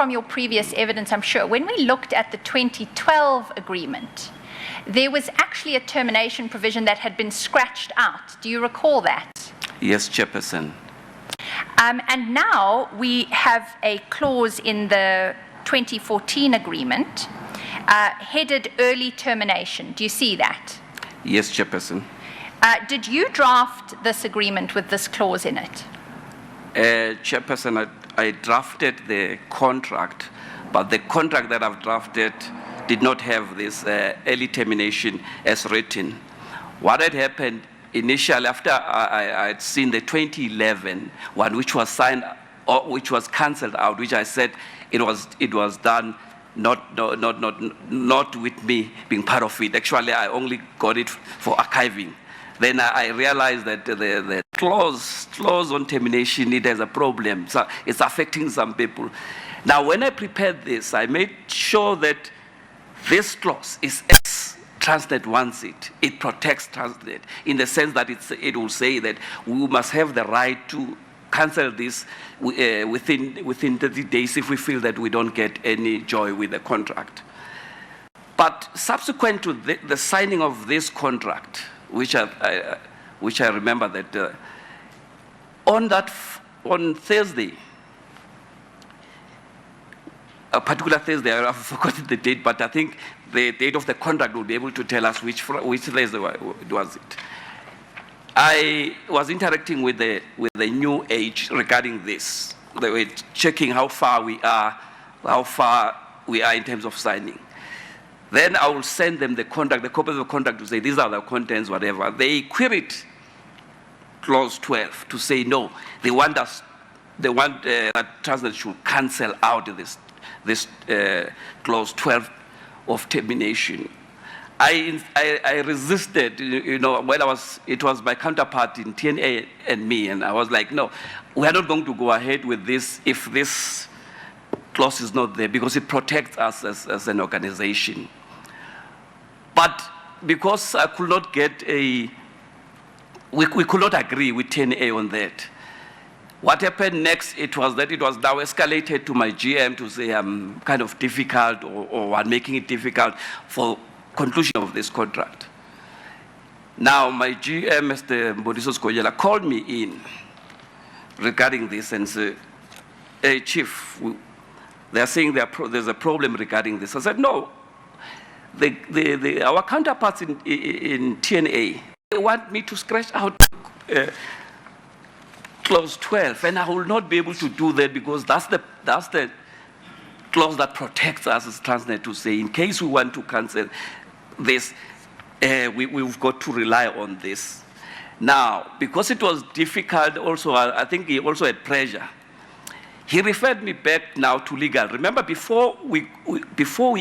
from your previous evidence, I'm sure, when we looked at the 2012 agreement, there was actually a termination provision that had been scratched out. Do you recall that? Yes, Chairperson. And now we have a clause in the 2014 agreement headed early termination. Do you see that? Yes, Chairperson. Did you draft this agreement with this clause in it? Chairperson, I drafted the contract, but the contract that I've drafted did not have this early termination as written. What had happened initially, after I had seen the 2011 one, which was signed, or which was cancelled out, which I said it was done not with me being part of it. Actually, I only got it for archiving. Then I realized that the clause on termination, it has a problem. So it's affecting some people. Now, when I prepared this, I made sure that this clause is as Transnet wants it. It protects Transnet in the sense that it will say that we must have the right to cancel this within 30 days if we feel that we don't get any joy with the contract. But subsequent to the signing of this contract, which I remember that on Thursday, a particular Thursday, I've forgotten the date, but I think the date of the contract will be able to tell us which Thursday was it. I was interacting with the New Age regarding this. They were checking how far we are in terms of signing. Then I will send them the contract, the copy of the contract to say, these are the contents, whatever. They queried clause 12 to say, no, they want that Transnet should cancel out this clause 12 of termination. I resisted, when it was my counterpart in TNA and me, and I was like, no, we are not going to go ahead with this if this clause is not there, because it protects us as an organization. But because I could not get we could not agree with TNA on that. What happened next, it was now escalated to my GM to say I'm kind of difficult or I'm making it difficult for conclusion of this contract. Now, my GM, Mr. Mboniso Skoyela, called me in regarding this and said, hey, Chief, they're saying there's a problem regarding this. I said, no, our counterparts in TNA, they want me to scratch out clause 12, and I will not be able to do that because that's the clause that protects us as Transnet to say, in case we want to cancel this, we've got to rely on this. Now, because it was difficult also, I think he also had pressure. He referred me back now to legal. Remember, before we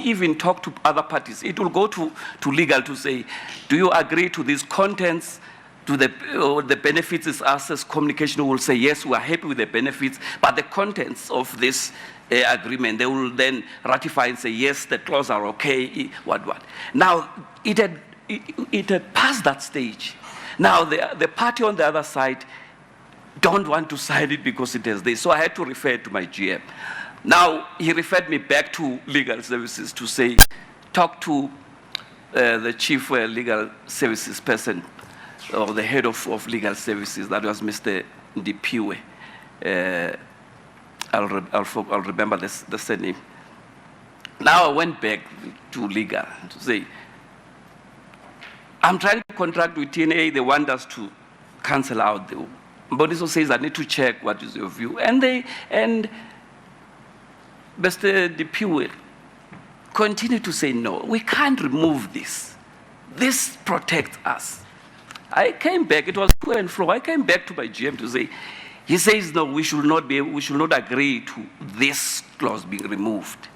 even talk to other parties, it will go to legal to say, do you agree to these contents? To the benefits is us as communication will say, yes, we are happy with the benefits, but the contents of this agreement, they will then ratify and say, yes, the clause are okay, what. Now, it had passed that stage. Now, the party on the other side don't want to sign it because it has this. So I had to refer to my GM. Now, he referred me back to legal services to say, talk to the chief legal services person, or the head of legal services, that was Mr. Ndipiwe. I'll remember the surname. Now I went back to legal to say, I'm trying to contract with TNA, they want us to cancel out the Mboniso says I need to check what is your view. And Mr. Ndipiwe continued to say, no, we can't remove this. This protects us. I came back, it was to and fro. I came back to my GM to say, he says, no, we should not agree to this clause being removed.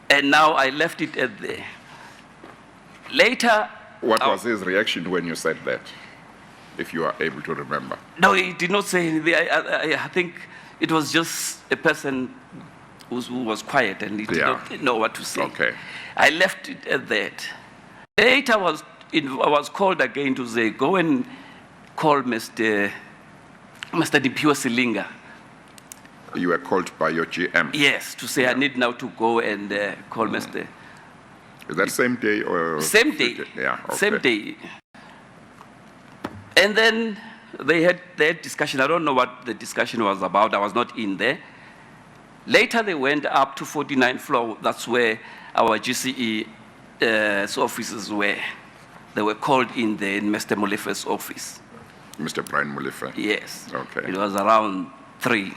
And now I left it at there. Later. What was his reaction when you said that, if you are able to remember? No, he did not say anything. I think it was just a person who was quiet and he did not know what to say. Okay. I left it at that. Later I was called again to say, go and call Mr. Ndipiwe Silinga. You were called by your GM. Yes, to say I need now to go and call Mr. Is that same day or? Same day. Yeah, okay. Same day. And then they had their discussion. I don't know what the discussion was about. I was not in there. Later, they went up to 49th floor. That's where our GCE offices were. They were called in there in Mr. Molefe's office. Mr. Brian Molefe. Yes. Okay. It was around 3.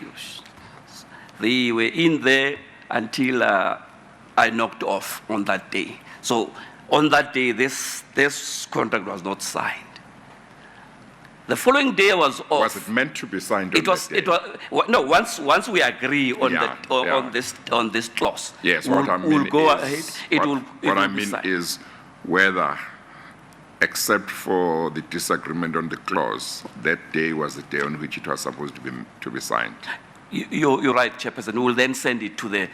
They were in there until I knocked off on that day. So on that day, this contract was not signed. The following day was off. Was it meant to be signed on It was. that day? It was. No. Once we agree on Yeah, on this clause. Yes, we'll, what I mean we'll go is, ahead. It will. What I mean is whether, except for the disagreement on the clause, that day was the day on which it was supposed to be signed. You're right, Chairperson. We will then send it to the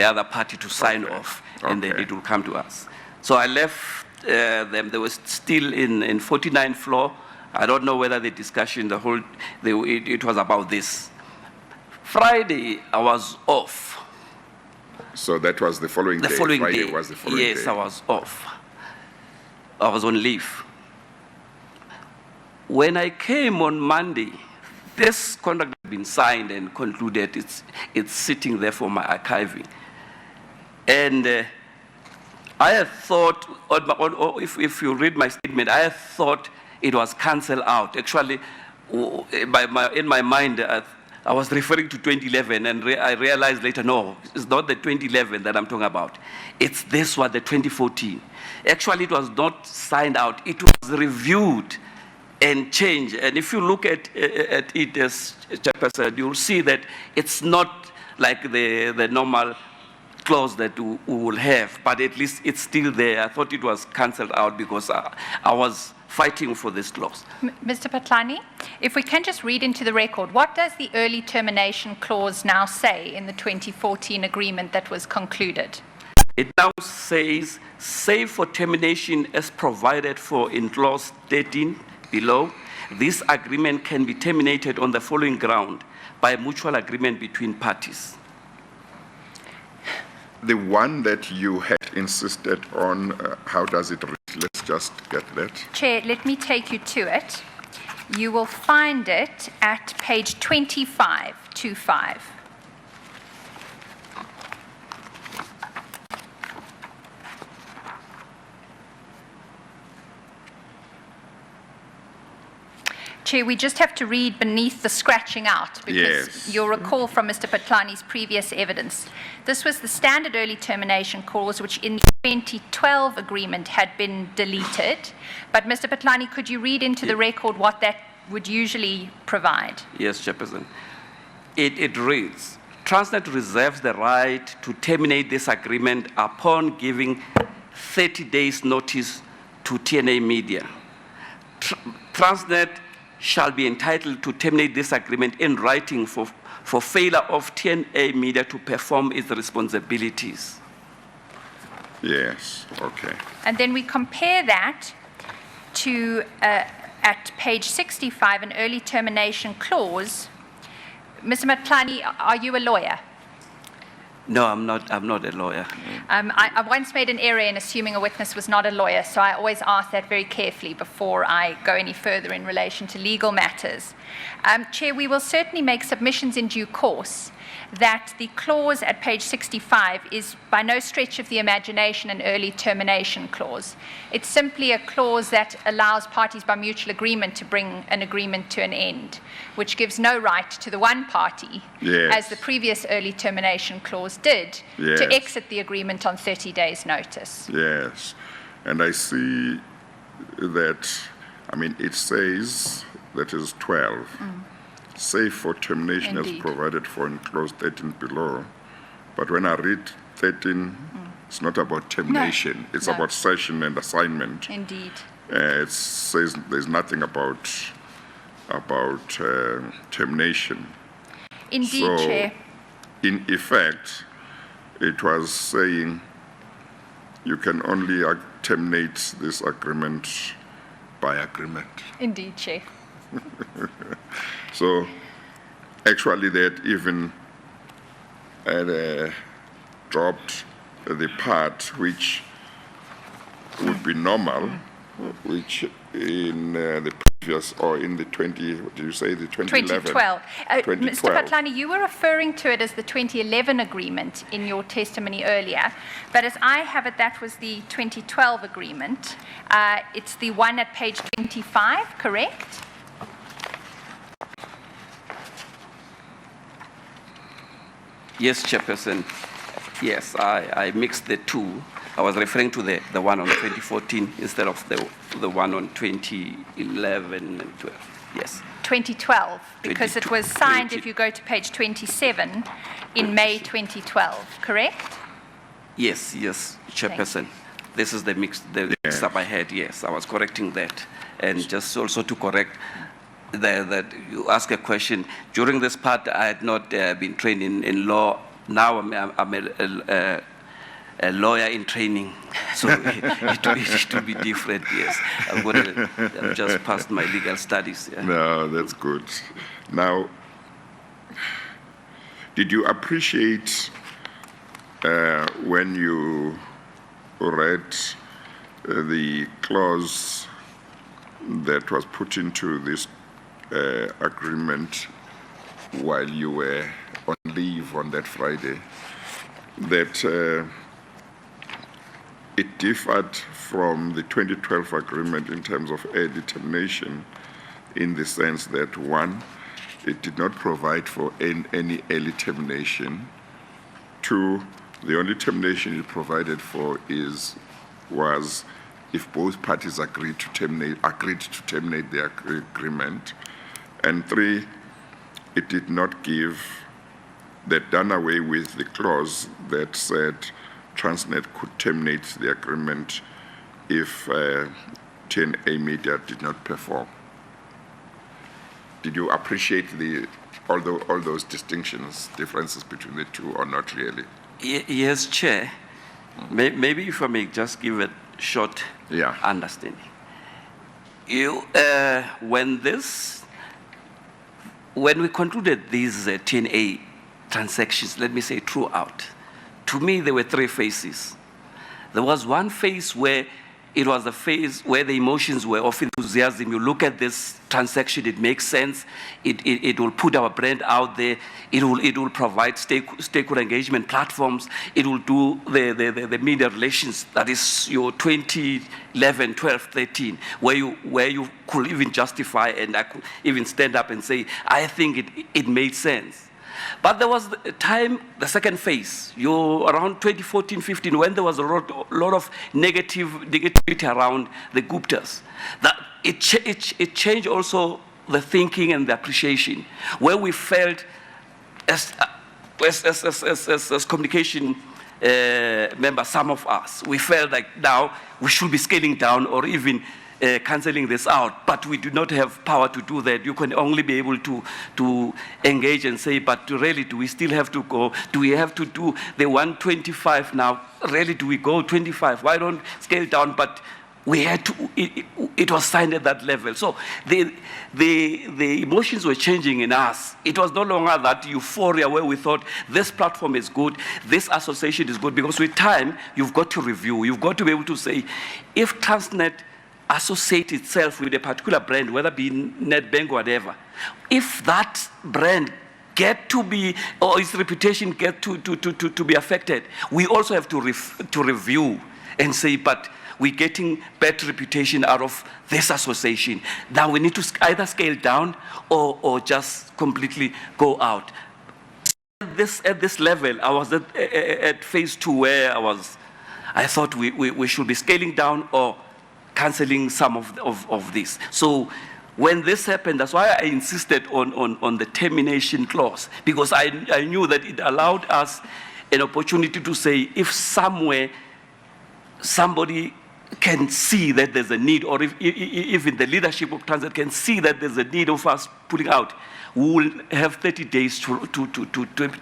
other party to sign off, and then Okay. it will come to us. So I left them. They were still in 49th floor. I don't know whether the discussion, it was about this. Friday, I was off. So that was the following The day. following Friday day. was the following day. Yes, I was off. I was on leave. When I came on Monday, this contract had been signed and concluded. It's sitting there for my archiving. And I had thought, if you read my statement, I had thought it was cancelled out. Actually, in my mind, I was referring to 2011, and I realized later, no, it's not the 2011 that I'm talking about. It's this one, the 2014. Actually, it was not signed out. It was reviewed and changed. And if you look at it as Chairperson, you'll see that it's not like the normal clause that we will have, but at least it's still there. I thought it was cancelled out because I was fighting for this clause. Mr. Phatlane, if we can just read into the record, what does the early termination clause now say in the 2014 agreement that was concluded? It now says, save for termination as provided for in clause 13 below, this agreement can be terminated on the following ground by mutual agreement between parties. The one that you had insisted on, how does it read? Let's just get that. Chair, let me take you to it. You will find it at page 2525. Chair, we just have to read beneath the scratching out because Yes. you'll recall from Mr. Phatlane's previous evidence. This was the standard early termination clause which in the 2012 agreement had been deleted. But Mr. Phatlane, could you read into the record what that would usually provide? Yes, Chairperson. It reads, Transnet reserves the right to terminate this agreement upon giving 30 days notice to TNA Media. Transnet shall be entitled to terminate this agreement in writing for failure of TNA Media to perform its responsibilities. Yes, okay. And then we compare that to, at page 65, an early termination clause. Mr. Phatlane, are you a lawyer? No, I'm not a lawyer. I once made an error in assuming a witness was not a lawyer, so I always ask that very carefully before I go any further in relation to legal matters. Chair, we will certainly make submissions in due course that the clause at page 65 is by no stretch of the imagination an early termination clause. It's simply a clause that allows parties by mutual agreement to bring an agreement to an end, which gives no right to the one party, Yes. as the previous early termination clause did, Yes. to exit the agreement on 30 days' notice. Yes. And I see that, it says, that is 12. Save for termination as Indeed. provided for in clause 13 below. But when I read 13, it's not about termination. It's no. about session and assignment. Indeed. It says there's nothing about termination. Indeed, So, Chair. in effect, it was saying you can only terminate this agreement by agreement. Indeed, Chair. So actually they had even and dropped the part which would be normal, which in the previous, or in the 20, what did you say, the 2011? 2012. 2012. Mr. Phatlane, you were referring to it as the 2011 agreement in your testimony earlier, but as I have it, that was the 2012 agreement. It's the one at page 25, correct? Yes, Chairperson. Yes, I mixed the two. I was referring to the one on 2014 instead of the one on 2011 and 12. Yes. 2012, because it was signed, 20 if you go to page 27, in May 2012, correct? Yes, Chairperson. This is the mix up I had. Yes, I was correcting that, and just also to correct that you ask a question. During this part, I had not been trained in law. Now I'm a lawyer in training, so it will be different. Yes, I've just passed my legal studies. Yeah. No, that's good. Now, did you appreciate when you read the clause that was put into this agreement while you were on leave on that Friday, that it differed from the 2012 agreement in terms of early termination, in the sense that, one, it did not provide for any early termination. Two, the only termination it provided for was if both parties agreed to terminate the agreement. And three, it did not done away with the clause that said Transnet could terminate the agreement if TNA Media did not perform. Did you appreciate all those differences between the two, or not really? Yes, Chair. Maybe if I may just give a short understanding. When we concluded these TNA transactions, let me say throughout, to me there were three phases. There was one phase where it was the phase where the emotions were of enthusiasm. You look at this transaction, it makes sense. It will put our brand out there. It will provide stakeholder engagement platforms. It will do the media relations. That is your 2011, 12, 13, where you could even justify, and I could even stand up and say, I think it made sense. But there was a time, the second phase, around 2014, 15, when there was a lot of negativity around the Guptas. That it changed also the thinking and the appreciation, where we felt as communication members, some of us, we felt like now we should be scaling down or even cancelling this out, but we do not have power to do that. You can only be able to engage and say, but really, do we still have to go? Do we have to do the 125 now? Really, do we go 25? Why don't scale down? But we had to, it was signed at that level. So the emotions were changing in us. It was no longer that euphoria where we thought this platform is good, this association is good, because with time, you've got to review. You've got to be able to say, if Transnet associate itself with a particular brand, whether it be NetBank or whatever, if that brand get to be, or its reputation get to be affected, we also have to review and say, but we're getting better reputation out of this association. Now we need to either scale down or just completely go out. At this level, I was at phase 2 where I thought we should be scaling down or cancelling some of this. So when this happened, that's why I insisted on the termination clause, because I knew that it allowed us an opportunity to say, if somewhere somebody can see that there's a need, or if even the leadership of Transnet can see that there's a need of us pulling out, we will have 30 days to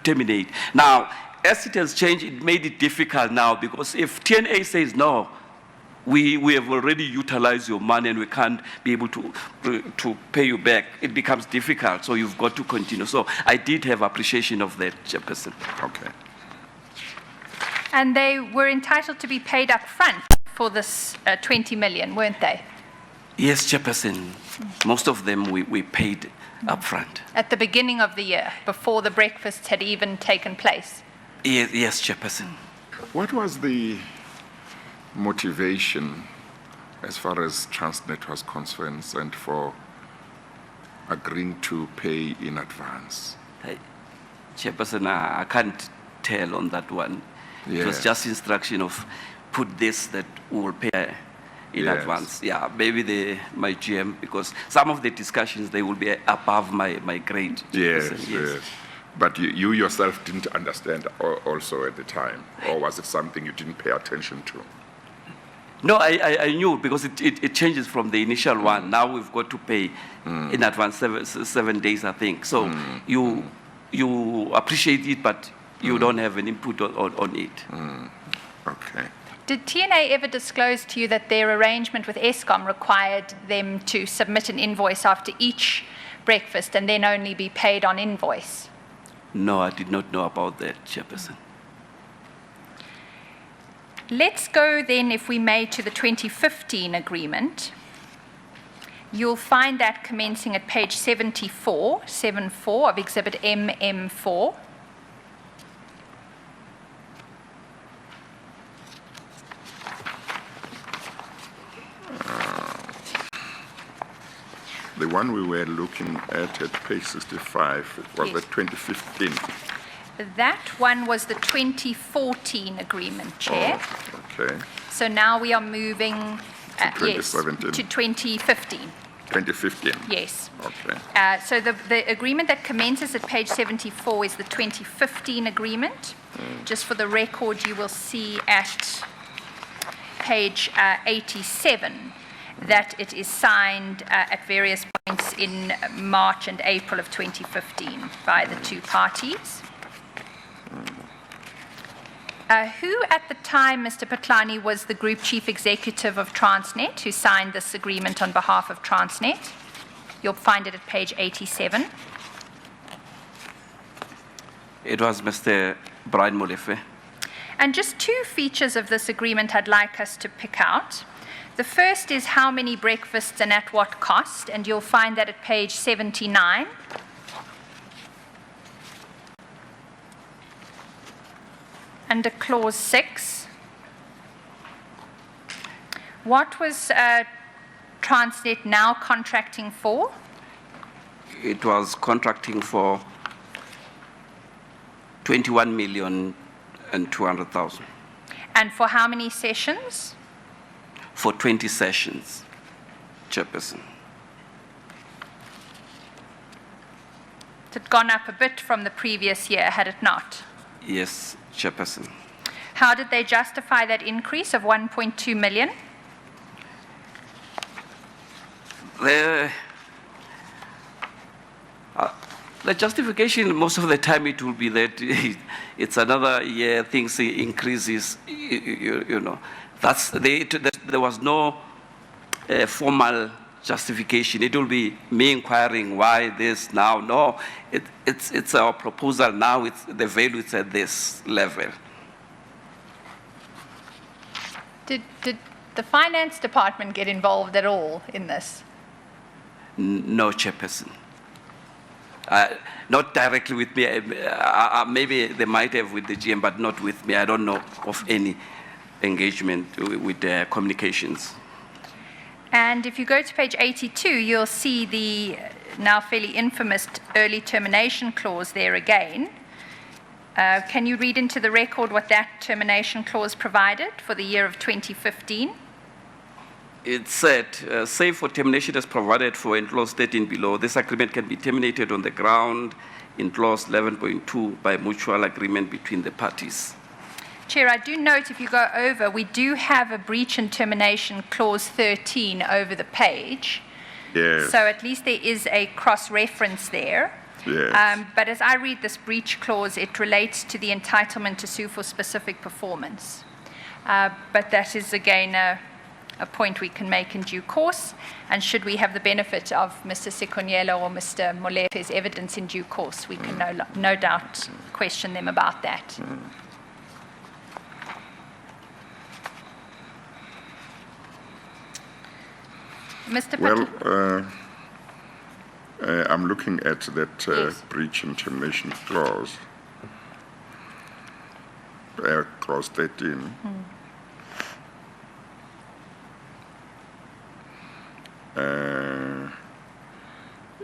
terminate. Now, as it has changed, it made it difficult now, because if TNA says no, we have already utilized your money and we can't be able to pay you back. It becomes difficult, so you've got to continue. So I did have appreciation of that, Chairperson. Okay. And they were entitled to be paid up front for this 20 million, weren't they? Yes, Chairperson. Most of them we paid up front. At the beginning of the year, before the breakfasts had even taken place? Yes, Chairperson. What was the motivation as far as Transnet was concerned for agreeing to pay in advance? Chairperson, I can't tell on that one. Yeah. It was just instruction of put this that we will pay in Yes. advance. Yeah, maybe my GM, because some of the discussions, they will be above my grade. Yes, Chairperson, yes. But you yourself didn't understand also at the time, or was it something you didn't pay attention to? No, I knew, because it changes from the initial one. Now we've got to pay in advance 7 days, I think. So you appreciate it, but you don't have an input on it. Okay. Did TNA ever disclose to you that their arrangement with Eskom required them to submit an invoice after each breakfast and then only be paid on invoice? No, I did not know about that, Chairperson. Let's go then, if we may, to the 2015 agreement. You'll find that commencing at page 74 of Exhibit MM4. The one we were looking at page 65 was Yes. the 2015. That one was the 2014 agreement, Chair. Oh, okay. So now we are moving yes, 2017. to 2015. 2015. Yes. Okay. So the agreement that commences at page 74 is the 2015 agreement. Just for the record, you will see at page 87 that it is signed at various points in March and April of 2015 by the two parties. Who at the time, Mr. Phatlane, was the Group Chief Executive of Transnet who signed this agreement on behalf of Transnet? You'll find it at page 87. It was Mr. Brian Molefe. And just two features of this agreement I'd like us to pick out. The first is how many breakfasts and at what cost, and you'll find that at page 79. Under clause 6. What was Transnet now contracting for? It was contracting for 21,200,000 And for how many sessions? for 20 sessions, Chairperson. It had gone up a bit from the previous year, had it not? Yes, Chairperson. How did they justify that increase of 1.2 million? The justification, most of the time, it will be that it's another year, things increases, you know. There was no formal justification. It will be me inquiring why this now. No, it's our proposal now. The value is at this level. Did the finance department get involved at all in this? No, Chairperson. Not directly with me. Maybe they might have with the GM, but not with me. I don't know of any engagement with the communications. And if you go to page 82, you'll see the now fairly infamous early termination clause there again. Can you read into the record what that termination clause provided for the year of 2015? It said, save for termination as provided for in clause 13 below, this agreement can be terminated on the ground in clause 11.2 by mutual agreement between the parties. Chair, I do note if you go over, we do have a breach and termination clause 13 over the page. Yes. So at least there is a cross-reference there. Yes. But as I read this breach clause, it relates to the entitlement to sue for specific performance. But that is, again, a point we can make in due course, and should we have the benefit of Mr. Sikonyela or Mr. Molefe's evidence in due course, we can no doubt question them about that. Mr. Well, I'm looking at that Yes. breach and termination clause, clause 13.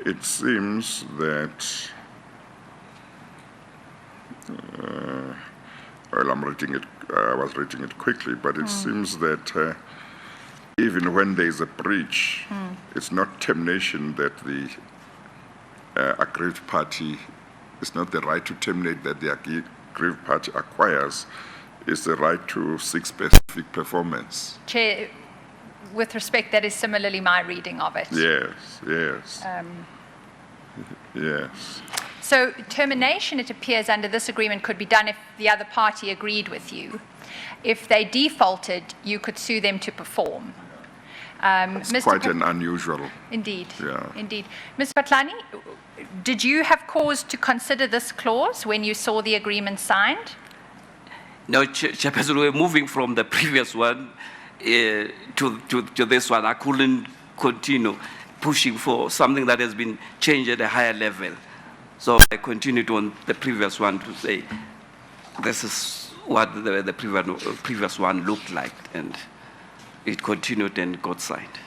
It seems that, well, I'm reading it, I was reading it quickly, but it seems that even when there's a breach, it's not termination that the aggrieved party, it's not the right to terminate that the aggrieved party acquires, it's the right to seek specific performance. Chair, with respect, that is similarly my reading of it. Yes. Yes. So termination, it appears, under this agreement could be done if the other party agreed with you. If they defaulted, you could sue them to perform. It's quite an unusual. Indeed. Yeah. Indeed. Ms. Phatlane, did you have cause to consider this clause when you saw the agreement signed? No, Chairperson, we're moving from the previous one to this one. I couldn't continue pushing for something that has been changed at a higher level. So I continued on the previous one to say this is what the previous one looked like, and it continued and got signed.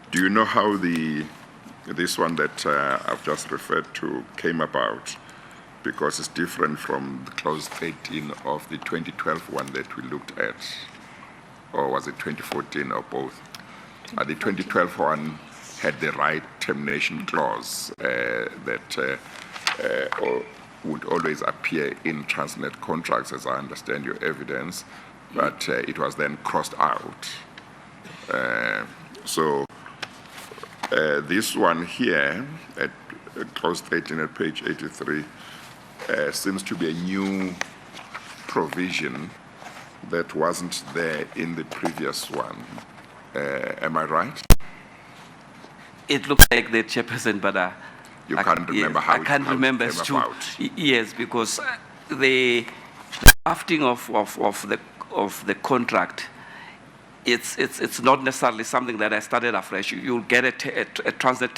Do you know how this one that I've just referred to came about? Because it's different from the clause 13 of the 2012 one that we looked at. Or was it 2014 or both? The 2012 one had the right termination clause that would always appear in Transnet contracts, as I understand your evidence, but it was then crossed out. So this one here, at clause 13 at page 83, seems to be a new provision that wasn't there in the previous one. Am I right? It looks like the chairperson, but You can't remember how it came about. Yes, because the drafting of the contract, it's not necessarily something that I started afresh. You'll get a Transnet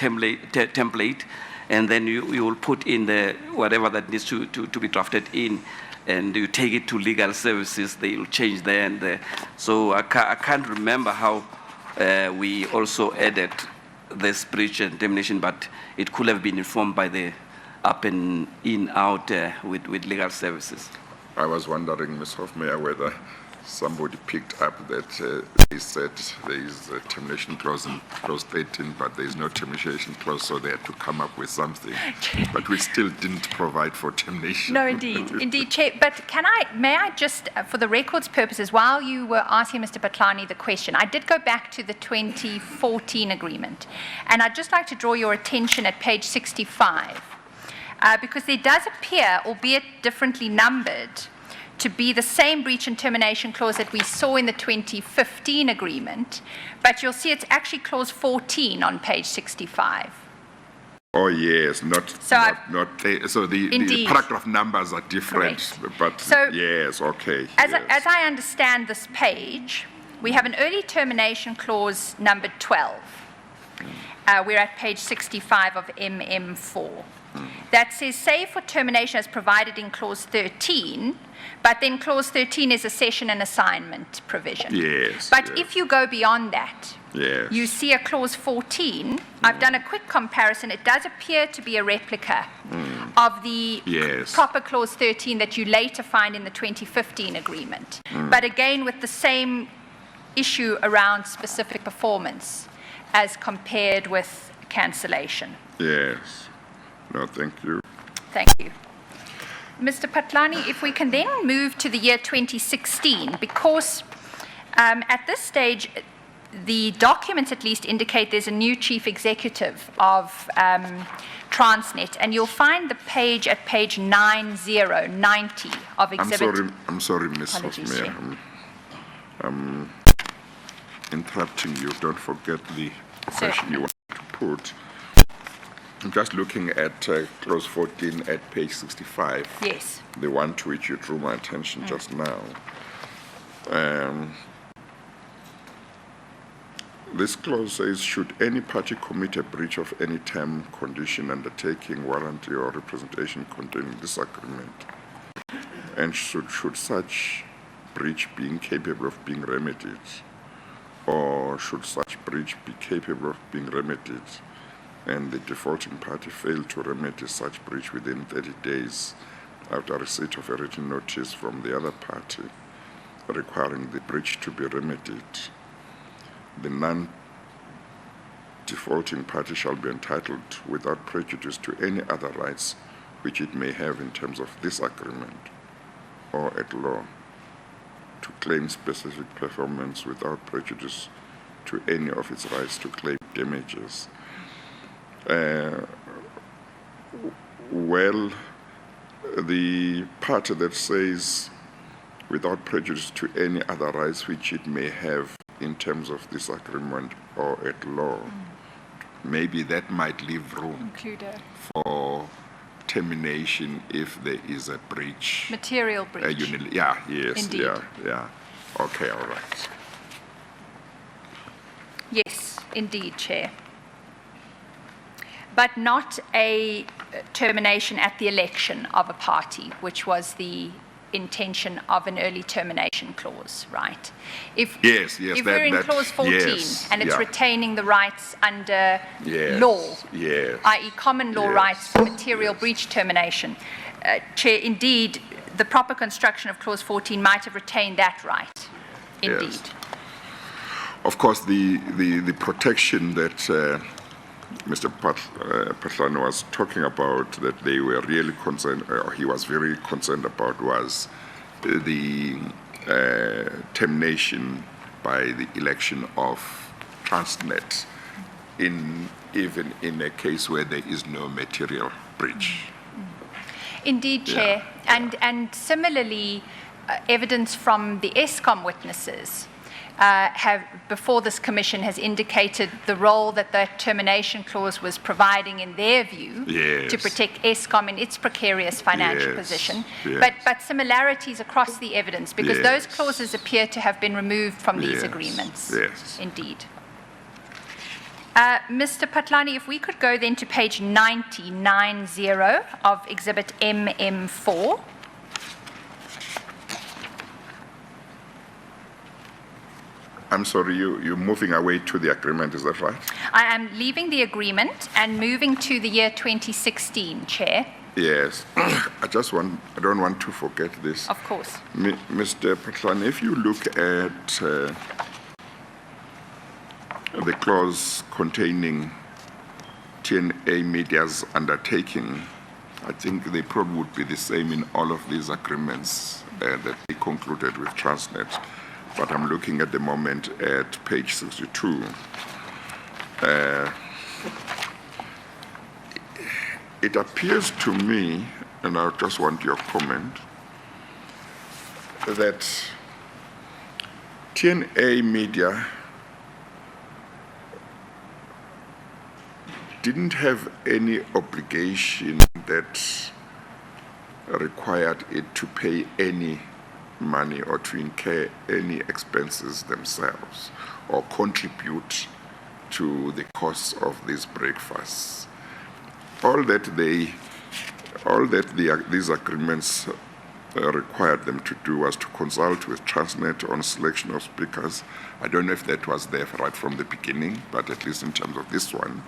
template, and then you will put in the whatever that needs to be drafted in, and you take it to legal services. They will change there and there. So I can't remember how we also added this breach and termination, but it could have been informed by the up and in out with legal services. I was wondering, Ms. Hofmeyer, whether somebody picked up that they said there is a termination clause in clause 13, but there is no termination clause, so they had to come up with something. But we still didn't provide for termination. No, indeed, Chair. But may I just, for the record's purposes, while you were asking Mr. Phatlane the question, I did go back to the 2014 agreement, and I'd just like to draw your attention at page 65, because there does appear, albeit differently numbered, to be the same breach and termination clause that we saw in the 2015 agreement, but you'll see it's actually clause 14 on page 65. Oh yes, so the paragraph numbers are different. Correct. But So, yes, okay. As I understand this page, we have an early termination clause number 12. We're at page 65 of MM4. That says, save for termination as provided in clause 13, but then clause 13 is a cession and assignment provision. Yes. But yes. if you go beyond that, Yes. you see a clause 14. I've done a quick comparison. It does appear to be a replica of the Yes. proper clause 13 that you later find in the 2015 agreement. But again, with the same issue around specific performance as compared with cancellation. Yes. No, thank you. Thank you. Mr. Phatlane, if we can then move to the year 2016, because at this stage, the documents at least indicate there's a new chief executive of Transnet, and you'll find the page at page 9090 of exhibit. I'm sorry, Ms. Apologies, Hofmeyer. interrupting you, don't forget the question you want to put. I'm just looking at clause 14 at page 65. Yes. The one to which you drew my attention just now. This clause says, should any party commit a breach of any term, condition, undertaking, warranty, or representation contained in this agreement, and should such breach be incapable of being remedied, or should such breach be capable of being remedied, and the defaulting party fail to remedy such breach within 30 days after receipt of a written notice from the other party requiring the breach to be remedied, the non-defaulting party shall be entitled without prejudice to any other rights which it may have in terms of this agreement or at law to claim specific performance without prejudice to any of its rights to claim damages. Well, the part that says without prejudice to any other rights which it may have in terms of this agreement or at law, maybe that might leave room for termination if there is a breach. Material breach. Yeah, yes, Indeed. yeah. Okay, all right. Yes, indeed, Chair. But not a termination at the election of a party, which was the intention of an early termination clause, right? If we're in clause 14 and it's retaining the rights under law, i.e. common law rights for material breach termination, Chair, indeed, the proper construction of clause 14 might have retained that right, indeed. Yes. Of course, the protection that Mr. Phatlane was talking about, that they were really concerned, or he was very concerned about, was the termination by the election of Transnet, even in a case where there is no material breach. Indeed, Chair. And similarly, evidence from the ESCOM witnesses have, before this commission, has indicated the role that the termination clause was providing, in their view, to protect ESCOM in its precarious financial position. But similarities across the evidence, because those clauses appear to have been removed from these agreements. Indeed. Mr. Phatlane, if we could go then to page 90 of Exhibit MM4. I'm sorry, you're moving away to the agreement, is that right? I am leaving the agreement and moving to the year 2016, Chair. Yes. I don't want to forget this. Of course. Mr. Phatlane, if you look at the clause containing TNA Media's undertaking, I think they probably would be the same in all of these agreements that they concluded with Transnet. But I'm looking at the moment at page 62. It appears to me, and I just want your comment, that TNA Media didn't have any obligation that required it to pay any money or to incur any expenses themselves or contribute to the costs of these breakfasts. All that these agreements required them to do was to consult with Transnet on selection of speakers. I don't know if that was there right from the beginning, but at least in terms of this one.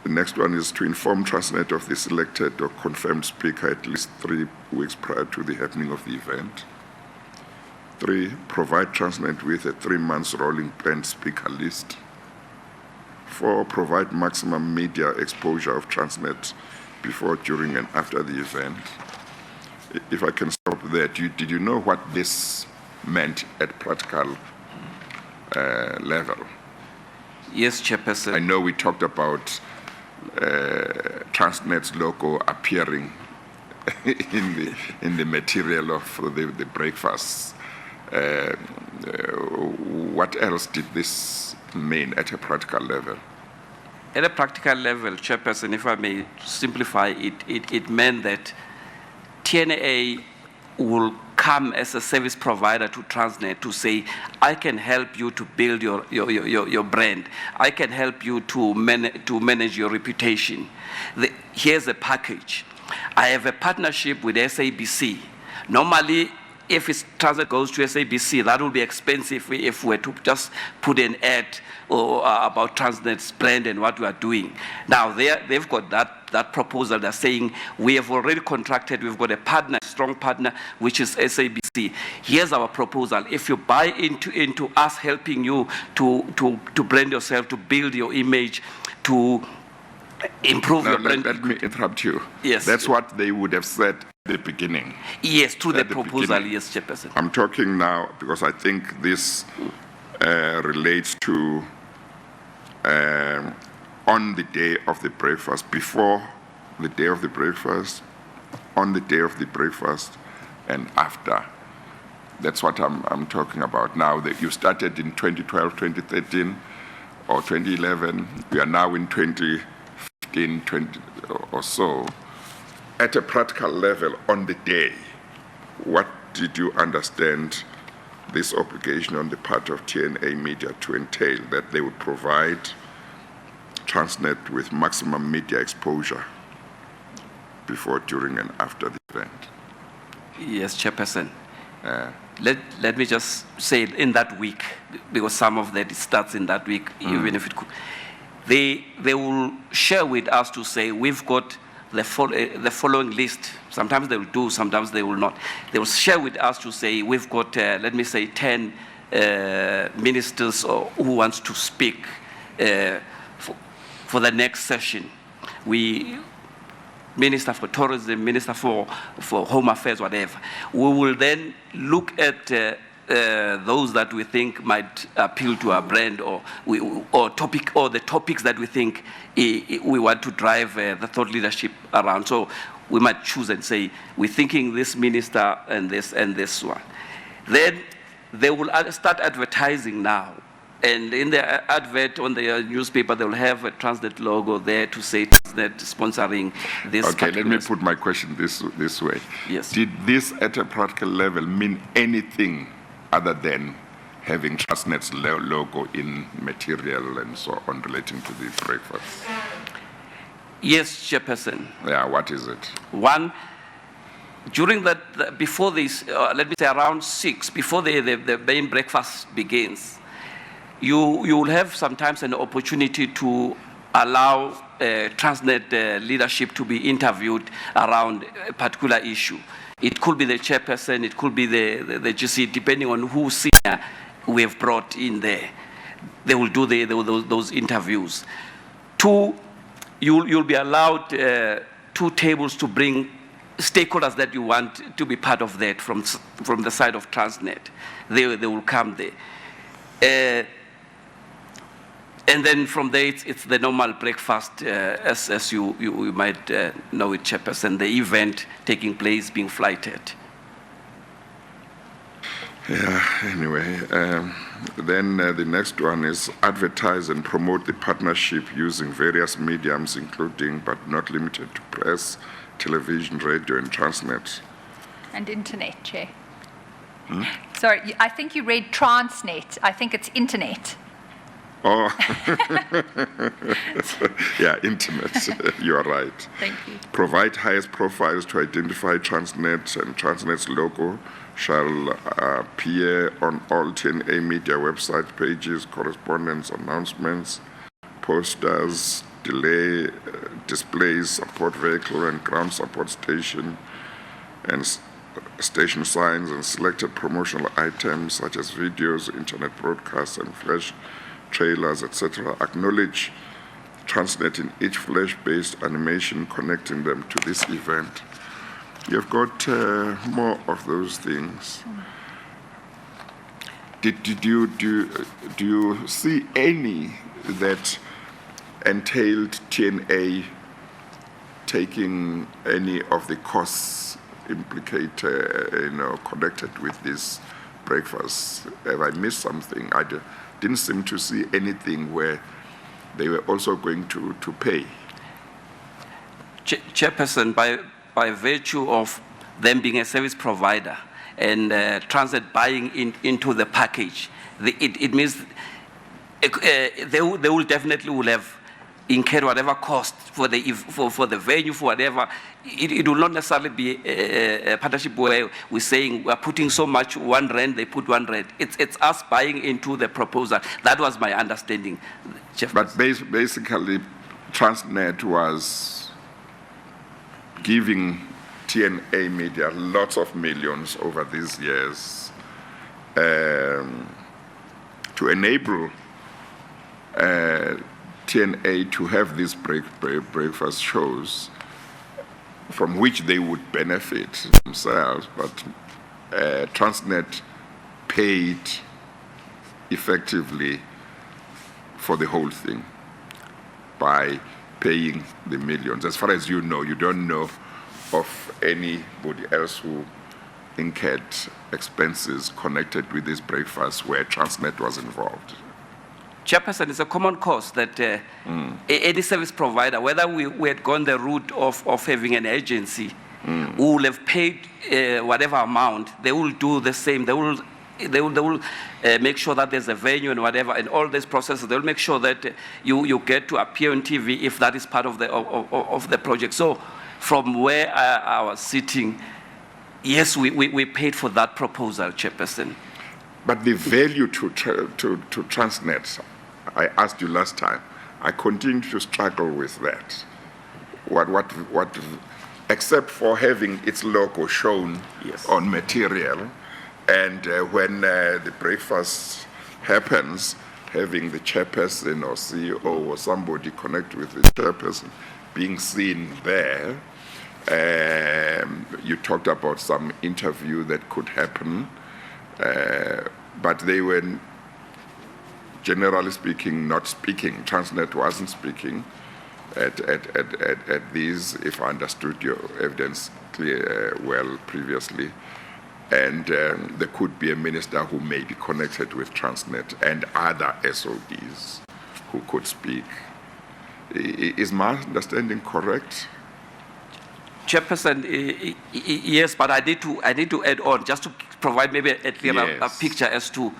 The next one is to inform Transnet of the selected or confirmed speaker at least 3 weeks prior to the happening of the event. 3, provide Transnet with a 3-month rolling planned speaker list. 4, provide maximum media exposure of Transnet before, during, and after the event. If I can stop there, did you know what this meant at practical level? Yes, Chairperson. I know we talked about Transnet's logo appearing in the material of the breakfasts. what else did this mean at a practical level? At a practical level, Chairperson, if I may simplify it, it meant that TNA will come as a service provider to Transnet to say, I can help you to build your brand. I can help you to manage your reputation. Here's a package. I have a partnership with SABC. Normally, if Transnet goes to SABC, that will be expensive if we were to just put an ad about Transnet's brand and what we are doing. Now, they've got that proposal. They're saying, we have already contracted, we've got a partner, strong partner, which is SABC. Here's our proposal. If you buy into us helping you to brand yourself, to build your image, to improve your brand. Let me interrupt you. Yes. That's what they would have said at the beginning. Yes, through the proposal, yes, Chairperson. I'm talking now because I think this relates to on the day of the breakfast, before the day of the breakfast, on the day of the breakfast, and after. That's what I'm talking about now. That you started in 2012, 2013, or 2011. We are now in 2015, 20 or so. At a practical level, on the day, what did you understand this obligation on the part of TNA Media to entail, that they would provide Transnet with maximum media exposure before, during, and after the event? Yes, Chairperson. Let me just say in that week, because some of that starts in that week, even if it could. They will share with us to say, we've got the following list. Sometimes they will do, sometimes they will not. They will share with us to say, we've got, let me say, 10 ministers who wants to speak for the next session. Minister for Tourism, Minister for Home Affairs, whatever. We will then look at those that we think might appeal to our brand, or the topics that we think we want to drive the thought leadership around. So we might choose and say, we're thinking this minister and this one. Then they will start advertising now. And in the advert on the newspaper, they will have a Transnet logo there to say Transnet sponsoring this. Okay, let me put my question this way. Yes. Did this at a practical level mean anything other than having Transnet's logo in material and so on relating to the breakfast? Yes, Chairperson. Yeah, what is it? One, during that, before this, let me say around 6, before the main breakfast begins, you will have sometimes an opportunity to allow Transnet leadership to be interviewed around a particular issue. It could be the chairperson, it could be the GC, depending on who senior we have brought in there. They will do those interviews. 2, you'll be allowed 2 tables to bring stakeholders that you want to be part of that from the side of Transnet. They will come there. And then from there, it's the normal breakfast, as you might know it, Chairperson, the event taking place, being flighted. Yeah, anyway. Then the next one is advertise and promote the partnership using various mediums, including but not limited to press, television, radio, and Transnet. And internet, Chair. Sorry, I think you read Transnet. I think it's internet. Oh, yeah, internet. You are right. Thank you. Provide highest profiles to identify Transnet, and Transnet's logo shall appear on all TNA media website pages, correspondence, announcements, posters, displays, support vehicle and ground support station, and station signs, and selected promotional items such as videos, internet broadcasts, and flash trailers, etc. Acknowledge Transnet in each flash-based animation connecting them to this event. You've got more of those things. Do you see any that entailed TNA taking any of the costs connected with this breakfast. Have I missed something? I didn't seem to see anything where they were also going to pay. Chairperson, by virtue of them being a service provider and Transnet buying into the package, it means they will definitely will have incurred whatever cost for the venue, for whatever. It will not necessarily be a partnership where we're saying we're putting so much R1, they put R1. It's us buying into the proposal. That was my understanding, Chief. But basically, Transnet was giving TNA Media lots of millions over these years to enable TNA to have these breakfast shows from which they would benefit themselves, but Transnet paid effectively for the whole thing by paying the millions. As far as you know, you don't know of anybody else who incurred expenses connected with this breakfast where Transnet was involved. Chairperson, it's a common cause that any service provider, whether we had gone the route of having an agency who will have paid whatever amount, they will do the same. They will make sure that there's a venue and whatever, and all these processes. They'll make sure that you get to appear on TV if that is part of the project. So, from where I was sitting, yes, we paid for that proposal, Chairperson. But the value to Transnet, I asked you last time, I continue to struggle with that. What, except for having its logo shown on material, and when the breakfast happens, having the chairperson or CEO or somebody connect with the chairperson being seen there. You talked about some interview that could happen. But they were, generally speaking, not speaking. Transnet wasn't speaking at these, if I understood your evidence well previously. And there could be a minister who may be connected with Transnet and other SOBs who could speak. Is my understanding correct? Chairperson, yes, but I need to add on just to provide maybe a clearer picture as to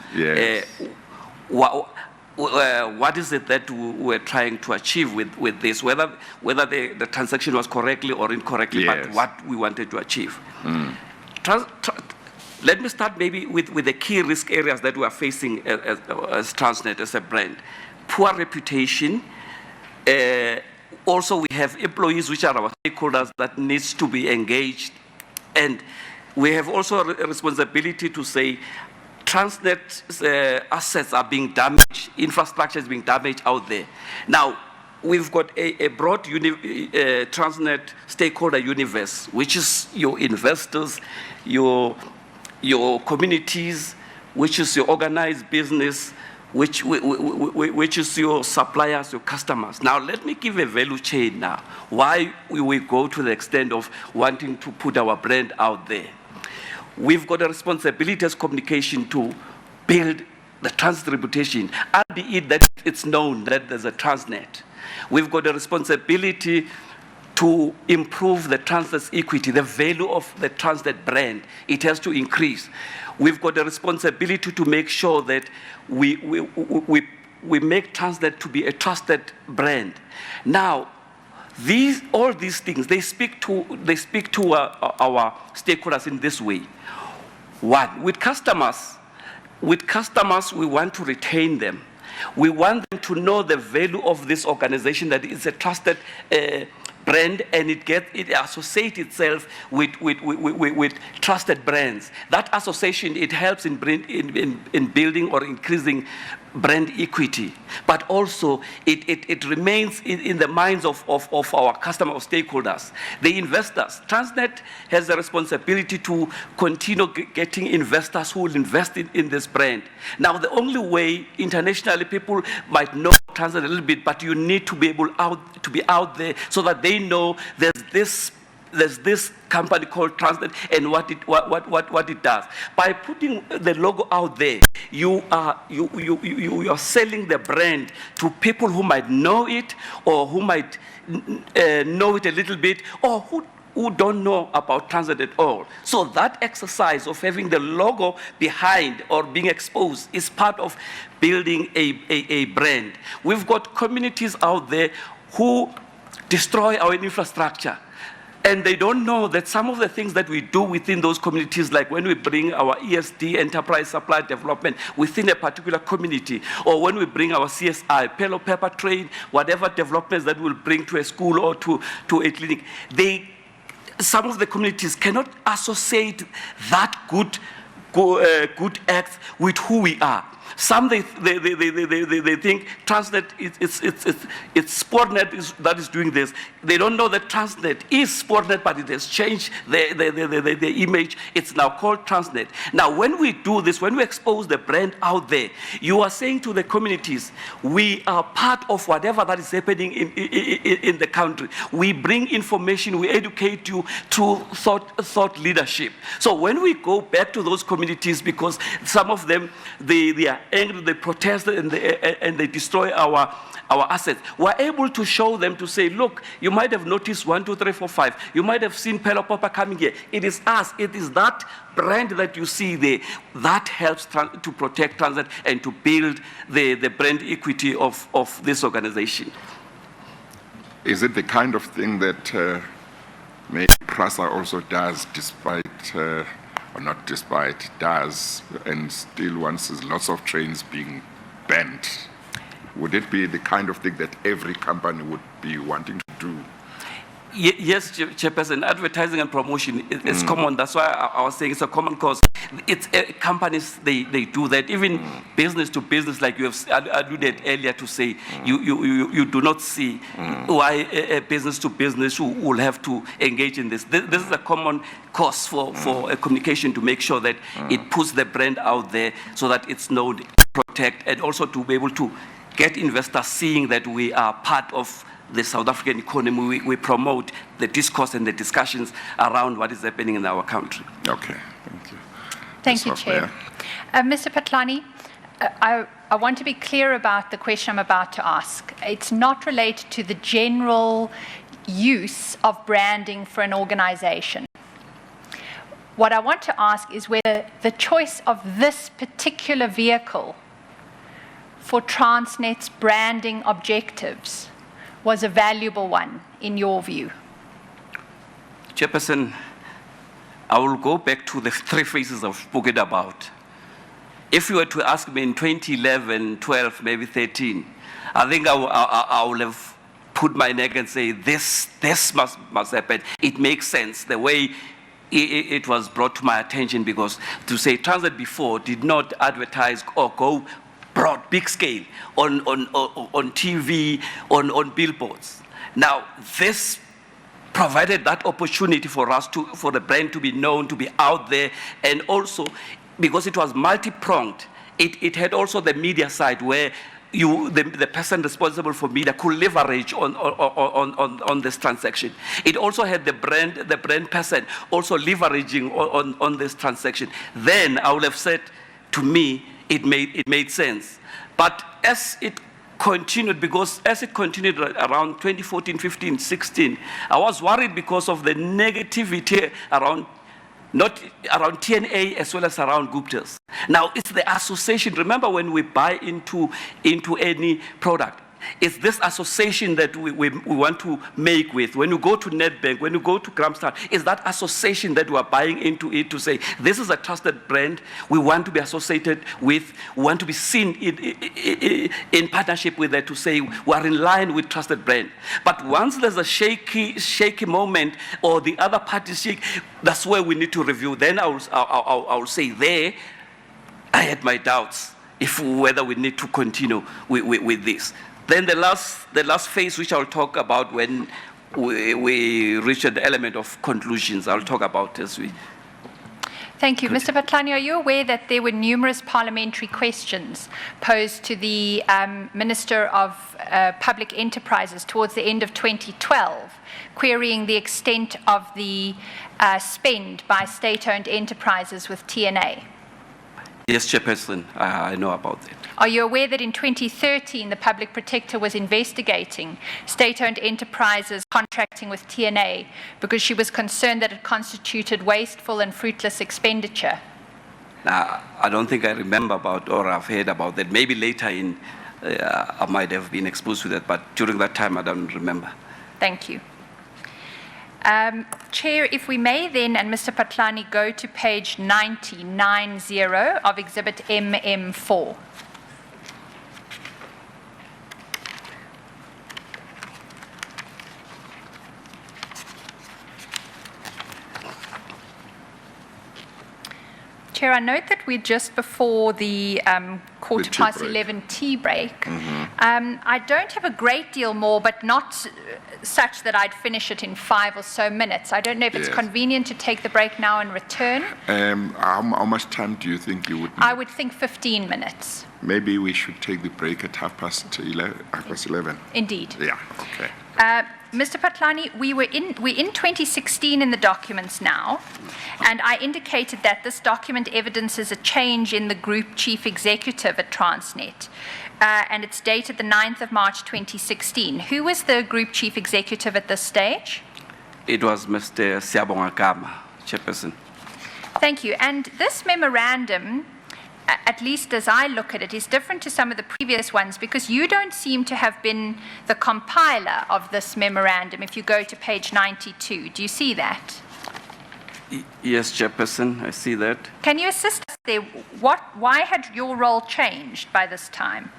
what is it that we're trying to achieve with this, whether the transaction was correctly or incorrectly, but what we wanted to achieve. Let me start maybe with the key risk areas that we are facing as Transnet, as a brand. Poor reputation. Also, we have employees, which are our stakeholders, that needs to be engaged. And we have also a responsibility to say Transnet's assets are being damaged, infrastructure is being damaged out there. Now, we've got a broad Transnet stakeholder universe, which is your investors, your communities, which is your organized business, which is your suppliers, your customers. Now, let me give a value chain now. Why we go to the extent of wanting to put our brand out there. We've got a responsibility as communication to build the Transnet reputation, albeit that it's known that there's a Transnet. We've got a responsibility to improve the Transnet's equity, the value of the Transnet brand. It has to increase. We've got a responsibility to make sure that we make Transnet to be a trusted brand. Now, all these things, they speak to our stakeholders in this way. One, with customers, we want to retain them. We want them to know the value of this organization, that it's a trusted brand, and it associates itself with trusted brands. That association, it helps in building or increasing brand equity, but also it remains in the minds of our customer stakeholders, the investors. Transnet has a responsibility to continue getting investors who will invest in this brand. Now, the only way internationally, people might know Transnet a little bit, but you need to be able to be out there so that they know there's this there's this company called Transnet and what it does. By putting the logo out there, you are selling the brand to people who might know it, or who might know it a little bit, or who don't know about Transnet at all. So that exercise of having the logo behind or being exposed is part of building a brand. We've got communities out there who destroy our infrastructure, and they don't know that some of the things that we do within those communities, like when we bring our ESD, enterprise supply development, within a particular community, or when we bring our CSI, Pelo Pepper Train, whatever developments that we'll bring to a school or to a clinic, some of the communities cannot associate that good acts with who we are. Some they think Transnet it's Sportnet that is doing this. They don't know that Transnet is Sportnet, but it has changed the image. It's now called Transnet. Now, when we do this, when we expose the brand out there, you are saying to the communities, we are part of whatever that is happening in the country. We bring information, we educate you through thought leadership. So when we go back to those communities, because some of them they are angry, they protest, and they destroy our assets, we're able to show them, to say, look, you might have noticed 1, 2, 3, 4, 5. You might have seen Pelo Papa coming here. It is us. It is that brand that you see there that helps to protect Transnet and to build the brand equity of this organization. Is it the kind of thing that maybe PRASA also does, despite, or not despite, does, and still wants lots of trains being banned? Would it be the kind of thing that every company would be wanting to do? Yes, Chairperson, advertising and promotion is common. That's why I was saying it's a common cause. It's companies, they do that. Even business to business, like you have alluded earlier to say, you do not see why a business to business will have to engage in this. This is a common cause for a communication, to make sure that it puts the brand out there so that it's known, protect, and also to be able to get investors seeing that we are part of the South African economy. We promote the discourse and the discussions around what is happening in our country. Okay, thank you. Thank you, Chair. Mr. Phatlane, I want to be clear about the question I'm about to ask. It's not related to the general use of branding for an organization. What I want to ask is whether the choice of this particular vehicle for Transnet's branding objectives was a valuable one, in your view? Chairperson, I will go back to the 3 phases I've spoken about. If you were to ask me in 2011, 12, maybe 13, I think I would have put my neck and say, this must happen. It makes sense, the way it was brought to my attention, because to say Transnet before did not advertise or go broad, big scale, on TV, on billboards. Now, this provided that opportunity for us for the brand to be known, to be out there, and also, because it was multi-pronged, it had also the media side where the person responsible for media could leverage on this transaction. It also had the brand person also leveraging on this transaction. Then I would have said, to me, it made sense. But as it continued, because as it continued around 2014, 15, 16, I was worried because of the negativity around TNA as well as around Guptas. Now, it's the association. Remember, when we buy into any product, it's this association that we want to make with. When you go to Nedbank, when you go to Gramstar, it's that association that we are buying into it, to say, this is a trusted brand we want to be associated with, we want to be seen in partnership with it, to say we are in line with trusted brand. But once there's a shaky moment, or the other party shake, that's where we need to review. Then I will say there, I had my doubts whether we need to continue with this. Then the last phase, which I'll talk about when we reach the element of conclusions, I'll talk about as we... Thank you. Mr. Phatlane, are you aware that there were numerous parliamentary questions posed to the Minister of Public Enterprises towards the end of 2012, querying the extent of the spend by state-owned enterprises with TNA. Yes, Chairperson, I know about that. Are you aware that in 2013, the Public Protector was investigating state-owned enterprises contracting with TNA because she was concerned that it constituted wasteful and fruitless expenditure? Now, I don't think I remember about or I've heard about that. Maybe later I might have been exposed to that, but during that time I don't remember. Thank you. Chair, if we may then, and Mr. Phatlane, go to page 90 of Exhibit MM4. Chair, I note that we're just before the quarter past 11 tea break. I don't have a great deal more, but not such that I'd finish it in 5 or so minutes. I don't know if it's convenient to take the break now and return. How much time do you think you would need? I would think 15 minutes. Maybe we should take the break at 11:30. Indeed. Yeah, okay. Mr. Phatlane, we're in 2016 in the documents now, and I indicated that this document evidences a change in the group chief executive at Transnet, and it's dated the 9th of March 2016. Who was the group chief executive at this stage? It was Mr. Siyabonga Gama, Chairperson. Thank you. And this memorandum, at least as I look at it, is different to some of the previous ones because you don't seem to have been the compiler of this memorandum if you go to page 92. Do you see that? Yes, Chairperson, I see that. Can you assist us there? Why had your role changed by this time?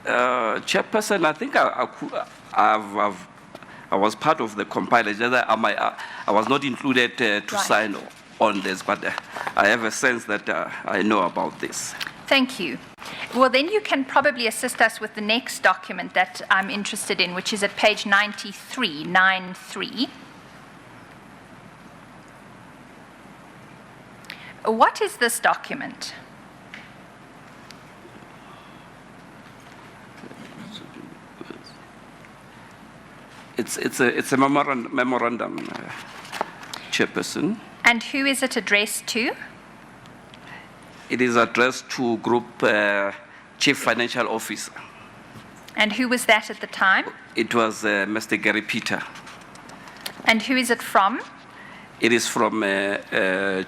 Chairperson, I think I was part of the compilation. I was not included to sign on this, but I have a sense that I know about this. Thank you. Well, then you can probably assist us with the next document that I'm interested in, which is at page 93. What is this document? It's a memorandum, Chairperson. And who is it addressed to? It is addressed to Group Chief Financial Officer. And who was that at the time? It was Mr. Gary Peter. And who is it from? It is from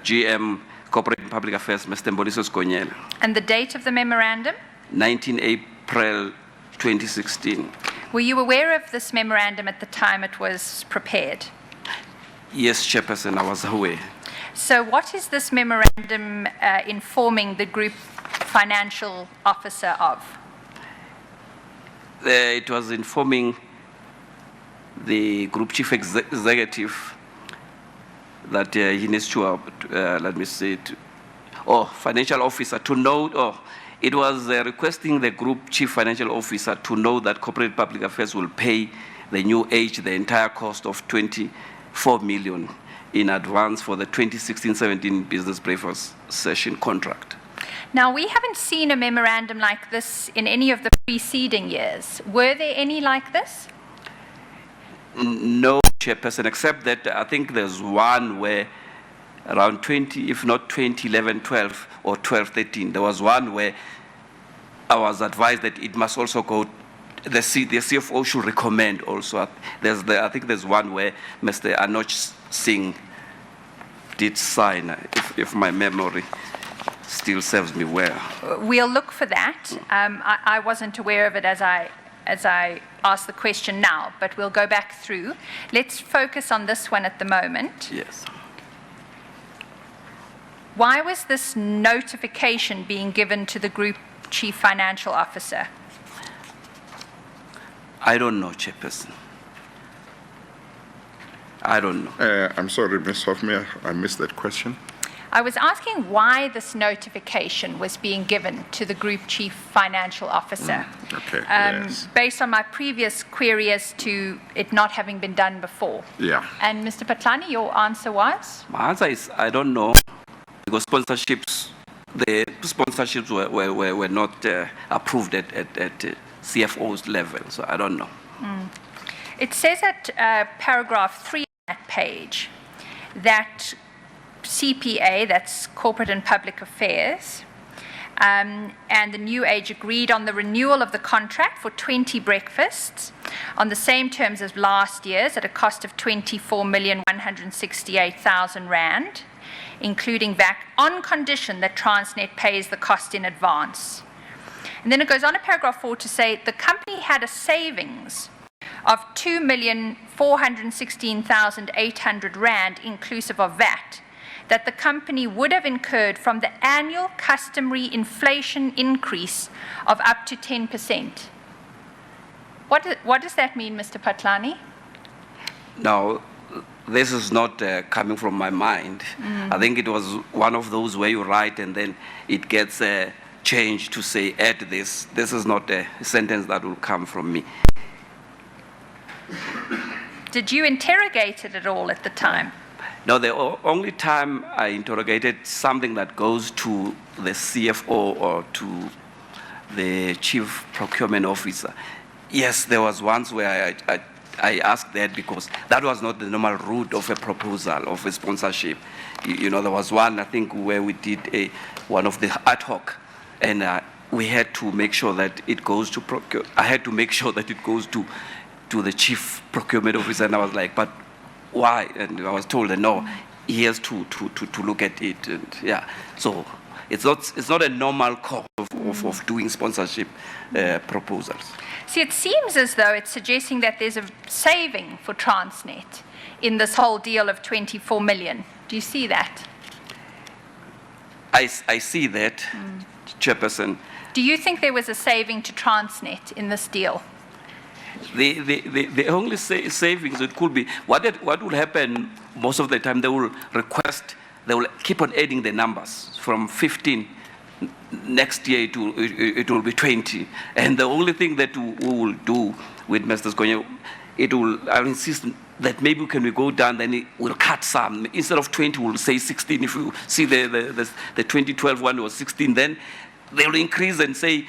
GM Corporate and Public Affairs, Mr. Mboniso Skonyela. And the date of the memorandum? 19 April 2016. Were you aware of this memorandum at the time it was prepared? Yes, Chairperson, I was aware. So what is this memorandum informing the Group Financial Officer of? It was informing the Group Chief Executive that he needs to, Financial Officer to know, it was requesting the Group Chief Financial Officer to know that Corporate Public Affairs will pay the new age the entire cost of 24 million in advance for the 2016-17 business breakfast session contract. Now, we haven't seen a memorandum like this in any of the preceding years. Were there any like this? No, Chairperson, except that I think there's one where around 2011, 12, or 12, 13, there was one where I was advised that it must also go, the CFO should recommend also. I think there's one where Mr. Anuj Singh did sign, if my memory still serves me well. We'll look for that. I wasn't aware of it as I asked the question now, but we'll go back through. Let's focus on this one at the moment. Yes. Why was this notification being given to the Group Chief Financial Officer? I don't know, Chairperson. I don't know. I'm sorry, Ms. Hoffmeyer, I missed that question. I was asking why this notification was being given to the Group Chief Financial Officer. Okay, yes. Based on my previous query as to it not having been done before. Yeah. And Mr. Phatlane, your answer was? My answer is I don't know, because sponsorships the sponsorships were not approved at CFO's level, so I don't know. It says at paragraph 3 on that page that CPA, that's Corporate and Public Affairs, and the New Age agreed on the renewal of the contract for 20 breakfasts on the same terms as last year's at a cost of 24,168,000 rand, including VAT, on condition that Transnet pays the cost in advance. And then it goes on in paragraph 4 to say the company had a savings of 2,416,800 rand inclusive of VAT that the company would have incurred from the annual customary inflation increase of up to 10%. What does that mean, Mr. Phatlane? Now, this is not coming from my mind. I think it was one of those where you write and then it gets changed to say, add this. This is not a sentence that will come from me. Did you interrogate it at all at the time? No, the only time I interrogated something that goes to the CFO or to the Chief Procurement Officer, yes, there was once where I asked that because that was not the normal route of a proposal, of a sponsorship. You know, there was one, I think, where we did one of the ad hoc, and we had to make sure that it goes to I had to make sure that it goes to the Chief Procurement Officer, and I was like, but why? And I was told that no, he has to look at it, and yeah. So it's not a normal course of doing sponsorship proposals. See, it seems as though it's suggesting that there's a saving for Transnet in this whole deal of 24 million. Do you see that? I see that, Chairperson. Do you think there was a saving to Transnet in this deal? The only savings it could be, what will happen most of the time, they will keep on adding the numbers from 15. Next year it will be 20. And the only thing that we will do with Mr. Skonye, I'll insist that maybe can we go down, then we'll cut some. Instead of 20, we'll say 16. If you see the 2012 one was 16, then they'll increase and say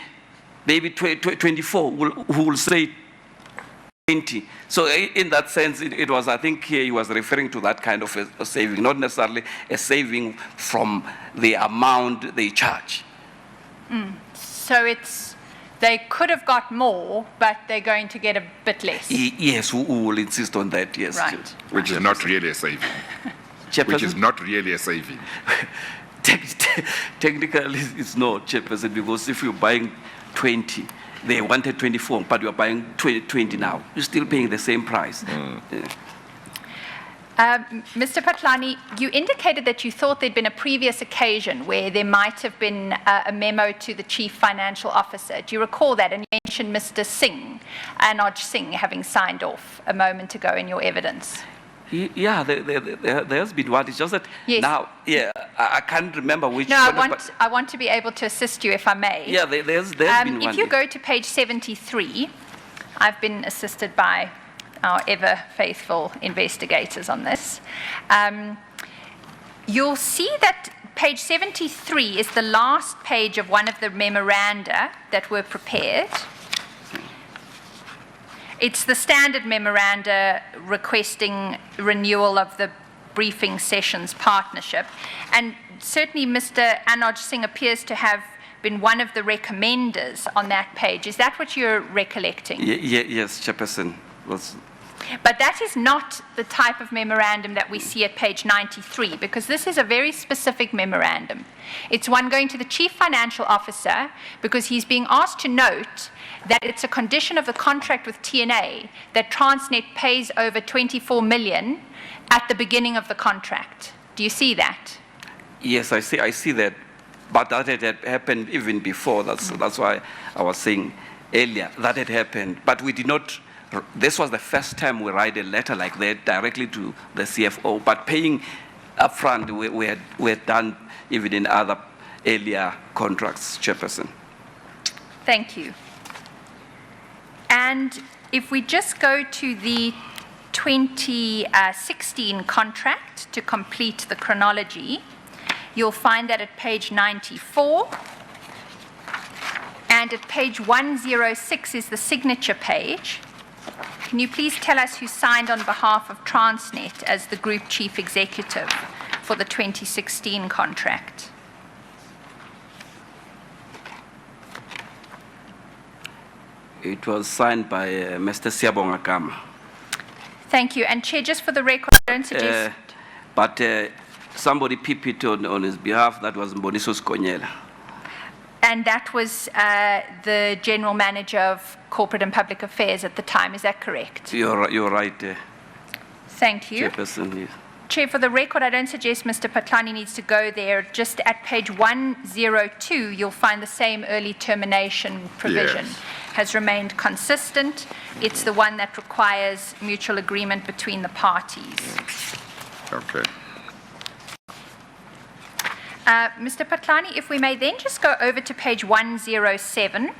maybe 24, who will say 20. So in that sense, it was, I think he was referring to that kind of a saving, not necessarily a saving from the amount they charge. So they could have got more, but they're going to get a bit less. Yes, we will insist on that, yes. Right. Which is not really a saving. Which is not really a saving. Technically, it's not, Chairperson, because if you're buying 20, they wanted 24, but you're buying 20 now. You're still paying the same price. Mr. Phatlane, you indicated that you thought there'd been a previous occasion where there might have been a memo to the Chief Financial Officer. Do you recall that? And you mentioned Mr. Singh, Anoj Singh, having signed off a moment ago in your evidence. Yeah, there has been one. It's just that now, I can't remember which. No, I want to be able to assist you if I may. Yeah, there's been one. If you go to page 73, I've been assisted by our ever faithful investigators on this. You'll see that page 73 is the last page of one of the memoranda that were prepared. It's the standard memoranda requesting renewal of the briefing sessions partnership. And certainly Mr. Anoj Singh appears to have been one of the recommenders on that page. Is that what you're recollecting? Yes, Chairperson. But that is not the type of memorandum that we see at page 93, because this is a very specific memorandum. It's one going to the Chief Financial Officer because he's being asked to note that it's a condition of the contract with TNA that Transnet pays over 24 million at the beginning of the contract. Do you see that? Yes, I see that. But that had happened even before. That's why I was saying earlier that had happened. But we did not. This was the first time we write a letter like that directly to the CFO. But paying upfront, we had done even in other earlier contracts, Chairperson. Thank you. And if we just go to the 2016 contract to complete the chronology, You'll find that at page 94. And at page 106 is the signature page. Can you please tell us who signed on behalf of Transnet as the Group Chief Executive for the 2016 contract? It was signed by Mr. Siyabonga Kama. Thank you. And Chair, just for the record, I don't suggest... But somebody peeped it on his behalf. That was Mboniso Skonyela. And that was the General Manager of Corporate and Public Affairs at the time. Is that correct? You're right, Thank you. Chairperson. Yes. Chair, for the record, I don't suggest Mr. Phatlane needs to go there. Just at page 102, you'll find the same early termination provision has remained consistent. It's the one that requires mutual agreement between the parties. Okay. Mr. Phatlane, if we may then just go over to page 107.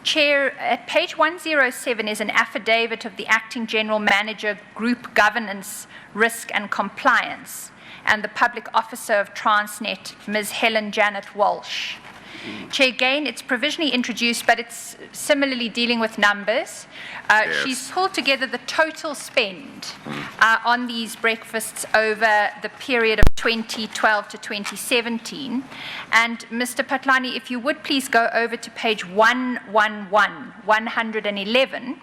Chair, at page 107 is an affidavit of the Acting General Manager, Group Governance, Risk and Compliance, and the Public Officer of Transnet, Ms. Helen Janet Walsh. Chair, again, it's provisionally introduced, but it's similarly dealing with numbers. She's pulled together the total spend on these breakfasts over the period of 2012 to 2017. And Mr. Phatlane, if you would please go over to page 111,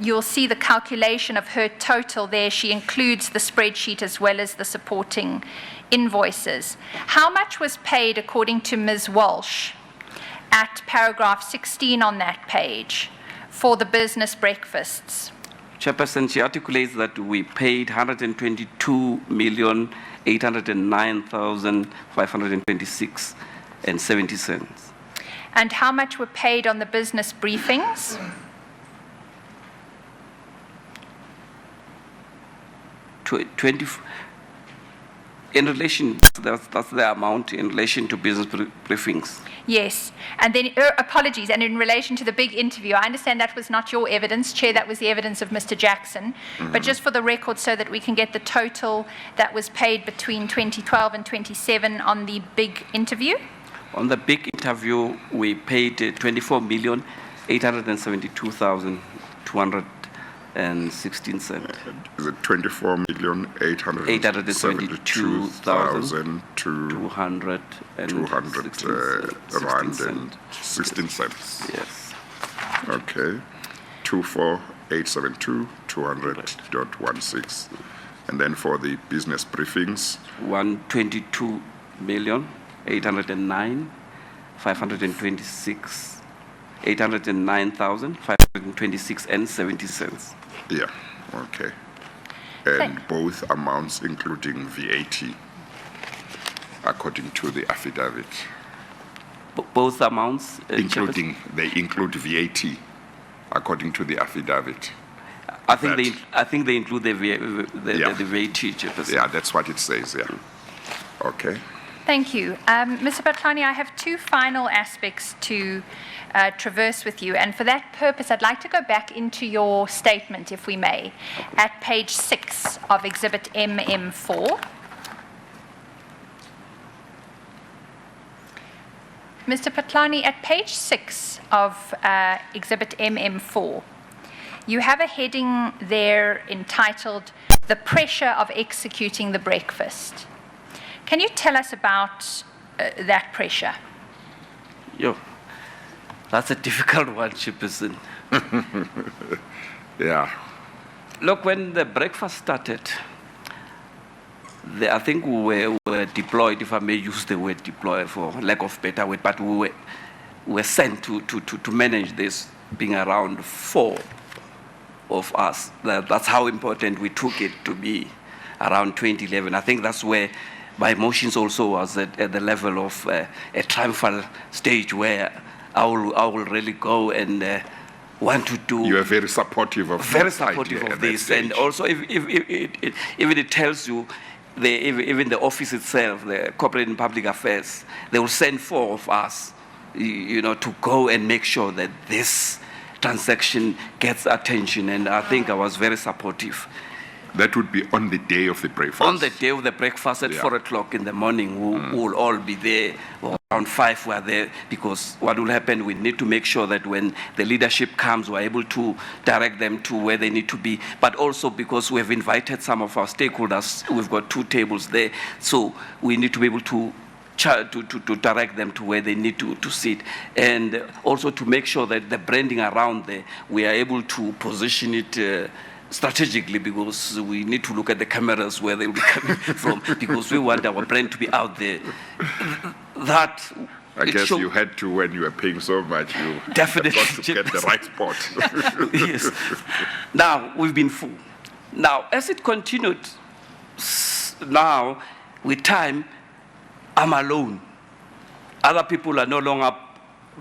you'll see the calculation of her total there. She includes the spreadsheet as well as the supporting invoices. How much was paid according to Ms. Walsh at paragraph 16 on that page for the business breakfasts? Chairperson, she articulates that we paid 122,809,526 and 70 cents. And how much were paid on the business briefings? In relation, that's the amount in relation to business briefings. Yes, and then, apologies, and in relation to the big interview, I understand that was not your evidence, Chair, that was the evidence of Mr. Jackson, but just for the record so that we can get the total that was paid between 2012 and 27 on the big interview? On the big interview, we paid 24,872,216 cents. Is it 24,872,216 Yes. Okay. 24,872,200.16. And then for the business briefings, 122,809,526, 809,526 and 70 cents. yeah, okay. And both amounts including VAT, according to the affidavit. Both amounts? They include VAT, according to the affidavit. I think they include the VAT, Chairperson. Yeah, that's what it says, yeah. Okay. Thank you. Mr. Phatlane, I have two final aspects to traverse with you, and for that purpose, I'd like to go back into your statement, if we may, at page 6 of Exhibit MM4. Mr. Phatlane, at page 6 of Exhibit MM4, you have a heading there entitled, "The Pressure of Executing the Breakfast." Can you tell us about that pressure? That's a difficult one, Chairperson. Yeah. Look, when the breakfast started, I think we were deployed, if I may use the word deploy for lack of better word, but we were sent to manage this, being around 4 of us. That's how important we took it to be around 2011. I think that's where my emotions also was at the level of a triumphal stage where I will really go and want to do. You are very supportive of this, and also if it tells you, even the office itself, the Corporate and Public Affairs, they will send 4 of us, to go and make sure that this transaction gets attention, and I think I was very supportive. That would be on the day of the breakfast. On the day of the breakfast at 4 o'clock in the morning, we'll all be there. Around 5 we're there, because what will happen, we need to make sure that when the leadership comes, we're able to direct them to where they need to be. But also because we've invited some of our stakeholders, we've got 2 tables there, so we need to be able to direct them to where they need to sit, and also to make sure that the branding around there, we are able to position it strategically, because we need to look at the cameras where they will be coming from, because we want our brand to be out there. That I guess you had to, when you were paying so much, you definitely got to get the right spot. Yes. Now we've been full. Now, as it continued, now with time, I'm alone. Other people are no longer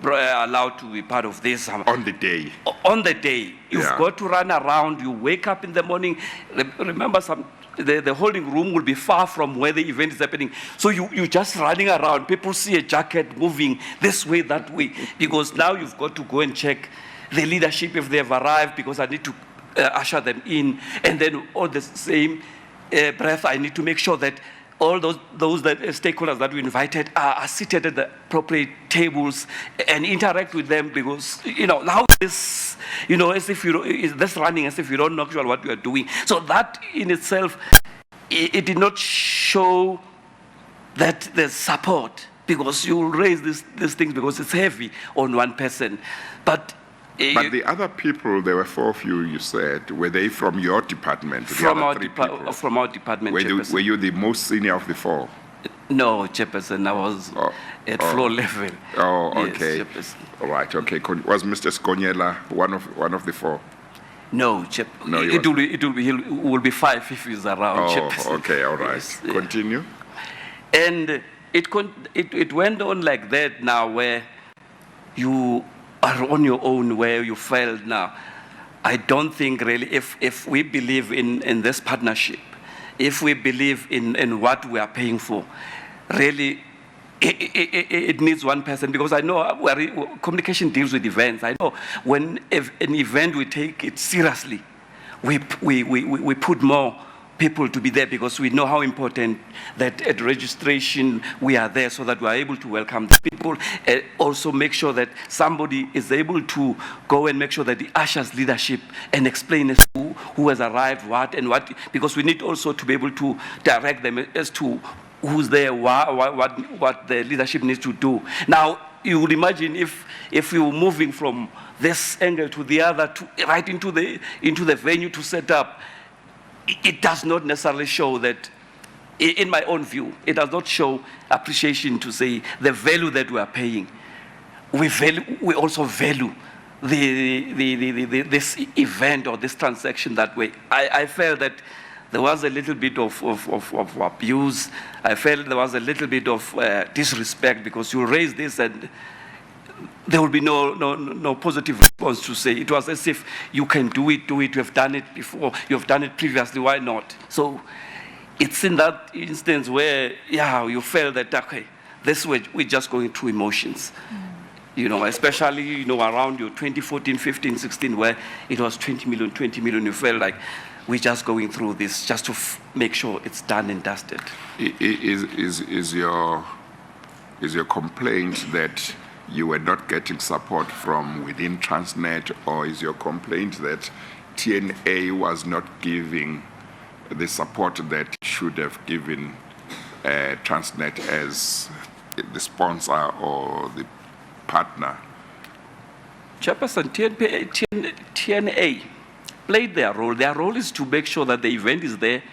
allowed to be part of this. On the day. On the day. You've got to run around. You wake up in the morning. Remember, the holding room will be far from where the event is happening. So you're just running around. People see a jacket moving this way, that way. Because now you've got to go and check the leadership if they have arrived, because I need to usher them in. And then all the same breath, I need to make sure that all those stakeholders that we invited are seated at the appropriate tables and interact with them, because, now this, as if this running as if you don't know actually what you are doing. So that in itself, it did not show that there's support, because you will raise these things because it's heavy on one person. But the other people, there were 4 of you, you said, were they from your department? From our department, Chairperson. Were you the most senior of the 4? No, Chairperson, I was at floor level. Oh, Yes, okay. Chairperson. All right, okay. Was Mr. Skonyela one of the 4? No, No, he will be 5 if he's around, Oh, Chairperson. okay, all right. Yes, Continue. And it went on like that now, where you are on your own, where you failed now. I don't think really, if we believe in this partnership, if we believe in what we are paying for, really, it needs one person, because I know communication deals with events. I know when an event, we take it seriously. We put more people to be there, because we know how important that at registration we are there, so that we are able to welcome the people. Also make sure that somebody is able to go and make sure that the ushers leadership and explain as to who has arrived, what, because we need also to be able to direct them as to who's there, what the leadership needs to do. Now, you would imagine if we were moving from this angle to the other, right into the venue to set up, it does not necessarily show that, in my own view, it does not show appreciation to say the value that we are paying. We also value this event or this transaction that way. I felt that there was a little bit of abuse. I felt there was a little bit of disrespect, because you raise this and there will be no positive response to say. It was as if you can do it, you have done it before, you have done it previously, why not? So it's in that instance where, you felt that, okay, this way we're just going through emotions. Especially, around your 2014, 15, 16, where it was 20 million, you felt like we're just going through this just to make sure it's done and dusted. Is your complaint that you were not getting support from within Transnet, or is your complaint that TNA was not giving the support that it should have given Transnet as the sponsor or the partner? Chairperson, TNA played their role. Their role is to make sure that the event is there.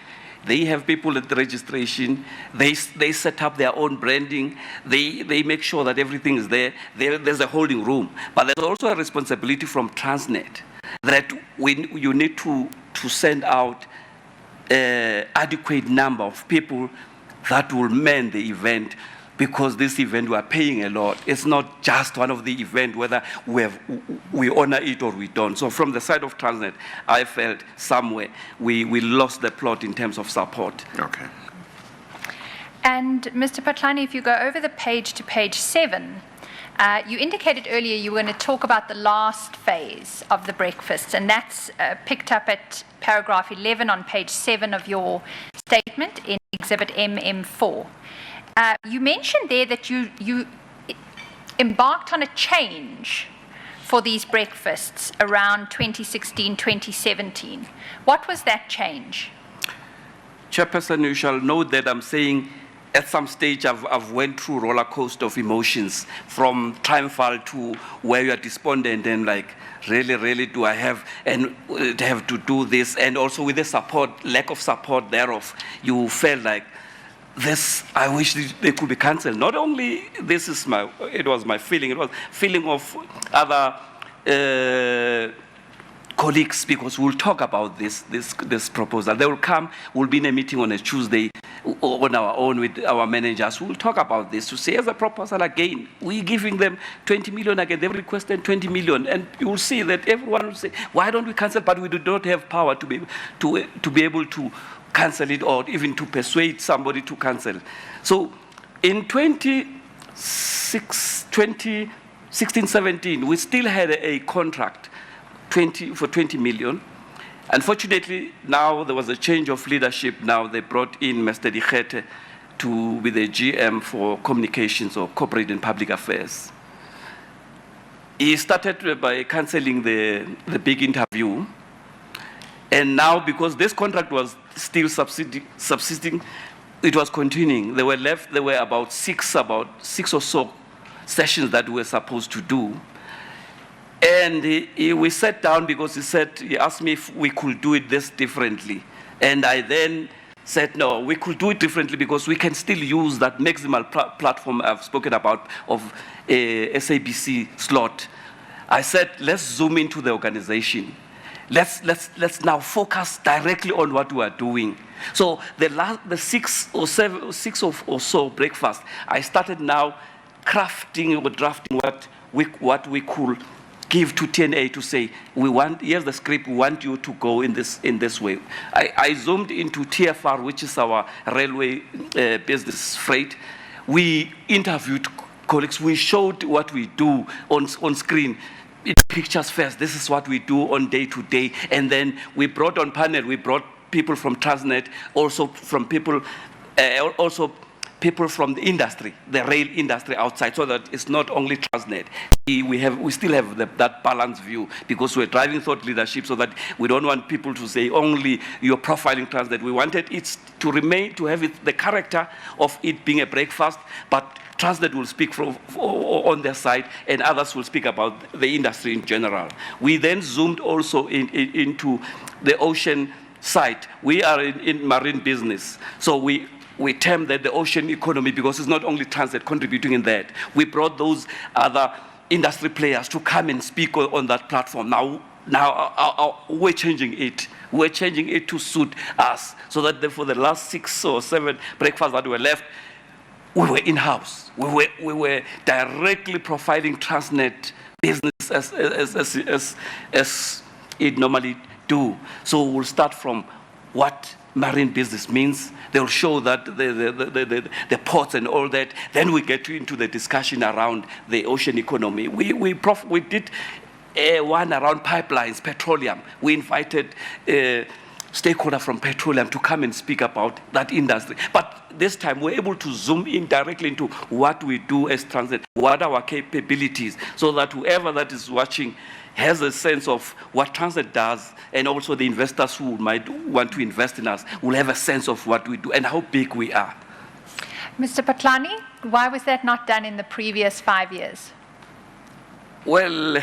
They have people at the registration. They set up their own branding. They make sure that everything is there. There's a holding room. But there's also a responsibility from Transnet that you need to send out an adequate number of people that will man the event, because this event we are paying a lot. It's not just one of the events, whether we honor it or we don't. So from the side of Transnet, I felt somewhere we lost the plot in terms of support. Okay. And Mr. Phatlane, if you go over the page to page 7, You indicated earlier you were going to talk about the last phase of the breakfast, and that's picked up at paragraph 11 on page 7 of your statement in Exhibit MM4. You mentioned there that you embarked on a change for these breakfasts around 2016, 2017. What was that change? Chairperson, you shall note that I'm saying at some stage I've went through roller coaster of emotions, from triumphal to where you are despondent and like, really do I have to do this? And also with the support, lack of support thereof, you felt like this, I wish they could be cancelled. Not only this is it was my feeling, it was feeling of other colleagues, because we'll talk about this proposal. They will come, we'll be in a meeting on a Tuesday on our own with our managers. We'll talk about this to say as a proposal again, we're giving them 20 million again. They've requested 20 million, and you will see that everyone will say, why don't we cancel? But we do not have power to be able to cancel it, or even to persuade somebody to cancel. So in 2016-17, we still had a contract for 20 million. Unfortunately, now there was a change of leadership. Now they brought in Mr. Dikgete to be the GM for communications or corporate and public affairs. He started by cancelling the big interview. And now, because this contract was still subsisting, it was continuing. There were about six or so sessions that we were supposed to do. And we sat down because he asked me if we could do it this differently. And I then said, no, we could do it differently because we can still use that maximal platform I've spoken about of a SABC slot. I said, let's zoom into the organization. Let's now focus directly on what we are doing. So the six or so breakfast, I started now crafting or drafting what we could give to TNA to say, here's the script, we want you to go in this way. I zoomed into TFR, which is our railway business freight. We interviewed colleagues, we showed what we do on screen. Pictures first, this is what we do on day to day. And then we brought on panel, we brought people from Transnet, also people from the industry, the rail industry outside, so that it's not only Transnet. We still have that balanced view, because we're driving thought leadership, so that we don't want people to say only you're profiling Transnet. We wanted it to have the character of it being a breakfast, but Transnet will speak on their side, and others will speak about the industry in general. We then zoomed also into the ocean side. We are in marine business, so we term that the ocean economy, because it's not only Transnet contributing in that. We brought those other industry players to come and speak on that platform. Now we're changing it. We're changing it to suit us, so that for the last 6 or 7 breakfasts that were left, we were in-house. We were directly profiling Transnet business as it normally do. So we'll start from what marine business means. They'll show that the ports and all that. Then we get into the discussion around the ocean economy. We did one around pipelines, petroleum. We invited stakeholder from petroleum to come and speak about that industry. But this time we're able to zoom in directly into what we do as Transnet, what are our capabilities, so that whoever that is watching has a sense of what Transnet does, and also the investors who might want to invest in us will have a sense of what we do and how big we are. Mr. Phatlane, why was that not done in the previous 5 years? Well,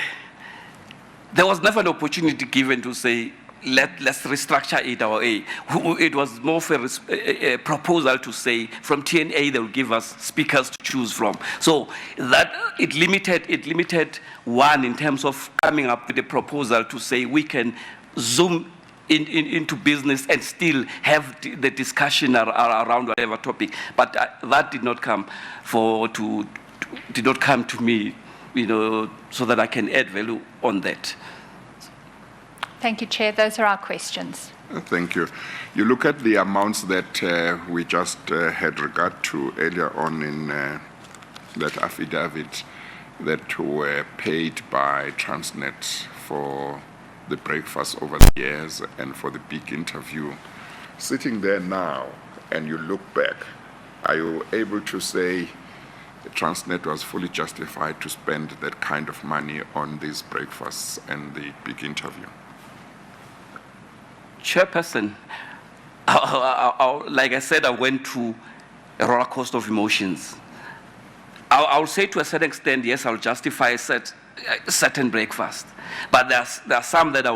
there was never an opportunity given to say, let's restructure it our way. It was more for a proposal to say from TNA they will give us speakers to choose from. So that it limited one in terms of coming up with a proposal to say we can zoom into business and still have the discussion around whatever topic. But that did not come to me, so that I can add value on that. Thank you, Chair. Those are our questions. Thank you. You look at the amounts that we just had regard to earlier on in that affidavit. that were paid by Transnet for the breakfast over the years and for the big interview. Sitting there now and you look back, are you able to say Transnet was fully justified to spend that kind of money on these breakfasts and the big interview? Chairperson, like I said, I went through a roller coaster of emotions. I'll say to a certain extent, yes, I'll justify certain breakfast, but there are some that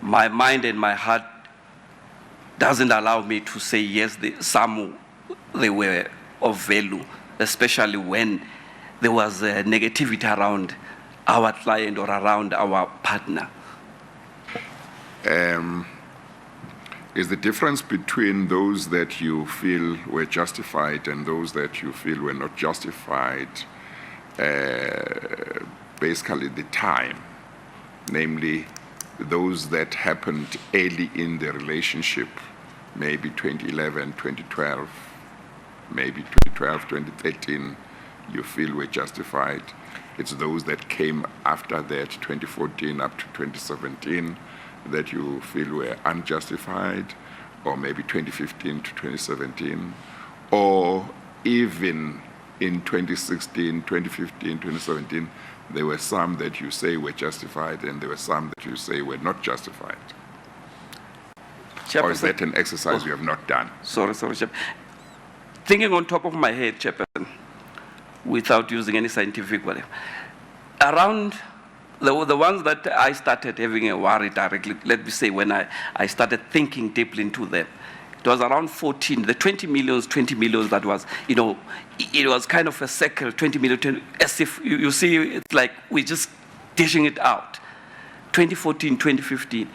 my mind and my heart doesn't allow me to say yes. They were of value, especially when there was negativity around our client or around our partner. Is the difference between those that you feel were justified and those that you feel were not justified basically the time, namely those that happened early in the relationship, maybe 2011, 2012, maybe 2012, 2013, you feel were justified? It's those that came after that, 2014 up to 2017, that you feel were unjustified, or maybe 2015 to 2017, or even in 2016, 2015, 2017, there were some that you say were justified and there were some that you say were not justified? Or is that an exercise you have not done? Sorry, Chairperson. Thinking on top of my head, Chairperson, without using any scientific whatever, around the ones that I started having a worry directly, let me say, when I started thinking deeply into them, it was around 14, the 20 millions that was, it was kind of a circle, 20 million, as if, you see, it's like we're just dishing it out. 2014, 2015.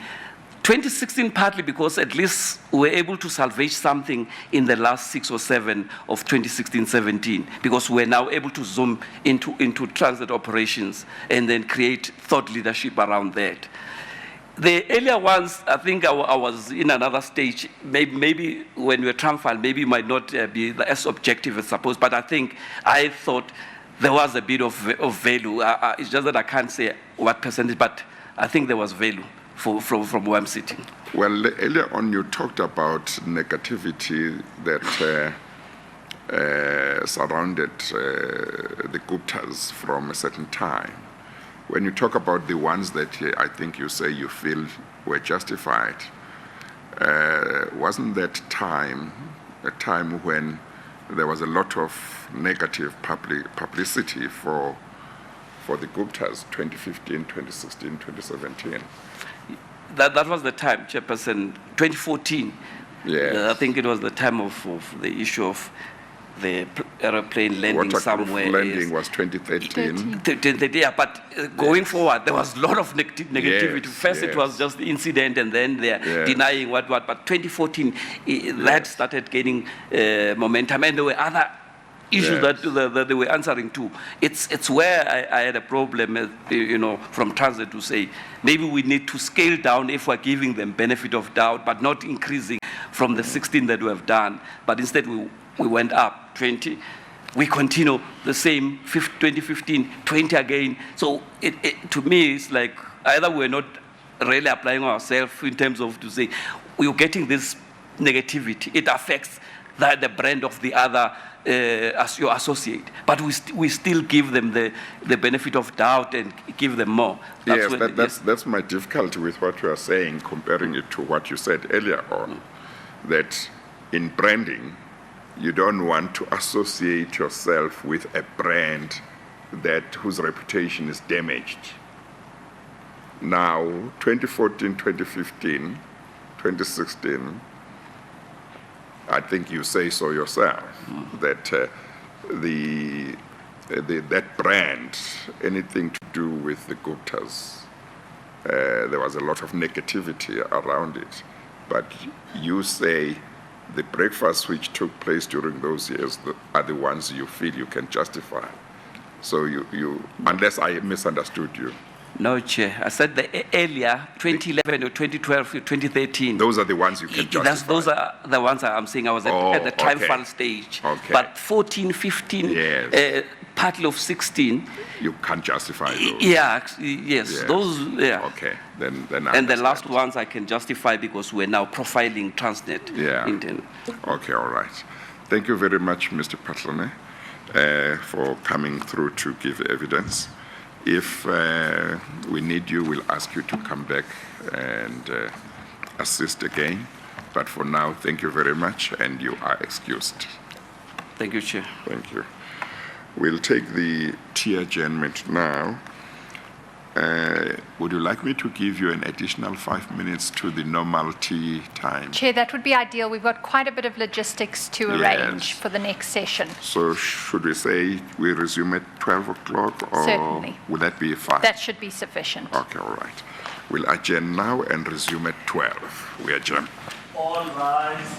2016, partly because at least we were able to salvage something in the last 6 or 7 of 2016-17, because we're now able to zoom into transit operations and then create thought leadership around that. The earlier ones, I think I was in another stage. Maybe when we were triumphant, maybe it might not be as objective as supposed, but I thought there was a bit of value. It's just that I can't say what percentage, but I think there was value from where I'm sitting. Well, earlier on you talked about negativity that surrounded the Guptas from a certain time. When you talk about the ones that I think you say you feel were justified, wasn't that time a time when there was a lot of negative publicity for the Guptas, 2015, 2016, 2017? That was the time, Chairperson, 2014. Yes. I think it was the time of the issue of the aeroplane landing somewhere. Landing was 2013. Yeah, but going forward, there was a lot of negativity. First, it was just the incident, and then they're denying what. But 2014, that started gaining momentum, and there were other issues that they were answering to. It's where I had a problem, from Transit to say maybe we need to scale down if we're giving them benefit of doubt, but not increasing from the 16 that we have done. But instead, we went up 20. We continue the same 2015, 20 again. So to me, it's like either we're not really applying ourselves in terms of to say we're getting this negativity. It affects the brand of the other as your associate, but we still give them the benefit of doubt and give them more. That's my difficulty with what you are saying, comparing it to what you said earlier on, that in branding, you don't want to associate yourself with a brand whose reputation is damaged. Now, 2014, 2015, 2016, I think you say so yourself, that that brand, anything to do with the Guptas, there was a lot of negativity around it. But you say the breakfasts which took place during those years are the ones you feel you can justify. So you unless I misunderstood you. No, Chair. I said earlier, 2011 or 2012 or 2013. Those are the ones you can justify. Those are the ones I'm saying I was at the triumphal stage. Okay. But 14, 15, Yes. partly of 16. You can't justify those. Yeah, yes, those, yeah. Okay, then I And the understand. last ones I can justify because we're now profiling Transnet. Yeah. Okay, all right. Thank you very much, Mr. Phatlane, for coming through to give evidence. If we need you, we'll ask you to come back and assist again. But for now, thank you very much, and you are excused. Thank you, Chair. Thank you. We'll take the tea adjournment now. Would you like me to give you an additional 5 minutes to the normal tea time? Chair, that would be ideal. We've got quite a bit of logistics to arrange Yes. for the next session. So should we say we resume at 12 o'clock? Or Certainly. would that be fine? That should be sufficient. Okay, all right. We'll adjourn now and resume at 12. We adjourn. All rise.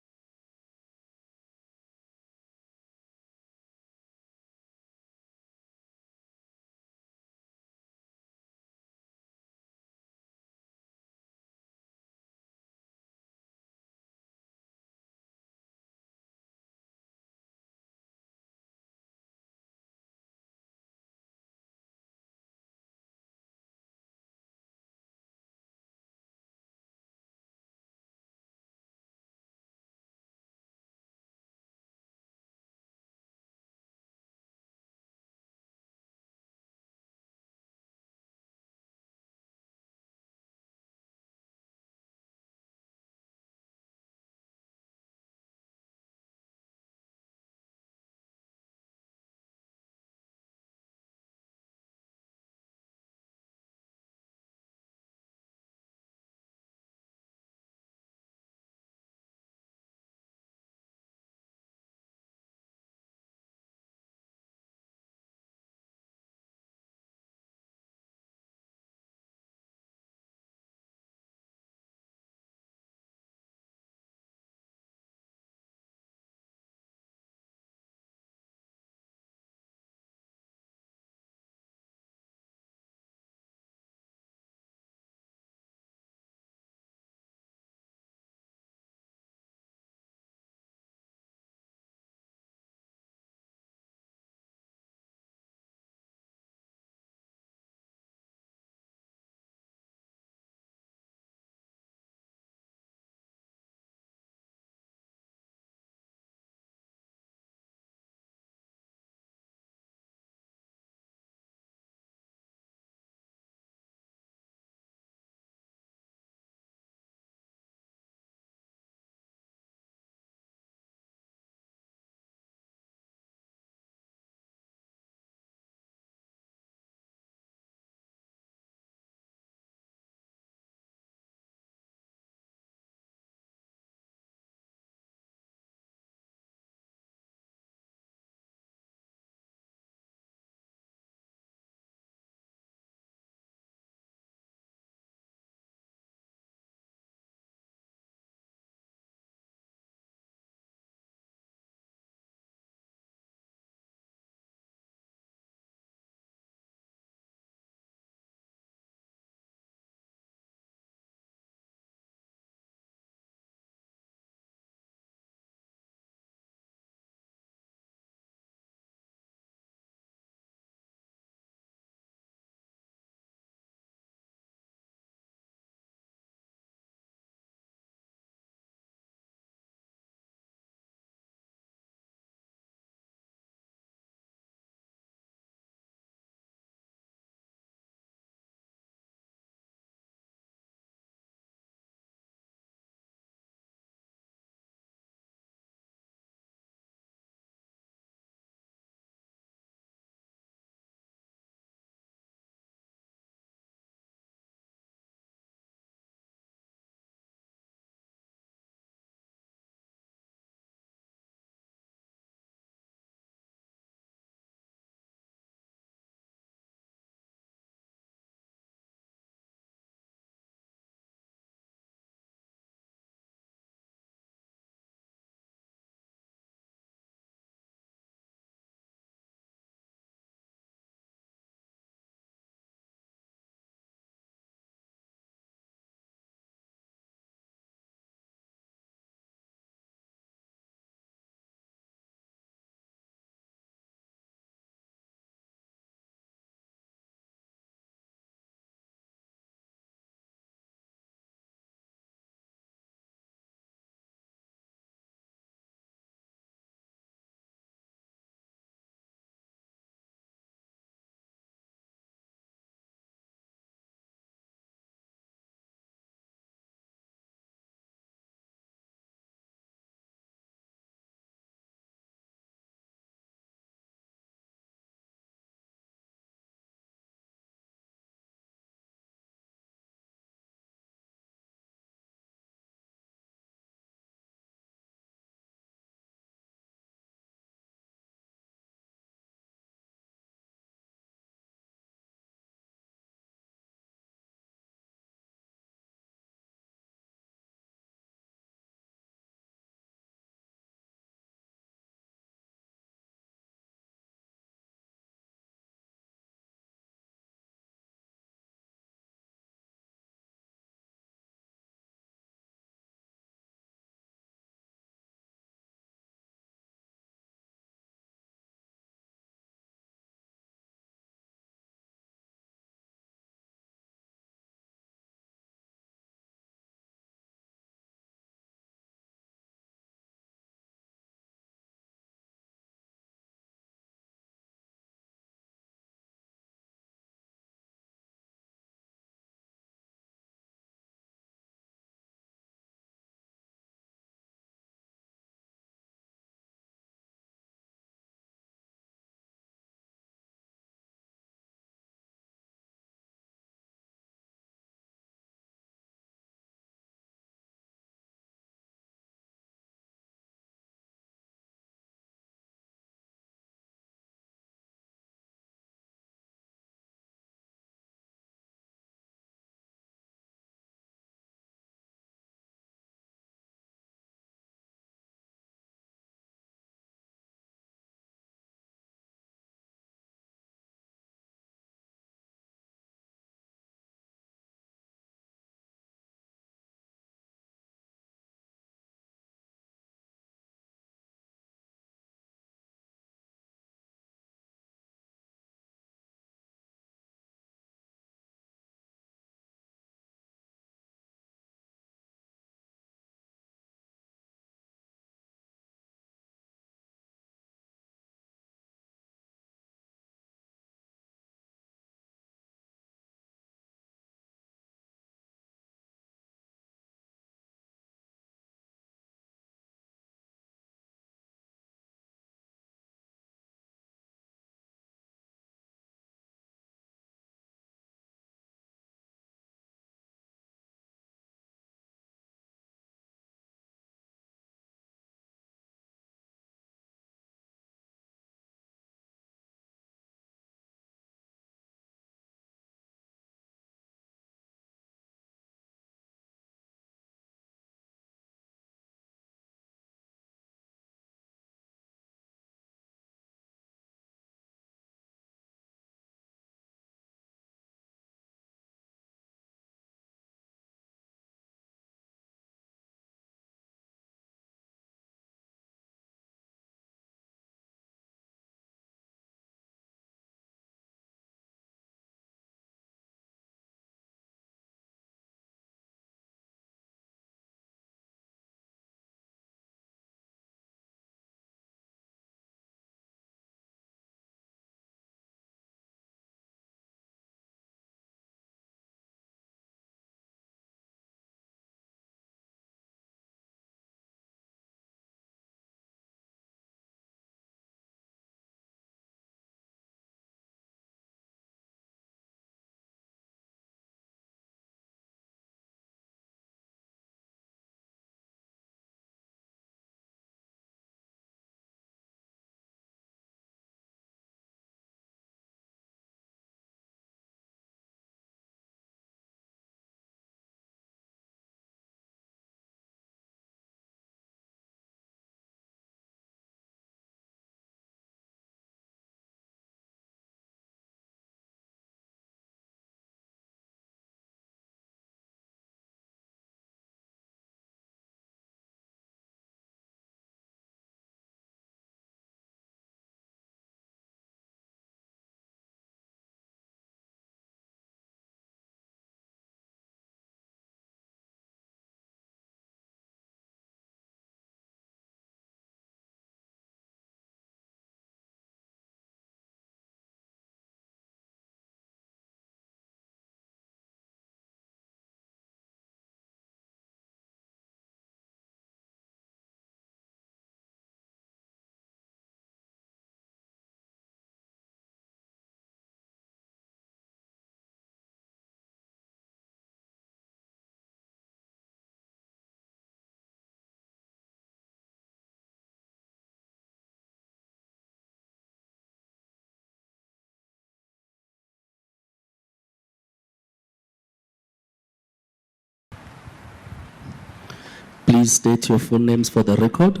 Please state your full names for the record.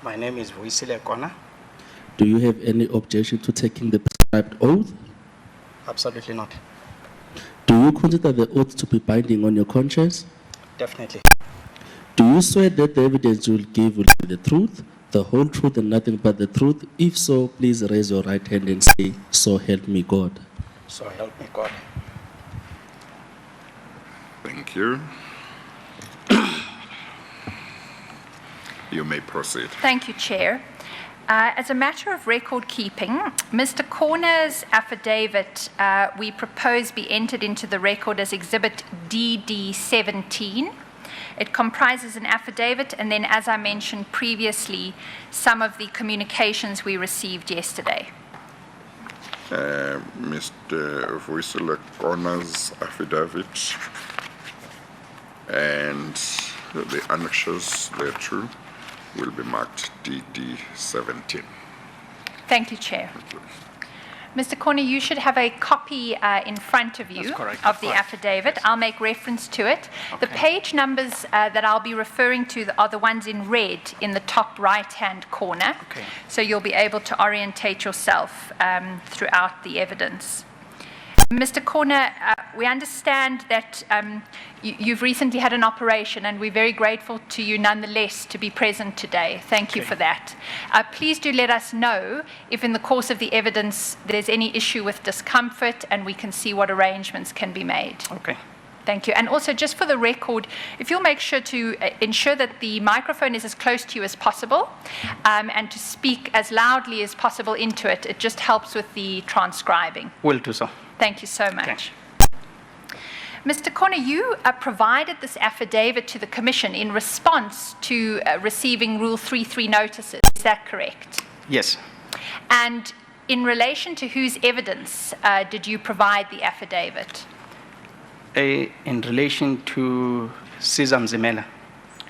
My name is Vuisile Kona. Do you have any objection to taking the prescribed oath? Absolutely not. Do you consider the oath to be binding on your conscience? Definitely. Do you swear that the evidence you will give will be the truth, the whole truth and nothing but the truth? If so, please raise your right hand and say, "So help me God." So help me God. Thank you. You may proceed. Thank you, Chair. As a matter of record keeping, Mr. Corner's affidavit we propose be entered into the record as Exhibit DD17. It comprises an affidavit and then, as I mentioned previously, some of the communications we received yesterday. Mr. Vuisile Kona's affidavit and the annexures thereto will be marked DD17. Thank you, Chair. Mr. Corner, you should have a copy in front of you That's correct, of the affidavit. I'll make reference to it. The page numbers that I'll be referring to are the ones in red in the top right-hand corner. Okay. So you'll be able to orientate yourself throughout the evidence. Mr. Corner, we understand that you've recently had an operation, and we're very grateful to you nonetheless to be present today. Thank you for that. Please do let us know if in the course of the evidence there's any issue with discomfort, and we can see what arrangements can be made. Okay. Thank you. And also, just for the record, if you'll make sure to ensure that the microphone is as close to you as possible and to speak as loudly as possible into it, it just helps with the transcribing. Will do so. Thank you so much. Mr. Corner, you provided this affidavit to the Commission in response to receiving Rule 33 notices. Is that correct? Yes. And in relation to whose evidence did you provide the affidavit? In relation to Caesar Mzimela.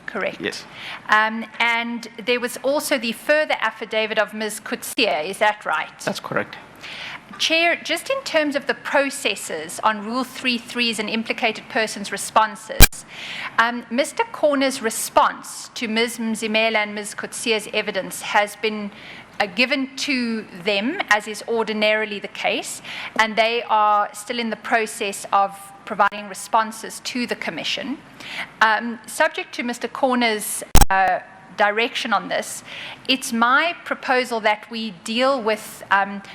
Correct. Yes. And there was also the further affidavit of Ms. Kutsia. Is that right? That's correct. Chair, just in terms of the processes on Rule 33s and implicated persons' responses, Mr. Corner's response to Ms. Mzimela and Ms. Kutsia's evidence has been given to them, as is ordinarily the case, and they are still in the process of providing responses to the Commission. Subject to Mr. Corner's direction on this, it's my proposal that we deal with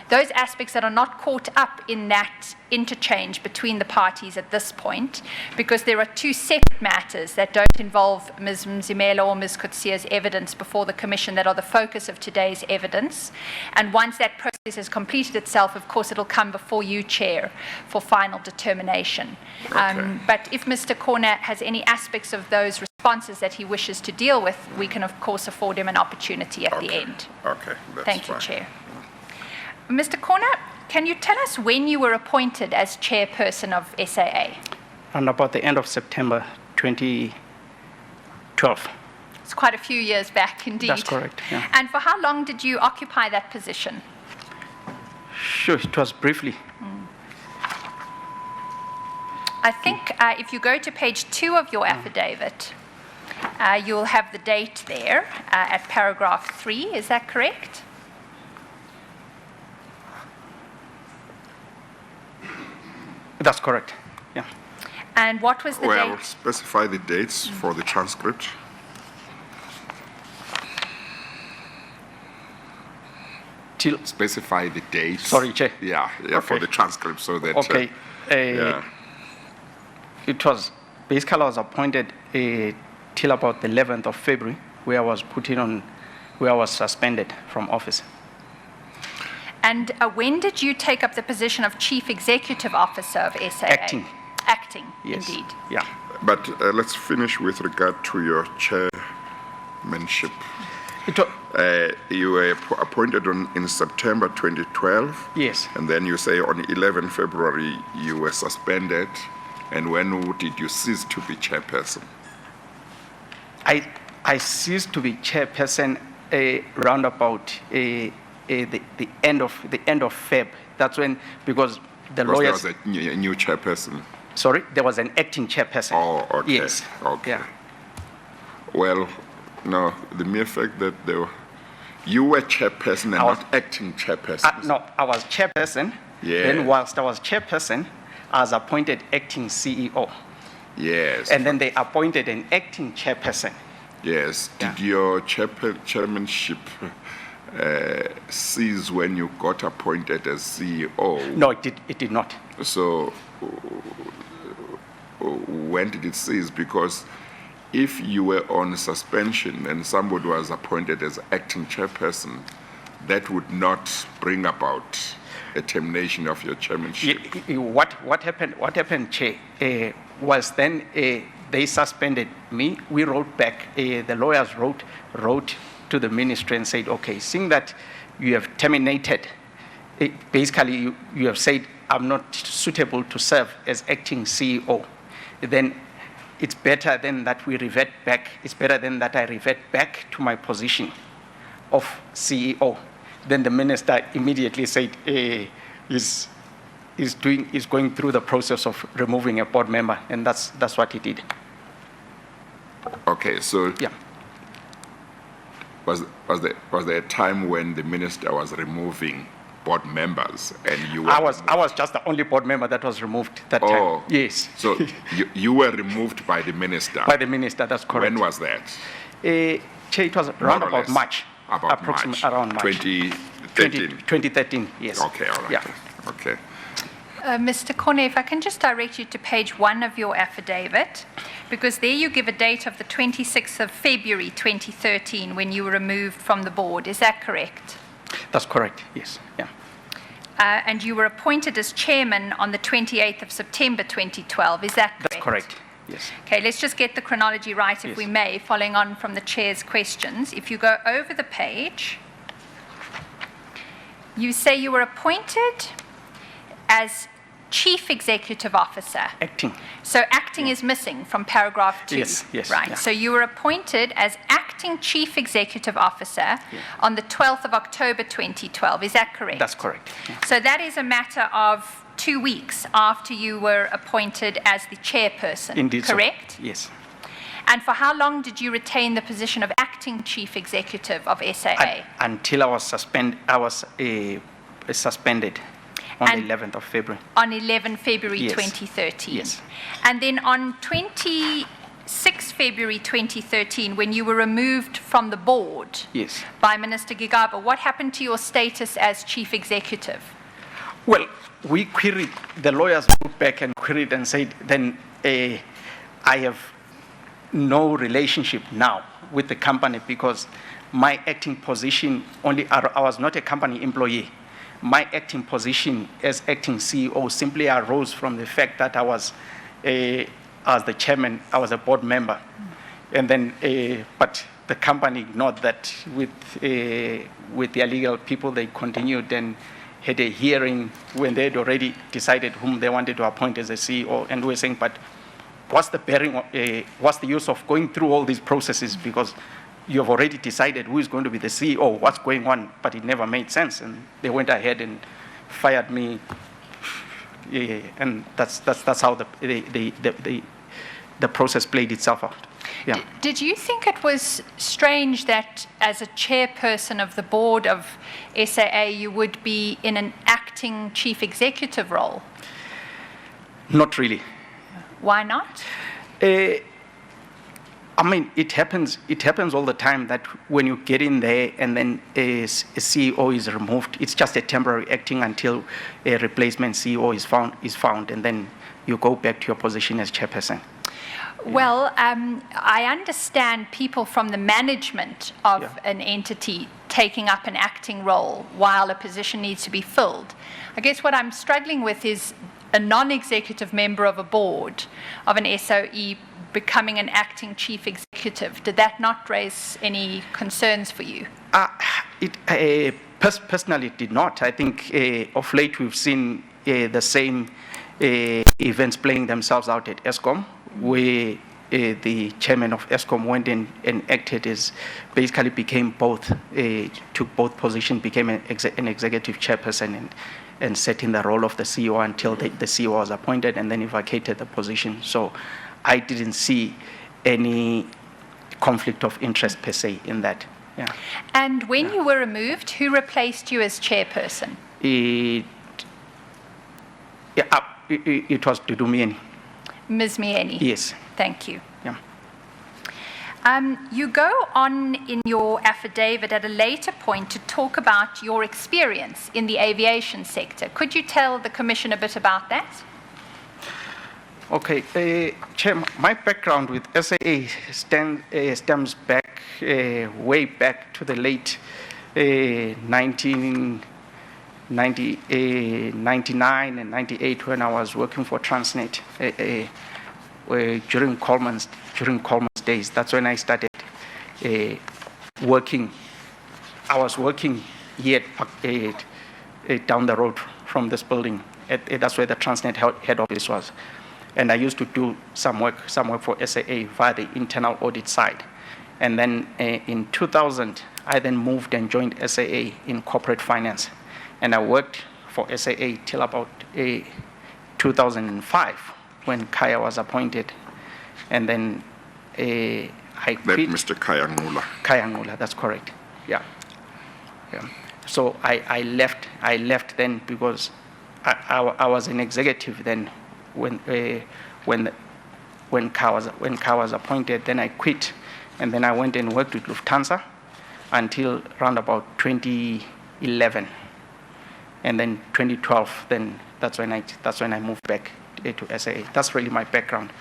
those aspects that are not caught up in that interchange between the parties at this point, because there are two separate matters that don't involve Ms. Mzimela or Ms. Kutsia's evidence before the Commission that are the focus of today's evidence. And once that process has completed itself, of course, it'll come before you, Chair, for final determination. Okay. But if Mr. Corner has any aspects of those responses that he wishes to deal with, we can, of course, afford him an opportunity at the end. Okay, that's Thank you, fine. Chair. Mr. Corner, can you tell us when you were appointed as chairperson of SAA? And about the end of September 2012. It's quite a few years back, indeed. That's correct, yeah. And for how long did you occupy that position? Sure, it was briefly. I think if you go to page 2 of your affidavit, you'll have the date there at paragraph 3. Is that correct? That's correct. Yeah. And what was the Well, date? specify the dates for the transcript. Till Specify the dates. Sorry, Chair. Yeah, for Okay. the transcript so that. okay. Yeah. It was basically I was appointed till about the 11th of February, where I was where I was suspended from office. And when did you take up the position of Chief Executive Officer of SAA? Acting. Acting, Yes. indeed. Yeah. But let's finish with regard to your chairmanship. It wa- You were appointed in September 2012. yes. And then you say on 11 February you were suspended. And when did you cease to be chairperson? I ceased to be chairperson round about the end of Feb. That's when, because the Because lawyers. there was a new chairperson. Sorry, there was an acting chairperson. Oh, okay. Yes. Okay. Yeah. Well, no, the mere fact that you were chairperson and not acting chairperson. No, I was chairperson. Yeah. Then whilst I was chairperson, I was appointed acting CEO. Yes. And then they appointed an acting chairperson. Yes. Yeah. Did your chairmanship cease when you got appointed as CEO? No, it did not. So when did it cease? Because if you were on suspension and somebody was appointed as acting chairperson, that would not bring about a termination of your chairmanship. What happened, Chair, was then they suspended me. We wrote back, the lawyers wrote to the ministry and said, okay, seeing that you have terminated, basically you have said I'm not suitable to serve as acting CEO, then it's better then that we revert back, it's better then that I revert back to my position of CEO. Then the minister immediately said, is going through the process of removing a board member, and that's what he did. Okay, so Yeah. was there a time when the minister was removing board members and you were? I was just the only board member that was removed that Oh, time. Yes. So you were removed by the minister. By the minister, that's correct. When was that? Chair, it was More around or about less. March. About Approximately March. around March. 2013. 2013, yes. Okay, all right. Yeah. Okay. Mr. Corne, if I can just direct you to page 1 of your affidavit, because there you give a date of the 26th of February 2013 when you were removed from the board. Is that correct? That's correct, yes. Yeah. And you were appointed as chairman on the 28th of September 2012. Is that correct? That's correct, yes. Okay, let's just get the chronology right, if Yes. we may, following on from the chair's questions. If you go over the page, you say you were appointed as Chief Executive Officer. Acting. So acting is missing from paragraph 2. Yes, yes, Right. yeah. So you were appointed as acting Chief Executive Officer on the 12th of October 2012. Is that correct? That's correct. Yeah. So that is a matter of 2 weeks after you were appointed as the chairperson. Indeed. so. Correct? Yes. And for how long did you retain the position of acting Chief Executive of SAA? Until I was suspended on And- the 11th of February. On 11 February Yes. 2013. Yes. And then on 26 February 2013, when you were removed from the board Yes. by Minister Gigaba, what happened to your status as Chief Executive? Well, we queried, the lawyers wrote back and queried and said, then I have no relationship now with the company because my acting position I was not a company employee. My acting position as acting CEO simply arose from the fact that I was as the chairman, I was a board member. And then, but the company ignored that with their legal people. They continued and had a hearing when they had already decided whom they wanted to appoint as a CEO. And we were saying, but what's the bearing, what's the use of going through all these processes? Because you've already decided who is going to be the CEO, what's going on, but it never made sense. And they went ahead and fired me. And that's how the process played itself out. Yeah. Did you think it was strange that as a chairperson of the board of SAA, you would be in an acting Chief Executive role? Not really. Why not? I mean, it happens all the time that when you get in there and then a CEO is removed, it's just a temporary acting until a replacement CEO is found, and then you go back to your position as chairperson. Well, I understand people from the management of an entity taking up an acting role while a position needs to be filled. I guess what I'm struggling with is a non-executive member of a board of an SOE becoming an acting chief executive. Did that not raise any concerns for you? Personally, it did not. I think of late we've seen the same events playing themselves out at ESCOM, where the chairman of ESCOM went in and acted as, basically became both, took both positions, became an executive chairperson and sat in the role of the CEO until the CEO was appointed, and then he vacated the position. So I didn't see any conflict of interest per se in that. Yeah. And when you were removed, who replaced you as chairperson? It was Dudumieni. Ms. Mieni? Yes. Thank you. Yeah. You go on in your affidavit at a later point to talk about your experience in the aviation sector. Could you tell the Commission a bit about that? Okay, Chair, my background with SAA stems back, way back to the late 1999 and 98 when I was working for Transnet during Coleman's days. That's when I started working. I was working here down the road from this building. That's where the Transnet head office was. And I used to do some work for SAA via the internal audit side. And then in 2000, I then moved and joined SAA in corporate finance. And I worked for SAA till about 2005 when Kaya was appointed. And then I quit. That Mr. Kaya Ngula. Kaya Ngula, that's correct. Yeah. So I left then because I was an executive then when Kaya was appointed. Then I quit, and then I went and worked with Lufthansa until around about 2011, and then 2012. Then that's when I moved back to SAA. That's really my background.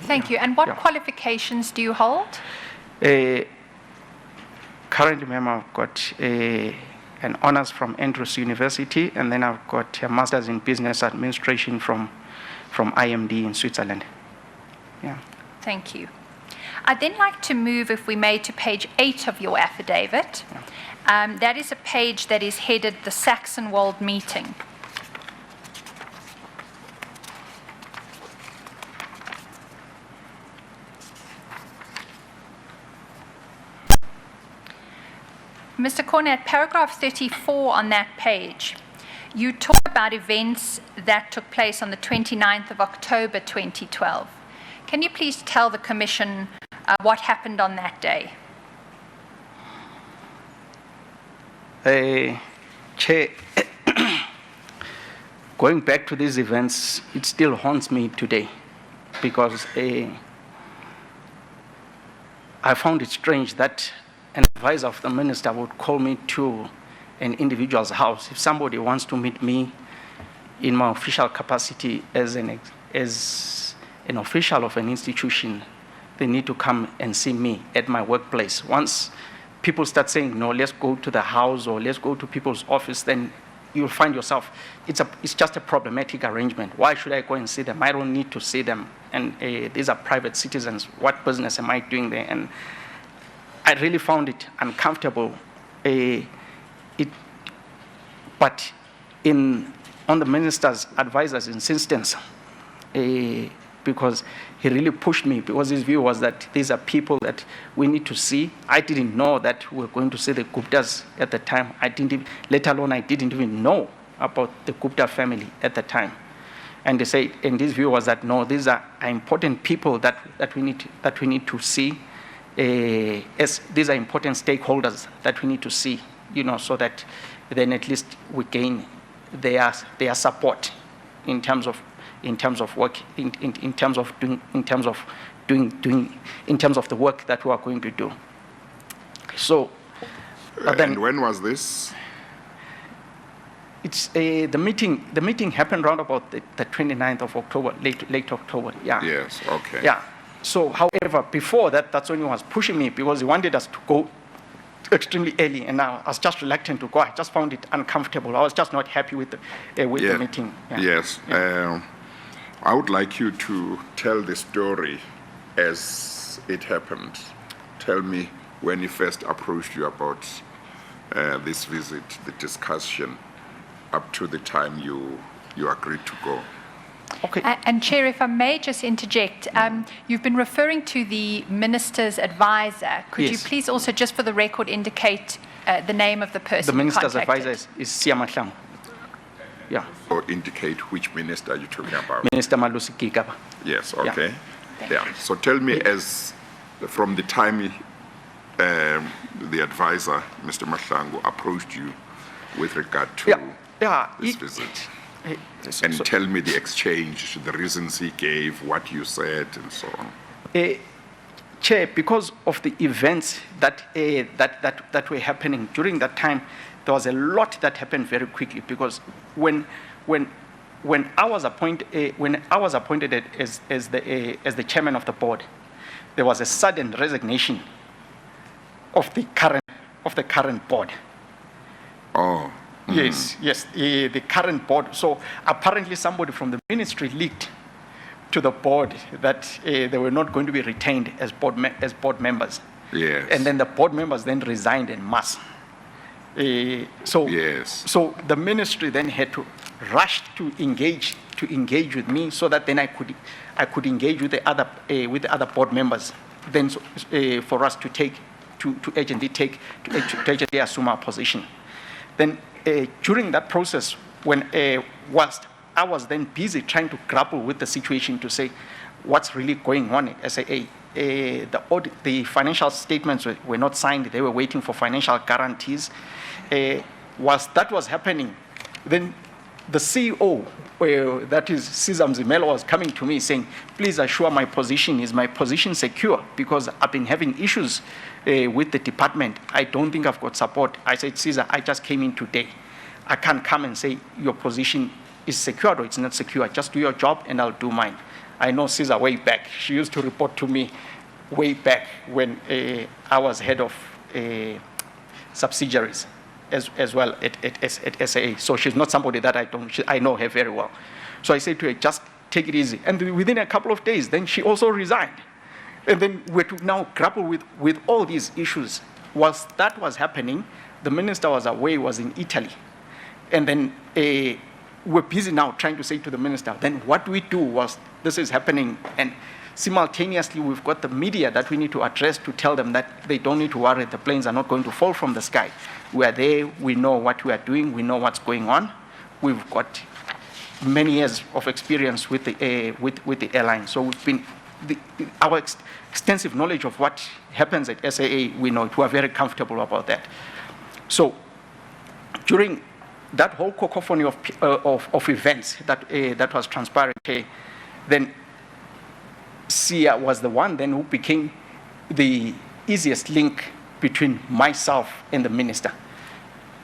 Thank you. And what qualifications do you hold? Currently, ma'am, I've got an honors from Andrews University, and then I've got a master's in business administration from IMD in Switzerland. Yeah. Thank you. I'd then like to move, if we may, to page 8 of your affidavit. That is a page that is headed the Saxonwold meeting. Mr. Cornett, paragraph 34 on that page, you talk about events that took place on the 29th of October 2012. Can you please tell the Commission what happened on that day? Chair, going back to these events, it still haunts me today because I found it strange that an advisor of the minister would call me to an individual's house. If somebody wants to meet me in my official capacity as an official of an institution, they need to come and see me at my workplace. Once people start saying, no, let's go to the house or let's go to people's office, then you'll find yourself, it's just a problematic arrangement. Why should I go and see them? I don't need to see them. And these are private citizens. What business am I doing there? And I really found it uncomfortable. But on the minister's advisor's insistence, because he really pushed me, because his view was that these are people that we need to see. I didn't know that we were going to see the Guptas at the time. Let alone I didn't even know about the Gupta family at the time. And they said, and his view was that no, these are important people that we need to see. As these are important stakeholders that we need to see, so that then at least we gain their support in terms of work, in terms of the work that we are going to do. So, and when was this? It's the meeting happened around about the 29th of October, late October. Yeah. Yes. Okay. Yeah. So, however, before that, that's when he was pushing me because he wanted us to go extremely early, and I was just reluctant to go. I just found it uncomfortable. I was just not happy with the meeting. Yeah. Yes. Yeah. I would like you to tell the story as it happened. Tell me when he first approached you about this visit, the discussion, up to the time you agreed to go. Okay. And Chair, if I may just interject, you've been referring to the Minister's advisor. Could you please also, just for the record, indicate the name of the person The Minister's contacted? advisor is Siamatlam. Yeah. Or indicate which minister you're talking about. Minister Malusi Gigaba. Yes, okay. Thank Yeah. So tell me as from the time the advisor, Mr. Mahlangu, approached you with regard to this visit? And tell me the exchange, the reasons he gave, what you said, and so on. Chair, because of the events that were happening during that time, there was a lot that happened very quickly. Because when I was appointed as the chairman of the board, there was a sudden resignation of the current board. Oh. Yes, the current board. So apparently somebody from the ministry leaked to the board that they were not going to be retained as board members. Yes. And then the board members then resigned en masse. So the ministry then had to rush to engage with me, so that then I could engage with the other board members. Then for us to urgently assume our position. Then during that process, when whilst I was then busy trying to grapple with the situation to say what's really going on at SAA, the financial statements were not signed. They were waiting for financial guarantees. Whilst that was happening, then the CEO, that is Cesar Mzimelo, was coming to me saying, please assure my position. Is my position secure? Because I've been having issues with the department. I don't think I've got support. I said, Cesar, I just came in today. I can't come and say your position is secure or it's not secure. Just do your job and I'll do mine. I know Cesar way back. She used to report to me way back when I was head of subsidiaries as well at SAA. So she's not somebody that I know her very well. So I said to her, just take it easy. And within a couple of days, then she also resigned. And then we're to now grapple with all these issues. Whilst that was happening, the minister was away, was in Italy. And then we're busy now trying to say to the minister, then what we do was this is happening, and simultaneously we've got the media that we need to address to tell them that they don't need to worry, the planes are not going to fall from the sky. We are there, we know what we are doing, we know what's going on. We've got many years of experience with the airline. So we've been, our extensive knowledge of what happens at SAA, we know it. We are very comfortable about that. So during that whole cacophony of events that was transpiring, then Sia was the one then who became the easiest link between myself and the minister.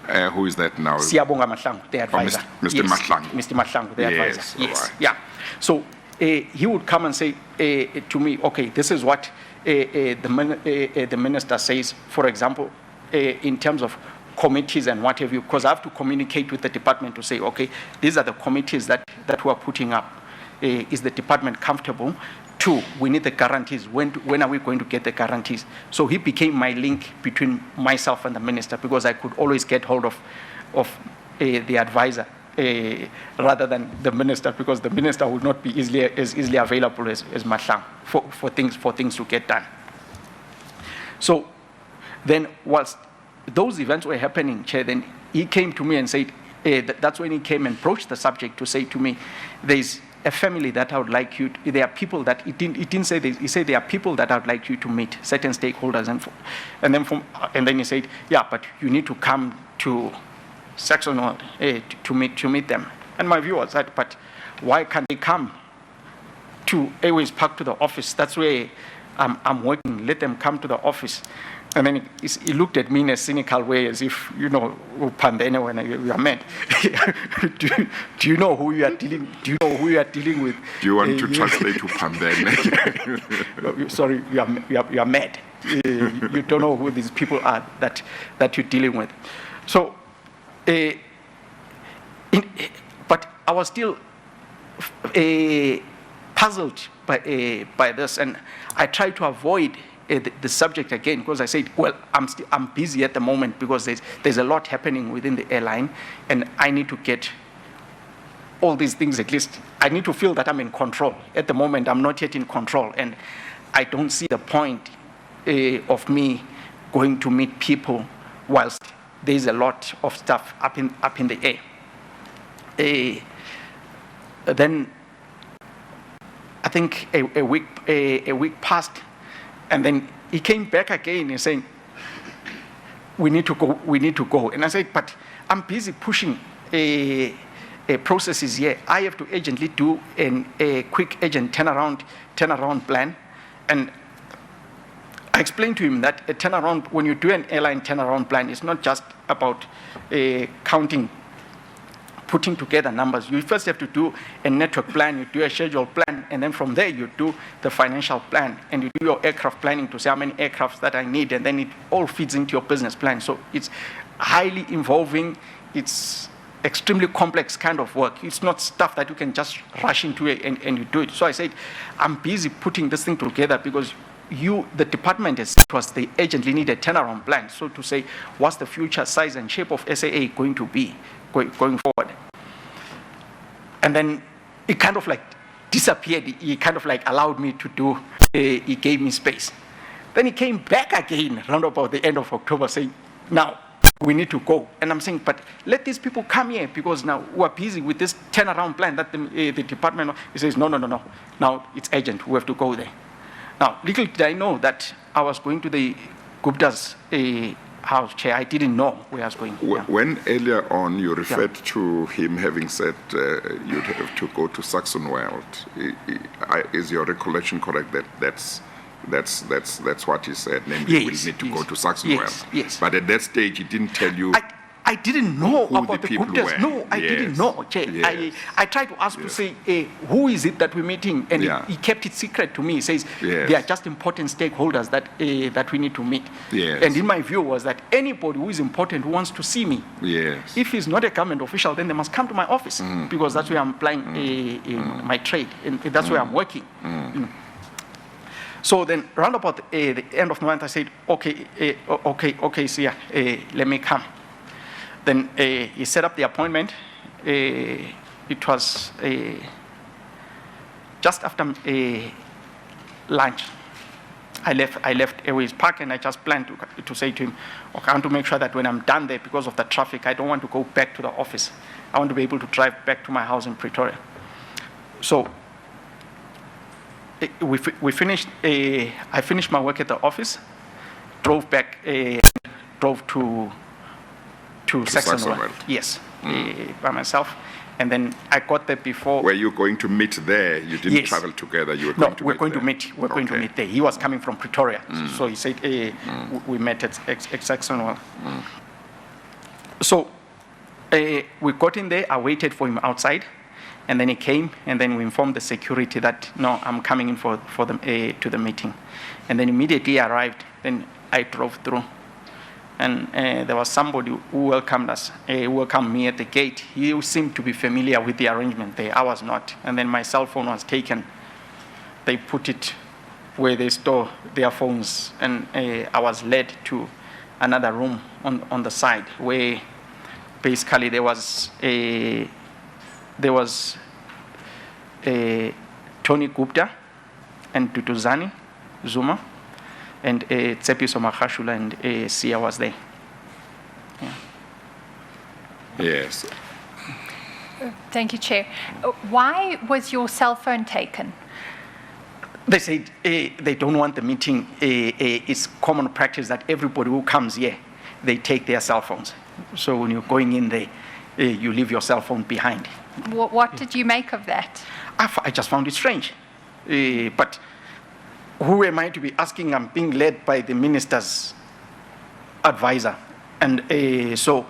Who is that now? Siyabonga Mahlangu, the advisor. Mr. Yes. Mahlangu. Mr. Mahlangu, the Yes, advisor. Yes, right. yeah. So he would come and say to me, okay, this is what the minister says, for example, in terms of committees and what have you, because I have to communicate with the department to say, okay, these are the committees that we are putting up. Is the department comfortable? 2, we need the guarantees. When are we going to get the guarantees? So he became my link between myself and the minister, because I could always get hold of the advisor rather than the minister, because the minister would not be as easily available as Mahlangu for things to get done. So then whilst those events were happening, Chair, then he came to me and said, that's when he came and broached the subject to say to me, there's a family that I would like you to, there are people that, he didn't say this, he said there are people that I would like you to meet, certain stakeholders, and then he said, yeah, but you need to come to Saxon to meet them. And my view was that, but why can't they come to Airways Park to the office? That's where I'm working, let them come to the office. And then he looked at me in a cynical way, as if, you know, when you are mad. do you know who you are dealing? Do you know who you are dealing with? Do you want to translate to Pandene? Sorry, you are mad. You don't know who these people are that you're dealing with. So, but I was still puzzled by this, and I tried to avoid the subject again, because I said, well, I'm busy at the moment, because there's a lot happening within the airline, and I need to get all these things, at least I need to feel that I'm in control. At the moment, I'm not yet in control, and I don't see the point of me going to meet people whilst there's a lot of stuff up in the air. Then I think a week passed. And then he came back again and saying, we need to go. And I said, but I'm busy pushing processes here. I have to urgently do a quick urgent turnaround plan. And I explained to him that a turnaround, when you do an airline turnaround plan, it's not just about counting, putting together numbers. You first have to do a network plan, you do a schedule plan, and then from there you do the financial plan, and you do your aircraft planning to say how many aircrafts that I need, and then it all feeds into your business plan. So it's highly involving, it's extremely complex kind of work. It's not stuff that you can just rush into it and you do it. So I said, I'm busy putting this thing together because the department has said to us they urgently need a turnaround plan. So to say, what's the future size and shape of SAA going to be going forward? And then it kind of like disappeared. He kind of like allowed me to do, he gave me space. Then he came back again around about the end of October saying, now we need to go. And I'm saying, but let these people come here because now we're busy with this turnaround plan that the department, he says, no. Now it's urgent, we have to go there. Now, little did I know that I was going to the Gupta's house, Chair. I didn't know where I was going. When earlier on you referred to him having said you'd have to go to Saxonwald, is your recollection correct that that's what he said? Namely, Yes, we need to yes, go to Saxonwald. yes. But at that stage, he didn't tell you. I didn't know who about the the people Guptas. were. No, I didn't know. Chair. Yes. I tried to ask to Yes. say, who is it that we're meeting? And Yeah. he kept it secret to me. He says, Yes. they are just important stakeholders that we need to meet. Yes. And in my view was that anybody who is important who wants to see me, Yes. if he's not a government official, then they must come to my office because that's where I'm applying my trade, and that's where I'm working. You know. So then, round about the end of the month, I said, okay, so let me come. Then he set up the appointment. It was just after lunch. I left Airways Park, and I just planned to say to him, okay, I want to make sure that when I'm done there, because of the traffic, I don't want to go back to the office. I want to be able to drive back to my house in Pretoria. So we finished. I finished my work at the office, drove back, drove to Saxonwald. Yes, by myself. And then I got there before. Were you going to meet there? You didn't Yes. travel together. You were No, going to we're meet going there. to meet. We're going to Okay. meet there. He was coming from Pretoria, so he said we met at Saxonwald. So we got in there. I waited for him outside, and then he came, and then we informed the security that no, I'm coming in for to the meeting, and then immediately arrived. Then I drove through. And there was somebody who welcomed us, welcomed me at the gate. He seemed to be familiar with the arrangement there. I was not. And then my cell phone was taken. They put it where they store their phones. And I was led to another room on the side where basically there was Tony Gupta and Duduzane Zuma. And Tsepiso Magashula and Sia was there. Yeah. Yes. Thank you, Chair. Why was your cell phone taken? They said they don't want the meeting. It's common practice that everybody who comes here, they take their cell phones. So when you're going in there, you leave your cell phone behind. What did you make of that? I just found it strange. But who am I to be asking? I'm being led by the minister's advisor. And so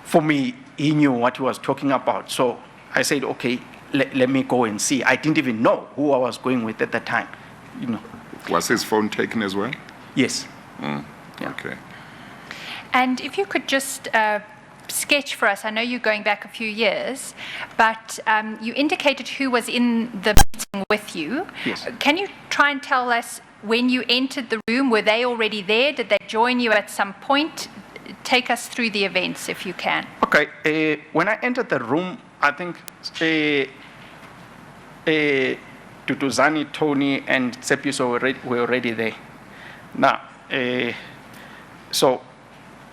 for me, he knew what he was talking about. So I said, okay, let me go and see. I didn't even know who I was going with at the time. You know. Was his phone taken as well? Yes. Yeah. Yeah. Okay. And if you could just sketch for us, I know you're going back a few years, but you indicated who was in the meeting with you. Yes. Can you try and tell us when you entered the room, were they already there? Did they join you at some point? Take us through the events if you can. Okay. When I entered the room, I think Duduzane, Tony, and Tsepiso were already there. Now, so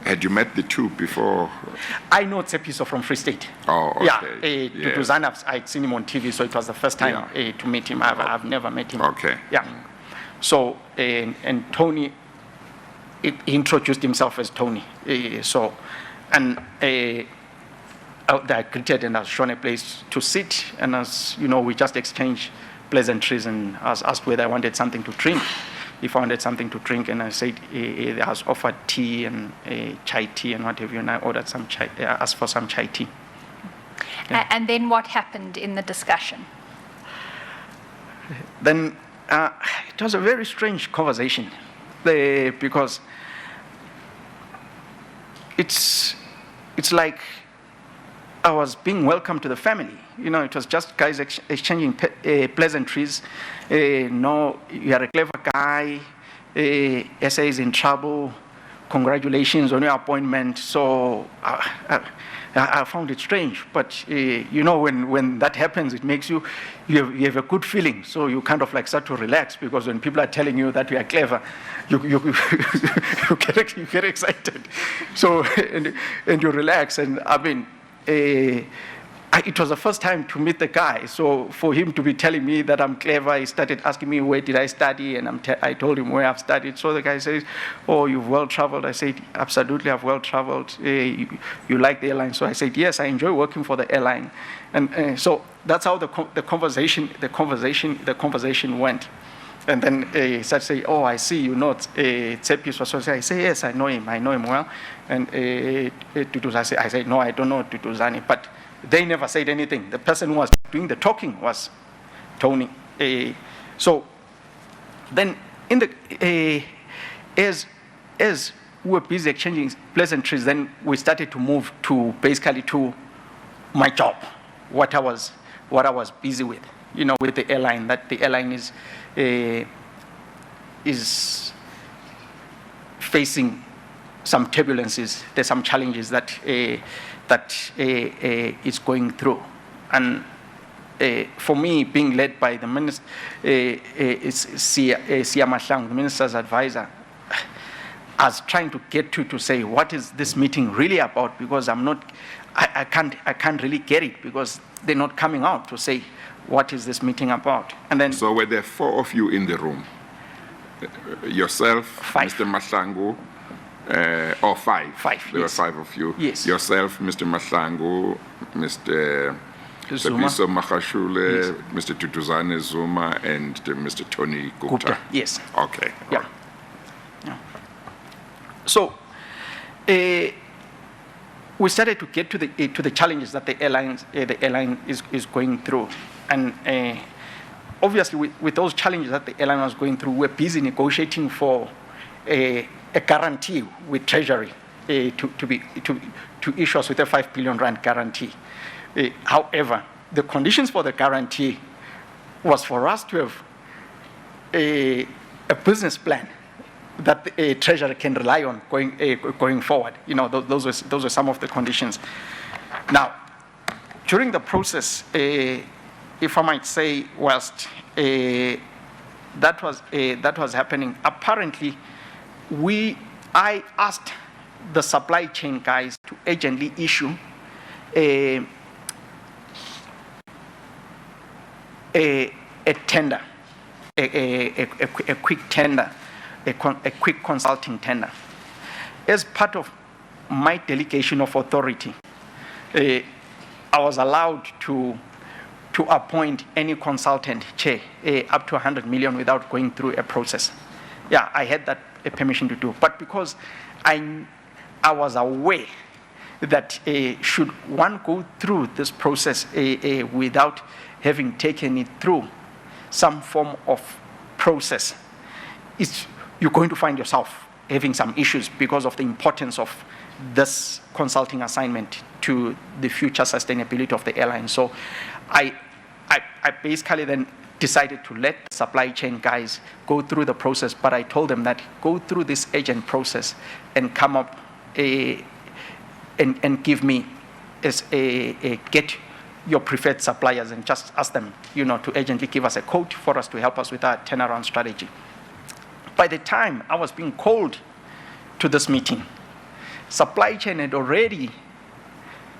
Had you met the two before? I know Tsepiso from Free State. Oh, okay. Yeah, Yes. Duduzane, I'd seen him on TV, so it was the first time to meet him. I've never met him. Okay. Yeah. So, and Tony, he introduced himself as Tony. I greeted and I was shown a place to sit, and as you know, we just exchanged pleasantries, and I was asked whether I wanted something to drink. If I wanted something to drink, and I said I was offered tea and chai tea and what have you, and I ordered some chai, asked for some chai tea. Yeah. And then what happened in the discussion? Then it was a very strange conversation, because it's like I was being welcomed to the family. You know, it was just guys exchanging pleasantries. No, you are a clever guy. SA is in trouble. Congratulations on your appointment. So I found it strange. But, you know, when that happens, it makes you have a good feeling. So you kind of like start to relax, because when people are telling you that you are clever, you get excited. So, and you relax. And I mean, it was the first time to meet the guy. So for him to be telling me that I'm clever, he started asking me where did I study, and I told him where I've studied. So the guy says, "Oh, you've well traveled." I said, "Absolutely, I've well traveled. You like the airline?" So I said, "Yes, I enjoy working for the airline." And so that's how the conversation went. And then he started saying, "Oh, I see you know Tsepi." So I say, "Yes, I know him well." And I say, "No, I don't know Tutuzani." But they never said anything. The person who was doing the talking was Tony. So then, as we were busy exchanging pleasantries, then we started to move to basically to my job, what I was busy with, you know, with the airline. That the airline is facing some turbulences. There's some challenges that is going through, and for me, being led by the minister, Siya Mahlangu, the minister's advisor, I was trying to get to say what is this meeting really about, because I can't really get it, because they're not coming out to say what is this meeting about. And then, so were there 4 of you in the room? Yourself, 5. Mr. Mahlangu, or 5? 5, There yes. were 5 of you. Yes. Yourself, Mr. Mahlangu, Mr. Zuma. Tsepiso Magashule, Yes. Mr. Tutuzane Zuma, and Mr. Tony Gupta. Yes. Okay. Yeah. Yeah. So we started to get to the challenges that the airline is going through, and obviously with those challenges that the airline was going through, we're busy negotiating for a guarantee with Treasury to issue us with a 5 billion rand guarantee. However, the conditions for the guarantee was for us to have a business plan that the Treasury can rely on going forward. You know, those were some of the conditions. Now, during the process, if I might say, whilst that was happening, apparently, I asked the supply chain guys to urgently issue a tender, a quick tender, a quick consulting tender. As part of my delegation of authority, I was allowed to appoint any consultant chair up to 100 million without going through a process. Yeah, I had that permission to do. But because I was aware that should one go through this process without having taken it through some form of process, you're going to find yourself having some issues because of the importance of this consulting assignment to the future sustainability of the airline. So I basically then decided to let the supply chain guys go through the process, but I told them that go through this agent process and come up and give me get your preferred suppliers and just ask them, you know, to urgently give us a quote for us to help us with our turnaround strategy. By the time I was being called to this meeting, supply chain had already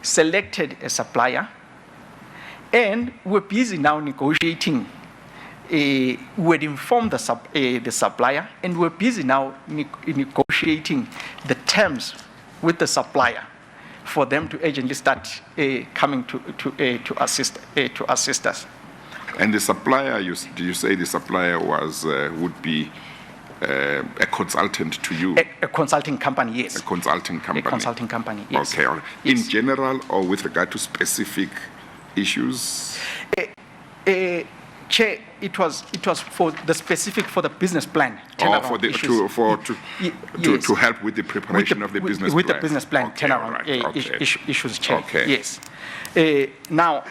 selected a supplier, and we're busy now negotiating we had informed the supplier, and we're busy now negotiating the terms with the supplier for them to urgently start coming to assist us. And the supplier, did you say the supplier would be a consultant to you? A consulting company, yes. A consulting company. A consulting company, yes. Okay, all right. Yes. In general, or with regard to specific issues? Chair, it was for the business plan. To help with the preparation of the business plan. With the business plan, Okay, turnaround issues, Chair. Okay. Yes. Now,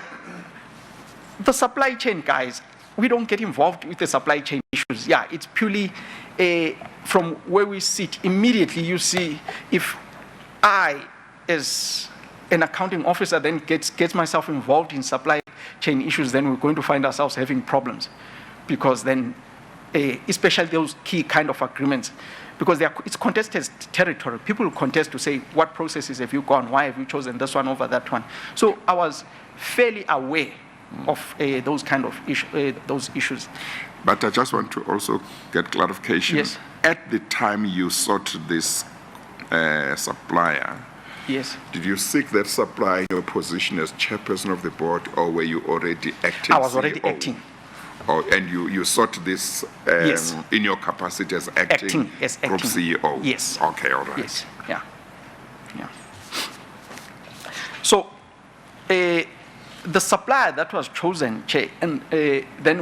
the supply chain guys, we don't get involved with the supply chain issues. Yeah, it's purely from where we sit. Immediately, you see, if I, as an accounting officer, then gets myself involved in supply chain issues, then we're going to find ourselves having problems, because then, especially those key kind of agreements, because it's contested territory. People contest to say, what processes have you gone? Why have you chosen this one over that one? So I was fairly aware of those kind of those issues. But I just want to also get clarification. Yes. At the time you sought this supplier, Yes. did you seek that supplier in your position as chairperson of the board, or were you already acting? I was already CEO? acting. And you sought this Yes. in your capacity as acting group CEO? Yes. Okay, all right. Yes. Yeah. Yeah. So, the supplier that was chosen, Chair, and then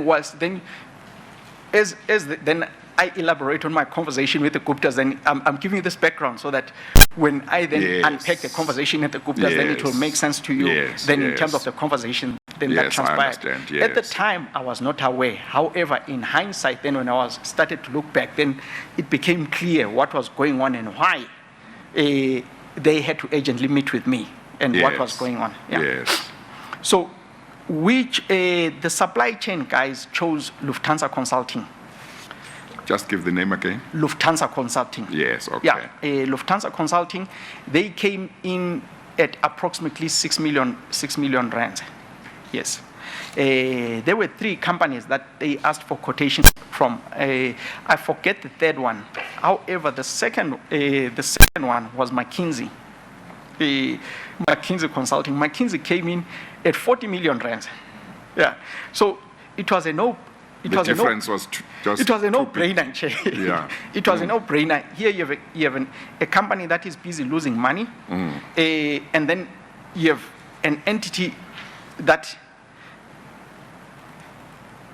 I elaborate on my conversation with the Guptas, and I'm giving you this background so that when I then Yes. unpack the conversation at the Guptas, then it will Yes. make sense to you. Yes, Then in yes. terms of the conversation, then that Yes, I transpired. understand, At the yes. time, I was not aware. However, in hindsight, then when I started to look back, then it became clear what was going on and why they had to urgently meet with me and what was Yes. going on. Yeah. Yes. So, the supply chain guys chose Lufthansa Consulting. Just give the name again. Lufthansa Consulting. Yes, okay. Yeah, Lufthansa Consulting, they came in at approximately 6 million rands. Yes. There were 3 companies that they asked for quotations from. I forget the third one. However, the second one was McKinsey. McKinsey Consulting. McKinsey came in at 40 million rands. Yeah. So it was a no. It The was difference a no, was just It was a too big. no-brainer, Chair. Yeah. It was a no-brainer. Here you have a company that is busy losing money, and then you have an entity that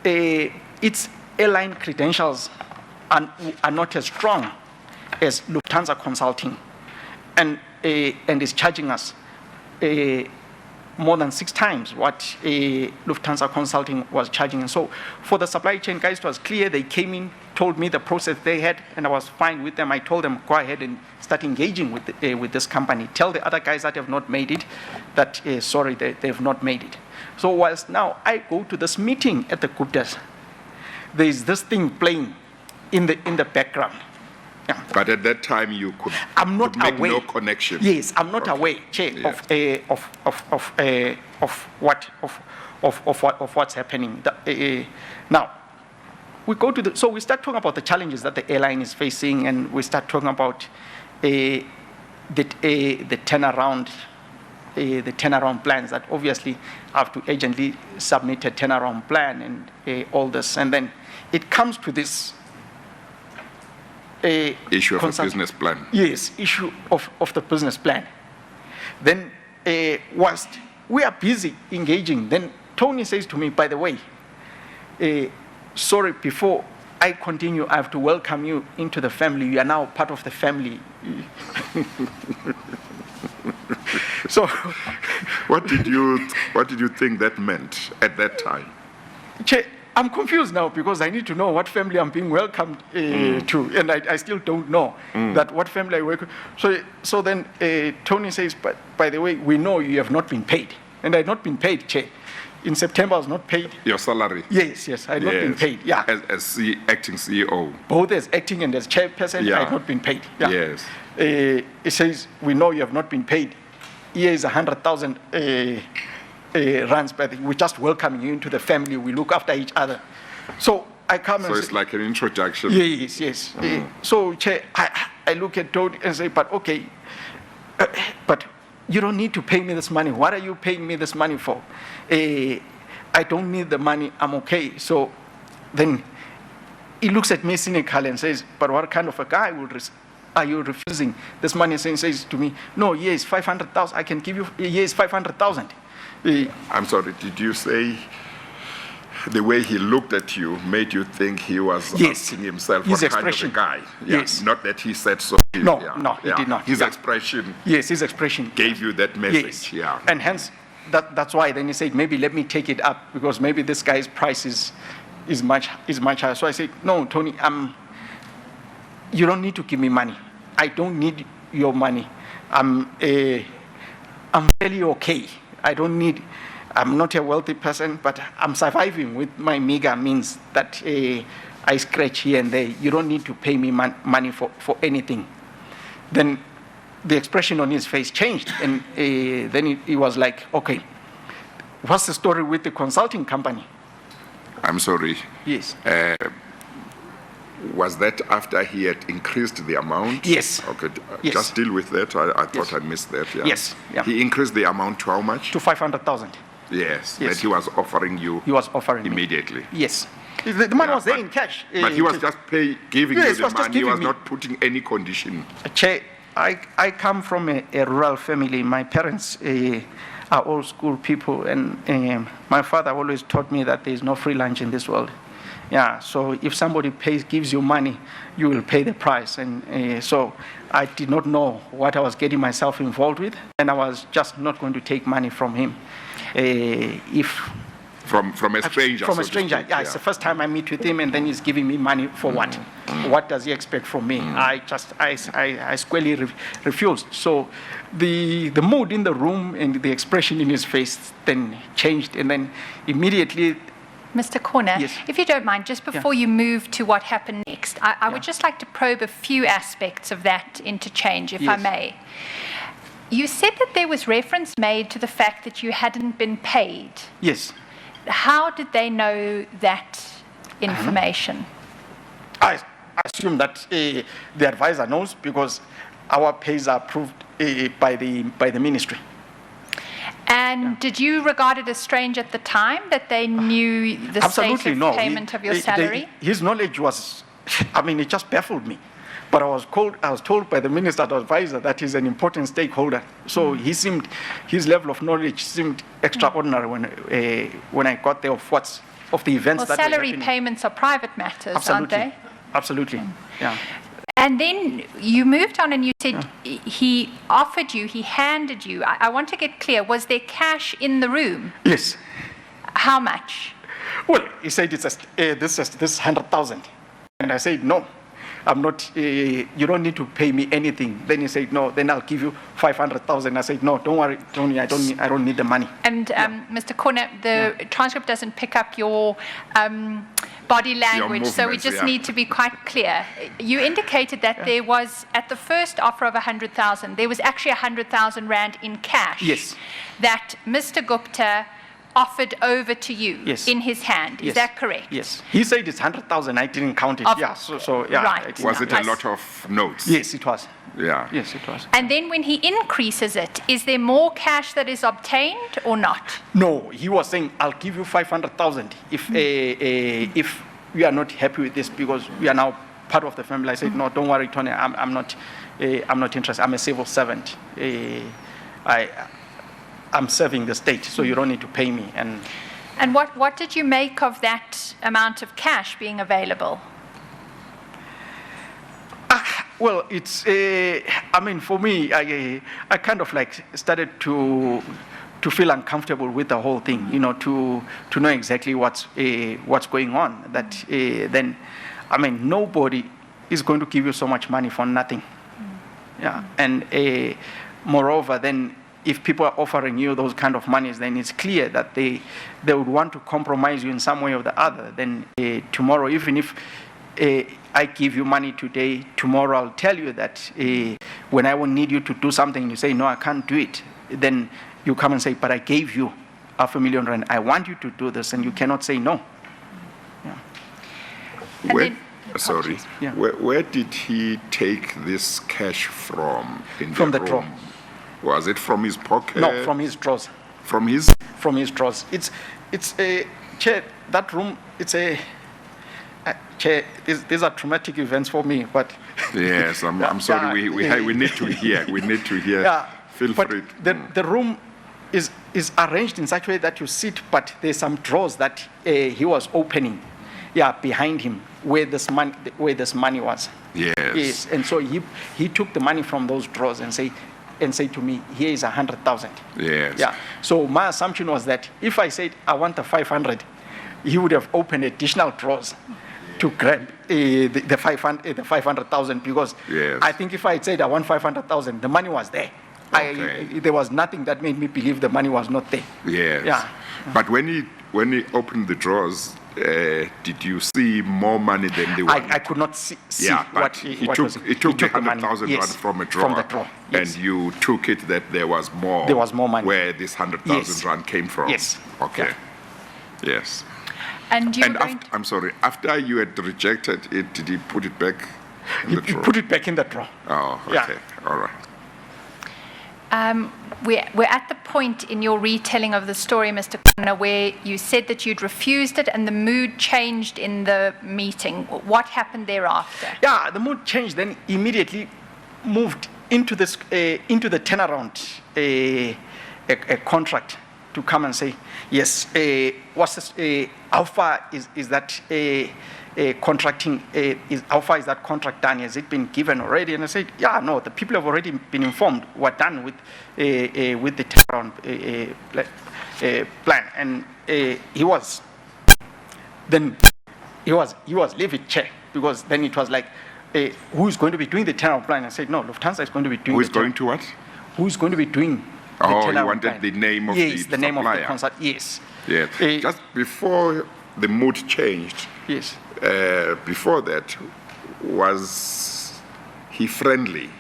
its airline credentials are not as strong as Lufthansa Consulting, and is charging us more than 6 times what Lufthansa Consulting was charging. And so for the supply chain guys, it was clear. They came in, told me the process they had, and I was fine with them. I told them, go ahead and start engaging with this company. Tell the other guys that have not made it that, sorry, they have not made it. So whilst now I go to this meeting at the Guptas, there is this thing playing in the background. Yeah. But at that time, you could I'm not make aware. no connection. Yes, I'm not aware, Chair, Yeah. of what's happening. Now, we start talking about the challenges that the airline is facing, and we start talking about the turnaround plans that obviously have to urgently submit a turnaround plan and all this, and then it comes to this. Issue of a business plan. Yes, issue of the business plan. Then, whilst we are busy engaging, then Tony says to me, by the way, sorry, before I continue, I have to welcome you into the family. You are now part of the family. So, What did you think that meant at that time? Chair, I'm confused now because I need to know what family I'm being welcomed to, and I still don't know that what family I work with. So then Tony says, but by the way, we know you have not been paid, and I had not been paid, Chair. In September, I was not paid. Your salary? Yes, I had not been paid. Yeah, As acting CEO? both as acting and as chairperson, Yeah. I had not been paid. Yeah. Yes. It says, we know you have not been paid. Here is 100,000 rands, but we're just welcoming you into the family. We look after each other. So I come So and it's say, like an introduction. yes. So, Chair, I look at Tony and say, but okay, but you don't need to pay me this money. What are you paying me this money for? I don't need the money. I'm okay. So then he looks at me cynically and says, but what kind of a guy are you refusing this money? And says to me, no, yes, 500,000. I can give you, yes, 500,000. I'm sorry, did you say the way he looked at you made you think he was Yes. asking himself His what expression. kind of a guy? Yeah, Yes. Not that he said so. No, Yeah, no, he yeah. did not. His Yeah. expression Yes, his expression. gave you that message. Yes. Yeah. And hence, that's why then he said, maybe let me take it up because maybe this guy's price is much higher. So I said, no, Tony, you don't need to give me money. I don't need your money. I'm fairly okay. I'm not a wealthy person, but I'm surviving with my meager means that I scratch here and there. You don't need to pay me money for anything. Then the expression on his face changed, and then he was like, okay, what's the story with the consulting company? I'm sorry. Yes. Was that after he had increased the amount? Yes. Okay, Yes. just deal with that. I thought Yes. I missed that. Yeah. Yes, yeah. He increased the amount to how much? To 500,000. Yes. Yes. That he was offering you He was offering me. immediately. Yes. The money Yeah, was there but- in cash. But he was just giving Yes, you he the was just money. He giving was me. not putting any condition. Chair, I come from a rural family. My parents are old school people, and my father always taught me that there is no free lunch in this world. Yeah, so if somebody gives you money, you will pay the price. And so I did not know what I was getting myself involved with, and I was just not going to take money from him. From a stranger. From so a to stranger, speak, yeah. It's the first time I meet with him, and then he's giving me money for what? What does he expect from me? I squarely refused. So the mood in the room and the expression in his face then changed, and then immediately, Mr. Corner, Yes. if you don't mind, just before you move to what happened next, I would just like to probe a few aspects of that interchange, if I Yes. may. You said that there was reference made to the fact that you hadn't been paid. yes, How did they know that information? I assume that the advisor knows because our pays are approved by the ministry. And did you regard it as strange at the time that they knew the Absolutely state of no. payment of your salary? His knowledge was, it just baffled me. But I was told by the minister advisor that he's an important stakeholder. So his level of knowledge seemed extraordinary when I got there of the events Well, that were salary happening. payments are private matters, aren't they? Absolutely. Yeah. And then you moved on and you said he offered you, he handed you. I want to get clear, was there cash in the room? Yes. How much? Well, he said this is 100,000, and I said no. I'm not. You don't need to pay me anything. Then he said no. Then I'll give you 500,000. I said no. Don't worry, Tony. I don't need the money. And Mr. Corner, the transcript doesn't pick up your body language, so we movements, just yeah. need to be quite clear. You indicated that there was, at the first offer of 100,000, there was actually 100,000 rand in cash. Yes. That Mr. Gupta offered over to you Yes. in his hand. Is Yes. that correct? Yes. He said it's 100,000. I didn't count it. Of- Yeah. So yeah. Right. I didn't Was count it a lot of notes? Yes, it was. Yeah. Yes, it was. And then when he increases it, is there more cash that is obtained or not? No, he was saying, I'll give you 500,000 if we are not happy with this because we are now part of the family. I said, no, don't worry, Tony, I'm not interested. I'm a civil servant. I'm serving the state, so you don't need to pay me. And what did you make of that amount of cash being available? Well, it's, for me, I kind of like started to feel uncomfortable with the whole thing, to know exactly what's going on. That then, nobody is going to give you so much money for nothing. Yeah, and moreover, then if people are offering you those kind of monies, then it's clear that they would want to compromise you in some way or the other. Then tomorrow, even if I give you money today, tomorrow I'll tell you that when I will need you to do something, you say, no, I can't do it. Then you come and say, but I gave you 500,000 rand. I want you to do this, and you cannot say no. Yeah. And Where, then- sorry, Yeah. where did he take this cash from in From the the room? drawer. Was it from his pocket? No, from his drawers. From his? From his drawers. It's a chair. That room. It's a chair. These are traumatic events for me. But Yes, I'm sorry. Yeah. We need to hear. We need to hear. yeah. Feel but free. the room is arranged in such a way that you sit, but there's some drawers that he was opening. Yeah, behind him where this money was. Yes. Yes, and so he took the money from those drawers and say to me, here is 100,000. Yes. Yeah. So my assumption was that if I said I want the 500, he would have opened additional drawers to grab the 500,000 because Yes. I think if I had said I want 500,000, the money was there. Okay. There was nothing that made me believe the money was not there. Yes. Yeah. But when he opened the drawers, did you see more money than the one? I could not see Yeah, but what he what took was it. he took the the money. 100,000 Yes, rand from a drawer. From the drawer. Yes. And you took it that there was more. There was more money. Where this 100,000 Yes. rand came from. Yes. Okay. Yeah. Yes. And you And were going after, I'm sorry. After you had rejected it, did he put it back in He the drawer? put it back in the drawer. Oh, okay. Yeah. All right. we're at the point in your retelling of the story, Mr. Connor, where you said that you'd refused it and the mood changed in the meeting. What happened thereafter? Yeah, the mood changed. Then immediately moved into this into the turnaround a contract to come and say yes. What's this? How far is that contracting? How far is that contract done? Has it been given already? And I said, yeah, no. The people have already been informed. We're done with the turnaround plan. And he was leaving chair because then it was like, who is going to be doing the turnaround plan? I said, no, Lufthansa is going to be doing. Who is going to what? Who is going to be doing? The Oh, you turnaround wanted plan? the name of yes, the name of the supplier. concert. Yes. Yes. Just before the mood changed, Yes. before that, was he friendly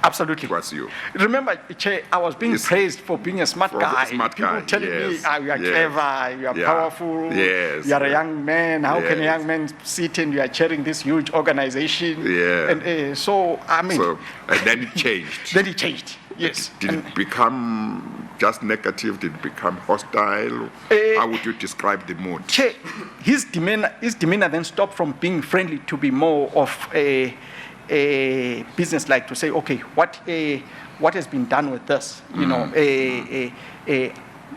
Absolutely. towards you? Remember, Che, I was being Yes. praised for being a smart For a guy. smart People guy, telling me, yes, you are yes. clever, you are Yeah, powerful, yes, you are a yeah. young man. How can a Yes. young man sit and you are chairing this huge organization? Yeah. And so, I mean, So, and then it changed. then it changed. Yes. Did And- it become just negative? Did it become hostile? How would you describe the mood? Che, his demeanor then stopped from being friendly to be more of a business-like, to say, okay, what has been done with this? You know,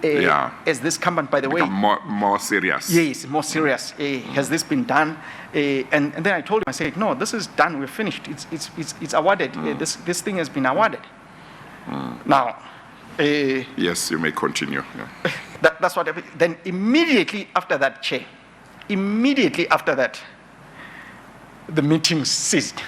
Yeah. as this company, by the way, Become more serious. yes, more serious. Has this been done? And then I told him, I said, no, this is done. We're finished. It's awarded. This thing has been awarded. Now, Yes, you may continue. Yeah. that's what happened. Then immediately after that, Chair, immediately after that, the meeting ceased.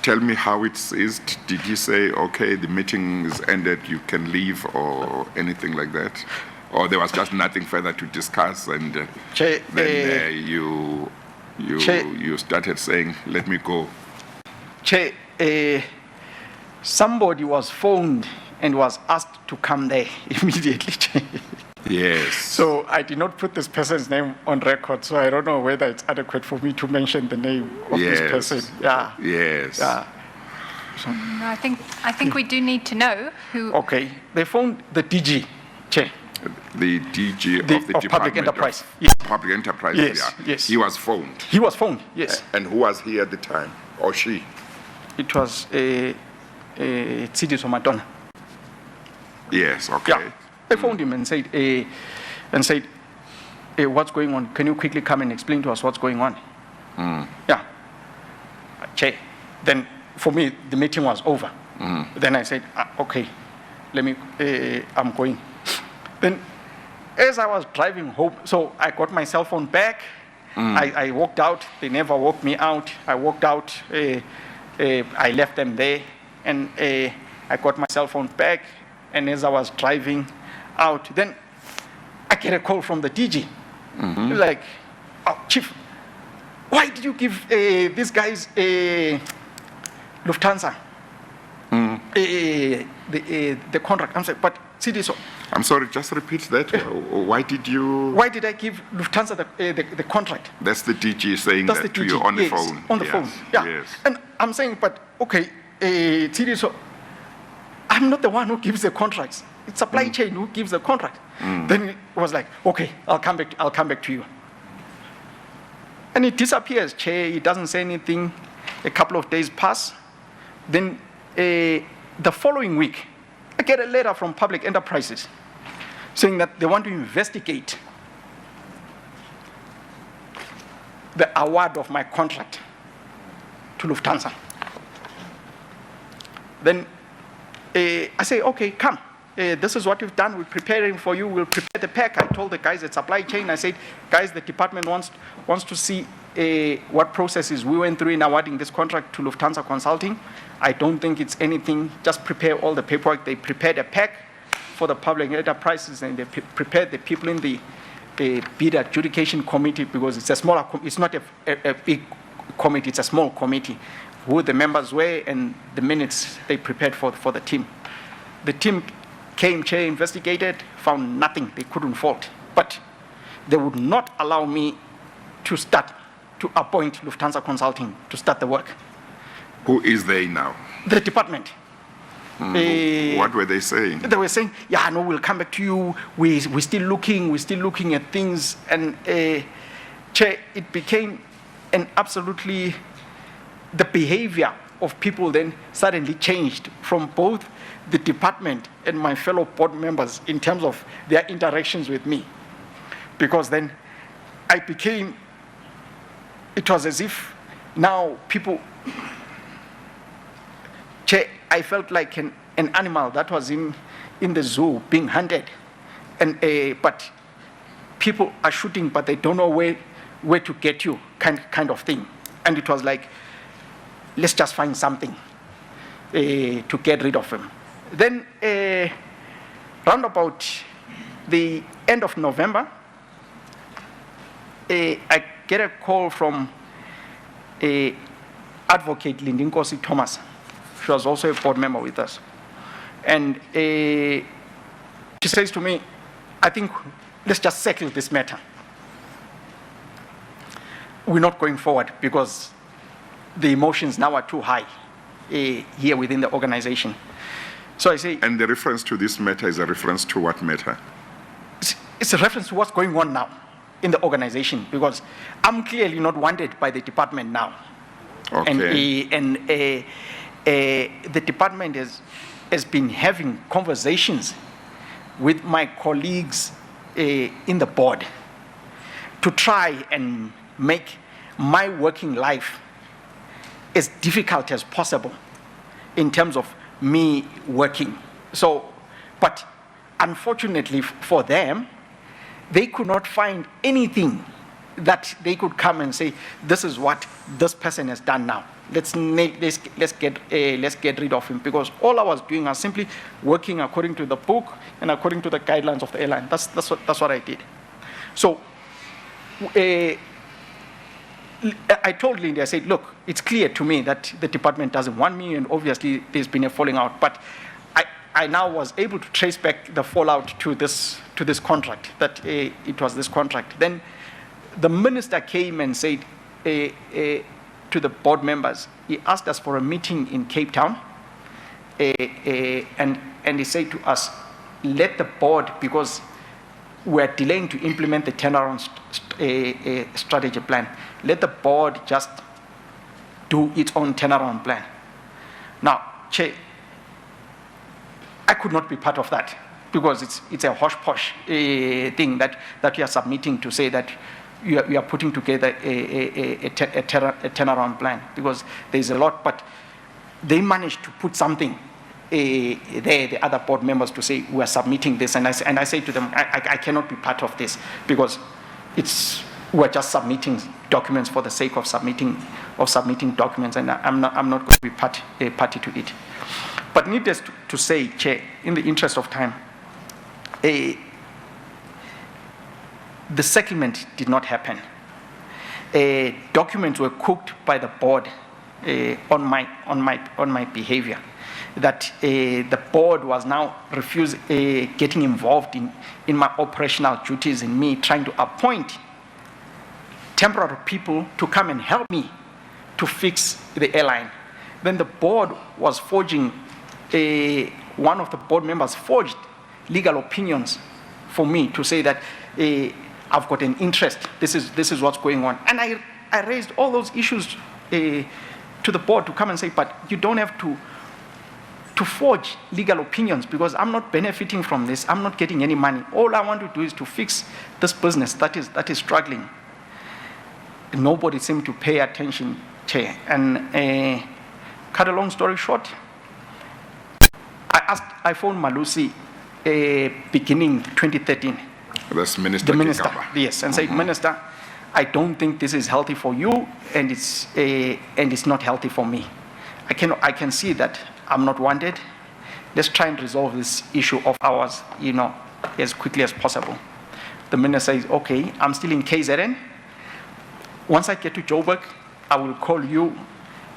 Tell me how it ceased. Did he say, okay, the meeting is ended, you can leave, or anything like that? Or there was just nothing further to discuss, and Chair, then Chair- you started saying, let me go. Chair, somebody was phoned and was asked to come there immediately. Chair. Yes. So I did not put this person's name on record, so I don't know whether it's adequate for me to mention the name of Yes. this person. Yeah. Yes. Yeah. No, I think we do need to know who. Okay. They phoned the DG, Chair. The DG The- of the of Department Public Enterprise. of Yes. Public Enterprise. Yes, Yeah. yes. He was phoned. He was phoned, yes. And who was he at the time, or she? It was Tsidi Somatona. Yes. Okay. Yeah. They phoned him and said, what's going on? Can you quickly come and explain to us what's going on? Yeah. Chair. Then for me, the meeting was over. Then I said, okay, let me, I'm going. Then as I was driving home, so I got my cell phone back. I walked out. They never walked me out. I walked out. I left them there. And I got my cell phone back. And as I was driving out, then I get a call from the DG. Like, oh, Chief, why did you give these guys Lufthansa the contract? I'm saying, but see this, I'm sorry, just repeat that. Why did you? Why did I give Lufthansa the contract? That's the DG saying That's that the to you DG, on the yes, phone. on the Yes, phone, yeah. Yes. And I'm saying, but okay, TD, so I'm not the one who gives the contracts. It's supply chain who gives the contract. Then it was like, okay, I'll come back to you. And it disappears, Chair. He doesn't say anything. A couple of days pass. Then the following week, I get a letter from Public Enterprises saying that they want to investigate the award of my contract to Lufthansa. Then I say, okay, come. This is what we've done. We're preparing for you. We'll prepare the pack. I told the guys at supply chain, I said, guys, the department wants to see what processes we went through in awarding this contract to Lufthansa Consulting. I don't think it's anything. Just prepare all the paperwork. They prepared a pack for the Public Enterprises, and they prepared the people in the bid adjudication committee, because it's a smaller, it's not a big committee, it's a small committee, who the members were and the minutes they prepared for the team. The team came, Chair, investigated, found nothing they couldn't fault. But they would not allow me to appoint Lufthansa Consulting to start the work. Who is they now? The department. What were they saying? They were saying, yeah, no, we'll come back to you. We're still looking at things. And Chair, it became an absolutely, the behavior of people then suddenly changed from both the department and my fellow board members in terms of their interactions with me. Because then it was as if now people, Chair, I felt like an animal that was in the zoo being hunted. And but people are shooting, but they don't know where to get you, kind of thing. And it was like, let's just find something to get rid of him. Then round about the end of November, I get a call from Advocate Lindinkosi Thomas. She was also a board member with us. And she says to me, I think let's just settle this matter. We're not going forward because the emotions now are too high here within the organization. So I say... And the reference to this matter is a reference to what matter? It's a reference to what's going on now in the organization, because I'm clearly not wanted by the department now. Okay. And the department has been having conversations with my colleagues in the board to try and make my working life as difficult as possible in terms of me working. So, but unfortunately for them, they could not find anything that they could come and say, this is what this person has done now. Let's get rid of him, because all I was doing was simply working according to the book and according to the guidelines of the airline. That's what I did. So I told Lindy, I said, look, it's clear to me that the department doesn't want me, and obviously there's been a falling out. But I now was able to trace back the fallout to this contract, that it was this contract. Then the minister came and said to the board members, he asked us for a meeting in Cape Town, and he said to us, let the board, because we're delaying to implement the turnaround strategy plan, let the board just do its own turnaround plan. Now, Chair, I could not be part of that, because it's a hush-posh thing that we are submitting to say that we are putting together a turnaround plan, because there's a lot, but they managed to put something there, the other board members, to say we are submitting this, and I say to them, I cannot be part of this, because we're just submitting documents for the sake of submitting documents, and I'm not going to be party to it. But needless to say, Chair, in the interest of time, the settlement did not happen. Documents were cooked by the board on my behavior. That the board was now getting involved in my operational duties, in me trying to appoint temporary people to come and help me to fix the airline. Then the board was forging, one of the board members forged legal opinions for me to say that I've got an interest, this is what's going on. And I raised all those issues to the board to come and say, but you don't have to forge legal opinions, because I'm not benefiting from this, I'm not getting any money. All I want to do is to fix this business that is struggling. Nobody seemed to pay attention, Chair. And cut a long story short, I phoned Malusi beginning 2013. That's Minister The minister, Kigaba. yes, and said, Minister, I don't think this is healthy for you, and it's not healthy for me. I can see that I'm not wanted. Let's try and resolve this issue of ours, as quickly as possible. The minister says, okay, I'm still in KZN. Once I get to Joburg, I will call you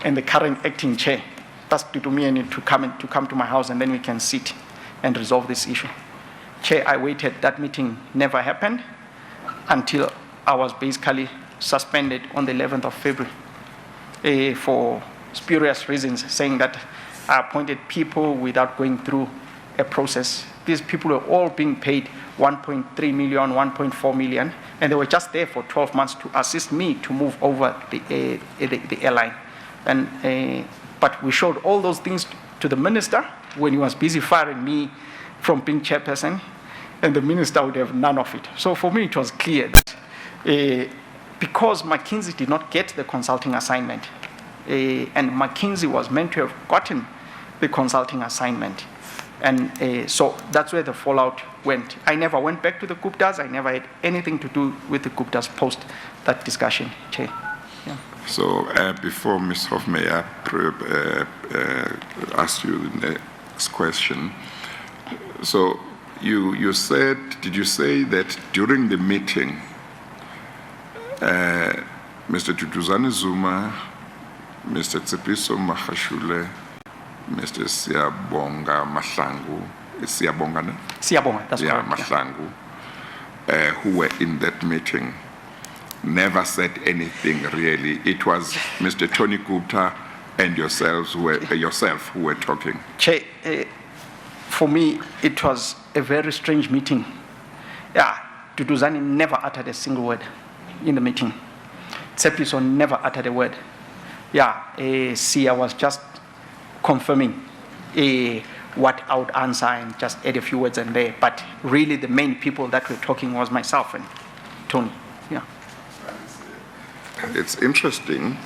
and the current acting chair, that's Tutumieni, to come to my house, and then we can sit and resolve this issue. Chair, I waited. That meeting never happened until I was basically suspended on the 11th of February for spurious reasons, saying that I appointed people without going through a process. These people were all being paid 1.3 million, 1.4 million, and they were just there for 12 months to assist me to move over the airline. But we showed all those things to the minister when he was busy firing me from being chairperson, and the minister would have none of it. So for me, it was clear that because McKinsey did not get the consulting assignment, and McKinsey was meant to have gotten the consulting assignment. And so that's where the fallout went. I never went back to the Guptas. I never had anything to do with the Guptas post that discussion, Chair. Yeah. So before Ms. Hofmeyer asked you the next question, so you said, did you say that during the meeting, Mr. Tutuzane Zuma, Mr. Tsepiso Mahashule, Mr. Siyabonga Mahlangu, Siyabonga, no? Siyabonga, that's correct. Mahlangu, who were in that meeting, never said anything really. It was Mr. Tony Gupta and yourself who were talking. Chair, for me, it was a very strange meeting. Yeah, Tutuzane never uttered a single word in the meeting. Tsepiso never uttered a word. Yeah, Sia was just confirming what I would answer and just add a few words in there. But really, the main people that were talking was myself and Tony. Yeah. It's interesting.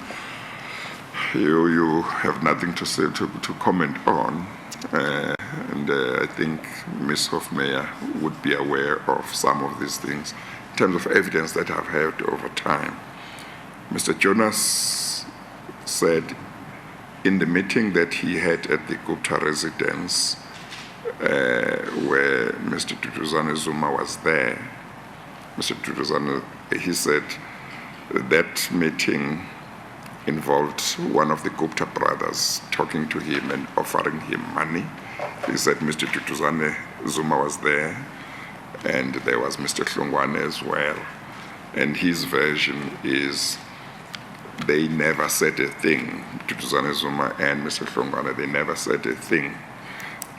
You have nothing to say to comment on, and I think Ms. Hofmeyer would be aware of some of these things in terms of evidence that I've heard over time. Mr. Jonas said in the meeting that he had at the Gupta residence, where Mr. Tutuzane Zuma was there, Mr. Tutuzane, he said that meeting involved one of the Gupta brothers talking to him and offering him money. He said Mr. Tutuzane Zuma was there, and there was Mr. Hlongwane as well. And his version is they never said a thing. Tutuzane Zuma and Mr. Hlongwane, they never said a thing.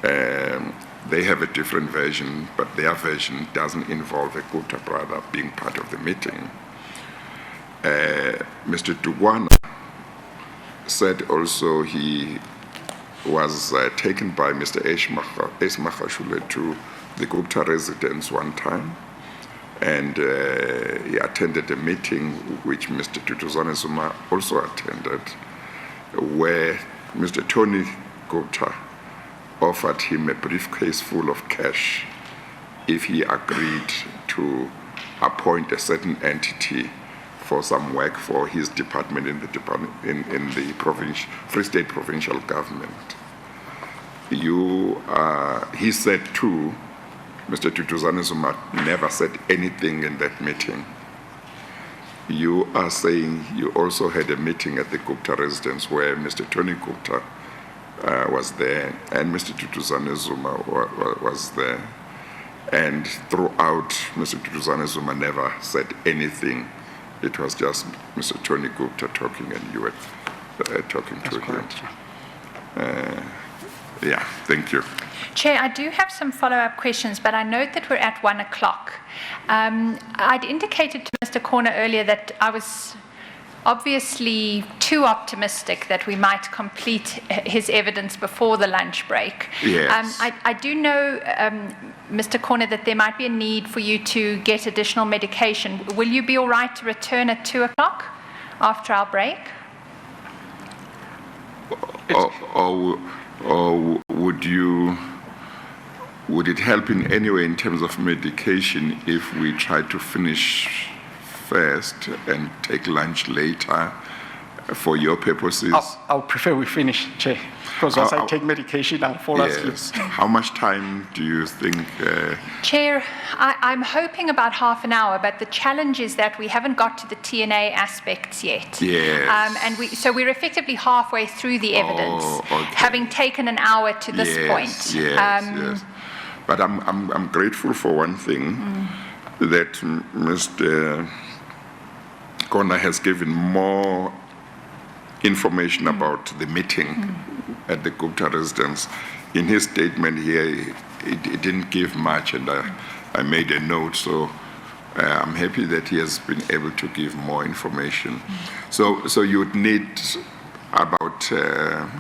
They have a different version, but their version doesn't involve a Gupta brother being part of the meeting. Mr. Dugwana said also he was taken by Mr. Esmachashule to the Gupta residence one time, and he attended a meeting which Mr. Tutuzane Zuma also attended, where Mr. Tony Gupta offered him a briefcase full of cash if he agreed to appoint a certain entity for some work for his department in the Free State provincial government. He said too, Mr. Tutuzane Zuma never said anything in that meeting. you are saying you also had a meeting at the Gupta residence where Mr. Tony Gupta was there and Mr. Tutuzane Zuma was there. And throughout, Mr. Tutuzane Zuma never said anything. It was just Mr. Tony Gupta talking and you were talking to him. Yeah, thank you. Chair, I do have some follow-up questions, but I note that we're at 1 o'clock. I'd indicated to Mr. Corner earlier that I was obviously too optimistic that we might complete his evidence before the lunch break. Yes. I do know, Mr. Corner, that there might be a need for you to get additional medication. Will you be all right to return at 2 o'clock after our break? Or would it help in any way in terms of medication if we try to finish first and take lunch later for your purposes? I'll prefer we finish, Chair, because once I take medication, I'll fall asleep. Yes. How much time do you think? Chair, I'm hoping about half an hour, but the challenge is that we haven't got to the TNA aspects yet. Yes. So we're effectively halfway through the evidence, having taken an hour to this point. Yes. But I'm grateful for one thing, that Mr. Kona has given more information about the meeting at the Gupta residence. In his statement here, it didn't give much, and I made a note, so I'm happy that he has been able to give more information. So you would need about,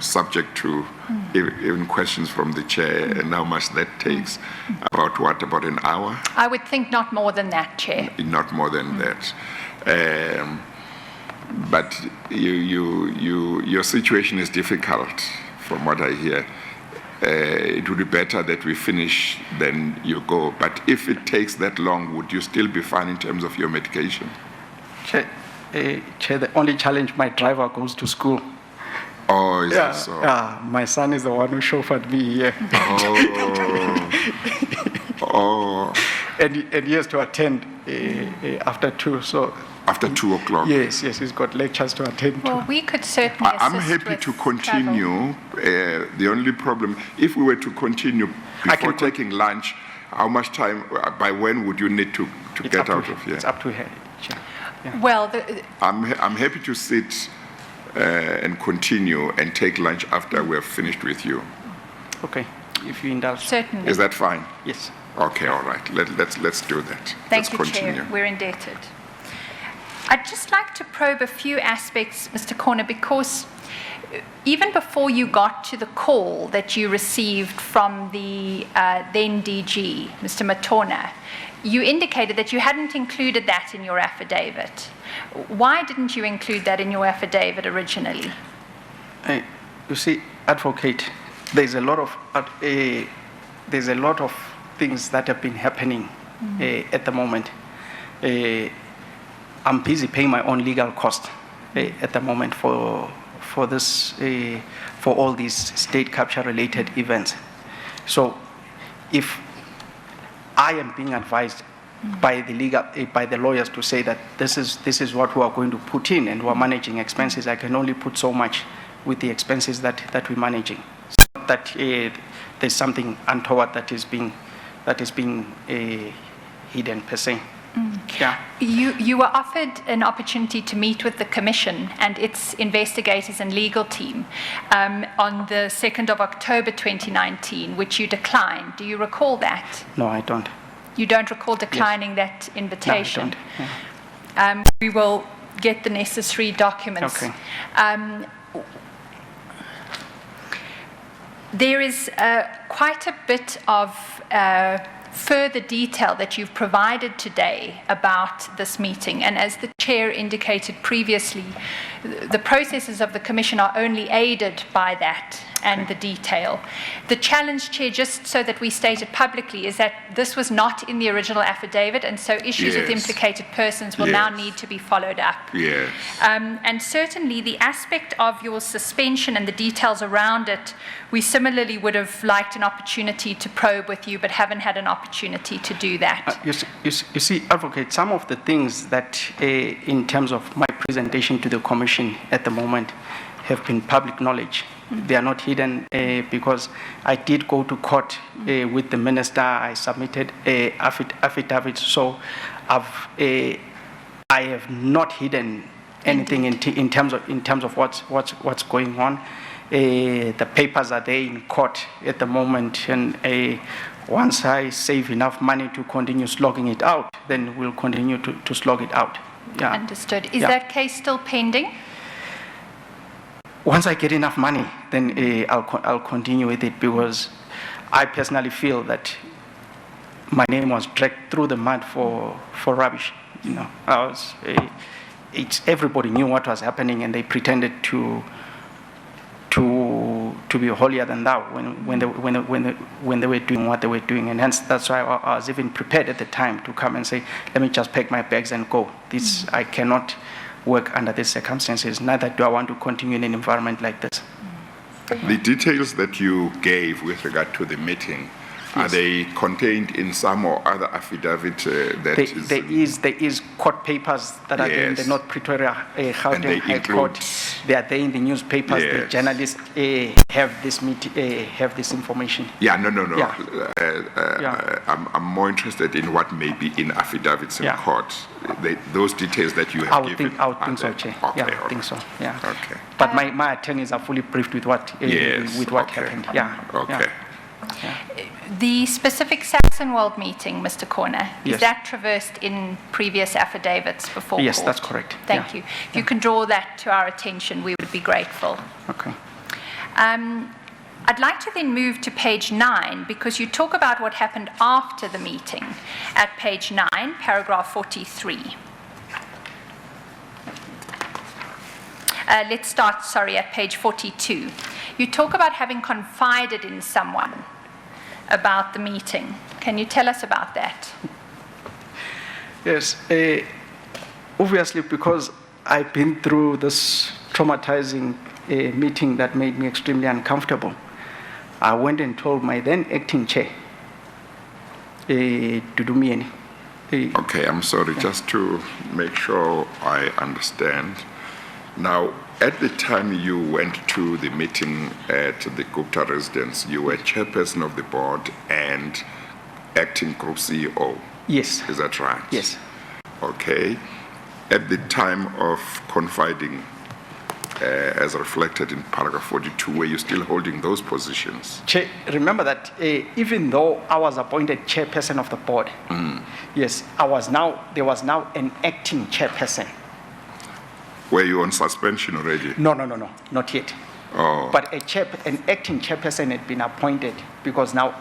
subject to even questions from the chair, and how much that takes, about what, about an hour? I would think not more than that, Chair. Not more than that. But your situation is difficult, from what I hear. It would be better that we finish than you go. But if it takes that long, would you still be fine in terms of your medication? Chair, the only challenge, my driver goes to school. Oh, is that so? My son is the one who chauffeured me here. Oh. And he has to attend after 2, so... After 2 o'clock? Yes, he's got lectures to attend to. Well, we could certainly assist I'm happy with to continue. travel. The only problem, if we were to continue before taking lunch, how much time, by when would you need to get out of here? It's up to her, Chair. Yeah. Well, I'm happy to sit and continue and take lunch after we have finished with you. Okay, if you indulge. certainly. Is that fine? Yes. Okay, all right. Let's do that. Thank you, Let's continue. Chair. We're indebted. I'd just like to probe a few aspects, Mr. Corner, because even before you got to the call that you received from the then DG, Mr. Matona, you indicated that you hadn't included that in your affidavit. Why didn't you include that in your affidavit originally? You see, Advocate, there's a lot of things that have been happening at the moment. I'm busy paying my own legal cost at the moment for all these state capture related events. So if I am being advised by the lawyers to say that this is what we are going to put in and we're managing expenses, I can only put so much with the expenses that we're managing. So that there's something untoward that is being hidden per se. Yeah. You were offered an opportunity to meet with the Commission and its investigators and legal team on the 2nd of October 2019, which you declined. Do you recall that? No, I don't. You don't recall declining that invitation? No, I don't. Yeah. We will get the necessary documents. Okay. There is quite a bit of further detail that you've provided today about this meeting, and as the chair indicated previously, the processes of the Commission are only aided by that and the detail. The challenge, Chair, just so that we state it publicly, is that this was not in the original affidavit, and so issues with Yes. implicated persons will now Yes. need to be followed up. Yes. And certainly the aspect of your suspension and the details around it, we similarly would have liked an opportunity to probe with you, but haven't had an opportunity to do that. You see, Advocate, some of the things that, in terms of my presentation to the Commission at the moment, have been public knowledge. They are not hidden because I did go to court with the Minister. I submitted affidavit, so I have not hidden anything in terms of what's going on. The papers are there in court at the moment, and once I save enough money to continue slogging it out, then we'll continue to slog it out. Yeah. Understood. Is Yeah. that case still pending? Once I get enough money, then I'll continue with it, because I personally feel that my name was dragged through the mud for rubbish. You know, everybody knew what was happening, and they pretended to be holier than thou when they were doing what they were doing, and hence that's why I was even prepared at the time to come and say, let me just pack my bags and go. I cannot work under these circumstances. Neither do I want to continue in an environment like this. The details that you gave with regard to the meeting, are Yes. they contained in some or other affidavit There is court papers that are there in the Yes. North Pretoria they Gauteng High include- Court. They are there in the newspapers. The Yes. journalists have this information. Yeah, no. Yeah. Yeah. I'm more interested in what may be in affidavits in Yeah. court. Those details that you have I would given. think so, are Chair. there? Okay, Yeah, all I think right. so. Yeah. Okay. But my attorneys are fully briefed with what Yes, okay. happened. Yeah. Okay. Yeah. The specific Saxonwold meeting, Mr. Corner, is Yes. that traversed in previous affidavits before Yes, court? that's correct. Thank Yeah. you. If you can draw that to our attention, we would be grateful. Okay. I'd like to then move to page 9, because you talk about what happened after the meeting at page 9, paragraph 43. Let's start, at page 42. You talk about having confided in someone about the meeting. Can you tell us about that? Yes. Obviously, because I've been through this traumatizing meeting that made me extremely uncomfortable, I went and told my then acting chair to do me any. Okay, I'm sorry, just to make sure I understand. Now, at the time you went to the meeting at the Gupta residence, you were chairperson of the board and acting group CEO. Yes. Is that right? Yes. Okay. At the time of confiding, as reflected in paragraph 42, were you still holding those positions? Chair, remember that even though I was appointed chairperson of the board, yes, there was now an acting chairperson. Were you on suspension already? No, not yet. Oh. But an acting chairperson had been appointed, because now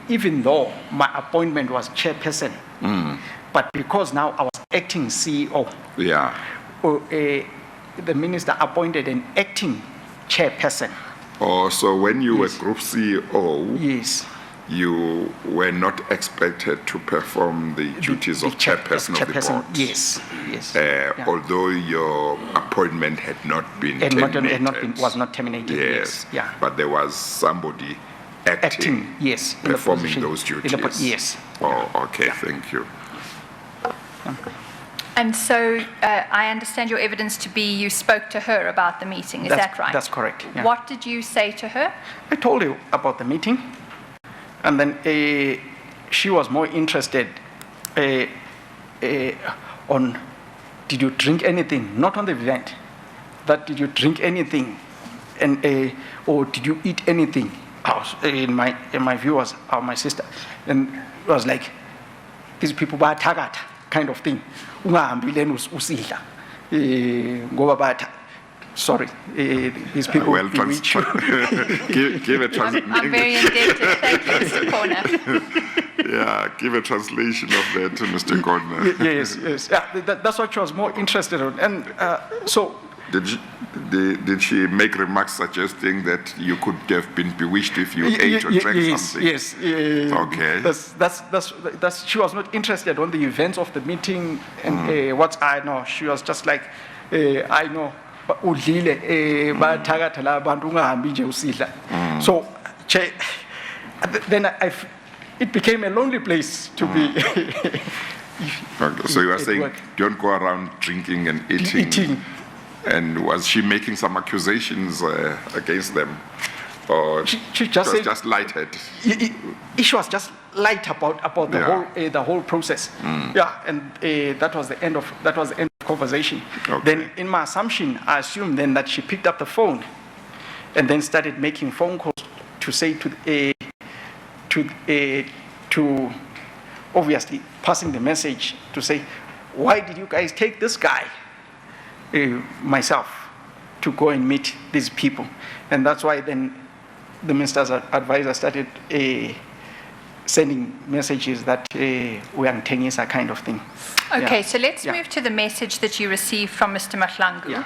even though my appointment was chairperson, but because now I was acting CEO, Yeah. the minister appointed an acting chairperson. Oh, so when you Yes. were group CEO, Yes. you were not expected to perform the duties of chairperson of the board. Yes. Yeah. Although your appointment had not been And terminated. was not terminated. Yes. Yeah. But there was somebody acting, yes. in the performing position- those in the duties. yes. Oh, okay. Thank you. And so I understand your evidence to be you spoke to her about the meeting. Is that right? That's correct. Yeah. What did you say to her? I told you about the meeting, and then she was more interested on did you drink anything, not on the event, that did you drink anything, and or did you eat anything? In my view was my sister, and it was like these people were target kind of thing. Ungahambi lena usidla ngoba batha. Sorry, these people Well, bewitch you. give a I'm very indebted. Thank you, Mr. Corner. Yeah, give a translation of that to Mr. Gordner. Yes. Yeah, that's what she was more interested in. And so, Did she make remarks suggesting that you could have been bewitched if you ate or drank something? Yes. Okay. That's. She was not interested on the events of the meeting and what I know. She was just like, I know. So, then it became a lonely place to be. Okay. So you are saying work. don't go around drinking and eating. And was she making some accusations against them? Or She just said, just lightheaded? She was just light about the whole process. Yeah, and that was the end of conversation. Okay. Then, in my assumption, I assumed then that she picked up the phone, and then started making phone calls to say to obviously passing the message to say, why did you guys take this guy? Myself to go and meet these people, and that's why then the minister's advisor started sending messages that we are Tengisa kind of thing. Okay, Yeah. so let's Yeah. move to the message that you received from Mr. Mahlangu. Yeah.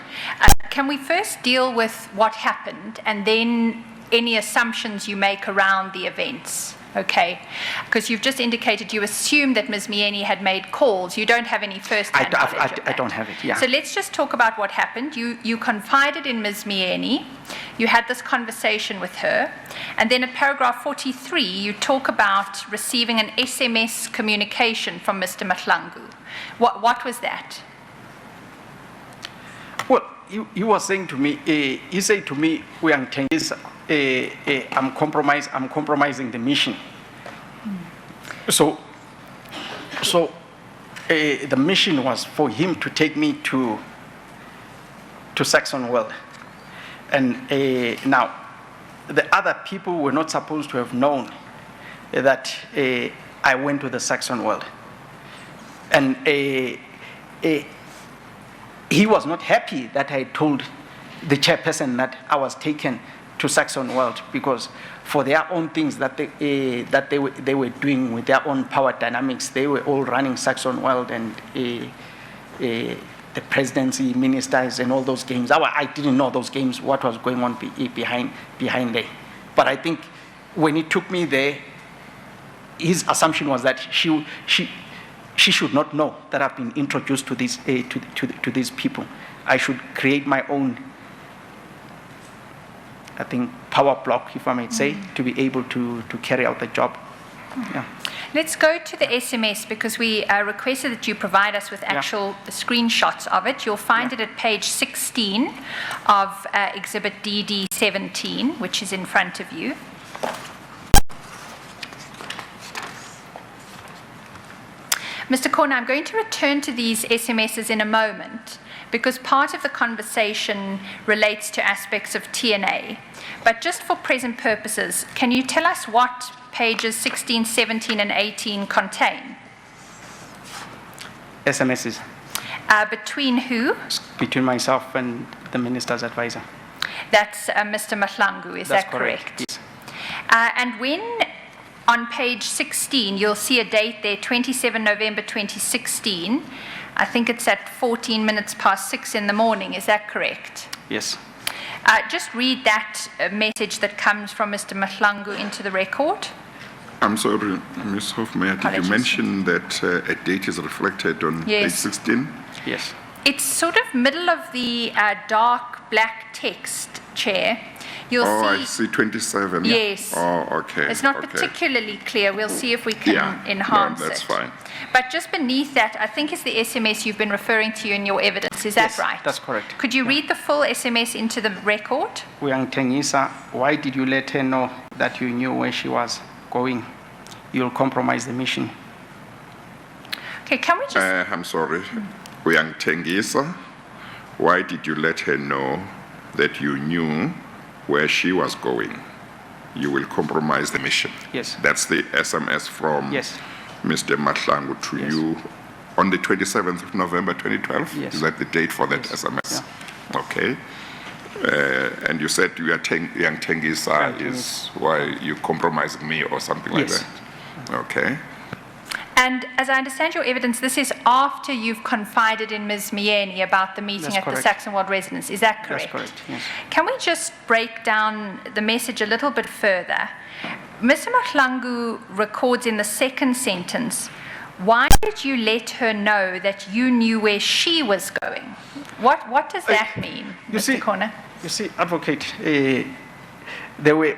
Can we first deal with what happened and then any assumptions you make around the events? Okay, because you've just indicated you assume that Ms. Mieni had made calls. You don't have any first-hand knowledge of I that. don't have it, yeah. So let's just talk about what happened. You confided in Ms. Mieni. You had this conversation with her. And then at paragraph 43, you talk about receiving an SMS communication from Mr. Mahlangu. What was that? Well, you were saying to me, he said to me, we are Tengisa. I'm compromising the mission. So the mission was for him to take me to Saxon World, and now the other people were not supposed to have known that I went to the Saxon World, and he was not happy that I told the chairperson that I was taken to Saxon World, because for their own things that they were doing with their own power dynamics, they were all running Saxon World and the presidency, ministers, and all those games. I didn't know those games, what was going on behind there. But I think when he took me there, his assumption was that she should not know that I've been introduced to these to these people. I should create my own, I think, power block, if I might say, to be able to carry out the job. Yeah. Let's go to the SMS, because we requested that you provide us with actual screenshots of it. You'll find it at page 16 of Exhibit DD17, which is in front of you. Mr. Corner, I'm going to return to these SMSs in a moment, because part of the conversation relates to aspects of TNA. But just for present purposes, can you tell us what pages 16, 17, and 18 contain? SMSs. Between who? Between myself and the minister's advisor. That's Mr. Mahlangu, is That's that correct? Yes. And when on page 16, you'll see a date there, 27 November 2016. I think it's at 14 minutes past 6 in the morning. Is that correct? Yes. Just read that message that comes from Mr. Mahlangu into the record. I'm sorry, Ms. Hofmeyer, did you Apologies. mention that a date is reflected on page Yes. 16? Yes. It's sort of middle of the dark black text, Chair. You'll Oh, see. I see 27. Yes. Oh, okay. It's not okay. particularly clear. We'll see if we can Yeah, enhance no, that's it. fine. But just beneath that, I think is the SMS you've been referring to in your evidence. Is that Yes, right? that's correct. Could you read the full SMS into the record? Uyang Tengisa, why did you let her know that you knew where she was going? You'll compromise the mission. Okay, can we just... I'm sorry. Uyang Tengisa, why did you let her know that you knew where she was going? You will compromise the mission. Yes. That's the SMS from Yes. Mr. Mahlangu to Yes. you on the 27th of November 2012? Yes. Is that the date for that Yes. SMS? Yeah. Okay. And you said you are Young Tengisa Young is why you compromised me or something like Yes. that? Okay. And as I understand your evidence, this is after you've confided in Ms. Mieni about the meeting That's at the correct. Saxon Ward residence. Is that correct? That's correct, yes. Can we just break down the message a little bit further? Mr. Mahlangu records in the second sentence, why did you let her know that you knew where she was going? What does that mean, You Mr. see- Corner? You see, advocate, there were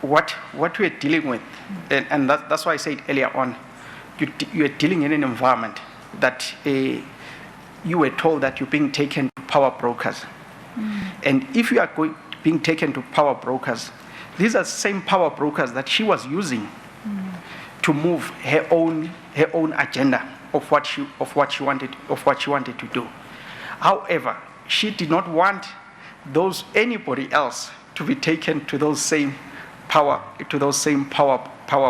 what we're dealing with, and that's why I said earlier on, you are dealing in an environment that you were told that you're being taken to power brokers. And if you are being taken to power brokers, these are the same power brokers that she was using to move her own agenda of what she wanted to do. However, she did not want anybody else to be taken to those same power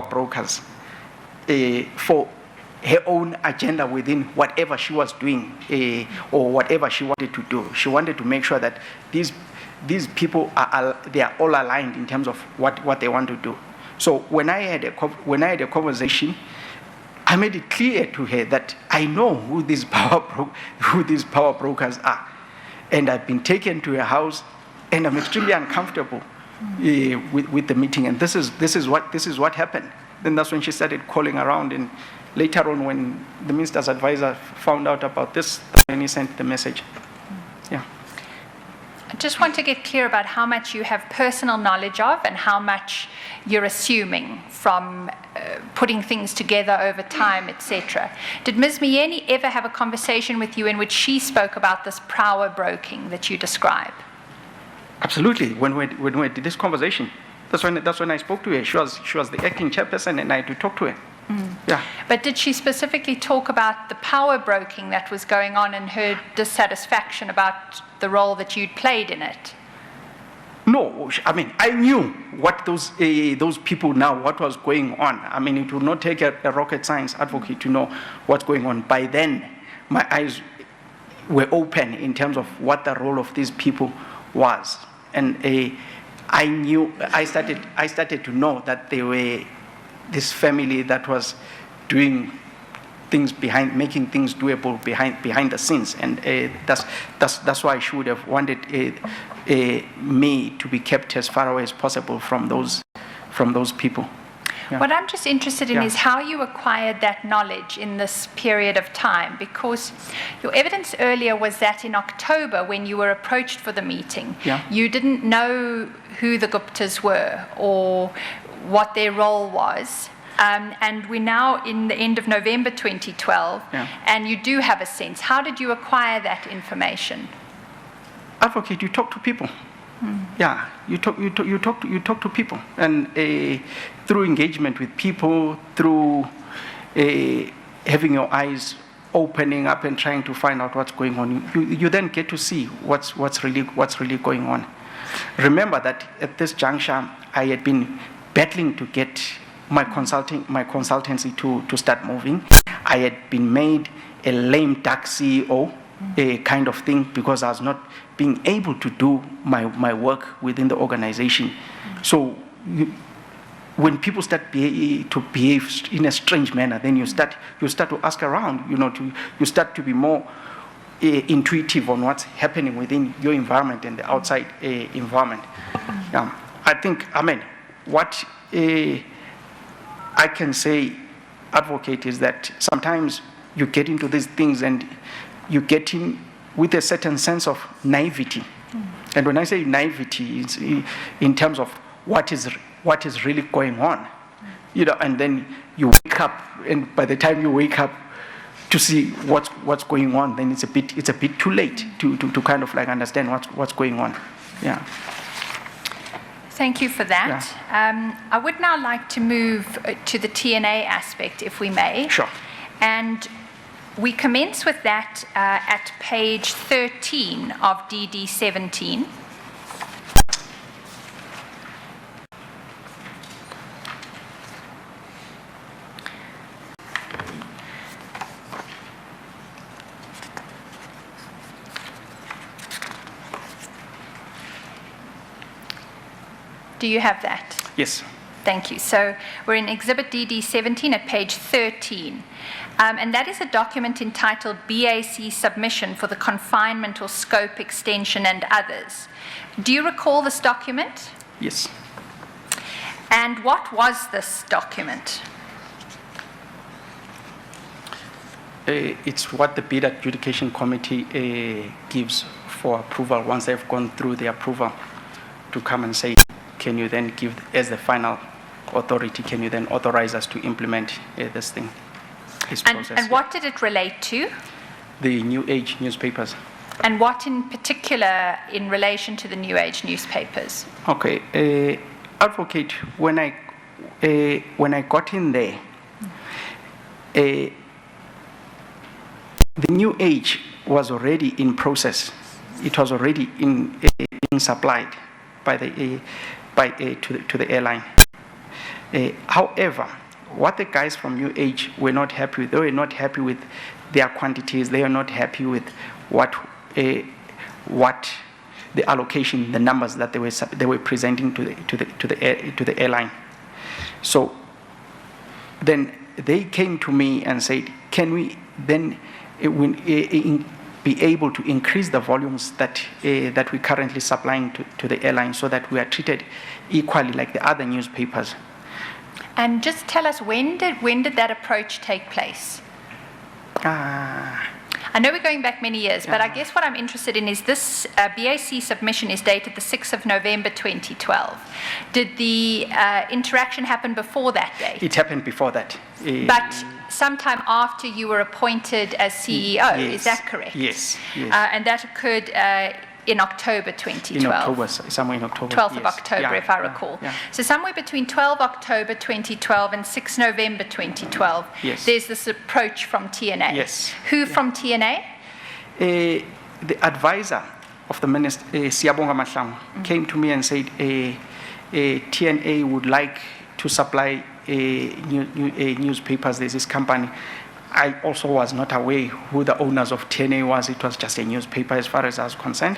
brokers for her own agenda within whatever she was doing or whatever she wanted to do. She wanted to make sure that these people they are all aligned in terms of what they want to do. So when I had a conversation, I made it clear to her that I know who these power brokers are, and I've been taken to her house, and I'm extremely uncomfortable with the meeting. And this is what happened. Then that's when she started calling around, and later on, when the minister's advisor found out about this, then he sent the message. Yeah. I just want to get clear about how much you have personal knowledge of and how much you're assuming from putting things together over time, etc. Did Ms. Mieni ever have a conversation with you in which she spoke about this power broking that you describe? Absolutely. When we did this conversation, that's when I spoke to her. She was the acting chairperson, and I had to talk to her. Yeah. But did she specifically talk about the power broking that was going on and her dissatisfaction about the role that you'd played in it? No, I mean, I knew what those people now, what was going on. I mean, it would not take a rocket science advocate to know what's going on. By then, my eyes were open in terms of what the role of these people was. And I started to know that they were this family that was doing things making things doable behind the scenes, and that's why she would have wanted me to be kept as far away as possible from those people. Yeah. What I'm just interested in Yeah. is how you acquired that knowledge in this period of time, because your evidence earlier was that in October, when you were approached for the meeting, Yeah. you didn't know who the Guptas were or what their role was. And we're now in the end of November 2012, Yeah. and you do have a sense. How did you acquire that information? Advocate, you talk to people. Yeah, you talk to people, and through engagement with people, through having your eyes opening up and trying to find out what's going on, you then get to see what's really going on. Remember that at this juncture, I had been battling to get my consultancy to start moving. I had been made a lame duck CEO, a kind of thing, because I was not being able to do my work within the organization. So when people start to behave in a strange manner, then you start to ask around, you start to be more intuitive on what's happening within your environment and the outside environment. I think, what I can say, advocate, is that sometimes you get into these things and you get in with a certain sense of naivety. And when I say naivety, it's in terms of what is really going on. And then you wake up, and by the time you wake up to see what's going on, then it's a bit too late to kind of like understand what's going on. Yeah. Thank you for that. Yeah. I would now like to move to the TNA aspect, if we may. Sure. And we commence with that at page 13 of DD 17. Do you have that? Yes. Thank you. So we're in Exhibit DD17 at page 13. And that is a document entitled BAC Submission for the Confinement or Scope Extension and Others. Do you recall this document? Yes. And what was this document? It's what the bid adjudication committee gives for approval once they've gone through the approval to come and say, can you then give, as the final authority, can you then authorize us to implement this thing, this process? And what did it relate to? The New Age newspapers. And what in particular in relation to the New Age newspapers? Okay, advocate, when I got in there, the New Age was already in process. It was already being supplied by the to the airline. However, what the guys from New Age were not happy with, they were not happy with their quantities. They are not happy with what the allocation, the numbers that they were presenting to the airline. So then they came to me and said, can we then be able to increase the volumes that we're currently supplying to the airline so that we are treated equally like the other newspapers? And just tell us, when did that approach take place? I know we're going back many years, but I guess what I'm interested in is this BAC submission is dated the 6th of November 2012. Did the interaction happen before that date? It happened before that. But sometime after you were appointed as CEO, yes, is that correct? Yes. And that occurred in October 2012. In October, somewhere in October. 12th yes. of October, if I recall. Yeah. So somewhere between 12 October 2012 and 6 November 2012, yes, there's this approach from TNA. Yes. Who from TNA? The advisor of the minister, Siyabonga Mahlangu, came to me and said, TNA would like to supply newspapers. There's this company. I also was not aware who the owners of TNA was. It was just a newspaper as far as I was concerned.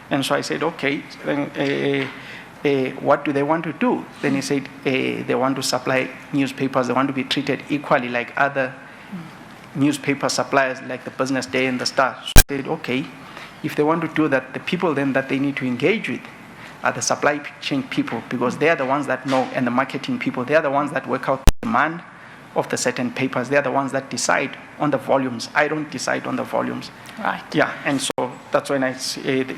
And so I said, okay, then, what do they want to do? Then he said, they want to supply newspapers. They want to be treated equally like other newspaper suppliers, like the Business Day and the Star. So I said, okay, if they want to do that, the people then that they need to engage with are the supply chain people, because they are the ones that know, and the marketing people. They are the ones that work out the demand of the certain papers. They are the ones that decide on the volumes. I don't decide on the volumes. Right. Yeah, and so that's when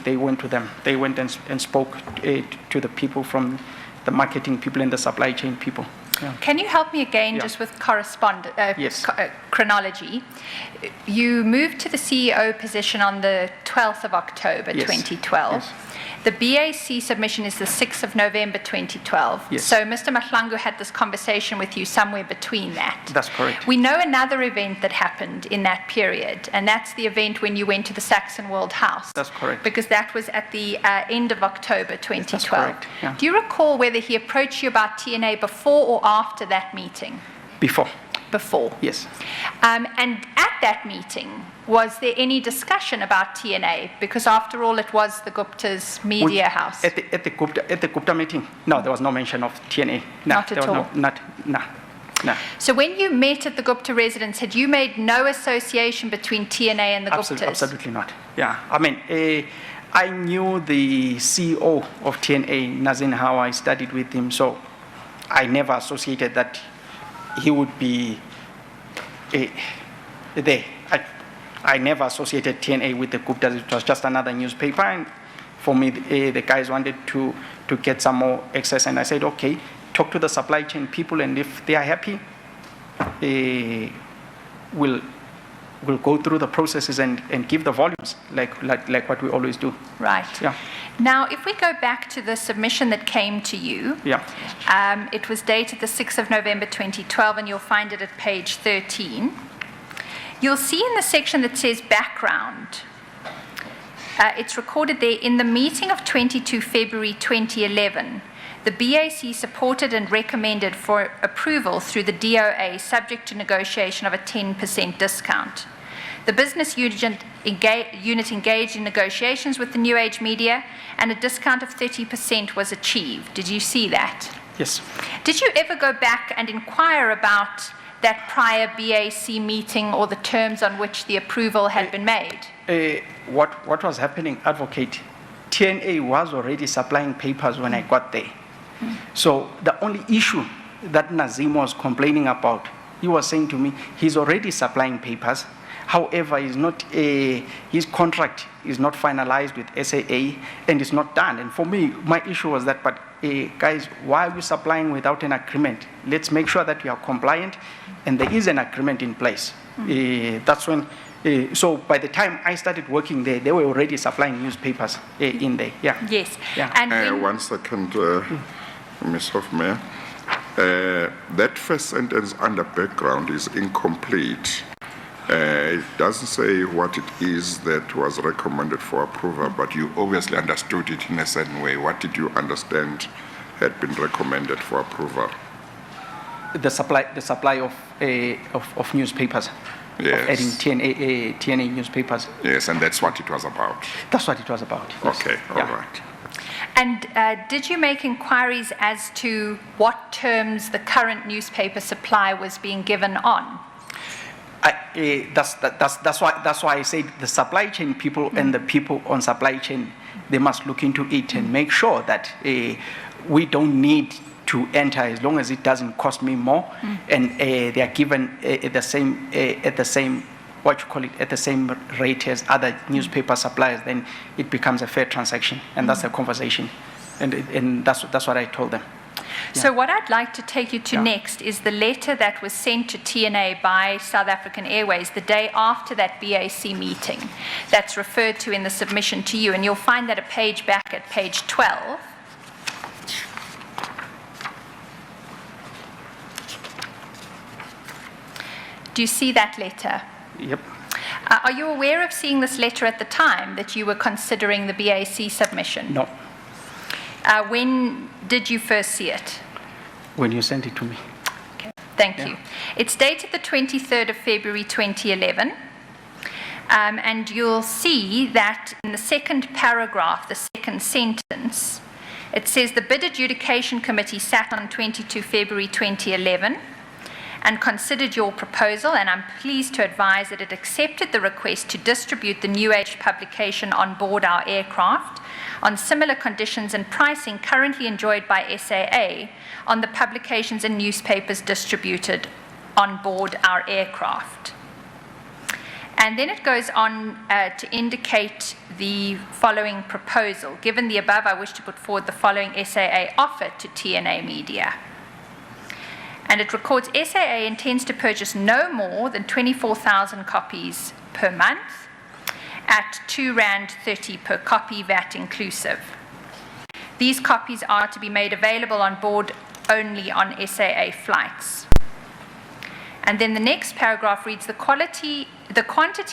they went to them. They went and spoke to the people from the marketing people and the supply chain people. Yeah. Can you help me again Yeah. just with Yes. chronology? You moved to the CEO position on the 12th of October Yes. 2012. Yes. The BAC submission is the 6th of November 2012. Yes. So Mr. Mahlangu had this conversation with you somewhere between that. That's correct. We know another event that happened in that period, and that's the event when you went to the Saxon World House. That's correct. Because that was at the end of October 2012. That's correct, yeah. Do you recall whether he approached you about TNA before or after that meeting? Before. Before. Yes. And at that meeting, was there any discussion about TNA? Because after all, it was the Gupta's media house. At the Gupta meeting, no, there was no mention of TNA. No, Not at there was all? No. So when you met at the Gupta residence, had you made no association between TNA and the Guptas? Absolutely not. Yeah, I mean, I knew the CEO of TNA, Nazin Hawa. I studied with him, so I never associated that he would be there. I never associated TNA with the Guptas. It was just another newspaper, and for me, the guys wanted to get some more access, and I said, okay, talk to the supply chain people, and if they are happy, we'll go through the processes and give the volumes like what we always do. Right. Yeah. Now, if we go back to the submission that came to you, Yeah. it was dated the 6th of November 2012, and you'll find it at page 13. You'll see in the section that says background, it's recorded there, in the meeting of 22 February 2011, the BAC supported and recommended for approval through the DOA subject to negotiation of a 10% discount. The business unit engaged in negotiations with the New Age media, and a discount of 30% was achieved. Did you see that? Yes. Did you ever go back and inquire about that prior BAC meeting or the terms on which the approval had been made? What was happening, Advocate, TNA was already supplying papers when I got there. So the only issue that Nazim was complaining about, he was saying to me, he's already supplying papers. However, his contract is not finalized with SAA and it's not done. And for me, my issue was that, but guys, why are we supplying without an agreement? Let's make sure that we are compliant and there is an agreement in place. That's when, so by the time I started working there, they were already supplying newspapers in there. Yeah. Yes. Yeah. And 1 second, Ms. Hofmeyer. That first sentence under background is incomplete. It doesn't say what it is that was recommended for approval, but you obviously understood it in a certain way. What did you understand had been recommended for approval? The supply of newspapers. Yes. Of adding TNA newspapers. Yes, and that's what it was about. That's what it was about. Yes. Okay, all Yeah. right. And did you make inquiries as to what terms the current newspaper supply was being given on? That's why I said the supply chain people and the people on supply chain, they must look into it and make sure that we don't need to enter as long as it doesn't cost me more, and they are given at the same what you call it, at the same rate as other newspaper suppliers. Then it becomes a fair transaction, and that's a conversation, and that's what I told them. So what I'd like to take you to Yeah. next is the letter that was sent to TNA by South African Airways the day after that BAC meeting that's referred to in the submission to you, and you'll find that a page back at page 12. Do you see that letter? Yep. Are you aware of seeing this letter at the time that you were considering the BAC submission? No. When did you first see it? When you sent it to me. Okay, thank Yeah. you. It's dated the 23rd of February 2011. And you'll see that in the second paragraph, the second sentence, it says the bid adjudication committee sat on 22 February 2011 and considered your proposal, and I'm pleased to advise that it accepted the request to distribute the New Age publication on board our aircraft on similar conditions and pricing currently enjoyed by SAA on the publications and newspapers distributed on board our aircraft. And then it goes on to indicate the following proposal. Given the above, I wish to put forward the following SAA offer to TNA Media. And it records SAA intends to purchase no more than 24,000 copies per month at R2.30 per copy, VAT inclusive. These copies are to be made available on board only on SAA flights. And then the next paragraph reads, the quantity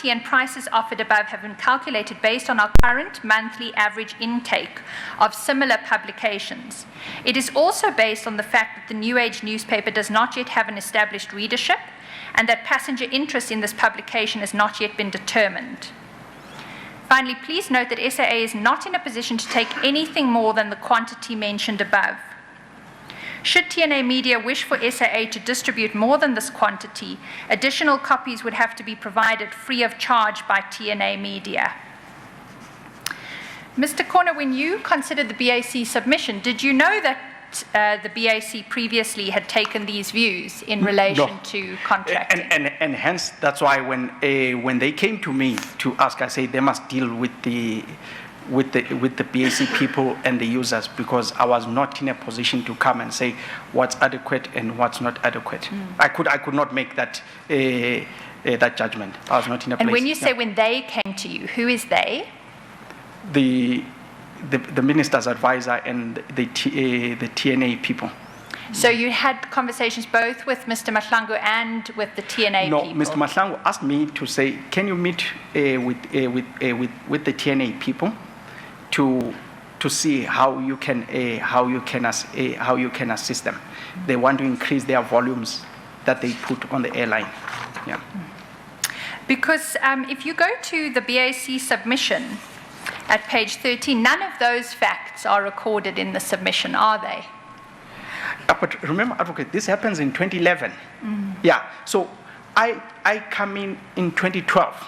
and prices offered above have been calculated based on our current monthly average intake of similar publications. It is also based on the fact that the New Age newspaper does not yet have an established readership and that passenger interest in this publication has not yet been determined. Finally, please note that SAA is not in a position to take anything more than the quantity mentioned above. Should TNA Media wish for SAA to distribute more than this quantity, additional copies would have to be provided free of charge by TNA Media. Mr. Corner, when you considered the BAC submission, did you know that the BAC previously had taken these views in relation No. to contracting? And hence, that's why when they came to me to ask, I said they must deal with the BAC people and the users, because I was not in a position to come and say what's adequate and what's not adequate. I could not make that that judgment. I was not in a place. And when you say when they came to you, who is they? The minister's advisor and the TNA people. So you had conversations both with Mr. Mahlangu and with the TNA No, people? Mr. Mahlangu asked me to say, can you meet with the TNA people to see how you can assist them. They want to increase their volumes that they put on the airline. Yeah. Because if you go to the BAC submission at page 13, none of those facts are recorded in the submission, are they? But remember, advocate, this happens in 2011. Yeah, so I come in 2012,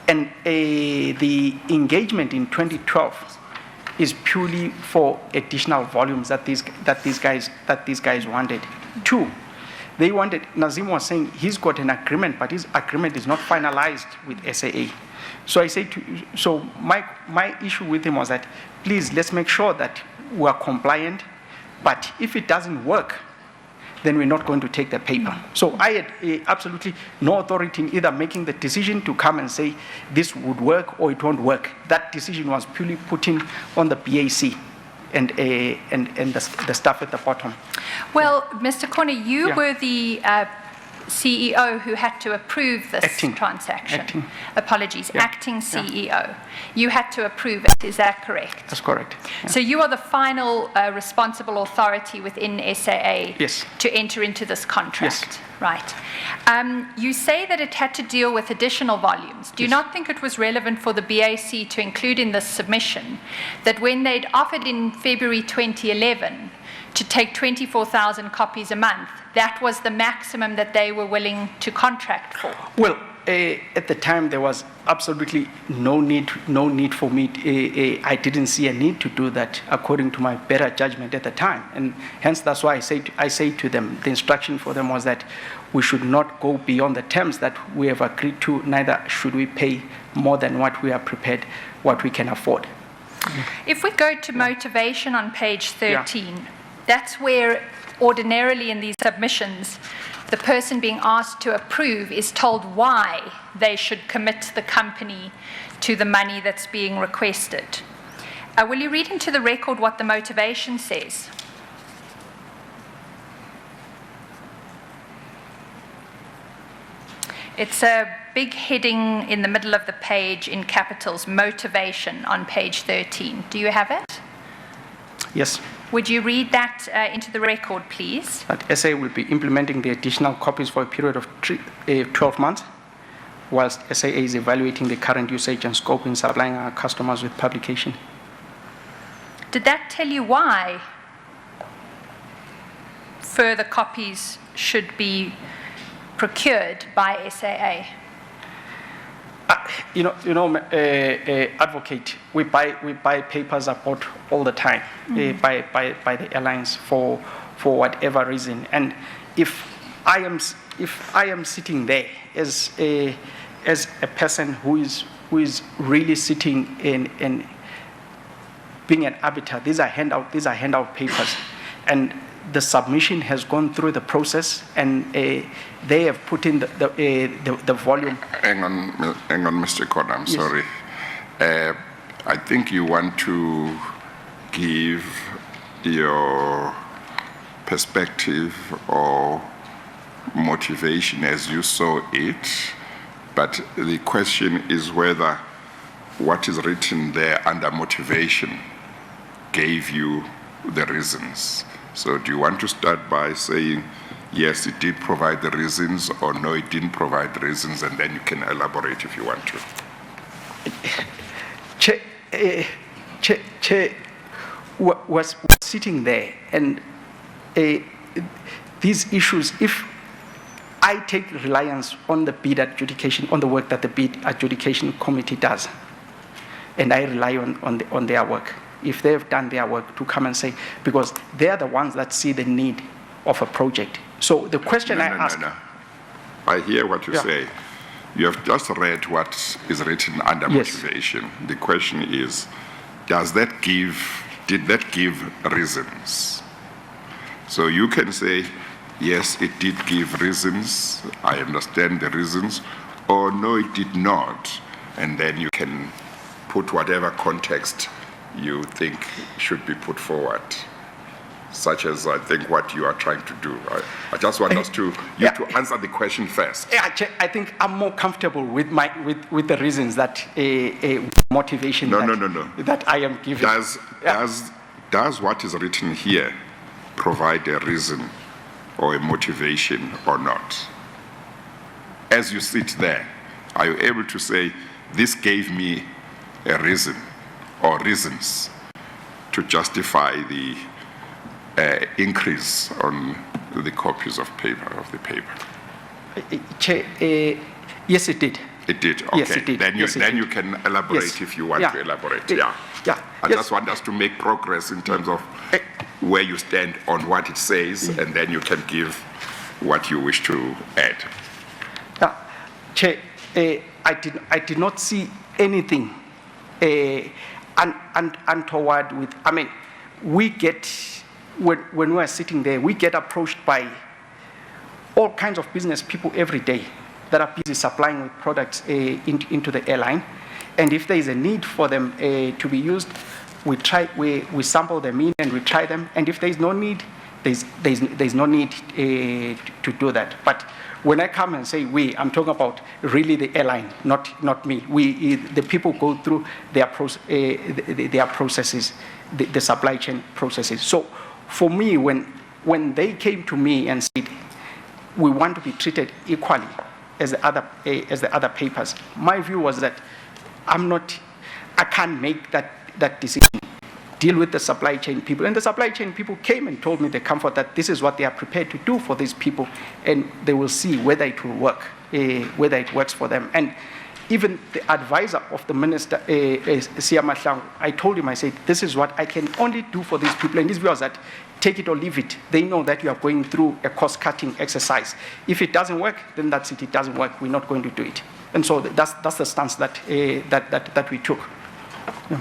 and the engagement in 2012 is purely for additional volumes that these guys wanted. Two, they wanted. Nazim was saying he's got an agreement, but his agreement is not finalized with SAA. So I say so my issue with him was that, please, let's make sure that we are compliant, but if it doesn't work, then we're not going to take the paper. So I had absolutely no authority in either making the decision to come and say this would work or it won't work. That decision was purely put in on the BAC and the staff at the bottom. Well, Mr. Corner, you Yeah. were the CEO who had to approve this transaction. Acting. Apologies, Yeah. acting CEO. You had to approve it, is that correct? That's correct. Yeah. So you are the final responsible authority within SAA Yes. to enter into this contract. Yes. Right. You say that it had to deal with additional volumes. Do you not think it was relevant for the BAC to include in this submission that when they'd offered in February 2011 to take 24,000 copies a month, that was the maximum that they were willing to contract for? Well, at the time there was absolutely no need for me. I didn't see a need to do that according to my better judgment at the time, and hence that's why I say to them, the instruction for them was that we should not go beyond the terms that we have agreed to. Neither should we pay more than what we are prepared, what we can afford. If we go to motivation on page 13, that's where ordinarily in these submissions, the person being asked to approve is told why they should commit the company to the money that's being requested. Will you read into the record what the motivation says? It's a big heading in the middle of the page in capitals, motivation on page 13. Do you have it? Yes. Would you read that into the record, please? That SA will be implementing the additional copies for a period of 12 months, whilst SAA is evaluating the current usage and scope in supplying our customers with publication. Did that tell you why further copies should be procured by SAA? Advocate, we buy papers abroad all the time by the airlines for whatever reason. And if I am sitting there as a person who is really sitting in being an arbiter, these are handout papers, and the submission has gone through the process, and they have put in the volume. Hang on, Mr. Corner, I'm Yes. sorry. I think you want to give your perspective or motivation as you saw it, but the question is whether what is written there under motivation gave you the reasons. So do you want to start by saying, yes, it did provide the reasons, or no, it didn't provide the reasons, and then you can elaborate if you want to. Che was sitting there, and these issues, if I take reliance on the bid adjudication, on the work that the bid adjudication committee does, and I rely on their work, if they have done their work, to come and say, because they are the ones that see the need of a project. So the question I ask. No. I hear what you say. You have just read what is written under motivation. The question is, did that give reasons? So you can say, yes, it did give reasons, I understand the reasons, or no, it did not. And then you can put whatever context you think should be put forward, such as I think what you are trying to do. I just want us to answer the question first. I think I'm more comfortable with the reasons that motivation that I am giving. Does what is written here provide a reason or a motivation or not? As you sit there, are you able to say, this gave me a reason or reasons to justify the increase on the copies of the paper? Chair, yes, it did. It did. Okay. Yes, it did. Then Yes, it did. you can elaborate Yes. if you want Yeah. to elaborate. Yeah. Yeah. Yeah. I Yes. just want us to make progress in terms of where you stand on what it says, and then you can give what you wish to add. Chair, I did not see anything untoward with. I mean, we get when we are sitting there, we get approached by all kinds of business people every day that are busy supplying with products into the airline, and if there is a need for them to be used, we sample them in and we try them, and if there is no need, there's no need to do that. But when I come and say we, I'm talking about really the airline, not me. The people go through their processes, the supply chain processes. So for me, when they came to me and said, we want to be treated equally as the other papers, my view was that I can't make that decision. Deal with the supply chain people. And the supply chain people came and told me the comfort that this is what they are prepared to do for these people, and they will see whether it will work, whether it works for them. And even the advisor of the minister, Siamahlang, I told him, I said, this is what I can only do for these people. And his view was that, take it or leave it. They know that you are going through a cost-cutting exercise. If it doesn't work, then that's it. It doesn't work. We're not going to do it. And so that's the stance that we took. Yeah.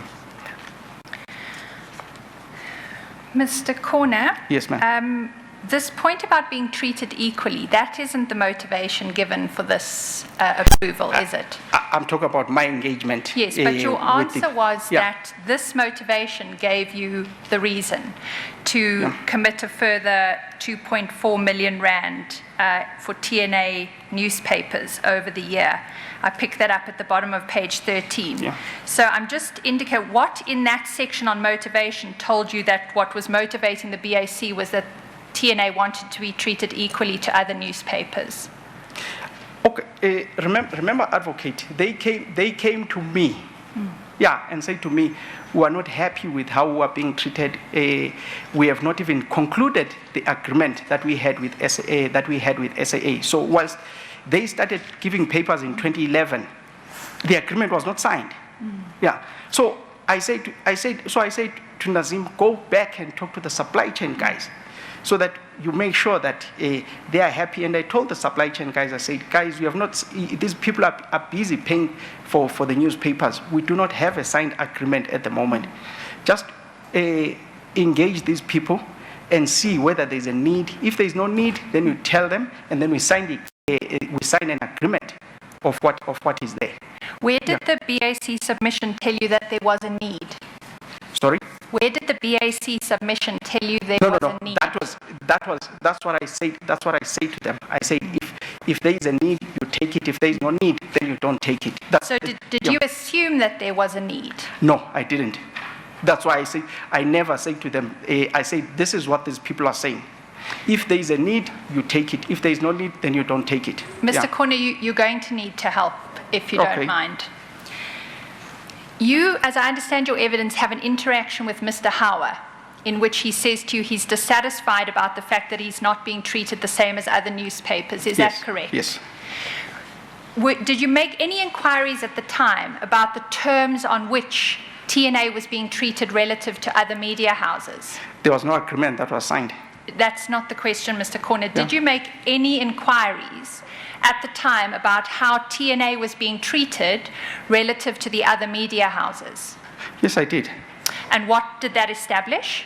Mr. Corner? Yes, ma'am. This point about being treated equally, that isn't the motivation given for this approval, is it? I'm talking about my engagement. Yes, but your answer was Yeah. that this motivation gave you the reason to commit a further 2.4 million rand for TNA newspapers over the year. I picked that up at the bottom of page 13. Yeah. So I'm just indicating what in that section on motivation told you that what was motivating the BAC was that TNA wanted to be treated equally to other newspapers. Okay, remember, advocate, they came to me, and said to me, we are not happy with how we are being treated. We have not even concluded the agreement that we had with SAA. So whilst they started giving papers in 2011, the agreement was not signed. So I said to Nazim, go back and talk to the supply chain guys, so that you make sure that they are happy. And I told the supply chain guys, I said, guys, we have not, these people are busy paying for the newspapers. We do not have a signed agreement at the moment. Just engage these people and see whether there's a need. If there's no need, then you tell them, and then we sign an agreement of what is there. Where did the BAC submission tell you that there was a need? Sorry? Where did the BAC submission tell you there was a need? That's what I said. That's what I say to them. I say, if there is a need, you take it. If there is no need, then you don't take it. So did you assume that there was a need? No, I didn't. That's why I say I never say to them. I say this is what these people are saying. If there is a need, you take it. If there is no need, then you don't take it. Mr. Corner, you're going to need to help if you don't mind. You, as I understand your evidence, have an interaction with Mr. Hauer in which he says to you he's dissatisfied about the fact that he's not being treated the same as other newspapers. Is that correct? Yes. Did you make any inquiries at the time about the terms on which TNA was being treated relative to other media houses? There was no agreement that was signed. That's not the question, Mr. Corner. Did you make any inquiries at the time about how TNA was being treated relative to the other media houses? Yes, I did. And what did that establish?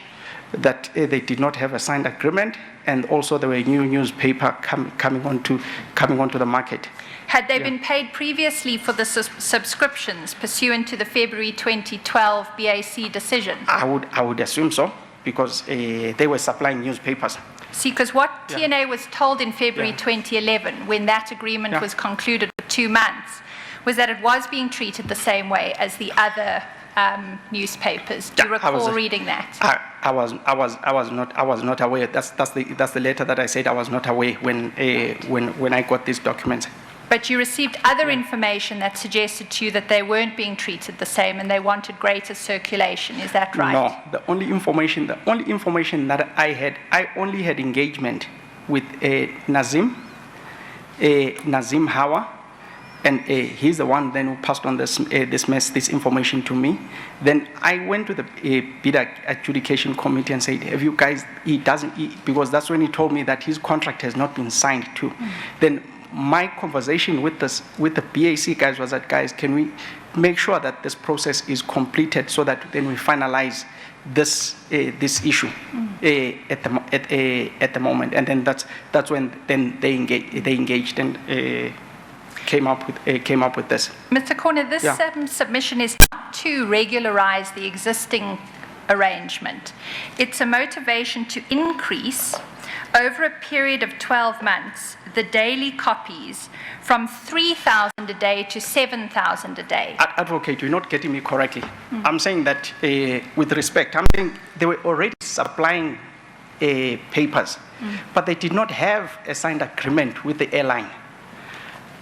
That they did not have a signed agreement, and also there were new newspaper coming onto the market. Had they been paid previously for the subscriptions pursuant to the February 2012 BAC decision? I would assume so, because they were supplying newspapers. See, because what TNA was told in February 2011, when that agreement was concluded for 2 months, was that it was being treated the same way as the other newspapers. Do you recall reading that? I was not aware. That's the letter that I said I was not aware when I got these documents. But you received other information that suggested to you that they weren't being treated the same and they wanted greater circulation. Is that right? No, the only information that I only had engagement with Nazim Hawa, and he's the one then who passed on this information to me. Then I went to the bid adjudication committee and said, have you guys, because that's when he told me that his contract has not been signed too. Then my conversation with the BAC guys was that, guys, can we make sure that this process is completed so that then we finalize this issue at the moment, and then that's when then they engaged and came up with this. Mr. Corner, this submission is not to regularize the existing arrangement. It's a motivation to increase over a period of 12 months the daily copies from 3,000 a day to 7,000 a day. Advocate, you're not getting me correctly. I'm saying that with respect, I'm saying they were already supplying papers, but they did not have a signed agreement with the airline.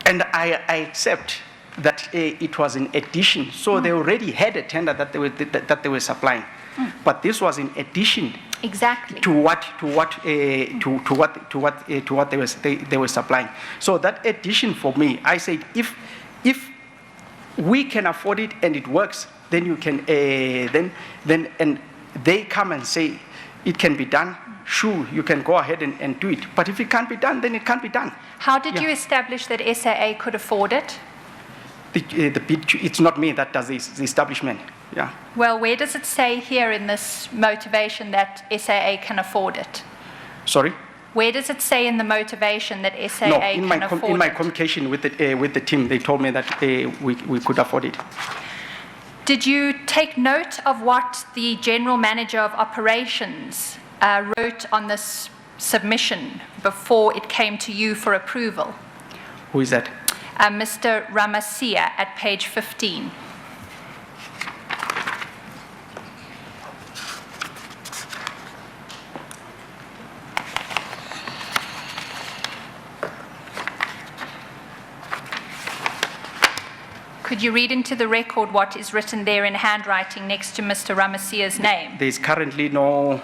And I accept that it was in addition. So they already had a tender that they were supplying, but this was in addition. Exactly. To what they were supplying. So that addition for me, I said, if we can afford it and it works, then you can then and they come and say it can be done. Sure, you can go ahead and do it. But if it can't be done, then it can't be done. How did you establish that SAA could afford it? It's not me that does the establishment. Yeah. Well, where does it say here in this motivation that SAA can afford it? Sorry? Where does it say in the motivation that SAA can afford it? In my communication with the team, they told me that we could afford it. Did you take note of what the General Manager of Operations wrote on this submission before it came to you for approval? Who is that? Mr. Ramasia at page 15. Could you read into the record what is written there in handwriting next to Mr. Ramasia's name? There is currently no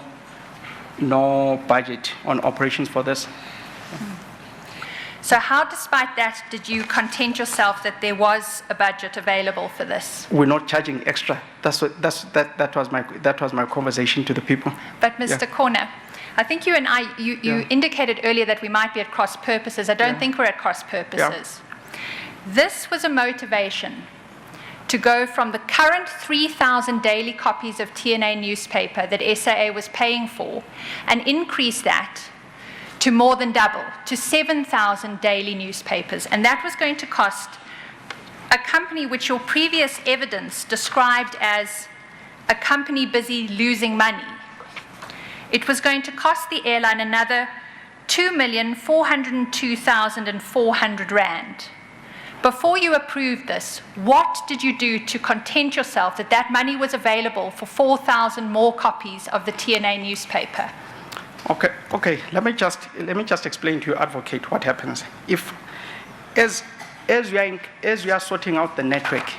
budget on operations for this. So how, despite that, did you content yourself that there was a budget available for this? We're not charging extra. That was my conversation to the people. But Mr. Corner, I think you and you indicated earlier that we might be at cross purposes. I don't think we're at cross purposes. This was a motivation to go from the current 3,000 daily copies of TNA newspaper that SAA was paying for and increase that to more than double, to 7,000 daily newspapers. And that was going to cost a company which your previous evidence described as a company busy losing money. It was going to cost the airline another 2,402,400 rand. Before you approved this, what did you do to content yourself that that money was available for 4,000 more copies of the TNA newspaper? Okay. Let me just explain to you, Advocate, what happens. If, as you are sorting out the network,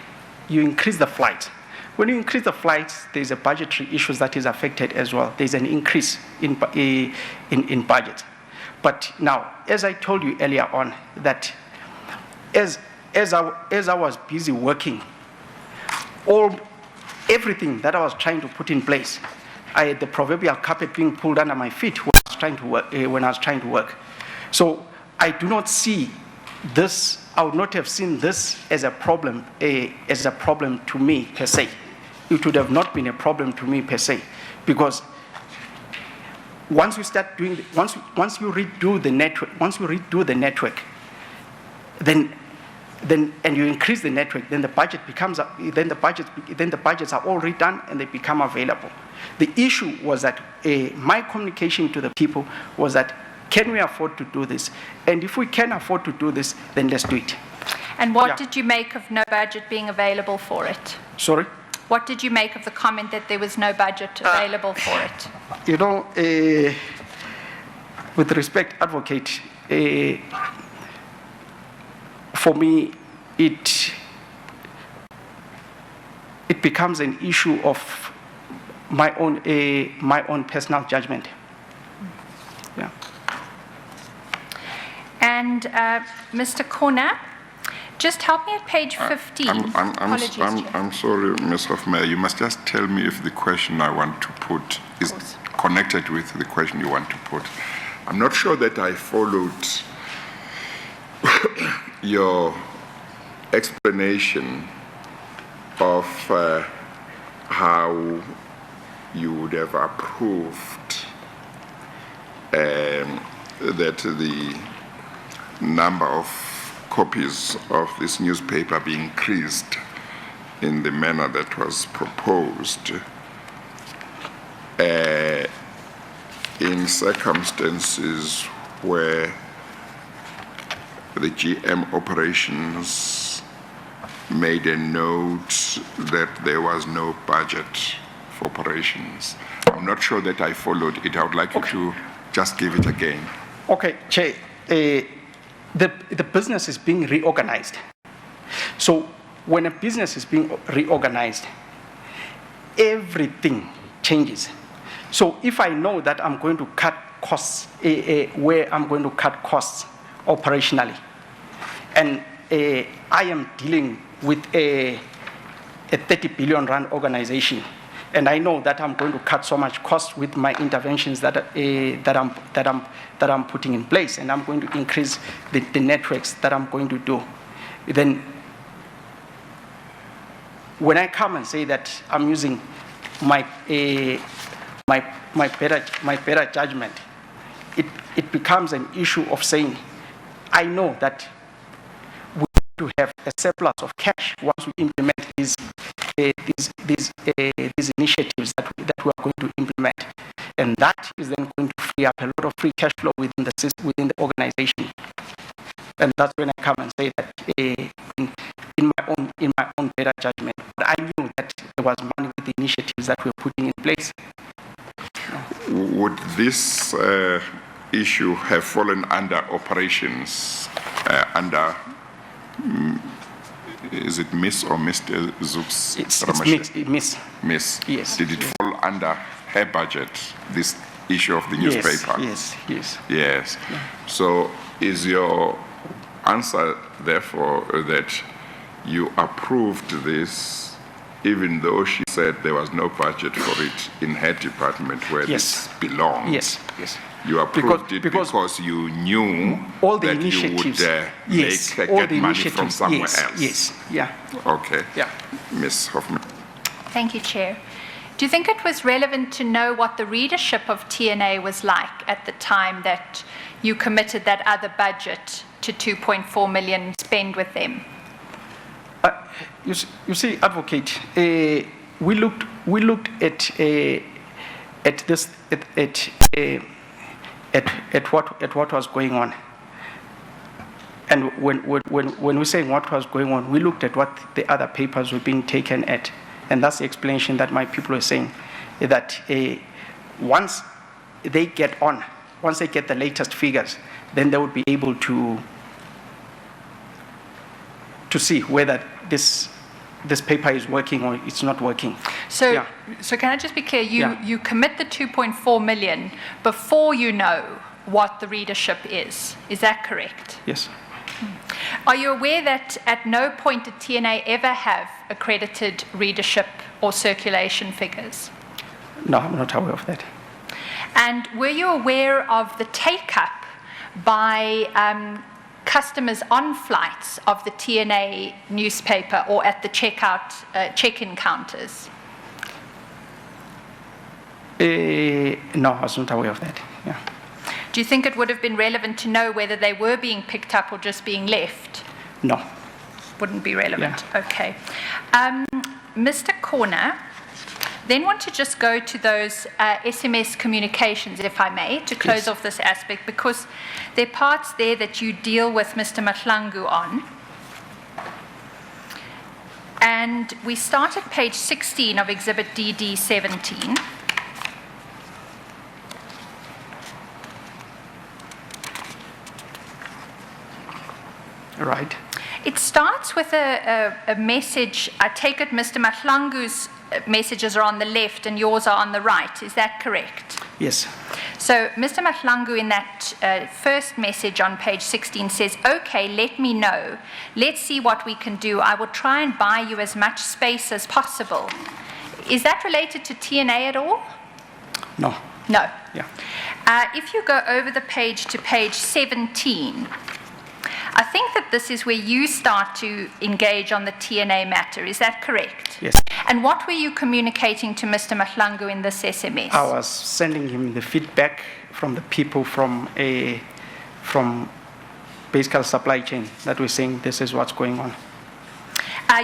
you increase the flights. When you increase the flights, there's a budgetary issue that is affected as well. There's an increase in budget. But now, as I told you earlier on, that as I was busy working, everything that I was trying to put in place, I had the proverbial carpet being pulled under my feet when I was trying to work. So I do not see this. I would not have seen this as a problem to me per se. It would have not been a problem to me per se, because once you redo the network, then and you increase the network, then the budgets are all redone and they become available. The issue was that my communication to the people was that, can we afford to do this? And if we can afford to do this, then let's do it. And what did you make of no budget being available for it? Sorry? What did you make of the comment that there was no budget available for it? You know, with respect, Advocate, for me, it becomes an issue of my own personal judgment. Yeah. And Mr. Corner, just help me at page 15. Apologies, Chair. I'm sorry, Ms. Hofmeyer, you must just tell me if the question I want to put is connected with the question you want to put. I'm not sure that I followed your explanation of how you would have approved that the number of copies of this newspaper be increased in the manner that was proposed in circumstances where the GM operations made a note that there was no budget for operations. I'm not sure that I followed it. I would like you to just give it again. Okay, Chair. The business is being reorganized. So when a business is being reorganized, everything changes. So if I know that I'm going to cut costs, where I'm going to cut costs operationally, and I am dealing with a 30 billion rand organization, and I know that I'm going to cut so much cost with my interventions that I'm putting in place, and I'm going to increase the networks that I'm going to do. Then, when I come and say that I'm using my better judgment, it becomes an issue of saying, I know that we need to have a surplus of cash once we implement these initiatives that we are going to implement, and that is then going to free up a lot of free cash flow within the system, within the organization. And that's when I come and say that in my own better judgment, but I knew that there was money with the initiatives that we were putting in place. Would this issue have fallen under operations, under is it Miss or Mr. Zooks? It's Miss. Miss. Yes. Did it fall under her budget, this issue of the newspaper? Yes. Yes. Yeah. So is your answer, therefore, that you approved this even though she said there was no budget for it in her department where this belonged? Yes. You approved it because you knew all the that initiatives, you would get money from somewhere else. Yes. Yeah. Okay. Yeah. Ms. Hoffman. Thank you, Chair. Do you think it was relevant to know what the readership of TNA was like at the time that you committed that other budget to 2.4 million spend with them? You see, Advocate, we looked at this at what was going on, and when we say what was going on, we looked at what the other papers were being taken at, and that's the explanation that my people are saying, that once they get the latest figures, then they would be able to see whether this paper is working or it's not working. So can I just be clear? You commit the 2.4 million before you know what the readership is. Is that correct? Yes. Are you aware that at no point did TNA ever have accredited readership or circulation figures? No, I'm not aware of that. And were you aware of the take-up by customers on flights of the TNA newspaper or at the check-in counters? No, I was not aware of that. Yeah. Do you think it would have been relevant to know whether they were being picked up or just being left? No. Wouldn't be relevant. Yeah. Okay. Mr. Corner, then want to just go to those SMS communications, if I may, to close off this aspect, because there are parts there that you deal with Mr. Mahlangu on. And we start at page 16 of Exhibit DD 17. Right. It starts with a message. I take it Mr. Mahlangu's messages are on the left and yours are on the right. Is that correct? Yes. So Mr. Mahlangu in that first message on page 16 says, okay, let me know. Let's see what we can do. I will try and buy you as much space as possible. Is that related to TNA at all? No. No. Yeah. If you go over the page to page 17, I think that this is where you start to engage on the TNA matter. Is that correct? Yes. And what were you communicating to Mr. Mahlangu in this SMS? I was sending him the feedback from the people from basically supply chain that we're saying this is what's going on.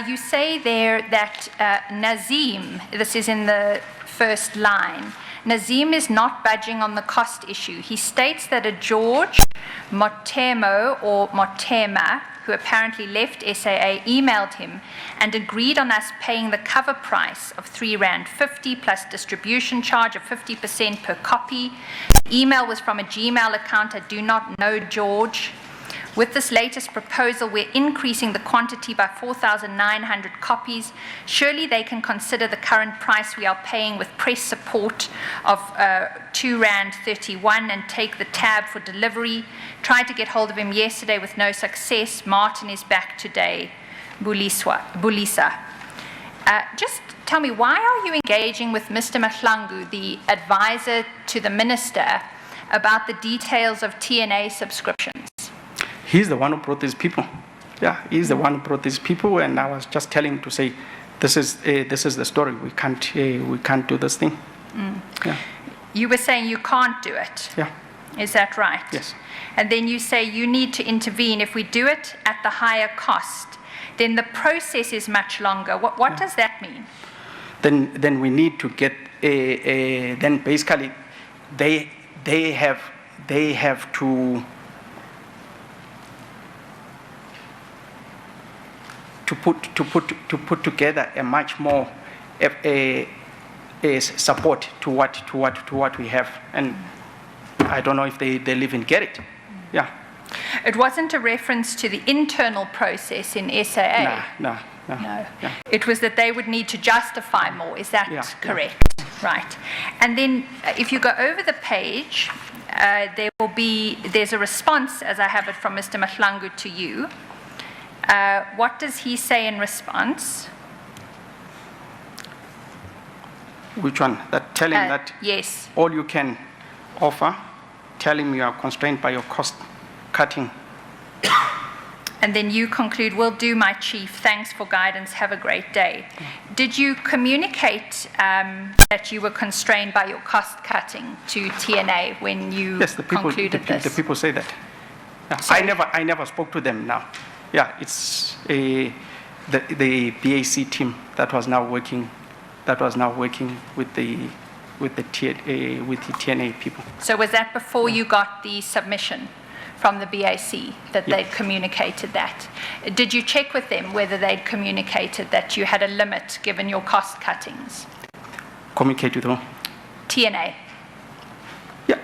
You say there that Nazim, this is in the first line, Nazim is not budging on the cost issue. He states that a George Motemo or Motema, who apparently left SAA, emailed him and agreed on us paying the cover price of R3.50 plus distribution charge of 50% per copy. The email was from a Gmail account. I do not know George. With this latest proposal, we're increasing the quantity by 4,900 copies. Surely they can consider the current price we are paying with press support of R2.31 and take the tab for delivery. Tried to get hold of him yesterday with no success. Martin is back today. Bulisa. Just tell me, why are you engaging with Mr. Mahlangu, the advisor to the minister, about the details of TNA subscriptions? He's the one who brought these people. Yeah, he's the one who brought these people, and I was just telling him to say, this is the story. We can't do this thing. Yeah. You were saying you can't do it. Yeah. Is that right? Yes. And then you say you need to intervene. If we do it at the higher cost, then the process is much longer. What does that mean? Then we need to get then basically they have to put together a much more support to what we have, and I don't know if they'll even get it. Yeah. It wasn't a reference to the internal process in SAA. No. No. Yeah. It was that they would need to justify more. Is that correct? Yeah. Right. And then if you go over the page, there's a response, as I have it from Mr. Mahlangu to you. What does he say in response? Which one? That telling that yes. all you can offer, tell him you are constrained by your cost cutting. And then you conclude, will do, my chief. Thanks for guidance. Have a great day. Did you communicate that you were constrained by your cost cutting to TNA when you concluded this? The people say that. Yeah. So I never spoke to them now. Yeah, it's the BAC team that was now working with the TNA people. So was that before you got the submission from the BAC that they'd communicated that? Did you check with them whether they'd communicated that you had a limit given your cost cuttings? Communicate with who? TNA. Yeah,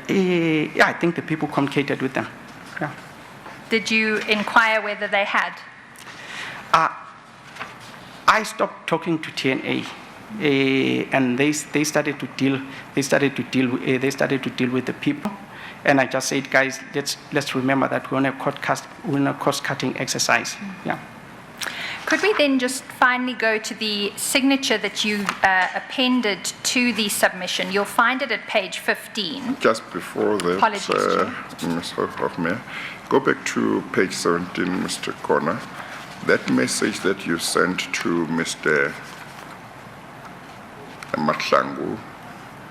I think the people communicated with them. Yeah. Did you inquire whether they had? I stopped talking to TNA, and they started to deal with the people, and I just said, guys, let's remember that we're on a cost-cutting exercise. Yeah. Could we then just finally go to the signature that you appended to the submission? You'll find it at page 15. Just before that, Mr. Hoffman, go back to page 17, Mr. Corner. That message that you sent to Mr. Mahlangu,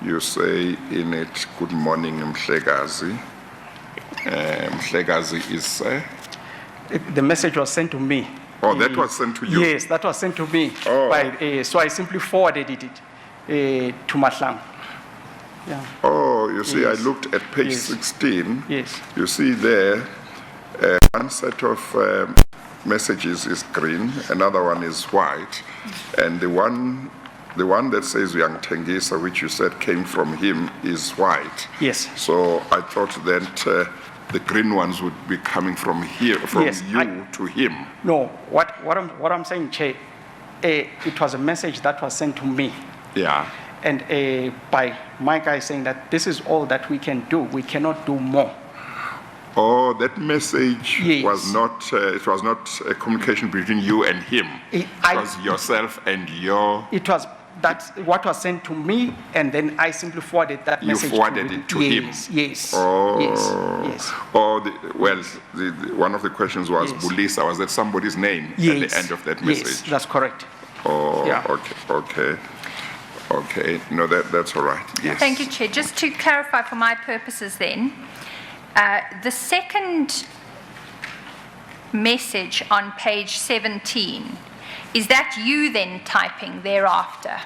you say in it, good morning, Mhlegazi. Mhlegazi is... The message was sent to me. Oh, that was sent to you? Yes, that was sent to me. Oh. So I simply forwarded it to Mahlangu. Yeah. Oh, you see, yes. I looked at page 16. Yes. You see there, one set of messages is green, another one is white, and the one that says Young Tengisa, which you said came from him, is white. Yes. So I thought that the green ones would be coming from here, from Yes, you to him. No, what I'm saying, Chair, it was a message that was sent to me. Yeah. And by my guy saying that this is all that we can do, we cannot do more. Oh, that message Yes. was not, it was not a communication between you and him. It was yourself and your... It was that's what was sent to me, and then I simply forwarded that You message forwarded to it to him? Yes. Oh. Yes. Oh, one of the questions was Yes. Bulisa. Was that somebody's name at Yes. the end of that message? Yes, that's correct. Oh, Yeah. okay. No, that's all right. Yes. Thank you, Chair. Just to clarify for my purposes then, the second message on page 17, is that you then typing thereafter?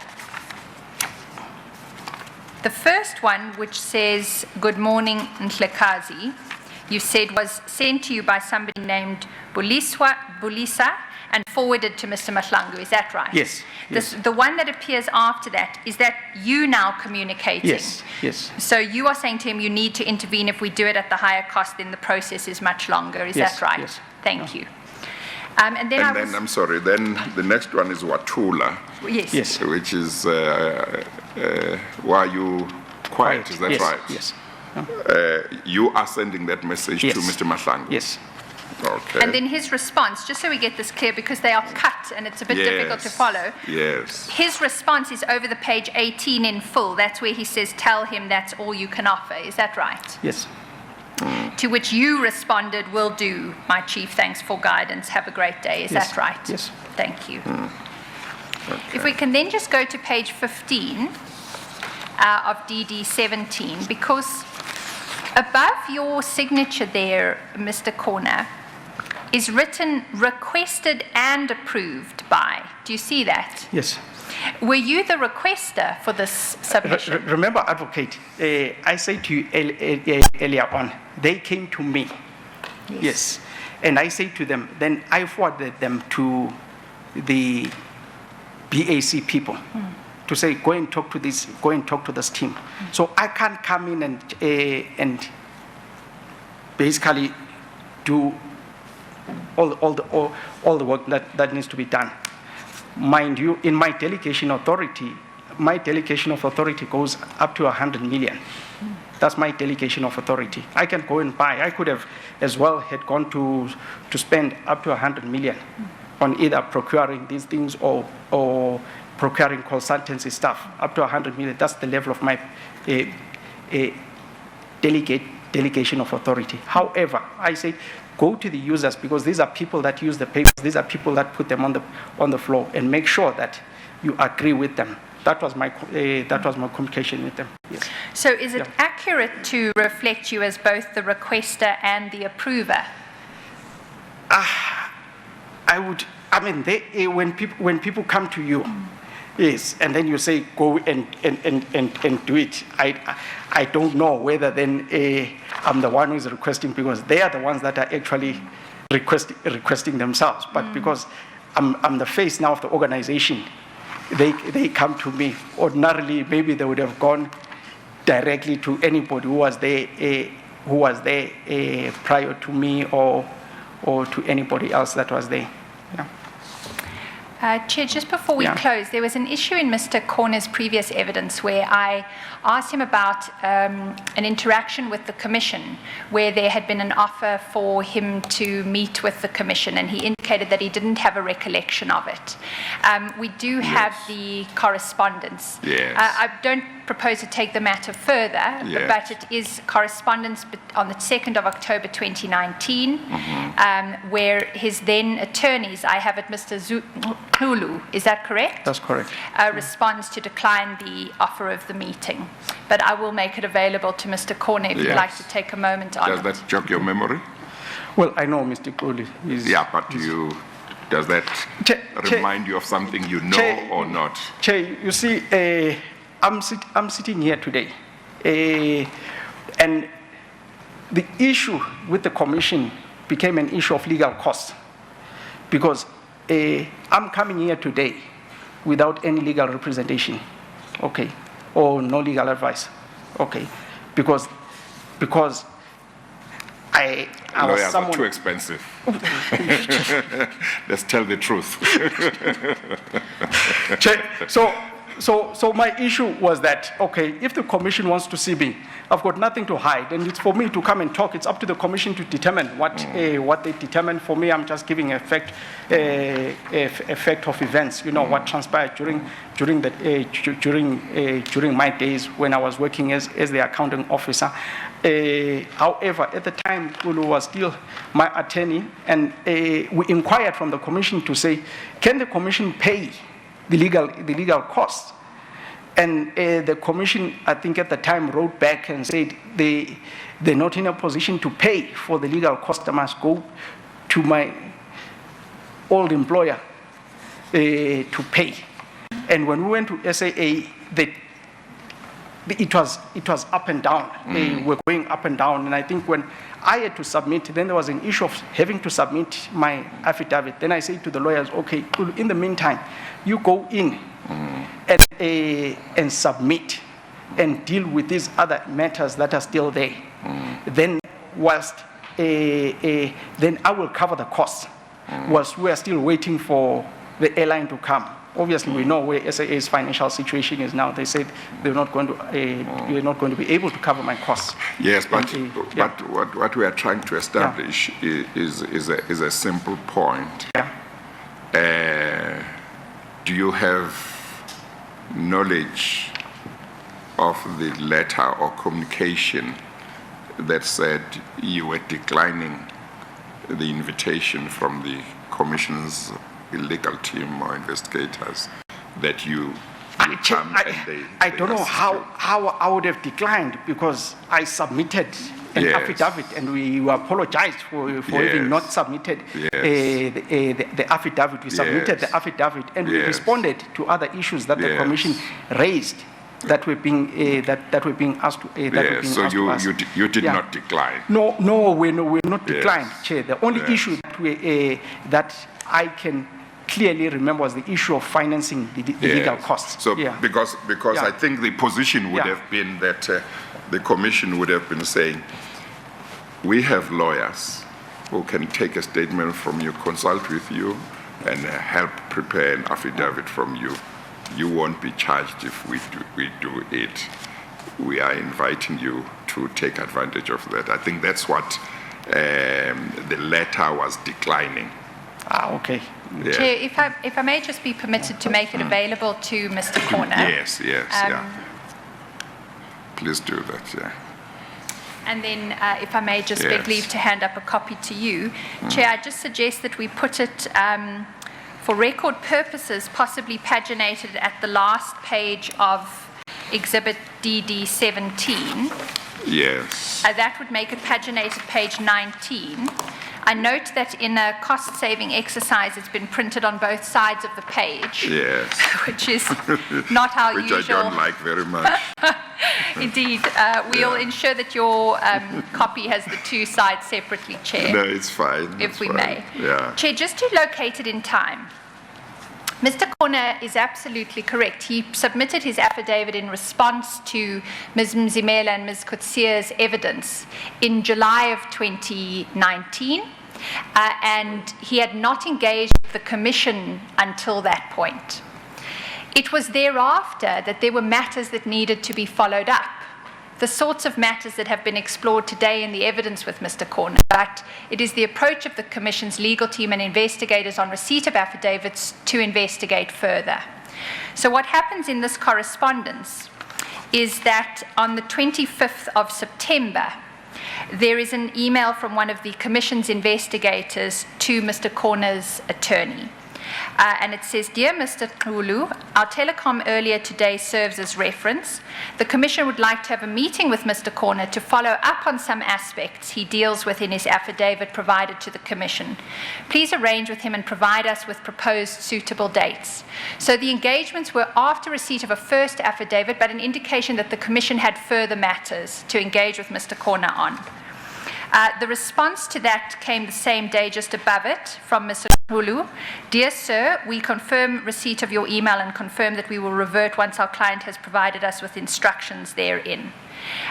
The first one, which says, "Good morning, Nhlekazi," you said was sent to you by somebody named Bulisa and forwarded to Mr. Mahlangu. Is that right? Yes. The one that appears after that, is that you now communicating? Yes. So you are saying to him, you need to intervene. If we do it at the higher cost, then the process is much longer. Is Yes, that right? yes. Thank you. And then I'm sorry, then the next one is Watula, Yes. which is, why are you quiet? Is that Yes, right? Yes. You are sending that message Yes. to Mr. Mahlangu? Yes. Okay. And then his response, just so we get this clear, because they are cut and it's a bit difficult to follow. Yes. His response is over the page 18 in full. That's where he says, tell him that's all you can offer. Is that right? Yes. To which you responded, will do, my chief, thanks for guidance, have a great day. Is Yes. that right? Yes. Thank you. If we can then just go to page 15 of DD 17, because above your signature there, Mr. Corner, is written requested and approved by. Do you see that? Yes. Were you the requester for this submission? Remember, advocate, I said to you earlier on, they came to me. Yes. And I say to them, then I forwarded them to the BAC people to say, go and talk to this team. So I can't come in and basically do all the work that needs to be done. Mind you, in my delegation authority, my delegation of authority goes up to 100 million. That's my delegation of authority. I can go and buy. I could have as well had gone to spend up to 100 million on either procuring these things or procuring consultancy stuff, up to 100 million. That's the level of my delegation of authority. However, I say, go to the users, because these are people that use the papers. These are people that put them on the floor, and make sure that you agree with them. That was my communication with them. Yes. So is it accurate to reflect you as both the requester and the approver? When people come to you, yes, and then you say go and do it. I don't know whether then I'm the one who is requesting, because they are the ones that are actually requesting themselves. But because I'm the face now of the organization, they come to me. Ordinarily, maybe they would have gone directly to anybody who was there prior to me, or to anybody else that was there. Yeah. Chair, just before we Yeah. close, there was an issue in Mr. Corner's previous evidence where I asked him about an interaction with the Commission where there had been an offer for him to meet with the Commission, and he indicated that he didn't have a recollection of it. We do have the correspondence. Yes. I don't propose to take the matter further, Yes. but it is correspondence on the 2nd of October 2019, where his then attorneys, I have it Mr. Zulu, is that correct? That's correct. Responds to decline the offer of the meeting. But I will make it available to Mr. Corner if you'd Yes. like to take a moment on Does it. that jog your memory? Well, I know Mr. Crowley is. Yeah, but does that remind you of something you know Chair, or not? Chair, you see, I'm sitting here today, and the issue with the Commission became an issue of legal cost, because I'm coming here today without any legal representation, okay, or no legal advice, okay, because I was Lawyers someone... are too expensive. Let's tell the truth. So my issue was that, okay, if the commission wants to see me, I've got nothing to hide, and it's for me to come and talk. It's up to the commission to determine what they determine. For me, I'm just giving a fact of events. You know what transpired during my days when I was working as the accounting officer. However, at the time, Kulu was still my attorney, and we inquired from the commission to say, can the commission pay the legal costs? And the commission, I think at the time, wrote back and said they're not in a position to pay for the legal cost. I must go to my old employer to pay. And when we went to SAA, it was up and down. They were going up and down. And I think when I had to submit, then there was an issue of having to submit my affidavit. Then I said to the lawyers, okay, in the meantime, you go in and submit and deal with these other matters that are still there. Then then I will cover the costs whilst we are still waiting for the airline to come. Obviously, we know where SAA's financial situation is now. They said you're not going to be able to cover my costs. Yes, but what we are trying to establish is a simple point. Yeah. Do you have knowledge of the letter or communication that said you were declining the invitation from the Commission's legal team or investigators that you come and I don't know how I would have declined, because I submitted an affidavit and we apologized for having not submitted the affidavit. We submitted the affidavit and we responded to other issues that the Commission raised that were being asked to. So you did not decline. No, we're not declined, Chair. The only issue that I can clearly remember was the issue of financing the legal costs. So because I think the position would have been that the Commission would have been saying, we have lawyers who can take a statement from you, consult with you, and help prepare an affidavit from you. You won't be charged if we do it. We are inviting you to take advantage of that. I think that's what the letter was declining. Okay. Yeah. Chair, if I may just be permitted to make it available to Mr. Corner. Yes, Please do that, And then, if I may just beg leave to hand up a copy to you. Chair, I just suggest that we put it, for record purposes, possibly paginated at the last page of Exhibit DD17. Yes. That would make it paginated page 19. I note that in a cost-saving exercise, it's been printed on both sides of the page. Yes. Which is not how which usual. I don't like very much. Indeed. We'll ensure that your copy has the two sides separately, Chair. No, it's fine. If we may. Yeah. Chair, just to locate it in time. Mr. Corner is absolutely correct. He submitted his affidavit in response to Ms. Mzimela and Ms. Kutsia's evidence in July of 2019, and he had not engaged with the Commission until that point. It was thereafter that there were matters that needed to be followed up, the sorts of matters that have been explored today in the evidence with Mr. Corner. But it is the approach of the Commission's legal team and investigators on receipt of affidavits to investigate further. So what happens in this correspondence is that on the 25th of September, there is an email from one of the Commission's investigators to Mr. Corner's attorney. And it says, "Dear Mr. Kulu, our telecom earlier today serves as reference. The Commission would like to have a meeting with Mr. Corner to follow up on some aspects he deals with in his affidavit provided to the Commission. Please arrange with him and provide us with proposed suitable dates." So the engagements were after receipt of a first affidavit, but an indication that the Commission had further matters to engage with Mr. Corner on. The response to that came the same day just above it from Mr. Hulu. "Dear sir, we confirm receipt of your email and confirm that we will revert once our client has provided us with instructions therein."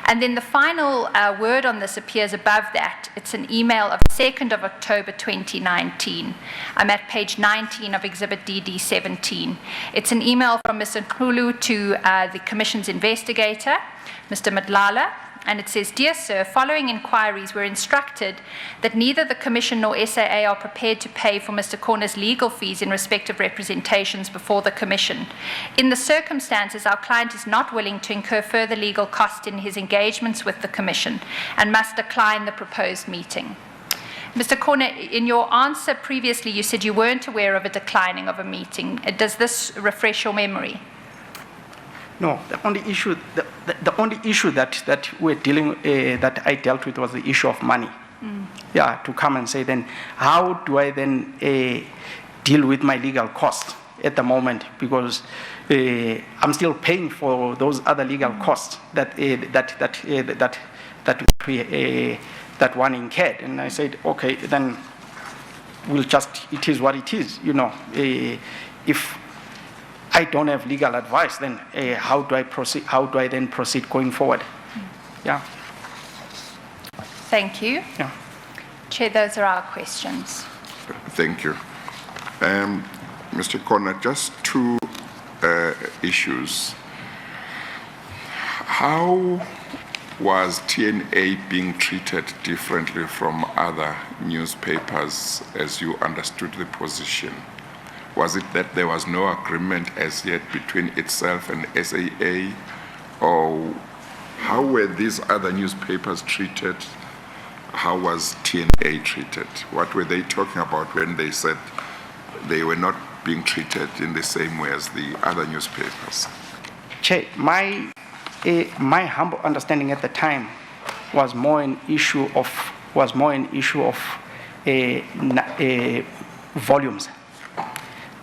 And then the final word on this appears above that. It's an email of 2nd of October 2019. I'm at page 19 of Exhibit DD17. It's an email from Mr. Nkulu to the Commission's investigator, Mr. Madlala, and it says, "Dear Sir, following inquiries, we're instructed that neither the Commission nor SAA are prepared to pay for Mr. Corner's legal fees in respect of representations before the Commission. In the circumstances, our client is not willing to incur further legal costs in his engagements with the Commission and must decline the proposed meeting." Mr. Corner, in your answer previously, you said you weren't aware of a declining of a meeting. Does this refresh your memory? No, the only issue that we're dealing that I dealt with was the issue of money. Yeah, to come and say then, how do I then deal with my legal costs at the moment, because I'm still paying for those other legal costs that one incurred, and I said, okay, then it is what it is, you know. If I don't have legal advice, then how do I proceed? How do I then proceed going forward? Yeah. Thank you. Yeah. Chair, those are our questions. Thank you. Mr. Corner, just two issues. How was TNA being treated differently from other newspapers as you understood the position? Was it that there was no agreement as yet between itself and SAA? Or how were these other newspapers treated? How was TNA treated? What were they talking about when they said they were not being treated in the same way as the other newspapers? Chair, my humble understanding at the time was more an issue of volumes.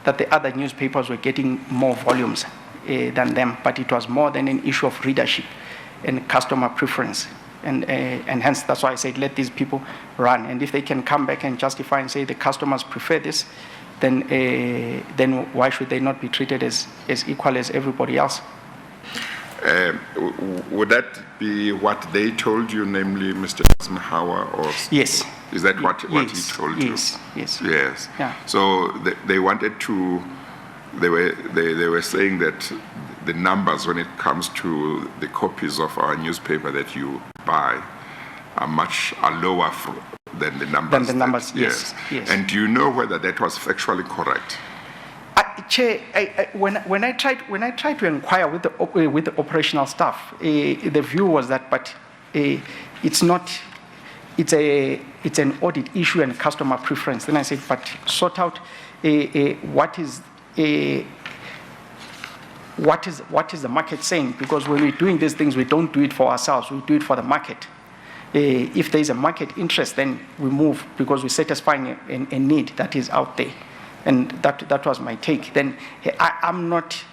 That the other newspapers were getting more volumes than them, but it was more than an issue of readership and customer preference. And hence, that's why I said, let these people run. And if they can come back and justify and say the customers prefer this, then why should they not be treated as equal as everybody else? Would that be what they told you, namely Mr. Eisenhower, or yes? Is that what he told you? Yes. Yeah. So they wanted to. They were saying that the numbers, when it comes to the copies of our newspaper that you buy, are lower than the numbers. Yes. And do you know whether that was factually correct? Chair, when I tried to inquire with the operational staff, the view was that, but it's not. It's an audit issue and customer preference. Then I said, but sort out what is the market saying? Because when we're doing these things, we don't do it for ourselves. We do it for the market. If there is a market interest, then we move because we're satisfying a need that is out there. And that was my take. Then I'm not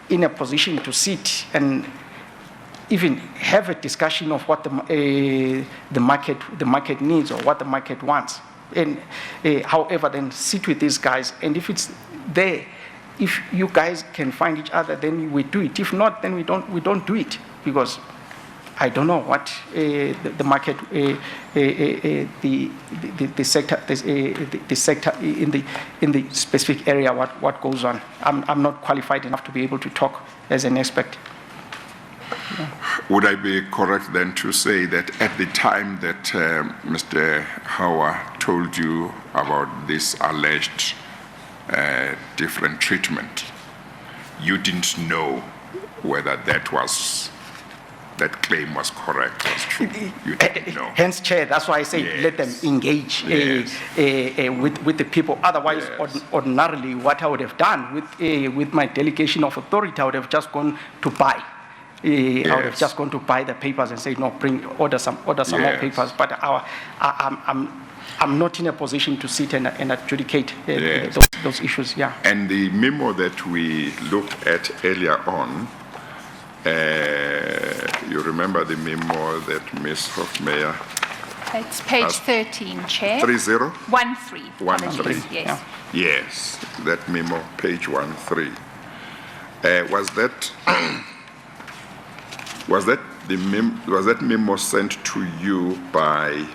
in a position to sit and even have a discussion of what the market needs or what the market wants. And however, then sit with these guys, and if it's there, if you guys can find each other, then we do it. If not, then we don't do it, because I don't know what the market, the sector in the specific area, what goes on. I'm not qualified enough to be able to talk as an expert. Yeah. Would I be correct then to say that at the time that Mr. Hauer told you about this alleged different treatment, you didn't know whether that claim was correct, was true? You didn't know. Hence, Chair, that's why I say let them engage with the people. Otherwise, ordinarily, what I would have done with my delegation of authority, I would have just gone to buy. I would have just gone to buy the papers and say, no, order some more papers. But I'm not in a position to sit and adjudicate those issues. Yeah. And the memo that we looked at earlier on, you remember the memo that Ms. Hofmeyer? It's page 13, Chair. 30? 13. 13. Yes. Yeah. Yes, that memo, page 13. Was that memo sent to you by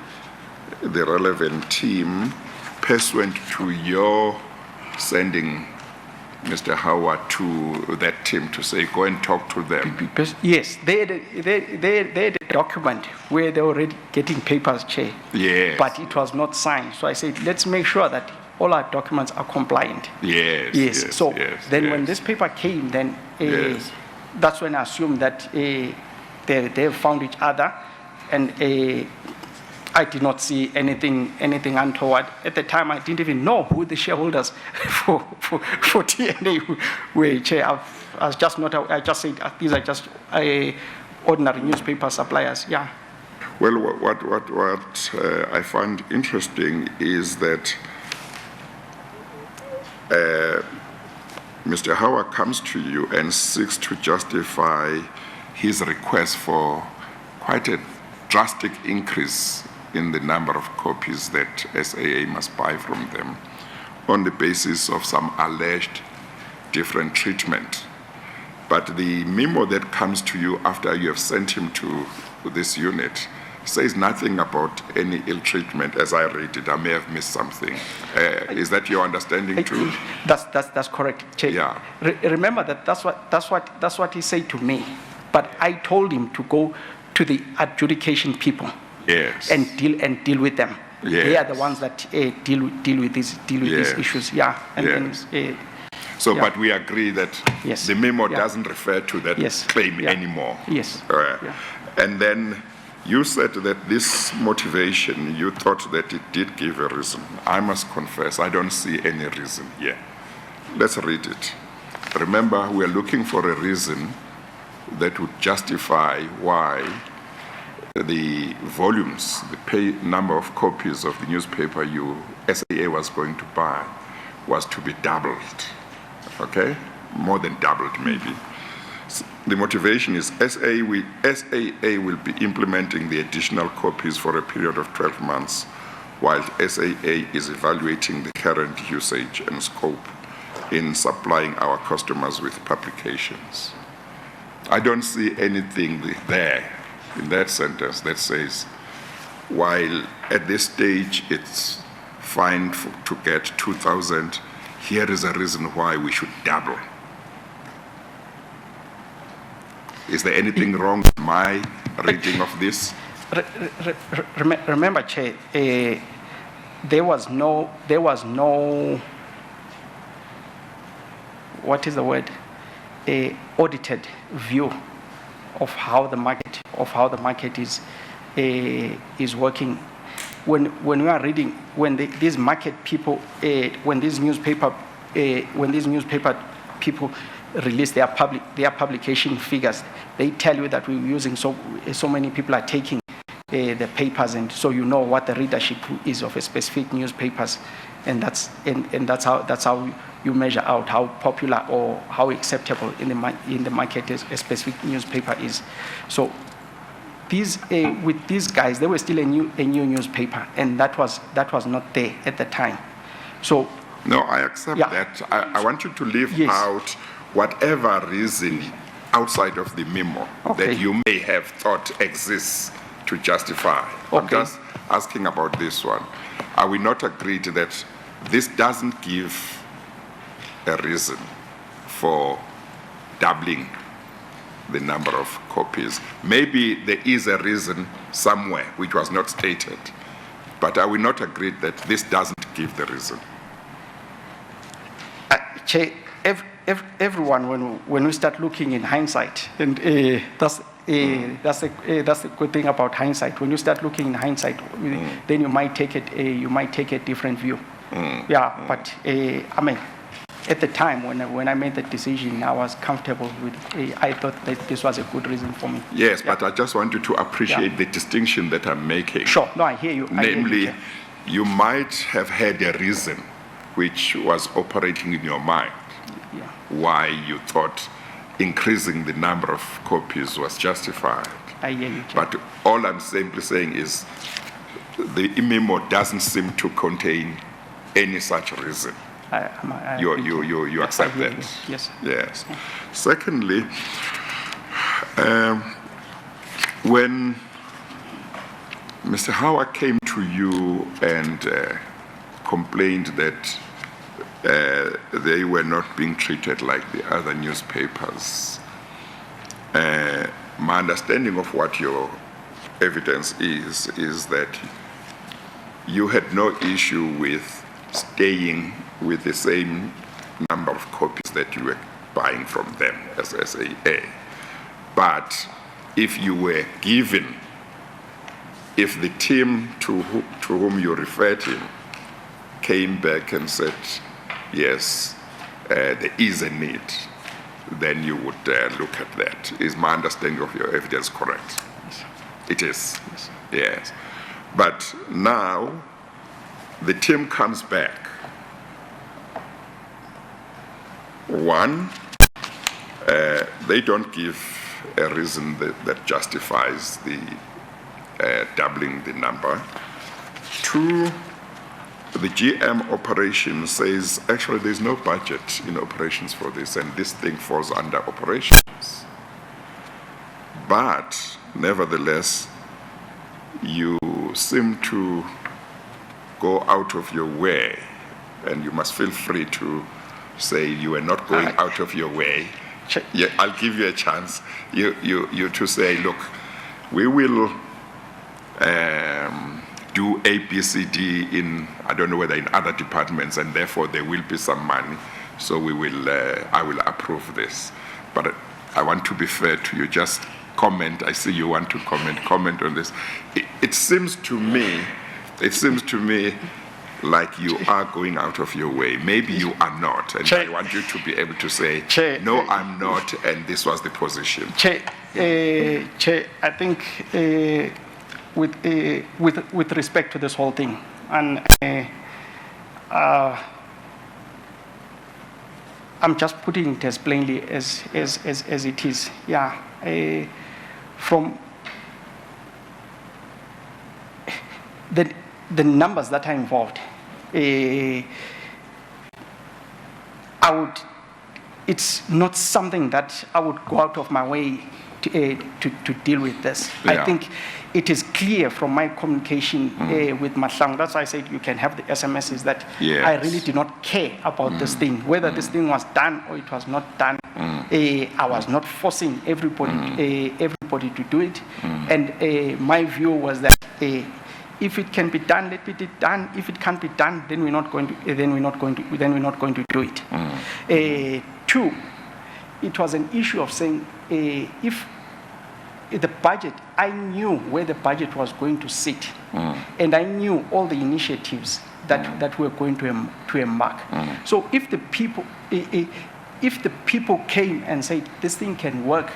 the relevant team pursuant to your sending Mr. Howard to that team to say, go and talk to them. Because, yes, they had a document where they were already getting papers, Chair. Yes. But it was not signed. So I said, let's make sure that all our documents are compliant. Yes. Yes. So then yes. when this paper came, then Yes. that's when I assumed that they found each other, and I did not see anything untoward. At the time, I didn't even know who the shareholders for TNA were. Chair, I just said these are just ordinary newspaper suppliers. Yeah. Well, what I find interesting is that Mr. Howard comes to you and seeks to justify his request for quite a drastic increase in the number of copies that SAA must buy from them on the basis of some alleged different treatment. But the memo that comes to you after you have sent him to this unit says nothing about any ill treatment. As I read it, I may have missed something. Is that your understanding too? That's correct, Chair. Yeah. Remember that that's what he said to me. But I told him to go to the adjudication people. Yes. And deal with them. Yes. They are the ones that deal with these issues. Yeah. And Yes. then, So, yeah. but we agree that Yes. the memo Yeah. doesn't refer to that Yes. claim Yeah. anymore. Yes. Yeah. And then you said that this motivation, you thought that it did give a reason. I must confess, I don't see any reason here. Let's read it. Remember, we're looking for a reason that would justify why the volumes, the number of copies of the newspaper SAA was going to buy was to be doubled, okay? More than doubled, maybe. The motivation is SAA will be implementing the additional copies for a period of 12 months, while SAA is evaluating the current usage and scope in supplying our customers with publications. I don't see anything there in that sentence that says, while at this stage it's fine to get 2,000, here is a reason why we should double. Is there anything wrong with my reading of this? remember, Chair, there was no, what is the word? Audited view of how the market is working. When we are reading, these market people, when these newspaper people release their publication figures, they tell you that we're using so many people are taking the papers, and so you know what the readership is of a specific newspapers, and that's how you measure out how popular or how acceptable in the market a specific newspaper is. So with these guys, they were still a new newspaper, and that was not there at the time. So no, I accept that. I want you to leave out whatever reason outside of the memo that you may have thought exists to justify. I'm just asking about this one. Are we not agreed that this doesn't give a reason for doubling the number of copies? Maybe there is a reason somewhere which was not stated, but are we not agreed that this doesn't give the reason? Chair, everyone, when we start looking in hindsight, and that's the good thing about hindsight. When you start looking in hindsight, then you might take a different view. But I mean, at the time when I made the decision, I was comfortable with it. I thought that this was a good reason for me. Yes, but I just want you to appreciate the distinction that I'm making. Sure, no, I hear you. Namely, you might have had a reason which was operating in your mind why you thought increasing the number of copies was justified. I hear you. But all I'm simply saying is the memo doesn't seem to contain any such reason. You accept that? Yes. Yes. Secondly, when Mr. Howard came to you and complained that they were not being treated like the other newspapers. My understanding of what your evidence is that you had no issue with staying with the same number of copies that you were buying from them as SAA. But if you were given, if the team to whom you referred to came back and said, yes, there is a need, then you would look at that. Is my understanding of your evidence correct? Yes. It is? Yes. Yes. But now, the team comes back. One, they don't give a reason that justifies the doubling the number. Two, the GM operation says, actually, there's no budget in operations for this, and this thing falls under operations. But, nevertheless, you seem to go out of your way, and you must feel free to say you are not going out of your way. Yeah, I'll give you a chance, you to say, look, we will do A, B, C, D in, I don't know whether in other departments, and therefore there will be some money, so we will, I will approve this. But I want to be fair to you, just comment, I see you want to comment on this. It seems to me like you are going out of your way. Maybe you are not, and Chair, I want you to be able to say, Chair, no, I'm not, and this was the position. Chair, I think with respect to this whole thing, and I'm just putting it as plainly as it is. Yeah, from the numbers that are involved, it's not something that I would go out of my way to deal with this. Yeah. I think it is clear from my communication with Mahlang, that's why I said you can have the SMSs, that Yes. I really did not care about this thing, whether this thing was done or it was not done. I was not forcing everybody to do it, and my view was that if it can be done, let it be done. If it can't be done, then we're not going to do it. Two, it was an issue of saying if the budget, I knew where the budget was going to sit, and I knew all the initiatives that we're going to embark. So if the people came and said this thing can work,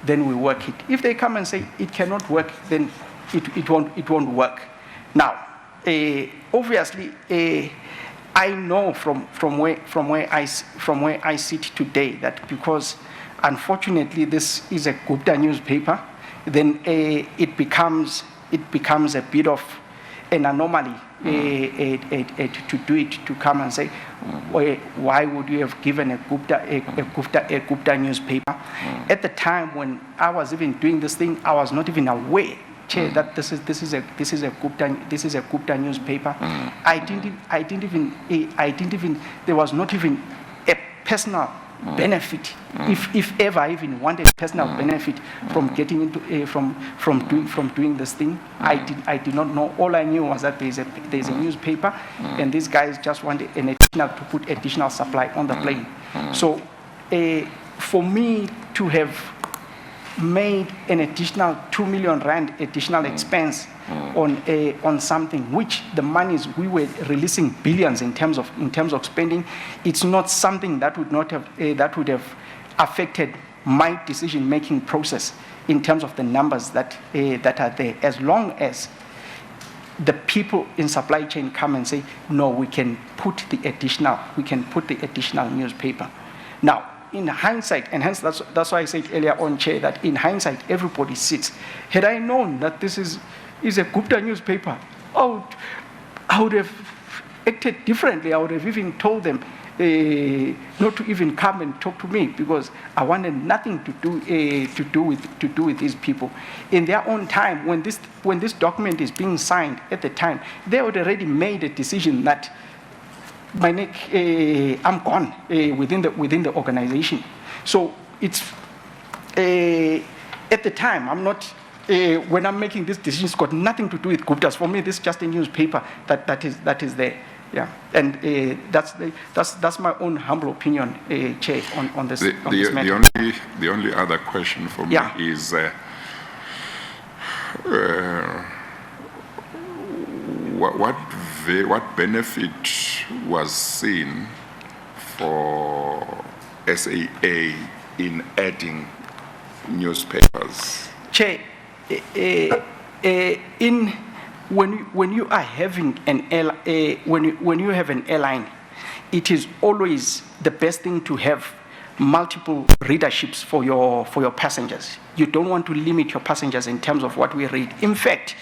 then we work it. If they come and say it cannot work, then it won't work. Now, obviously, I know from where I sit today that because unfortunately this is a Gupta newspaper, then it becomes a bit of an anomaly to do it, to come and say, why would you have given a Gupta newspaper? At the time when I was even doing this thing, I was not even aware, Chair, that this is a Gupta newspaper. I didn't even there was not even a personal benefit, if ever I even wanted personal benefit from getting into from doing this thing. I did not know. All I knew was that there's a newspaper, and these guys just wanted to put additional supply on the plane. So for me to have made an additional 2 million rand additional expense on something which the monies we were releasing billions in terms of spending, it's not something that would have affected my decision-making process in terms of the numbers that are there, as long as the people in supply chain come and say, no, we can put the additional newspaper. Now, in hindsight, and hence that's why I said earlier on, Chair, that in hindsight everybody sits. Had I known that this is a Gupta newspaper, I would have acted differently. I would have even told them, not to even come and talk to me, because I wanted nothing to do with these people. In their own time, when this document is being signed at the time, they had already made a decision that my neck, I'm gone within the organization. So it's at the time, I'm not. When I'm making this decision, it's got nothing to do with Gupta's. For me, this is just a newspaper that is there. Yeah, and that's my own humble opinion, Chair, on this matter. The only other question for me is what benefit was seen for SAA in adding newspapers? Chair, when you are having when you have an airline, it is always the best thing to have multiple readerships for your passengers. You don't want to limit your passengers in terms of what we read. In fact,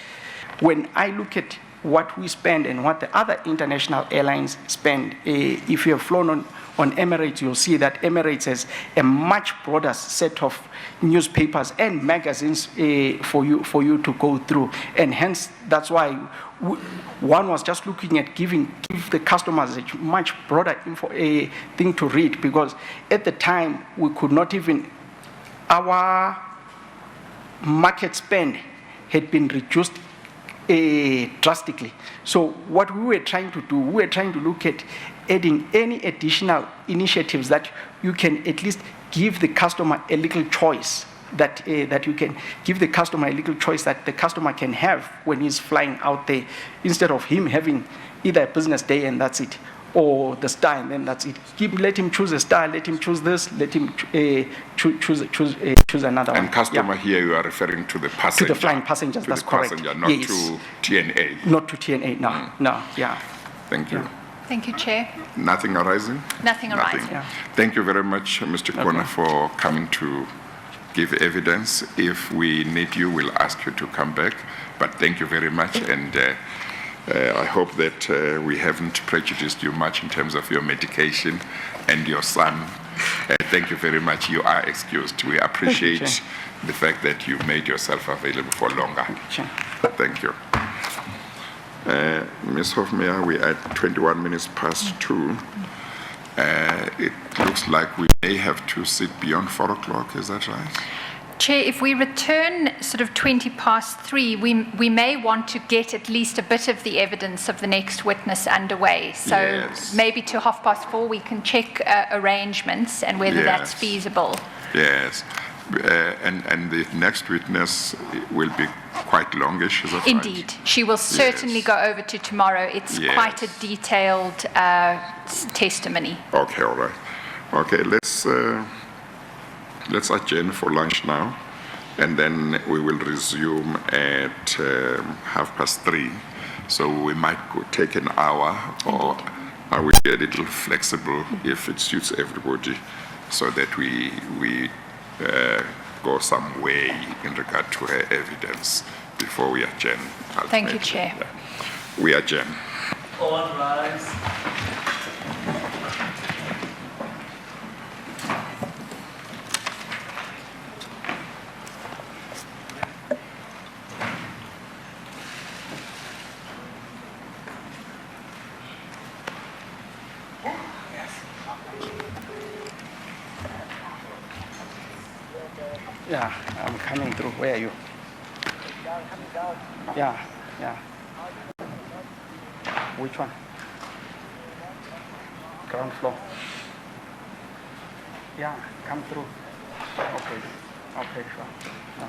when I look at what we spend and what the other international airlines spend, if you have flown on Emirates, you'll see that Emirates has a much broader set of newspapers and magazines for you to go through, and hence that's why one was just looking at give the customers a much broader thing to read, because at the time we could not even, our market spend had been reduced drastically. So what we were trying to do, we were trying to look at adding any additional initiatives that you can at least give the customer a little choice, that you can give the customer a little choice that the customer can have when he's flying out there, instead of him having either a business day and that's it, or the Star and then that's it. Let him choose a Star, let him choose this, let him choose another one. And customer here, you are referring to the passenger. To the flying passengers, that's correct. Passenger, not to TNA. Not to TNA, no, no, yeah. Thank you. Yeah. Thank you, Chair. Nothing arising? Nothing arising. Yeah. Thank you very much, Mr. Kona, for coming to give evidence. If we need you, we'll ask you to come back. But thank you very much, and I hope that we haven't prejudiced you much in terms of your medication and your son. Thank you very much. You are excused. We appreciate the fact that you made yourself available for longer. Thank you. Ms. Hofmeyr, we are at 21 minutes past 2. It looks like we may have to sit beyond 4 o'clock. Is that right? Chair, if we return sort of 20 past 3, we may want to get at least a bit of the evidence of the next witness underway. So yes. Maybe to 4:30 we can check arrangements and whether that's feasible. Yes. And the next witness will be quite longish, is that right? Indeed. She will certainly go over to tomorrow. It's quite a detailed testimony. Okay, all right. Okay, let's adjourn for lunch now, and then we will resume at 3:30. So we might take an hour, or I will be a little flexible if it suits everybody, so that we go some way in regard to her evidence before we adjourn. Thank you, Chair. We adjourn. All rise. Yeah, I'm coming through. Where are you? Yeah. Which one? Ground floor. Yeah, come through. Okay, sure. Yeah.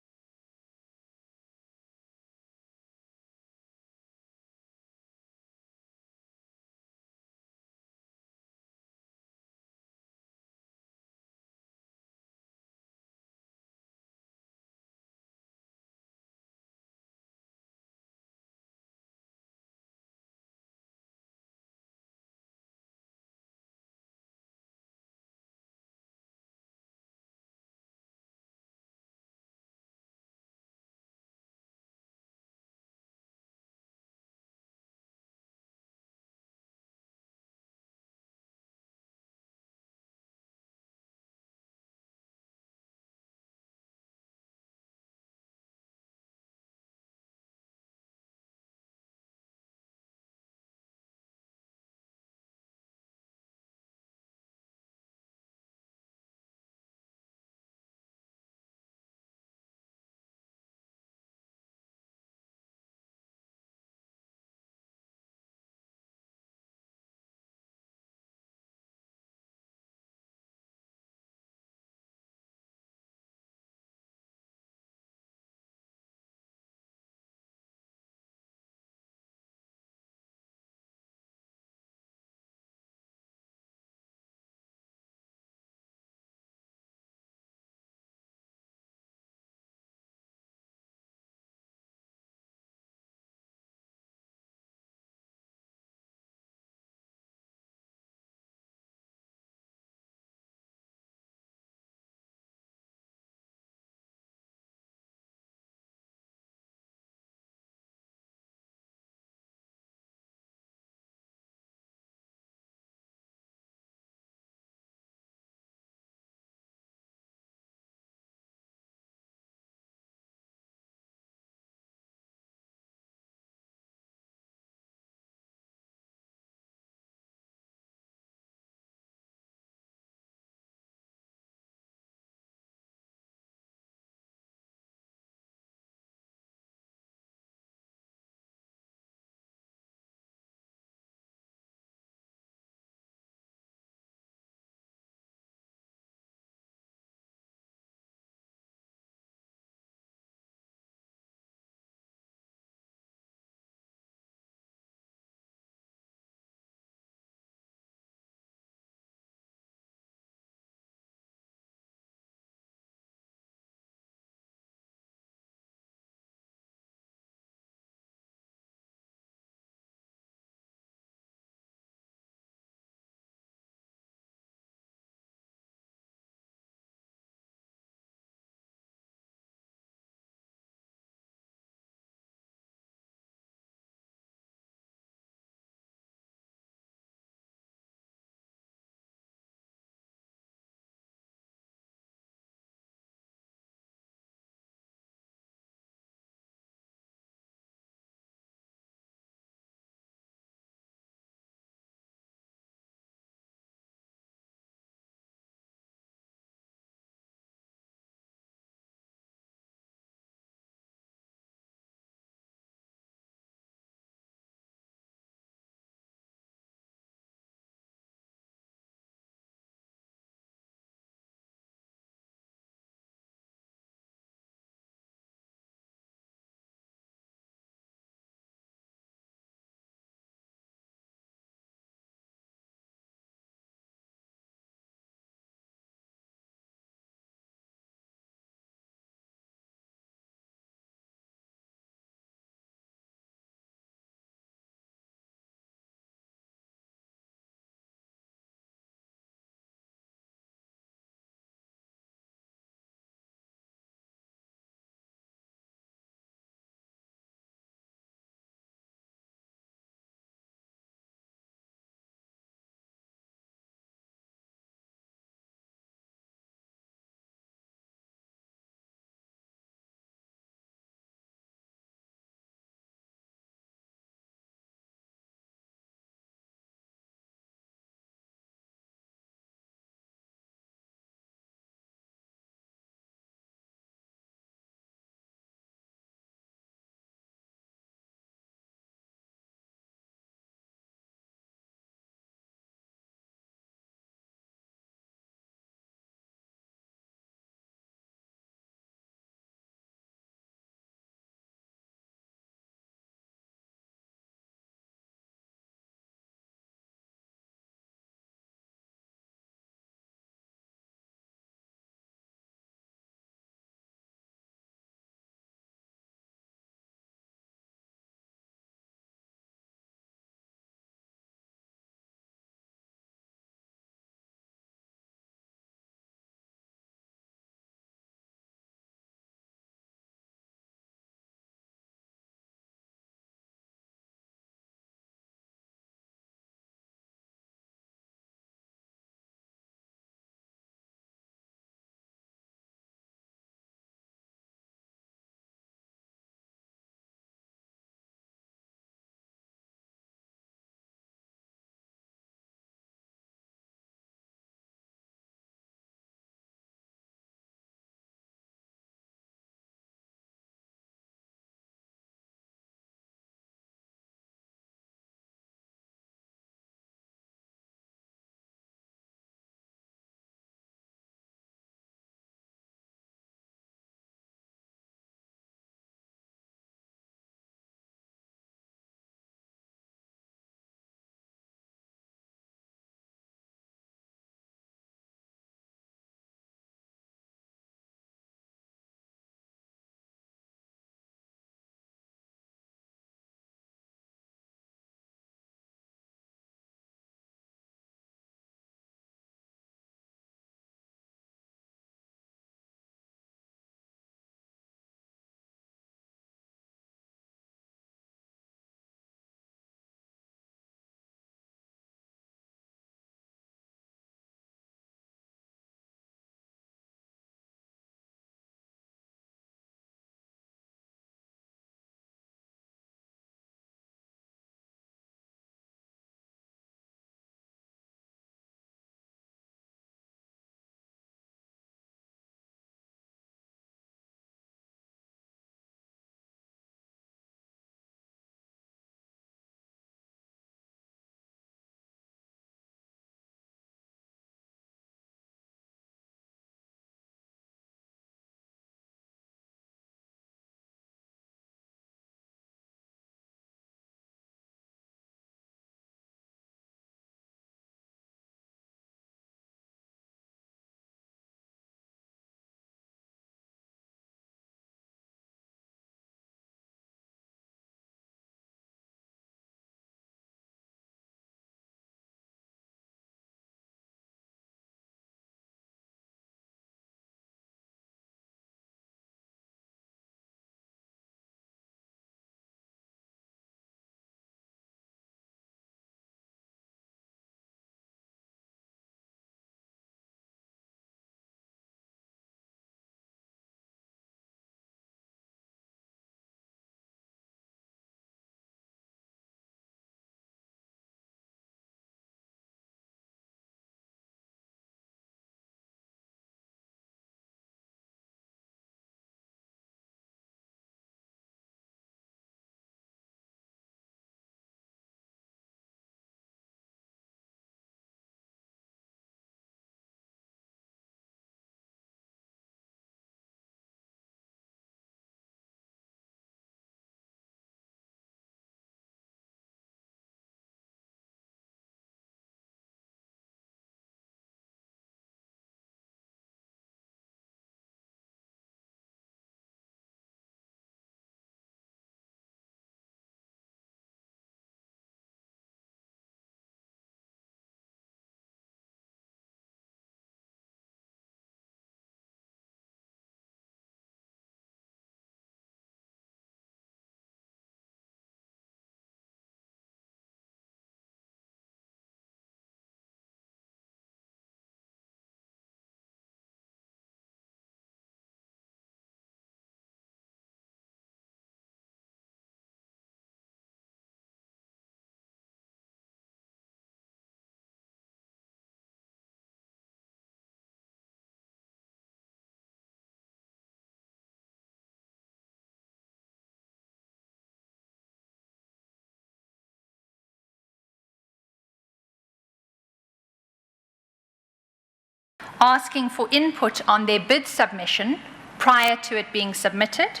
asking for input on their bid submission prior to it being submitted,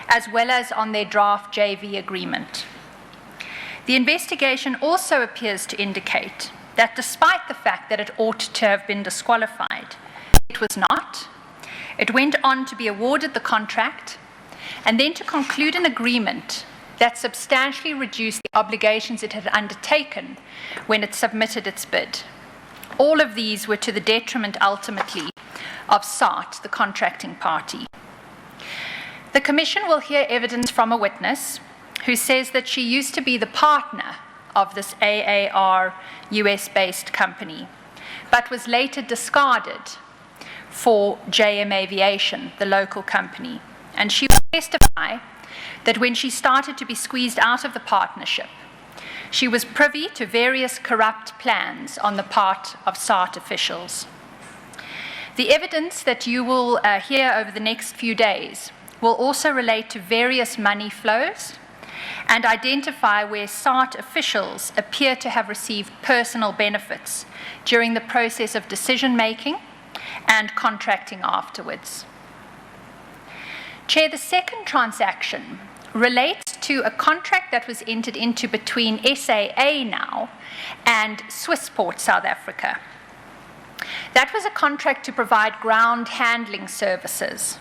as well as on their draft JV agreement. The investigation also appears to indicate that despite the fact that it ought to have been disqualified, it was not. It went on to be awarded the contract and then to conclude an agreement that substantially reduced the obligations it had undertaken when it submitted its bid. All of these were to the detriment, ultimately, of SART, the contracting party. The Commission will hear evidence from a witness who says that she used to be the partner of this AAR US-based company, but was later discarded for JM Aviation, the local company. And she will testify that when she started to be squeezed out of the partnership, she was privy to various corrupt plans on the part of SART officials. The evidence that you will hear over the next few days will also relate to various money flows and identify where SART officials appear to have received personal benefits during the process of decision-making and contracting afterwards. Chair, the second transaction relates to a contract that was entered into between SAA now and Swissport South Africa. That was a contract to provide ground handling services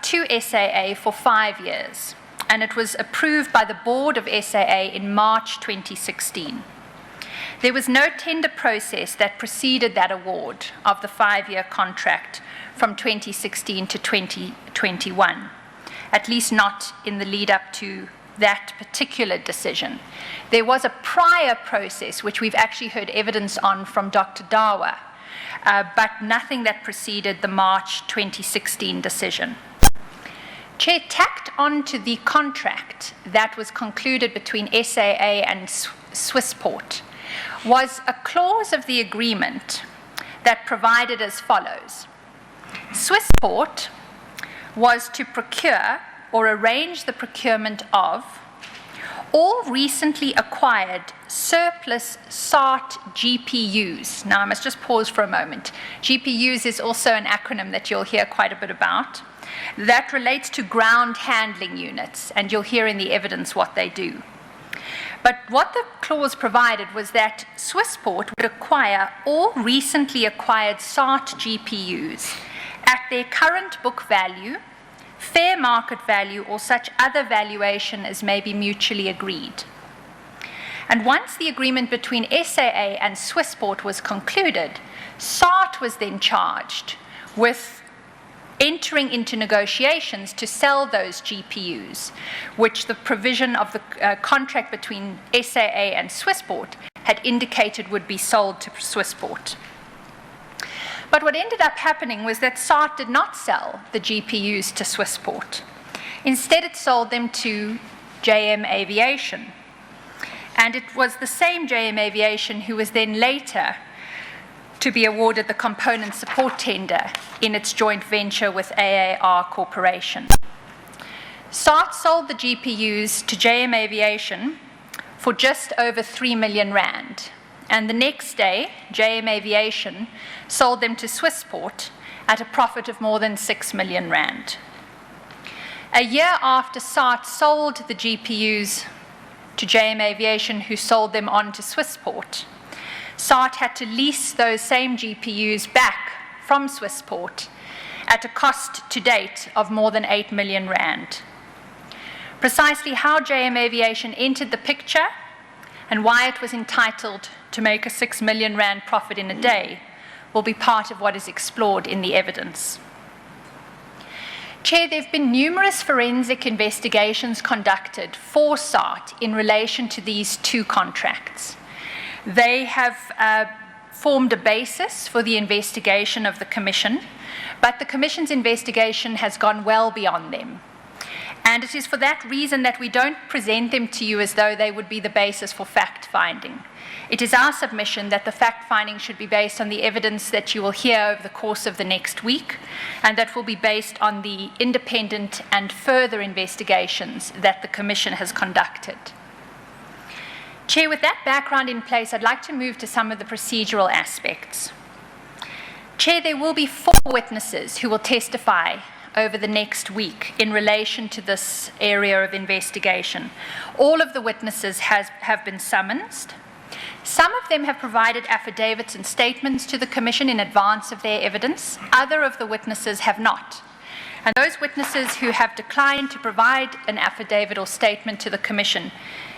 to SAA for 5 years, and it was approved by the board of SAA in March 2016. There was no tender process that preceded that award of the 5-year contract from 2016 to 2021, at least not in the lead up to that particular decision. There was a prior process, which we've actually heard evidence on from Dr. Dawa, but nothing that preceded the March 2016 decision. Chair, tacked onto the contract that was concluded between SAA and Swissport was a clause of the agreement that provided as follows. Swissport was to procure or arrange the procurement of all recently acquired surplus SART GPUs. Now, I must just pause for a moment. GPUs is also an acronym that you'll hear quite a bit about. That relates to ground handling units, and you'll hear in the evidence what they do. But what the clause provided was that Swissport would acquire all recently acquired SART GPUs at their current book value, fair market value, or such other valuation as may be mutually agreed. And once the agreement between SAA and Swissport was concluded, SART was then charged with entering into negotiations to sell those GPUs, which the provision of the contract between SAA and Swissport had indicated would be sold to Swissport. But what ended up happening was that SART did not sell the GPUs to Swissport. Instead, it sold them to JM Aviation. And it was the same JM Aviation who was then later to be awarded the component support tender in its joint venture with AAR Corporation. SART sold the GPUs to JM Aviation for just over 3 million rand. And the next day, JM Aviation sold them to Swissport at a profit of more than 6 million rand. A year after SART sold the GPUs to JM Aviation, who sold them on to Swissport, SART had to lease those same GPUs back from Swissport at a cost to date of more than 8 million rand. Precisely how JM Aviation entered the picture and why it was entitled to make a 6 million rand profit in a day will be part of what is explored in the evidence. Chair, there have been numerous forensic investigations conducted for SART in relation to these two contracts. They have formed a basis for the investigation of the Commission, but the Commission's investigation has gone well beyond them. And it is for that reason that we don't present them to you as though they would be the basis for fact-finding. It is our submission that the fact-finding should be based on the evidence that you will hear over the course of the next week, and that will be based on the independent and further investigations that the Commission has conducted. Chair, with that background in place, I'd like to move to some of the procedural aspects. Chair, there will be 4 witnesses who will testify over the next week in relation to this area of investigation. All of the witnesses have been summoned. Some of them have provided affidavits and statements to the Commission in advance of their evidence. Other of the witnesses have not. And those witnesses who have declined to provide an affidavit or statement to the Commission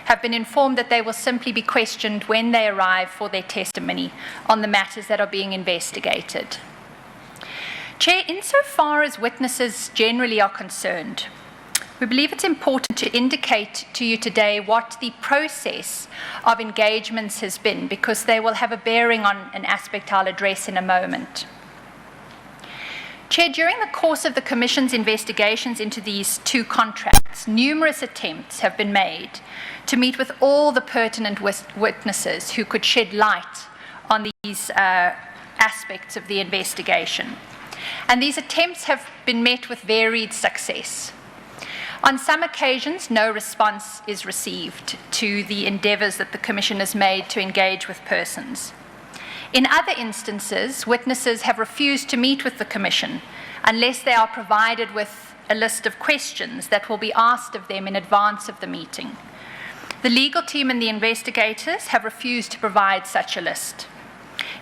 have been informed that they will simply be questioned when they arrive for their testimony on the matters that are being investigated. Chair, insofar as witnesses generally are concerned, we believe it's important to indicate to you today what the process of engagements has been, because they will have a bearing on an aspect I'll address in a moment. Chair, during the course of the Commission's investigations into these 2 contracts, numerous attempts have been made to meet with all the pertinent witnesses who could shed light on these aspects of the investigation. And these attempts have been met with varied success. On some occasions, no response is received to the endeavours that the Commission has made to engage with persons. In other instances, witnesses have refused to meet with the Commission unless they are provided with a list of questions that will be asked of them in advance of the meeting. The legal team and the investigators have refused to provide such a list.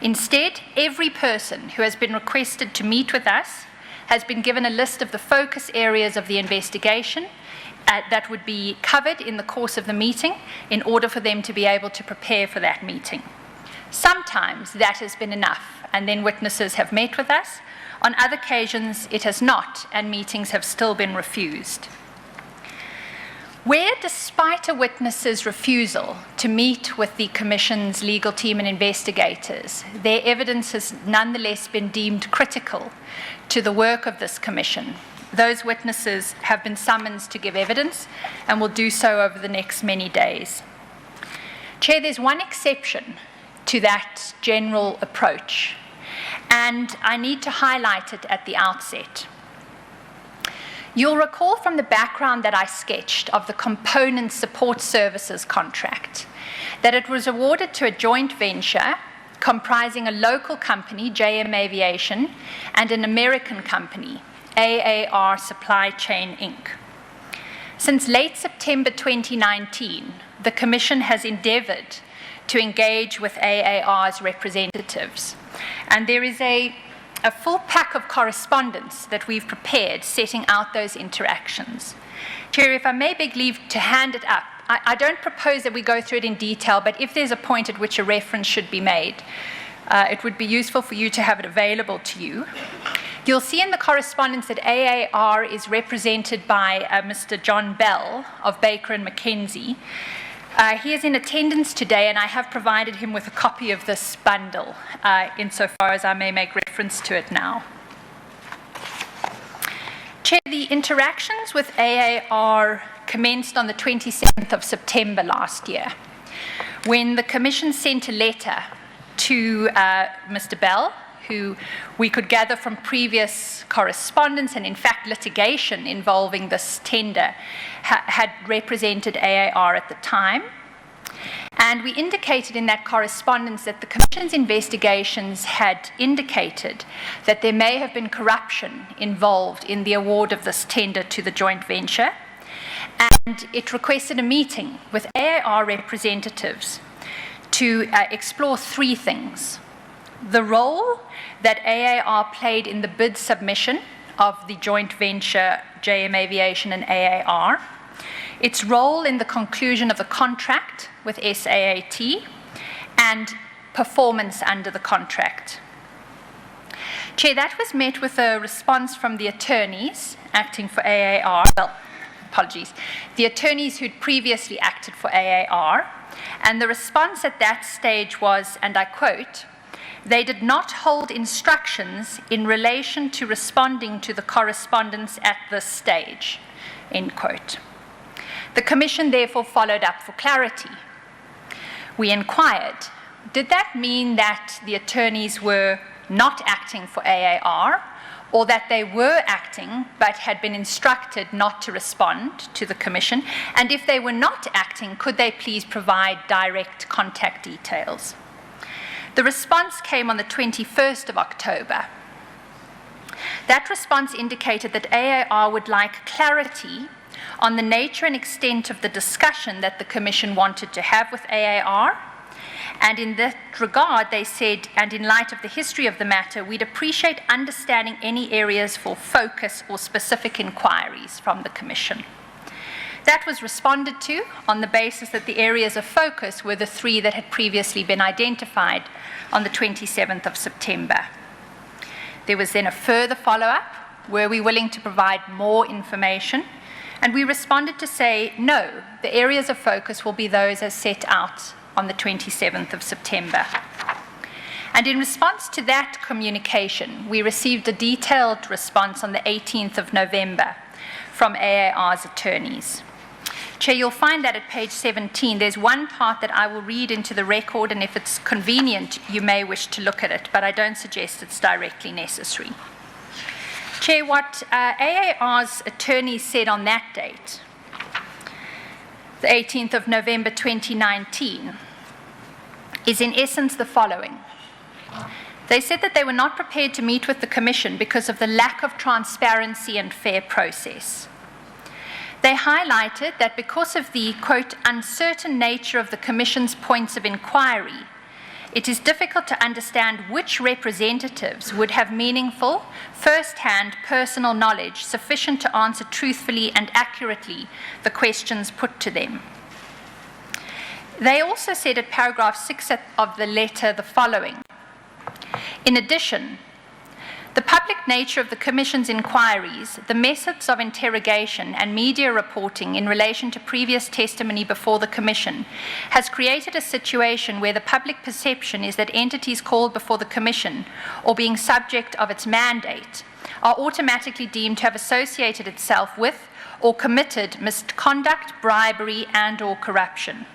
Instead, every person who has been requested to meet with us has been given a list of the focus areas of the investigation that would be covered in the course of the meeting in order for them to be able to prepare for that meeting. Sometimes that has been enough, and then witnesses have met with us. On other occasions, it has not, and meetings have still been refused. Where, despite a witness's refusal to meet with the Commission's legal team and investigators, their evidence has nonetheless been deemed critical to the work of this Commission, those witnesses have been summoned to give evidence and will do so over the next many days. Chair, there's one exception to that general approach, and I need to highlight it at the outset. You'll recall from the background that I sketched of the Component Support Services contract that it was awarded to a joint venture comprising a local company, JM Aviation, and an American company, AAR Supply Chain Inc. Since late September 2019, the Commission has endeavoured to engage with AAR's representatives, and there is a full pack of correspondence that we've prepared setting out those interactions. Chair, if I may beg leave to hand it up. I don't propose that we go through it in detail, but if there's a point at which a reference should be made, it would be useful for you to have it available to you. You'll see in the correspondence that AAR is represented by Mr. John Bell of Baker & McKenzie. He is in attendance today, and I have provided him with a copy of this bundle, insofar as I may make reference to it now. Chair, the interactions with AAR commenced on the 27th of September last year, when the Commission sent a letter to Mr. Bell, who we could gather from previous correspondence and in fact litigation involving this tender had represented AAR at the time. And we indicated in that correspondence that the Commission's investigations had indicated that there may have been corruption involved in the award of this tender to the joint venture, and it requested a meeting with AAR representatives to explore 3 things: the role that AAR played in the bid submission of the joint venture JM Aviation and AAR, its role in the conclusion of the contract with SAAT, and performance under the contract. Chair, that was met with a response from the attorneys acting for AAR, the attorneys who'd previously acted for AAR, and the response at that stage was, and I quote, "They did not hold instructions in relation to responding to the correspondence at this stage," end quote. The Commission therefore followed up for clarity. We inquired, did that mean that the attorneys were not acting for AAR, or that they were acting but had been instructed not to respond to the Commission? And if they were not acting, could they please provide direct contact details? The response came on the 21st of October. That response indicated that AAR would like clarity on the nature and extent of the discussion that the Commission wanted to have with AAR. And in that regard, they said, and in light of the history of the matter, we'd appreciate understanding any areas for focus or specific inquiries from the Commission. That was responded to on the basis that the areas of focus were the 3 that had previously been identified on the 27th of September. There was then a further follow-up. Were we willing to provide more information? And we responded to say, no, the areas of focus will be those as set out on the 27th of September. And in response to that communication, we received a detailed response on the 18th of November from AAR's attorneys. Chair, you'll find that at page 17. There's one part that I will read into the record, and if it's convenient, you may wish to look at it, but I don't suggest it's directly necessary. Chair, what AAR's attorneys said on that date, the 18th of November 2019, is in essence the following. They said that they were not prepared to meet with the Commission because of the lack of transparency and fair process. They highlighted that because of the, quote, uncertain nature of the Commission's points of inquiry, it is difficult to understand which representatives would have meaningful, first-hand personal knowledge sufficient to answer truthfully and accurately the questions put to them. They also said at paragraph 6 of the letter the following. In addition, the public nature of the Commission's inquiries, the methods of interrogation and media reporting in relation to previous testimony before the Commission has created a situation where the public perception is that entities called before the Commission or being subject of its mandate are automatically deemed to have associated itself with or committed misconduct, bribery, and/or corruption.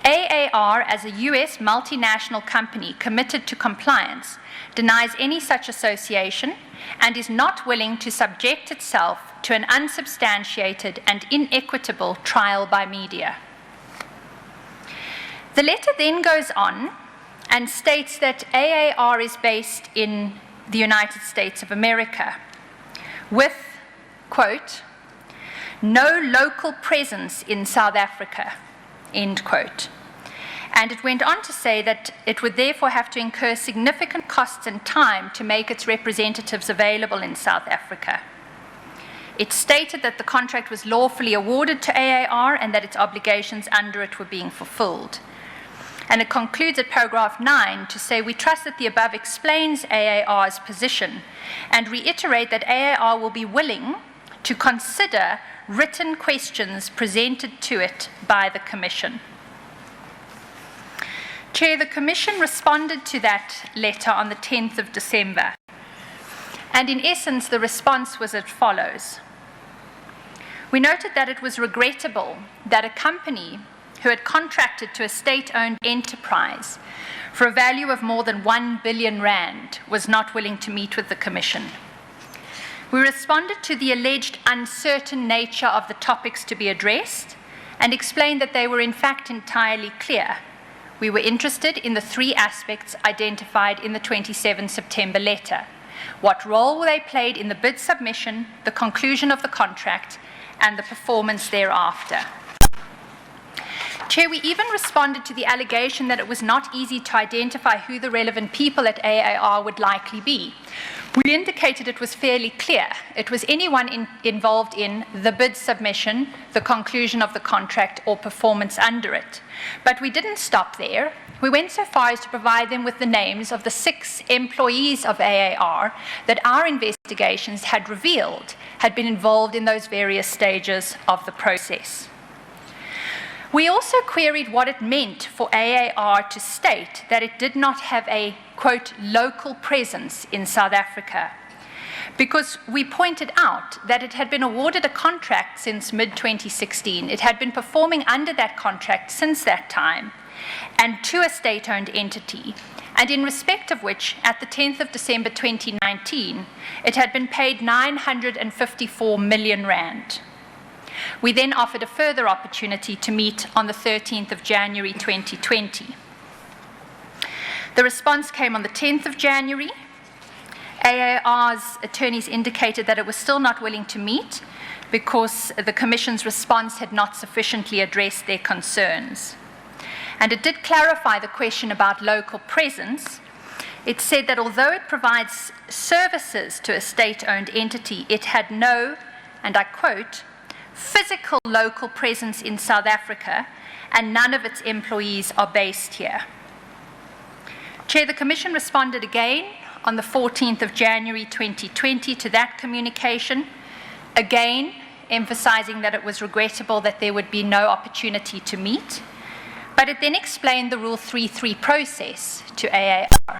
AAR, as a US multinational company committed to compliance, denies any such association and is not willing to subject itself to an unsubstantiated and inequitable trial by media. The letter then goes on and states that AAR is based in the United States of America with, quote, no local presence in South Africa, end quote. And it went on to say that it would therefore have to incur significant costs and time to make its representatives available in South Africa. It stated that the contract was lawfully awarded to AAR and that its obligations under it were being fulfilled. And it concludes at paragraph 9 to say, we trust that the above explains AAR's position and reiterate that AAR will be willing to consider written questions presented to it by the Commission. Chair, the Commission responded to that letter on the 10th of December. And in essence, the response was as follows. We noted that it was regrettable that a company who had contracted to a state-owned enterprise for a value of more than 1 billion rand was not willing to meet with the Commission. We responded to the alleged uncertain nature of the topics to be addressed and explained that they were in fact entirely clear. We were interested in the 3 aspects identified in the 27 September letter. What role they played in the bid submission, the conclusion of the contract, and the performance thereafter. Chair, we even responded to the allegation that it was not easy to identify who the relevant people at AAR would likely be. We indicated it was fairly clear. It was anyone involved in the bid submission, the conclusion of the contract, or performance under it. But we didn't stop there. We went so far as to provide them with the names of the 6 employees of AAR that our investigations had revealed had been involved in those various stages of the process. We also queried what it meant for AAR to state that it did not have a, quote, local presence in South Africa, because we pointed out that it had been awarded a contract since mid-2016. It had been performing under that contract since that time, and to a state-owned entity, and in respect of which, at the 10th of December 2019, it had been paid 954 million rand. We then offered a further opportunity to meet on the 13th of January 2020. The response came on the 10th of January. AAR's attorneys indicated that it was still not willing to meet because the Commission's response had not sufficiently addressed their concerns. And it did clarify the question about local presence. It said that although it provides services to a state-owned entity, it had no, and I quote, physical local presence in South Africa, and none of its employees are based here. Chair, the Commission responded again on the 14th of January 2020 to that communication, again emphasizing that it was regrettable that there would be no opportunity to meet, but it then explained the Rule 33 process to AAR,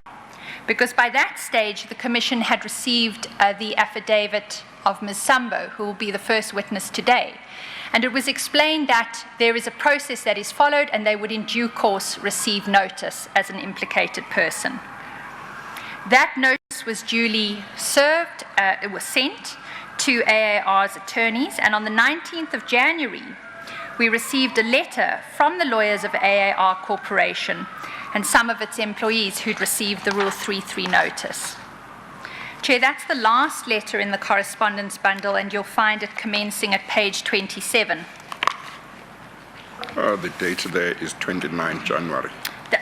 because by that stage the Commission had received the affidavit of Ms. Sambo, who will be the first witness today, and it was explained that there is a process that is followed and they would in due course receive notice as an implicated person. That notice was duly served, it was sent to AAR's attorneys, and on the 19th of January, we received a letter from the lawyers of AAR Corporation and some of its employees who'd received the Rule 33 notice. Chair, that's the last letter in the correspondence bundle, and you'll find it commencing at page 27. The date there is 29 January.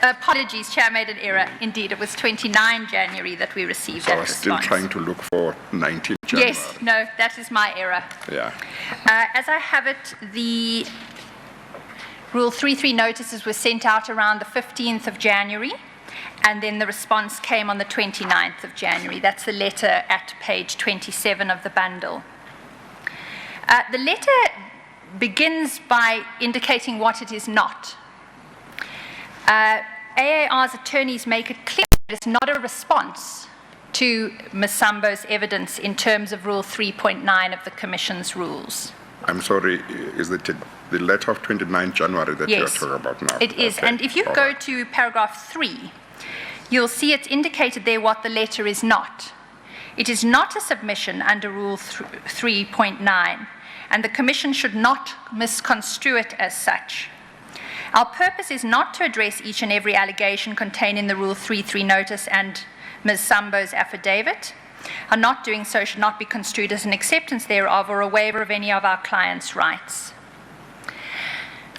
Apologies, Chair, I made an error. Indeed, it was 29 January that we received So that I was response. still trying to look for 19 January. Yes, no, that is my error. Yeah. As I have it, the Rule 33 notices were sent out around the 15th of January, and then the response came on the 29th of January. That's the letter at page 27 of the bundle. The letter begins by indicating what it is not. AAR's attorneys make it clear that it's not a response to Ms. Sambo's evidence in terms of Rule 3.9 of the Commission's rules. I'm sorry, is it the letter of 29 January that you're talking about now? It is. Okay. And if you All go right. to paragraph 3, you'll see it's indicated there what the letter is not. It is not a submission under Rule 3.9, and the Commission should not misconstrue it as such. Our purpose is not to address each and every allegation contained in the Rule 33 notice and Ms. Sambo's affidavit. Our not doing so should not be construed as an acceptance thereof or a waiver of any of our clients' rights.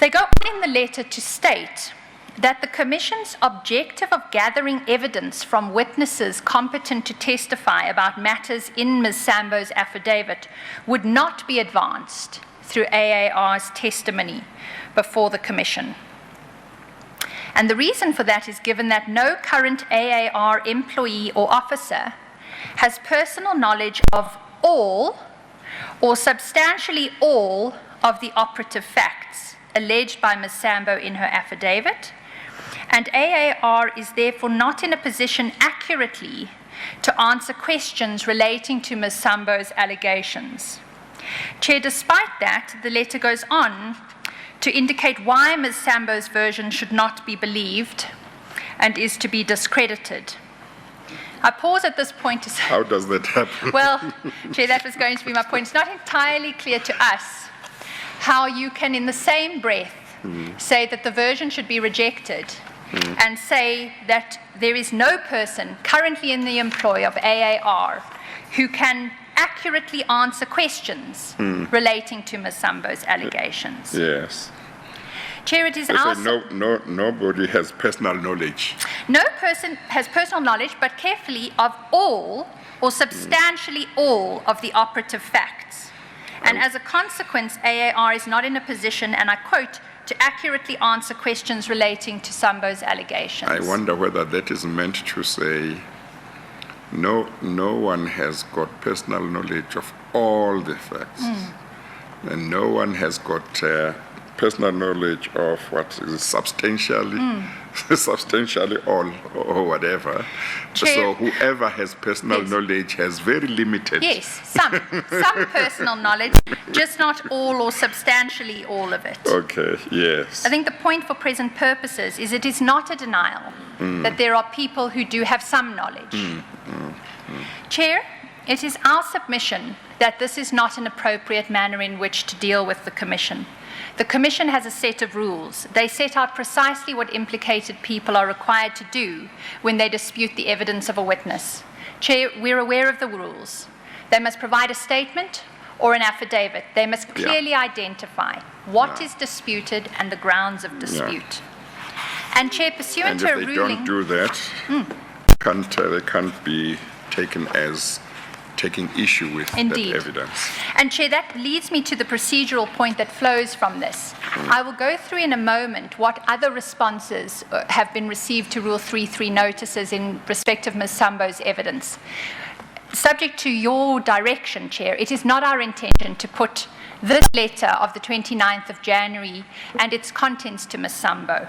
They go on in the letter to state that the Commission's objective of gathering evidence from witnesses competent to testify about matters in Ms. Sambo's affidavit would not be advanced through AAR's testimony before the Commission. And the reason for that is given that no current AAR employee or officer has personal knowledge of all or substantially all of the operative facts alleged by Ms. Sambo in her affidavit, and AAR is therefore not in a position accurately to answer questions relating to Ms. Sambo's allegations. Chair, despite that, the letter goes on to indicate why Ms. Sambo's version should not be believed and is to be discredited. I pause at this point to say... How does that happen? Well, Chair, that was going to be my point. It's not entirely clear to us how you can, in the same breath, say that the version should be rejected and say that there is no person currently in the employ of AAR who can accurately answer questions relating to Ms. Sambo's allegations. Yes. Chair, it is They our... say nobody has personal knowledge. No person has personal knowledge, but carefully, of all or substantially all of the operative facts. And as a consequence, AAR is not in a position, and I quote, to accurately answer questions relating to Sambo's allegations. I wonder whether that is meant to say no one has got personal knowledge of all the facts. And no one has got personal knowledge of what is substantially all or whatever. Chair, so whoever has personal knowledge has very limited. Yes, some personal knowledge, just not all or substantially all of it. Okay, yes. I think the point for present purposes is it is not a denial that there are people who do have some knowledge. Chair, it is our submission that this is not an appropriate manner in which to deal with the Commission. The Commission has a set of rules. They set out precisely what implicated people are required to do when they dispute the evidence of a witness. Chair, we're aware of the rules. They must provide a statement or an affidavit. They must clearly identify what is disputed and the grounds of dispute. And Chair, pursuant to a ruling... And if they don't do that, they can't be taken as taking issue with that evidence. And Chair, that leads me to the procedural point that flows from this. I will go through in a moment what other responses have been received to Rule 3.3 notices in respect of Ms. Sambo's evidence. Subject to your direction, Chair, it is not our intention to put this letter of the 29th of January and its contents to Ms. Sambo.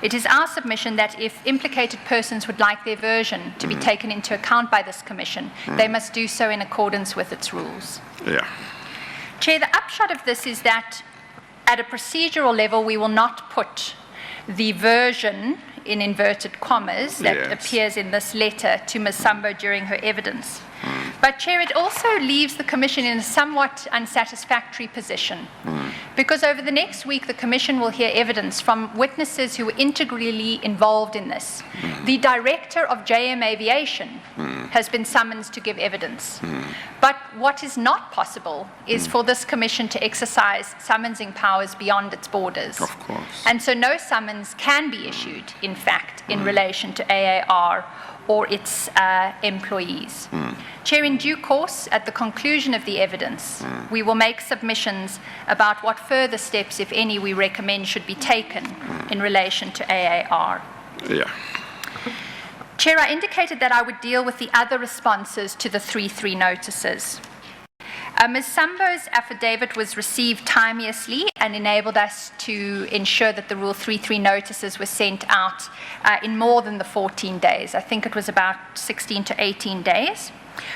It is our submission that if implicated persons would like their version to be taken into account by this Commission, they must do so in accordance with its rules. Chair, the upshot of this is that at a procedural level, we will not put the version in inverted commas that appears in this letter to Ms. Sambo during her evidence. But, Chair, it also leaves the Commission in a somewhat unsatisfactory position because over the next week the Commission will hear evidence from witnesses who were integrally involved in this. The Director of JM Aviation has been summoned to give evidence. But what is not possible is for this Commission to exercise summonsing powers beyond its borders. Of course. And so no summons can be issued, in fact, in relation to AAR or its employees. Chair, in due course, at the conclusion of the evidence, we will make submissions about what further steps, if any, we recommend should be taken in relation to AAR. Chair, I indicated that I would deal with the other responses to the 3.3 notices. Ms. Sambo's affidavit was received timeously and enabled us to ensure that the Rule 3.3 notices were sent out in more than the 14 days. I think it was about 16 to 18 days.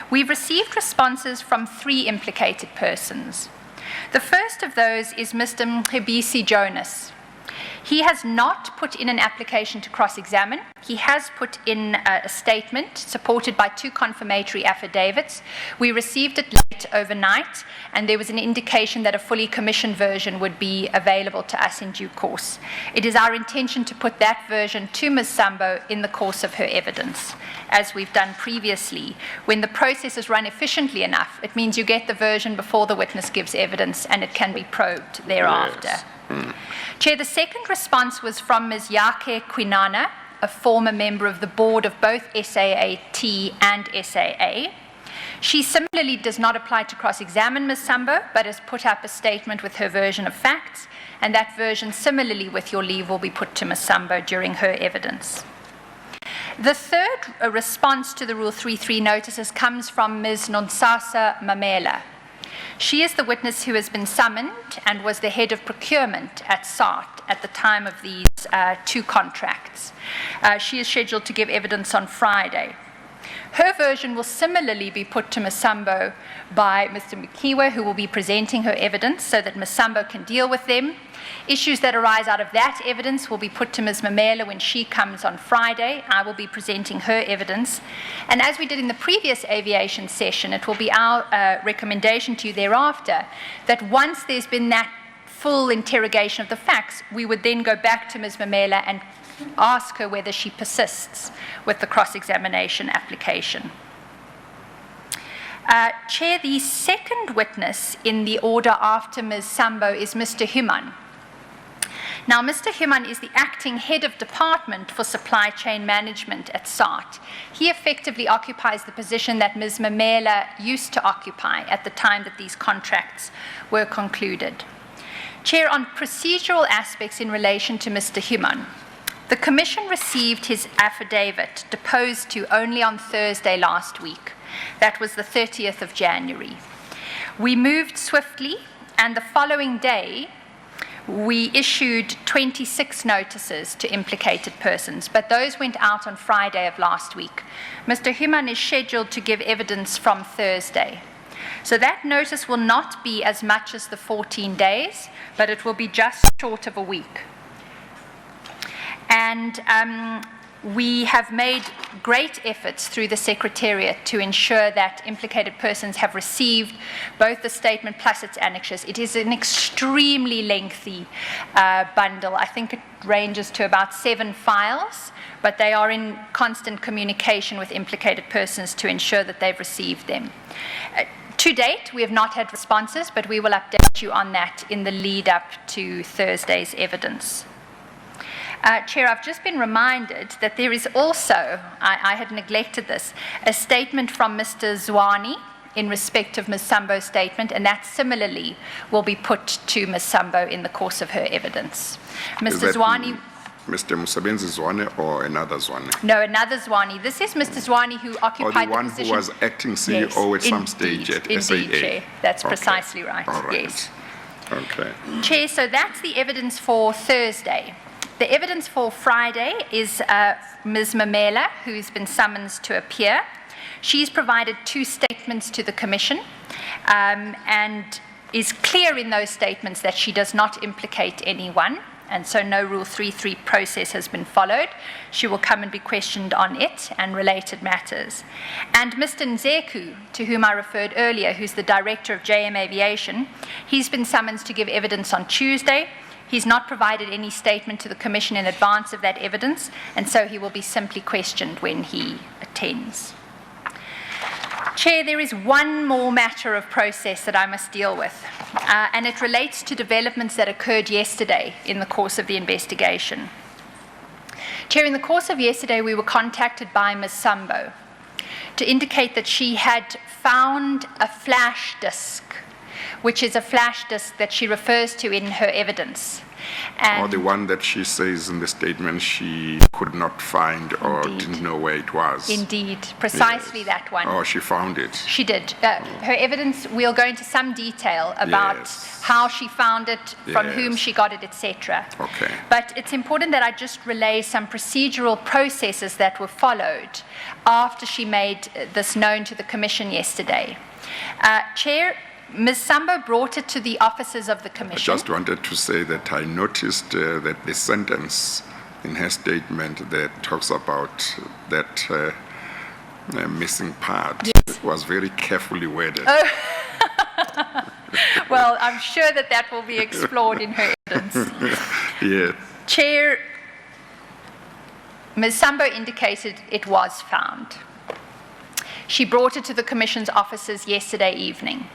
We've received responses from 3 implicated persons. The first of those is Mr. Mhebisi Jonas. He has not put in an application to cross-examine. He has put in a statement supported by 2 confirmatory affidavits. We received it late overnight, and there was an indication that a fully commissioned version would be available to us in due course. It is our intention to put that version to Ms. Sambo in the course of her evidence, as we've done previously. When the process is run efficiently enough, it means you get the version before the witness gives evidence, and it can be probed thereafter. Chair, the second response was from Ms. Yake Kwinana, a former member of the board of both SAAT and SAA. She similarly does not apply to cross-examine Ms. Sambo, but has put up a statement with her version of facts, and that version, similarly with your leave, will be put to Ms. Sambo during her evidence. The third response to the Rule 3.3 notices comes from Ms. Nonsasa Mamela. She is the witness who has been summoned and was the head of procurement at SART at the time of these 2 contracts. She is scheduled to give evidence on Friday. Her version will similarly be put to Ms. Sambo by Mr. Mukiwa, who will be presenting her evidence so that Ms. Sambo can deal with them. Issues that arise out of that evidence will be put to Ms. Mamela when she comes on Friday. I will be presenting her evidence. And as we did in the previous aviation session, it will be our recommendation to you thereafter that once there's been that full interrogation of the facts, we would then go back to Ms. Mamela and ask her whether she persists with the cross-examination application. Chair, the second witness in the order after Ms. Sambo is Mr. Human. Now, Mr. Human is the acting head of department for supply chain management at SART. He effectively occupies the position that Ms. Mamela used to occupy at the time that these contracts were concluded. Chair, on procedural aspects in relation to Mr. Human, the Commission received his affidavit deposed to only on Thursday last week. That was the 30th of January. We moved swiftly, and the following day, we issued 26 notices to implicated persons, but those went out on Friday of last week. Mr. Human is scheduled to give evidence from Thursday. So that notice will not be as much as the 14 days, but it will be just short of a week. And We have made great efforts through the Secretariat to ensure that implicated persons have received both the statement plus its annexures. It is an extremely lengthy bundle. I think it ranges to about 7 files, but they are in constant communication with implicated persons to ensure that they've received them. To date, we have not had responses, but we will update you on that in the lead up to Thursday's evidence. Chair, I've just been reminded that there is also, I had neglected this, a statement from Mr. Zwane in respect of Ms. Sambo's statement, and that similarly will be put to Ms. Sambo in the course of her evidence. Mr. Zwane. Mr. Musabenzi Zwane or another Zwane? No, another Zwane. This is Mr. Zwane who occupied the one the position. who was acting CEO at some stage at Indeed, SAA. Chair. That's Okay. precisely right. All right. Yes. Okay. Chair, so that's the evidence for Thursday. The evidence for Friday is Ms. Mamela, who's been summoned to appear. She's provided 2 statements to the Commission and is clear in those statements that she does not implicate anyone, and so no Rule 3.3 process has been followed. She will come and be questioned on it and related matters. And Mr. Nzeku, to whom I referred earlier, who's the Director of JM Aviation, he's been summoned to give evidence on Tuesday. He's not provided any statement to the Commission in advance of that evidence, and so he will be simply questioned when he attends. Chair, there is one more matter of process that I must deal with, and it relates to developments that occurred yesterday in the course of the investigation. Chair, in the course of yesterday, we were contacted by Ms. Sambo to indicate that she had found a flash disk, which is a flash disk that she refers to in her evidence. Or the one that she says in the statement she could not find or Indeed. didn't know where it was. Indeed, precisely Yes. that one. Oh, she found it. She did. Her evidence, we'll go into some detail about Yes. how she found it, from whom Yes. she got it, etc. Okay. But it's important that I just relay some procedural processes that were followed after she made this known to the Commission yesterday. Chair, Ms. Sambo brought it to the officers of the I Commission. just wanted to say that I noticed that the sentence in her statement that talks about that missing part was very carefully worded. Well, I'm sure that that will be explored in her evidence. Yeah. Chair, Ms. Sambo indicated it was found. She brought it to the Commission's offices yesterday evening.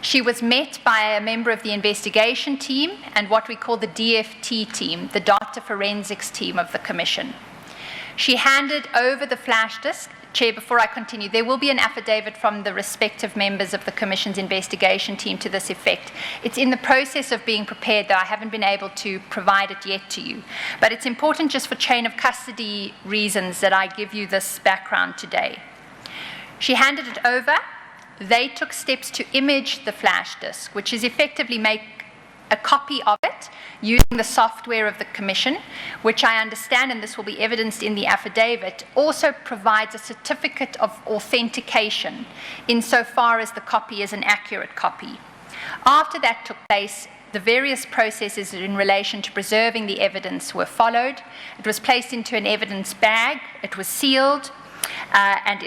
She was met by a member of the investigation team and what we call the DFT team, the data forensics team of the Commission. She handed over the flash disk. Chair, before I continue, there will be an affidavit from the respective members of the Commission's investigation team to this effect. It's in the process of being prepared, though I haven't been able to provide it yet to you. But it's important just for chain of custody reasons that I give you this background today. She handed it over. They took steps to image the flash disk, which is effectively make a copy of it using the software of the Commission, which I understand, and this will be evidenced in the affidavit, also provides a certificate of authentication insofar as the copy is an accurate copy. After that took place, the various processes in relation to preserving the evidence were followed. It was placed into an evidence bag, it was sealed, and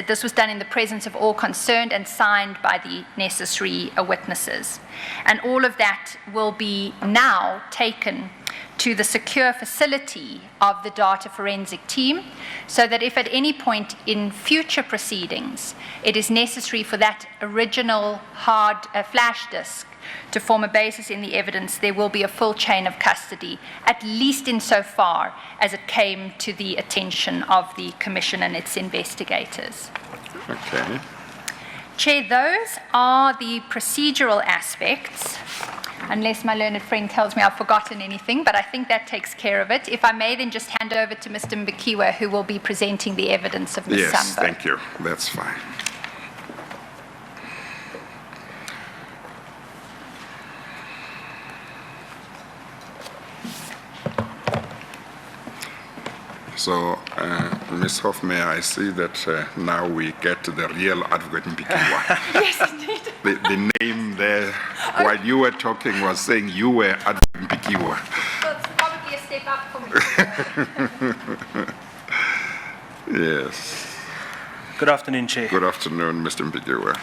this was done in the presence of all concerned and signed by the necessary witnesses. And all of that will be now taken to the secure facility of the data forensic team, so that if at any point in future proceedings it is necessary for that original hard flash disk to form a basis in the evidence, there will be a full chain of custody, at least insofar as it came to the attention of the Commission and its investigators. Okay. Chair, those are the procedural aspects, unless my learned friend tells me I've forgotten anything, but I think that takes care of it. If I may then just hand over to Mr. Mbikiwa, who will be presenting the evidence of Ms. Yes, Sambo. thank you. That's fine. So, Ms. Hofmeyer, I see that now we get to the real Advocate Mbikiwa. Yes, indeed. The name there, while you were talking, was saying you were Advocate Mbikiwa. Well, it's probably a step up for me. Yes. Good afternoon, Chair. Good afternoon, Mr. Mpikiwa.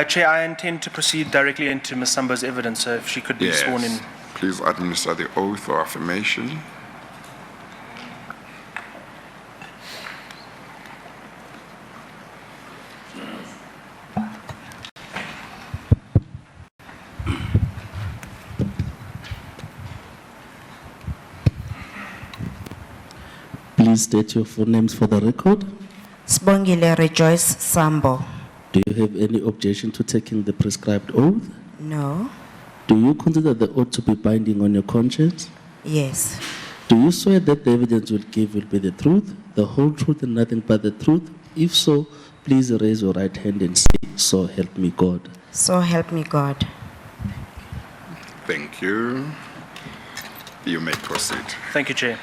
Chair, I intend to proceed directly into Ms. Sambo's evidence, so if she could be sworn in. Please administer the oath or affirmation. Please state your full names for the record. Sibongile Rejoice Sambo. Do you have any objection to taking the prescribed oath? No. Do you consider the oath to be binding on your conscience? Yes. Do you swear that the evidence you will give will be the truth, the whole truth, and nothing but the truth? If so, please raise your right hand and say, "So help me God." So help me God. Thank you. You may proceed. Thank you, Chair.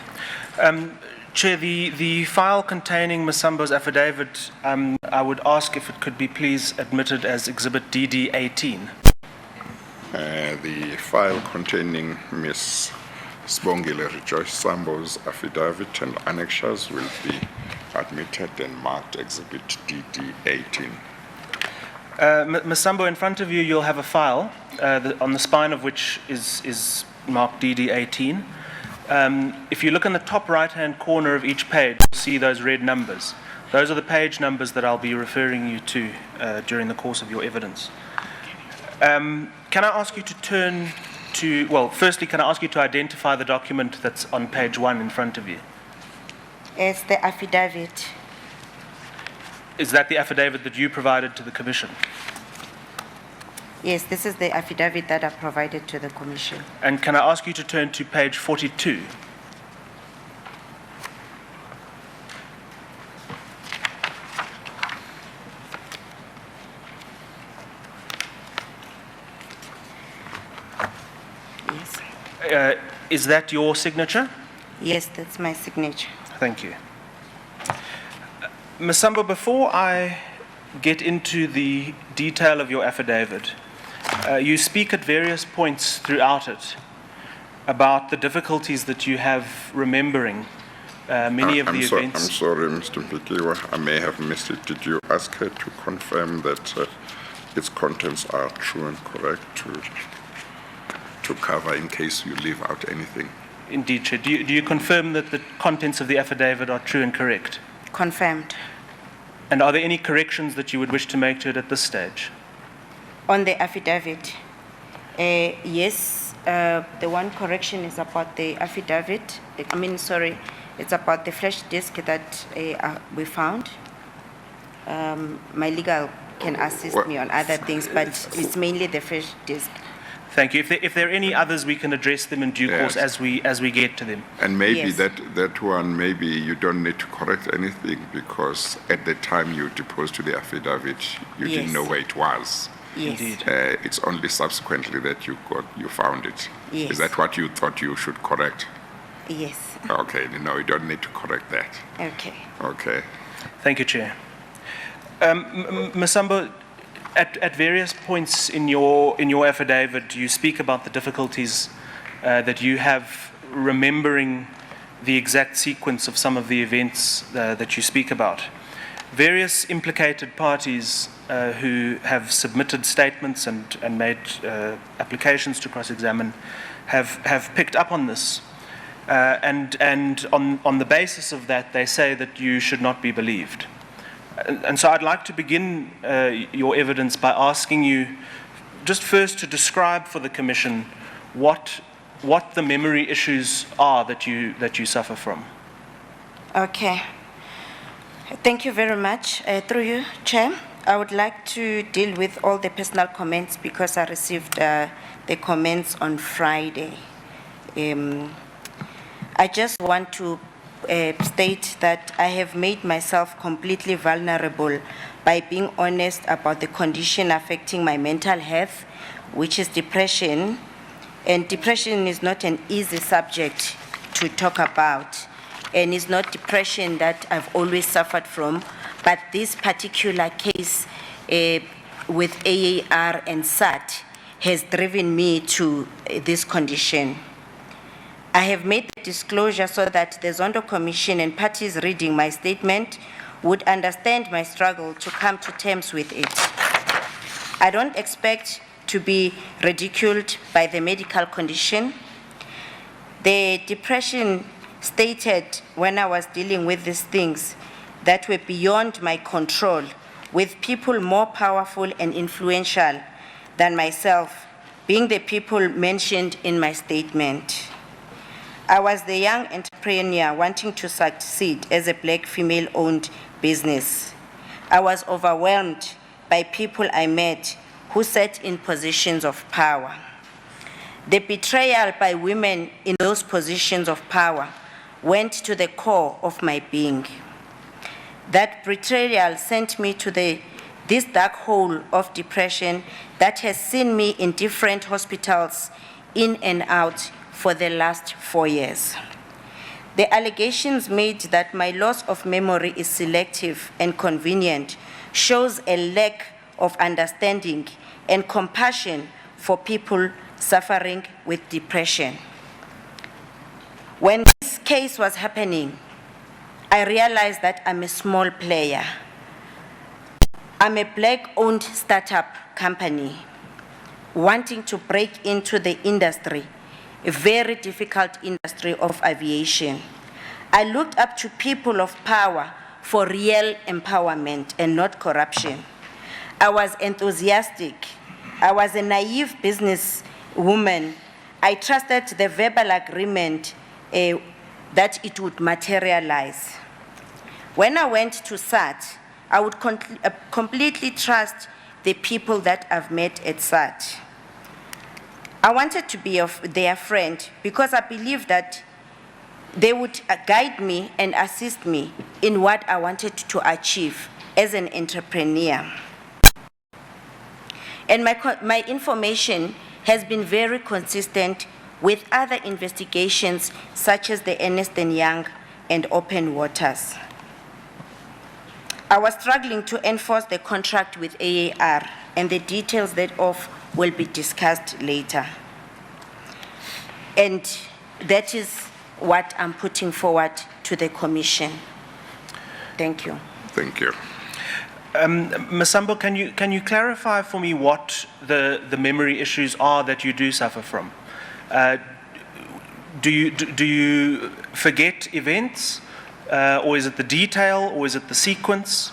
Chair, the file containing Ms. Sambo's affidavit, I would ask if it could be please admitted as Exhibit DD18. The file containing Ms. Sibongile Rejoice Sambo's affidavit and annexures will be admitted and marked Exhibit DD18. Ms. Sambo, in front of you, you'll have a file on the spine of which is marked DD18. If you look in the top right-hand corner of each page, you'll see those red numbers. Those are the page numbers that I'll be referring you to during the course of your evidence. Can I ask you to turn to, well, firstly, can I ask you to identify the document that's on page 1 in front of you? It's the affidavit. Is that the affidavit that you provided to the Commission? Yes, this is the affidavit that I provided to the Commission. And can I ask you to turn to page 42? Yes. Is that your signature? Yes, that's my signature. Thank you. Ms. Sambo, before I get into the detail of your affidavit, you speak at various points throughout it about the difficulties that you have remembering many of the events. I'm sorry, Mr. Mpikiwa, I may have missed it. Did you ask her to confirm that its contents are true and correct to cover in case you leave out anything? Indeed, Chair. Do you confirm that the contents of the affidavit are true and correct? Confirmed. And are there any corrections that you would wish to make to it at this stage? On the affidavit, yes, the one correction is about the affidavit. It's about the flash disk that we found. My legal can assist me on other things, but it's mainly the flash disk. Thank you. If there are any others, we can address them in due course as we get to them. And maybe Yes. that one, maybe you don't need to correct anything because at the time you deposed to the affidavit, you didn't Yes. know where it was. Yes. Indeed. It's only subsequently that you found it. Yes. Is that what you thought you should correct? Yes. Okay, no, you don't need to correct that. Okay. Okay. Thank you, Chair. Ms. Sambo, at various points in your affidavit, you speak about the difficulties that you have remembering the exact sequence of some of the events that you speak about. Various implicated parties who have submitted statements and made applications to cross-examine have picked up on this. And on the basis of that, they say that you should not be believed. And so I'd like to begin your evidence by asking you just first to describe for the Commission what the memory issues are that you suffer from. Okay. Thank you very much. Through you, Chair, I would like to deal with all the personal comments because I received the comments on Friday. I just want to state that I have made myself completely vulnerable by being honest about the condition affecting my mental health, which is depression. And depression is not an easy subject to talk about. And it's not depression that I've always suffered from, but this particular case with AAR and SAT has driven me to this condition. I have made the disclosure so that the Zondo Commission and parties reading my statement would understand my struggle to come to terms with it. I don't expect to be ridiculed by the medical condition. The depression stated when I was dealing with these things that were beyond my control, with people more powerful and influential than myself, being the people mentioned in my statement. I was the young entrepreneur wanting to succeed as a black female-owned business. I was overwhelmed by people I met who sat in positions of power. The betrayal by women in those positions of power went to the core of my being. That betrayal sent me to this dark hole of depression that has seen me in different hospitals in and out for the last 4 years. The allegations made that my loss of memory is selective and convenient shows a lack of understanding and compassion for people suffering with depression. When this case was happening, I realized that I'm a small player. I'm a black-owned startup company wanting to break into the industry, a very difficult industry of aviation. I looked up to people of power for real empowerment and not corruption. I was enthusiastic. I was a naive businesswoman. I trusted the verbal agreement that it would materialize. When I went to SAT, I would completely trust the people that I've met at SAT. I wanted to be their friend because I believed that they would guide me and assist me in what I wanted to achieve as an entrepreneur. And my information has been very consistent with other investigations such as the Ernst & Young and Open Waters. I was struggling to enforce the contract with AAR, and the details thereof will be discussed later. And that is what I'm putting forward to the Commission. Thank you. Thank you. Ms. Sambo, can you clarify for me what the memory issues are that you do suffer from? Do you forget events, or is it the detail, or is it the sequence?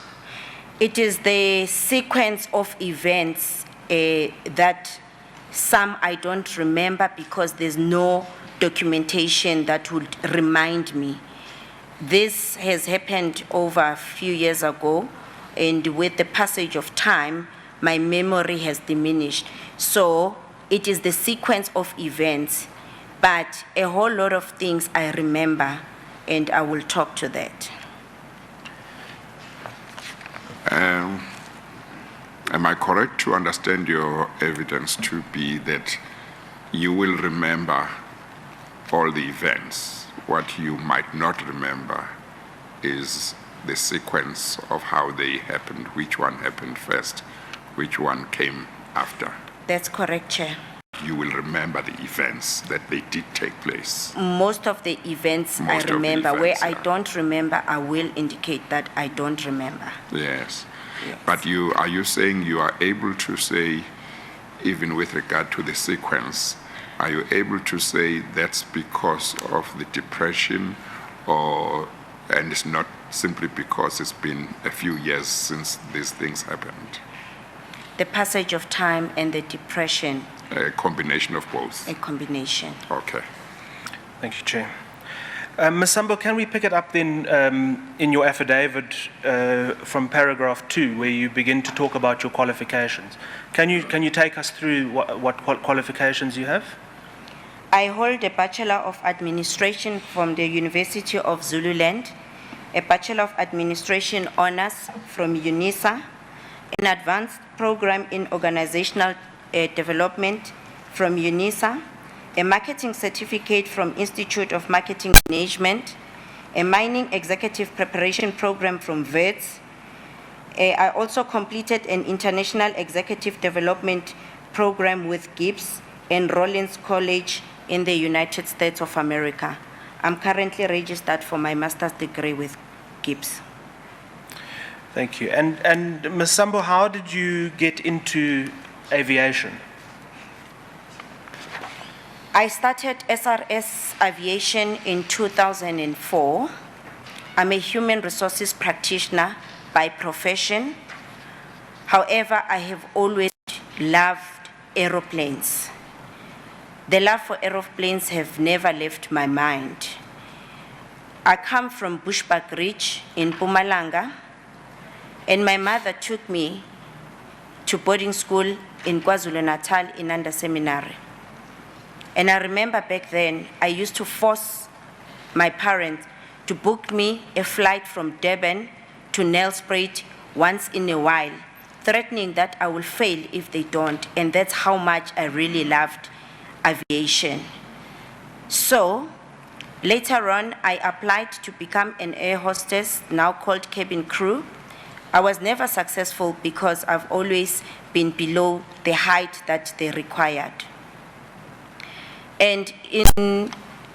It is the sequence of events that some I don't remember because there's no documentation that would remind me. This has happened over a few years ago, and with the passage of time, my memory has diminished. So it is the sequence of events, but a whole lot of things I remember, and I will talk to that. Am I correct to understand your evidence to be that you will remember all the events? What you might not remember is the sequence of how they happened, which one happened first, which one came after. That's correct, Chair. You will remember the events that they did take place. Most of the events I remember. Where I don't remember, I will indicate that I don't remember. Yes. Yes. But are you saying you are able to say, even with regard to the sequence, are you able to say that's because of the depression, and it's not simply because it's been a few years since these things happened? The passage of time and the depression. A combination of both? A combination. Okay. Thank you, Chair. Ms. Sambo, can we pick it up then in your affidavit from paragraph 2, where you begin to talk about your qualifications? Can you take us through what qualifications you have? I hold a Bachelor of Administration from the University of Zululand, a Bachelor of Administration Honours from UNISA, an advanced program in organizational development from UNISA, a marketing certificate from Institute of Marketing Management, a mining executive preparation program from WITS. I also completed an international executive development program with Gibbs and Rollins College in the United States of America. I'm currently registered for my master's degree with Gibbs. Thank you. And Ms. Sambo, how did you get into aviation? I started SRS Aviation in 2004. I'm a human resources practitioner by profession. However, I have always loved aeroplanes. The love for aeroplanes have never left my mind. I come from Bushbuck Ridge in Mpumalanga, and my mother took me to boarding school in KwaZulu-Natal in Under Seminary. And I remember back then, I used to force my parents to book me a flight from Durban to Nelspruit once in a while, threatening that I will fail if they don't. And that's how much I really loved aviation. So later on, I applied to become an air hostess, now called cabin crew. I was never successful because I've always been below the height that they required. And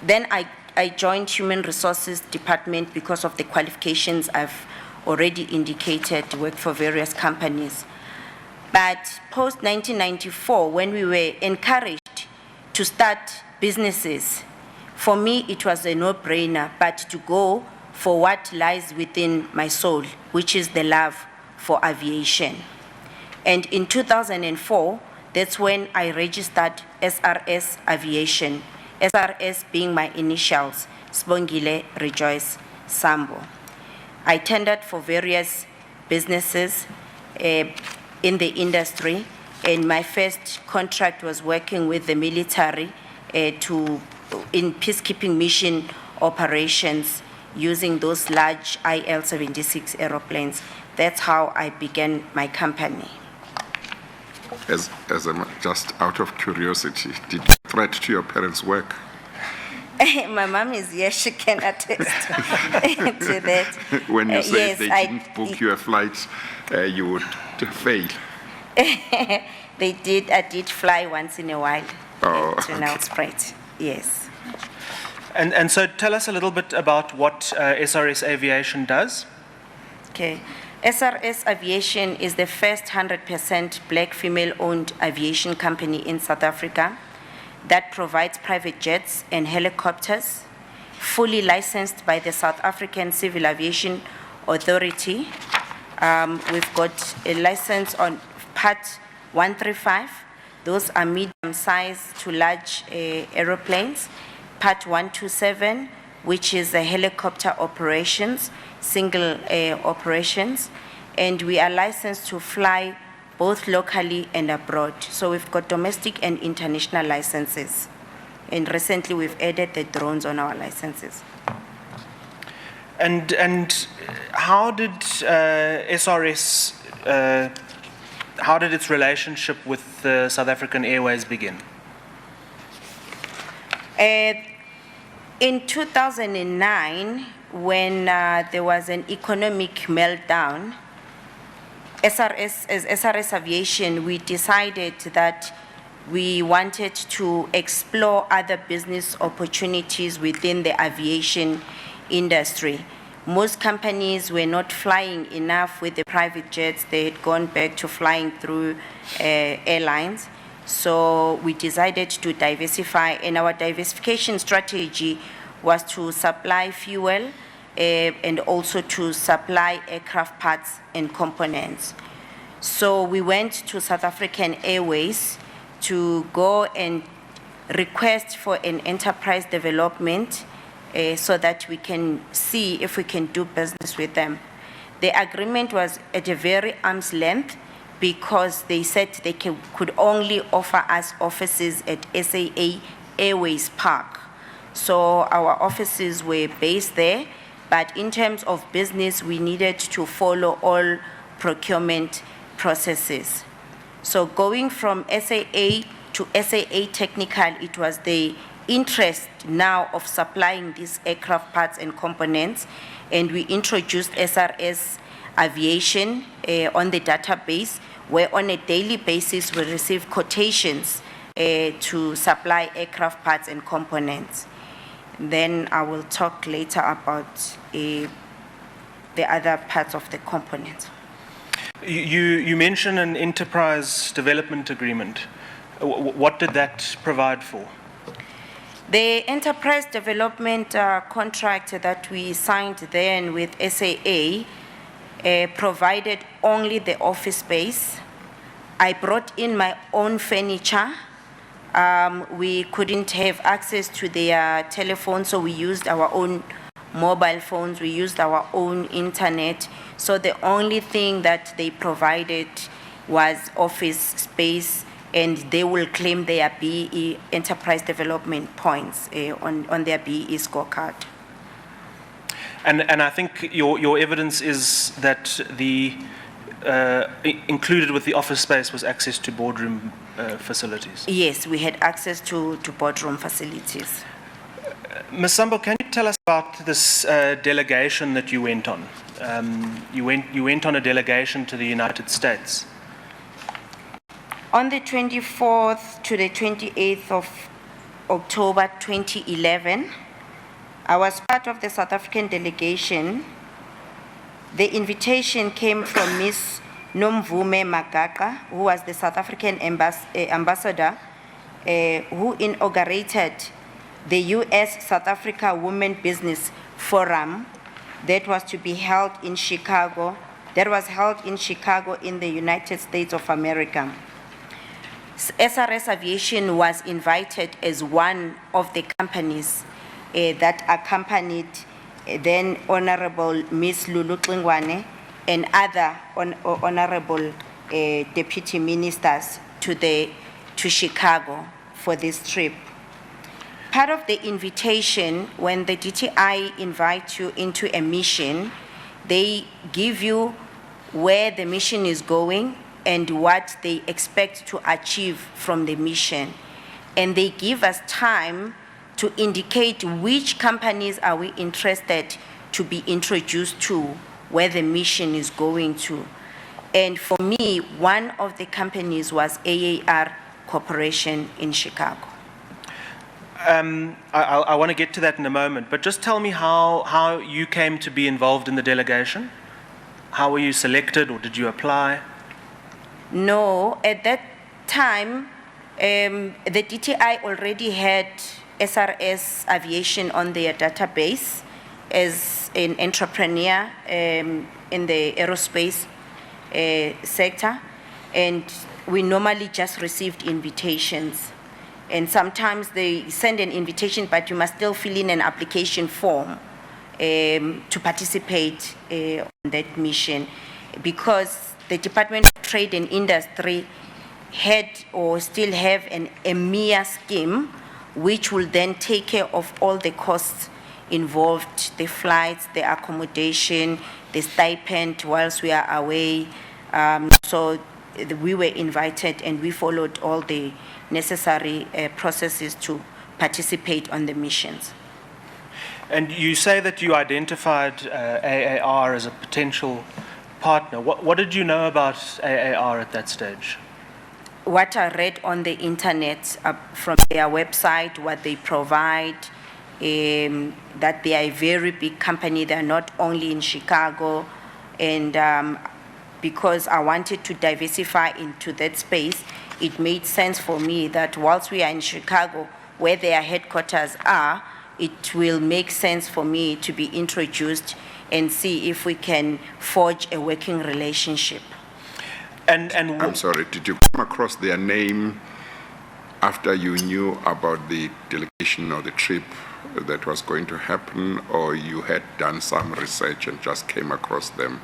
then I joined Human Resources Department because of the qualifications I've already indicated, worked for various companies. But post-1994, when we were encouraged to start businesses, for me it was a no-brainer, but to go for what lies within my soul, which is the love for aviation. And in 2004, that's when I registered SRS Aviation, SRS being my initials, Sibongile Rejoice Sambo. I tendered for various businesses in the industry, and my first contract was working with the military in peacekeeping mission operations using those large IL-76 aeroplanes. That's how I began my company. Just out of curiosity, did you threat to your parents' work? My mom is here, she can attest to that. When you said yes, they didn't book you a flight, you would fail. They did. I did fly once in a while to Nelspruit. Yes. And so tell us a little bit about what SRS Aviation does. Okay. SRS Aviation is the first 100% black female-owned aviation company in South Africa that provides private jets and helicopters, fully licensed by the South African Civil Aviation Authority. We've got a license on Part 135. Those are medium-sized to large aeroplanes. Part 127, which is the helicopter operations, single operations, and we are licensed to fly both locally and abroad. So we've got domestic and international licenses. And recently we've added the drones on our licenses. And how did SRS, how did its relationship with South African Airways begin? In 2009, when there was an economic meltdown, as SRS Aviation, we decided that we wanted to explore other business opportunities within the aviation industry. Most companies were not flying enough with the private jets. They had gone back to flying through airlines. So we decided to diversify, and our diversification strategy was to supply fuel and also to supply aircraft parts and components. So we went to South African Airways to go and request for an enterprise development so that we can see if we can do business with them. The agreement was at a very arm's length because they said they could only offer us offices at SAA Airways Park. So our offices were based there, but in terms of business, we needed to follow all procurement processes. So going from SAA to SAA Technical, it was the interest now of supplying these aircraft parts and components, and we introduced SRS Aviation on the database, where on a daily basis we receive quotations to supply aircraft parts and components. then I will talk later about the other parts of the components. You mentioned an enterprise development agreement. What did that provide for? The enterprise development contract that we signed then with SAA provided only the office space. I brought in my own furniture. We couldn't have access to their telephone, so we used our own mobile phones, we used our own internet. So the only thing that they provided was office space, and they will claim their BE enterprise development points on their BE scorecard. And I think your evidence is that the included with the office space was access to boardroom facilities. Yes, we had access to boardroom facilities. Ms. Sambo, can you tell us about this delegation that you went on? You went on a delegation to the United States. On the 24th to the 28th of October 2011, I was part of the South African delegation. The invitation came from Ms. Nomvume Magaqa, who was the South African ambassador, who inaugurated the US South Africa Women Business Forum that was to be held in Chicago, in the United States of America. SRS Aviation was invited as one of the companies that accompanied then Honorable Ms. Lulu Xingwane and other honorable deputy ministers to Chicago for this trip. Part of the invitation, when the DTI invite you into a mission, they give you where the mission is going and what they expect to achieve from the mission. And they give us time to indicate which companies are we interested to be introduced to, where the mission is going to. And for me, one of the companies was AAR Corporation in Chicago. I want to get to that in a moment, but just tell me how you came to be involved in the delegation. How were you selected, or did you apply? No, at that time, the DTI already had SRS Aviation on their database as an entrepreneur in the aerospace sector, and we normally just received invitations. And sometimes they send an invitation, but you must still fill in an application form to participate on that mission, because the Department of Trade and Industry had or still have an EMEA scheme, which will then take care of all the costs involved, the flights, the accommodation, the stipend whilst we are away. So we were invited and we followed all the necessary processes to participate on the missions. And you say that you identified AAR as a potential partner. What did you know about AAR at that stage? What I read on the internet from their website, what they provide, that they are a very big company. They're not only in Chicago, and because I wanted to diversify into that space, it made sense for me that whilst we are in Chicago, where their headquarters are, it will make sense for me to be introduced and see if we can forge a working relationship. And I'm sorry, did you come across their name after you knew about the delegation or the trip that was going to happen, or you had done some research and just came across them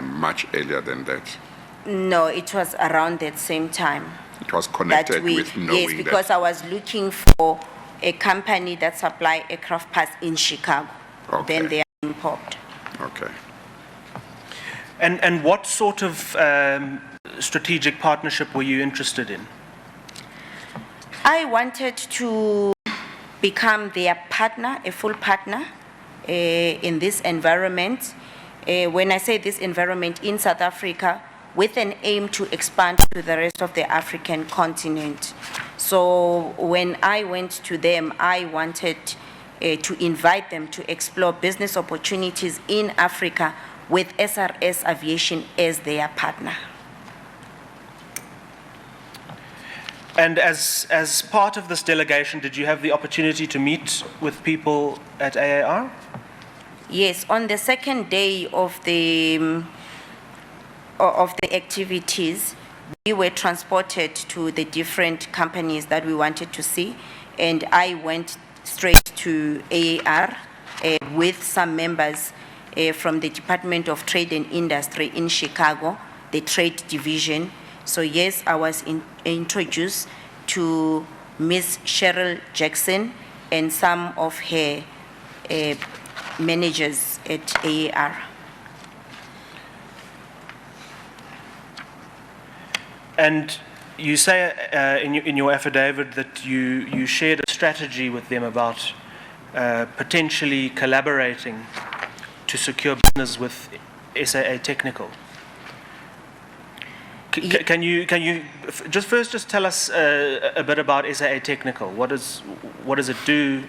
much earlier than that? No, it was around that same time. It was connected with knowing yes, because I was looking for a company that supply aircraft parts in Chicago. Okay. Then they are being popped. Okay. And what sort of strategic partnership were you interested in? I wanted to become their partner, a full partner in this environment. When I say this environment in South Africa, with an aim to expand to the rest of the African continent. So when I went to them, I wanted to invite them to explore business opportunities in Africa with SRS Aviation as their partner. And as part of this delegation, did you have the opportunity to meet with people at AAR? Yes, on the second day of the activities, we were transported to the different companies that we wanted to see, and I went straight to AAR with some members from the Department of Trade and Industry in Chicago, the trade division. So yes, I was introduced to Ms. Cheryl Jackson and some of her managers at AAR. And you say in your affidavit that you shared a strategy with them about potentially collaborating to secure business with SAA Technical. Can you just tell us a bit about SAA Technical? What does it do?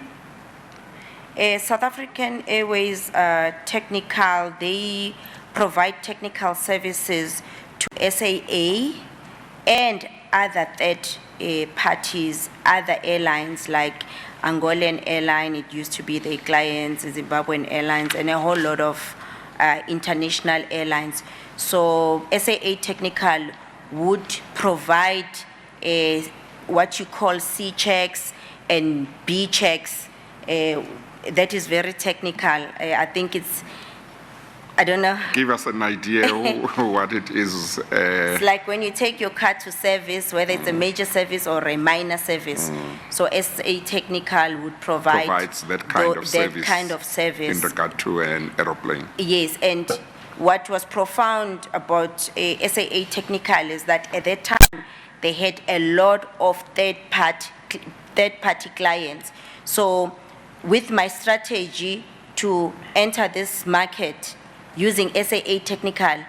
South African Airways Technical, they provide technical services to SAA and other third parties, other airlines like Angolan Airline, it used to be the clients, Zimbabwean Airlines, and a whole lot of international airlines. So SAA Technical would provide what you call C checks and B checks. That is very technical. I think it's, I don't know. Give us an idea what it is. It's like when you take your car to service, whether it's a major service or a minor service. So SAA Technical would provides that kind of service in regard to an aeroplane. Yes, and what was profound about SAA Technical is that at that time they had a lot of third-party clients. So with my strategy to enter this market using SAA Technical,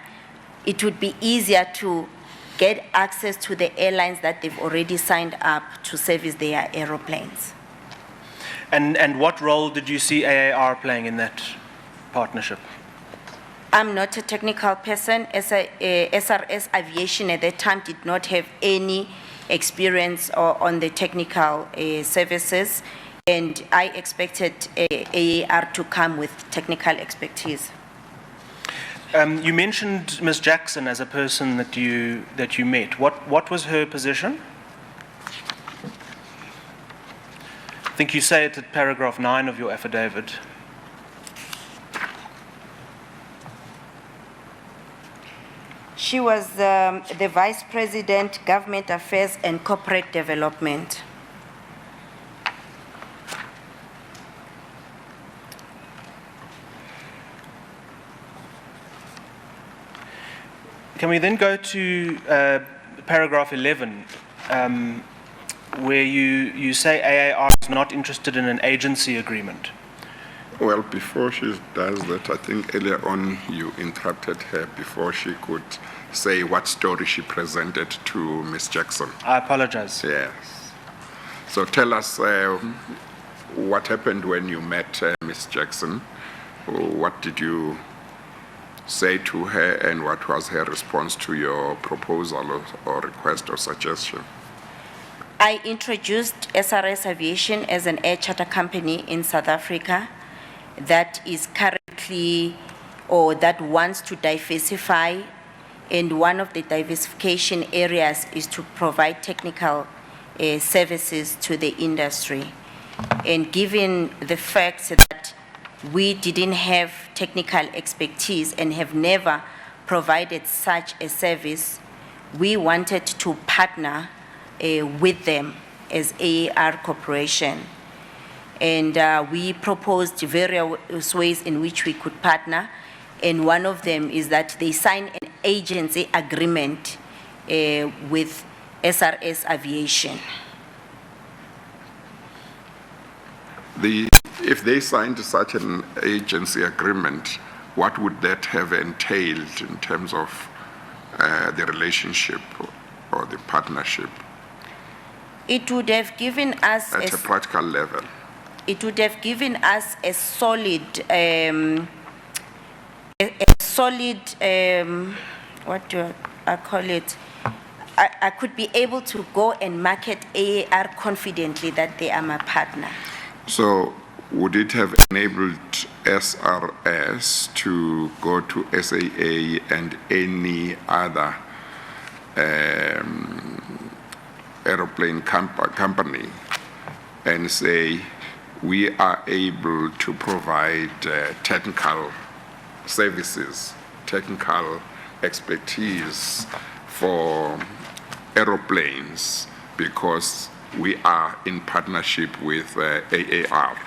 it would be easier to get access to the airlines that they've already signed up to service their aeroplanes. And what role did you see AAR playing in that partnership? I'm not a technical person. SRS Aviation at that time did not have any experience on the technical services, and I expected AAR to come with technical expertise. You mentioned Ms. Jackson as a person that you met. What was her position? I think you say it at paragraph 9 of your affidavit. She was the Vice President, Government Affairs and Corporate Development. Can we then go to paragraph 11, where you say AAR is not interested in an agency agreement? Well, before she does that, I think earlier on you interrupted her before she could say what story she presented to Ms. Jackson. I apologize. Yes. So tell us what happened when you met Ms. Jackson. What did you say to her, and what was her response to your proposal or request or suggestion? I introduced SRS Aviation as an air charter company in South Africa that is currently, or that wants to diversify, and one of the diversification areas is to provide technical services to the industry. And given the fact that we didn't have technical expertise and have never provided such a service, we wanted to partner with them as AAR Corporation. And we proposed various ways in which we could partner. And one of them is that they sign an agency agreement with SRS Aviation. If they signed such an agency agreement, what would that have entailed in terms of the relationship or the partnership? It would have given us at a practical level. it would have given us a solid, what do I call it? I could be able to go and market AAR confidently that they are my partner. So would it have enabled SRS to go to SAA and any other aeroplane company and say, we are able to provide technical services, technical expertise for aeroplanes because we are in partnership with AAR.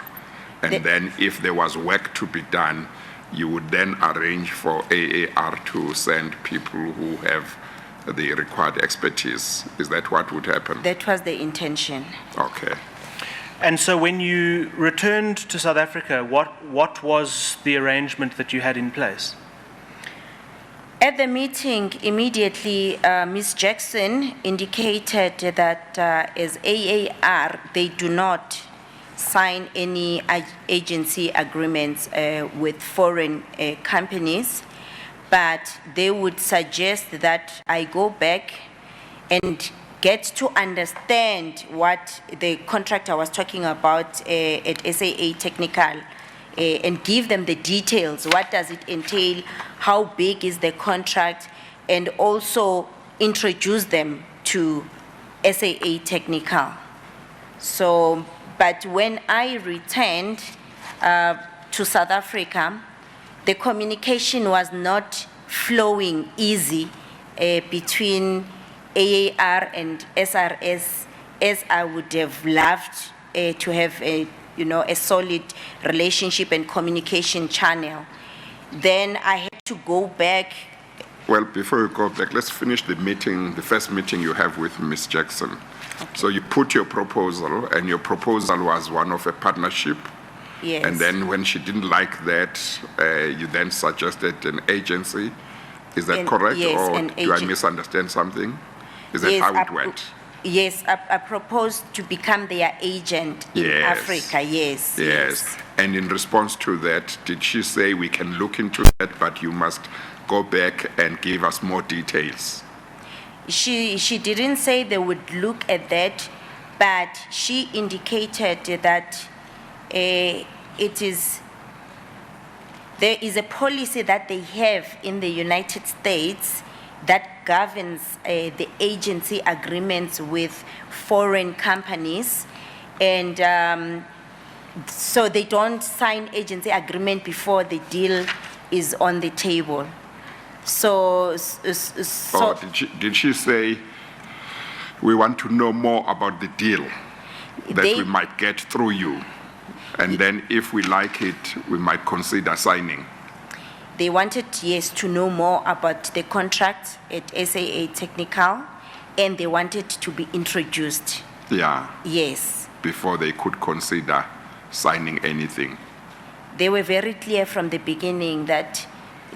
And then if there was work to be done, you would then arrange for AAR to send people who have the required expertise. Is that what would happen? That was the intention. Okay. And so when you returned to South Africa, what was the arrangement that you had in place? At the meeting, immediately, Ms. Jackson indicated that as AAR, they do not sign any agency agreements with foreign companies, but they would suggest that I go back and get to understand what the contractor was talking about at SAA Technical and give them the details. What does it entail? How big is the contract? And also introduce them to SAA Technical. So, but when I returned to South Africa, the communication was not flowing easy between AAR and SRS as I would have loved to have a solid relationship and communication channel. Then I had to go back. Well, before you go back, let's finish the meeting, the first meeting you have with Ms. Jackson. Okay. So you put your proposal, and your proposal was one of a partnership. Yes. And then when she didn't like that, you then suggested an agency. Is that correct? Yes, or an do I misunderstand something? Is that yes, how it went? Yes, I proposed to become their agent in Africa, yes. Yes. And in response to that, did she say we can look into that, but you must go back and give us more details? She didn't say they would look at that, but she indicated that there is a policy that they have in the United States that governs the agency agreements with foreign companies, and so they don't sign agency agreement before the deal is on the table. So did she say we want to know more about the deal that we might get through you, and then if we like it, we might consider signing? They wanted, yes, to know more about the contract at SAA Technical, and they wanted to be introduced. Yeah. Yes. Before they could consider signing anything. They were very clear from the beginning that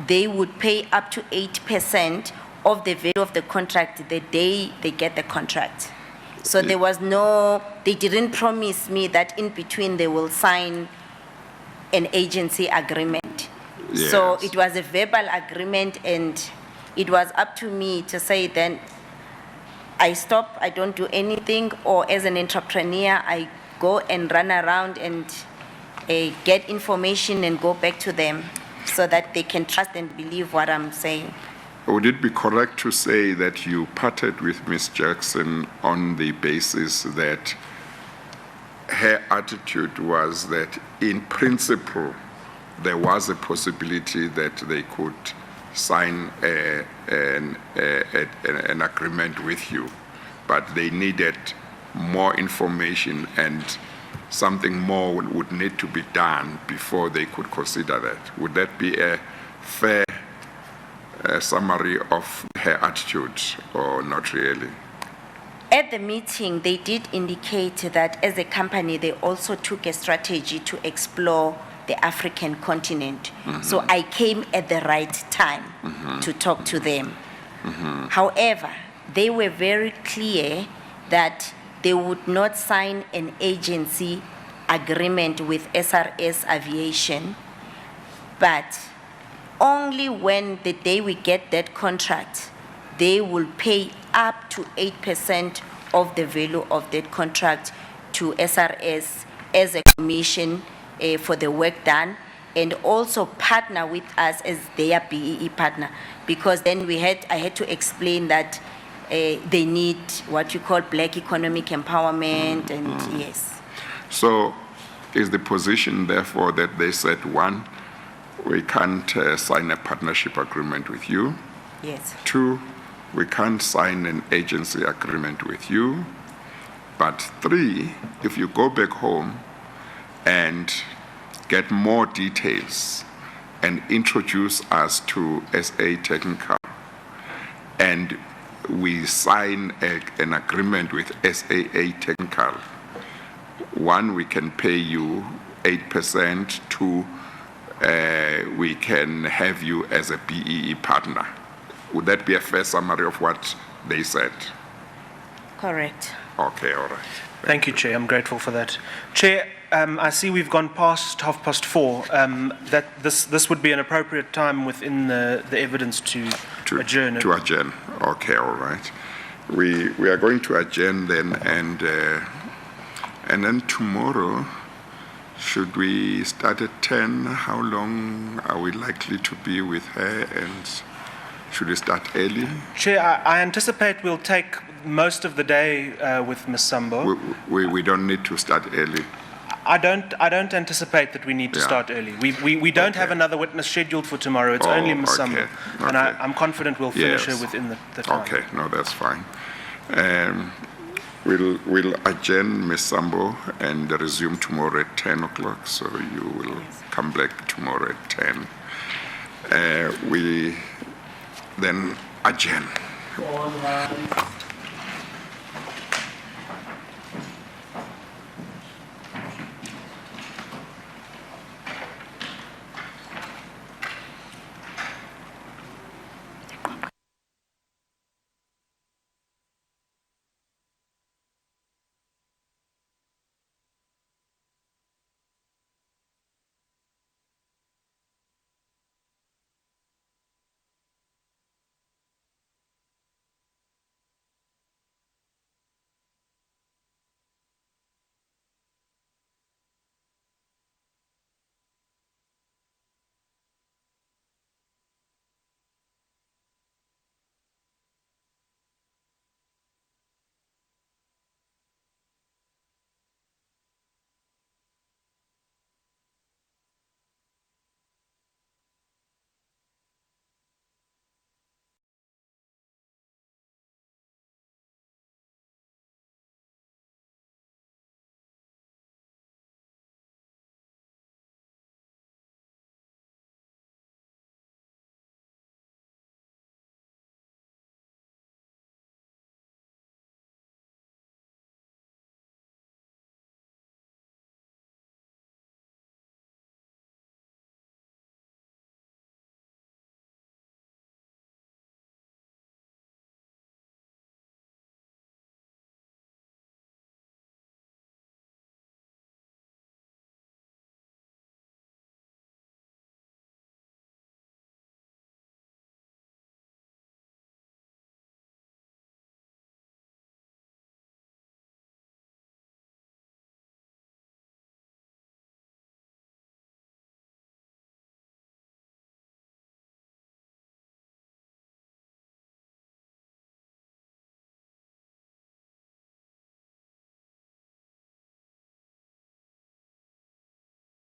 they would pay up to 8% of the value of the contract the day they get the contract. So there was they didn't promise me that in between they will sign an agency agreement. Yes. So it was a verbal agreement, and it was up to me to say then I stop, I don't do anything, or as an entrepreneur, I go and run around and get information and go back to them so that they can trust and believe what I'm saying. Would it be correct to say that you parted with Ms. Jackson on the basis that her attitude was that in principle there was a possibility that they could sign an agreement with you, but they needed more information and something more would need to be done before they could consider that? Would that be a fair summary of her attitude, or not really? At the meeting, they did indicate that as a company, they also took a strategy to explore the African continent. Mm-hmm. So I came at the right time to talk to them. Mm-hmm. However, they were very clear that they would not sign an agency agreement with SRS Aviation, but only when the day we get that contract, they will pay up to 8% of the value of that contract to SRS as a commission for the work done, and also partner with us as their BEE partner, because then I had to explain that they need what you call black economic empowerment, and yes. So is the position therefore that they said, one, we can't sign a partnership agreement with you. Yes. Two, we can't sign an agency agreement with you. But three, if you go back home and get more details and introduce us to SA Technical, and we sign an agreement with SAA Technical, one, we can pay you 8%, two, we can have you as a BEE partner. Would that be a fair summary of what they said? Correct. Okay, all right. Thank you, Chair. I'm grateful for that. Chair, I see we've gone past 4:30. That this would be an appropriate time within the evidence to adjourn it. To adjourn. Okay, all right. We are going to adjourn then, and then tomorrow, should we start at 10? How long are we likely to be with her, and should we start early? Chair, I anticipate we'll take most of the day with Ms. Sambo. We don't need to start early. I don't anticipate that we need to start early. We don't have another witness scheduled for tomorrow. It's only Ms. Sambo. And I'm confident we'll finish her within the time. Okay, no, that's fine. We'll adjourn Ms. Sambo and resume tomorrow at 10 o'clock, so you will come back tomorrow at 10. We then adjourn. All rise.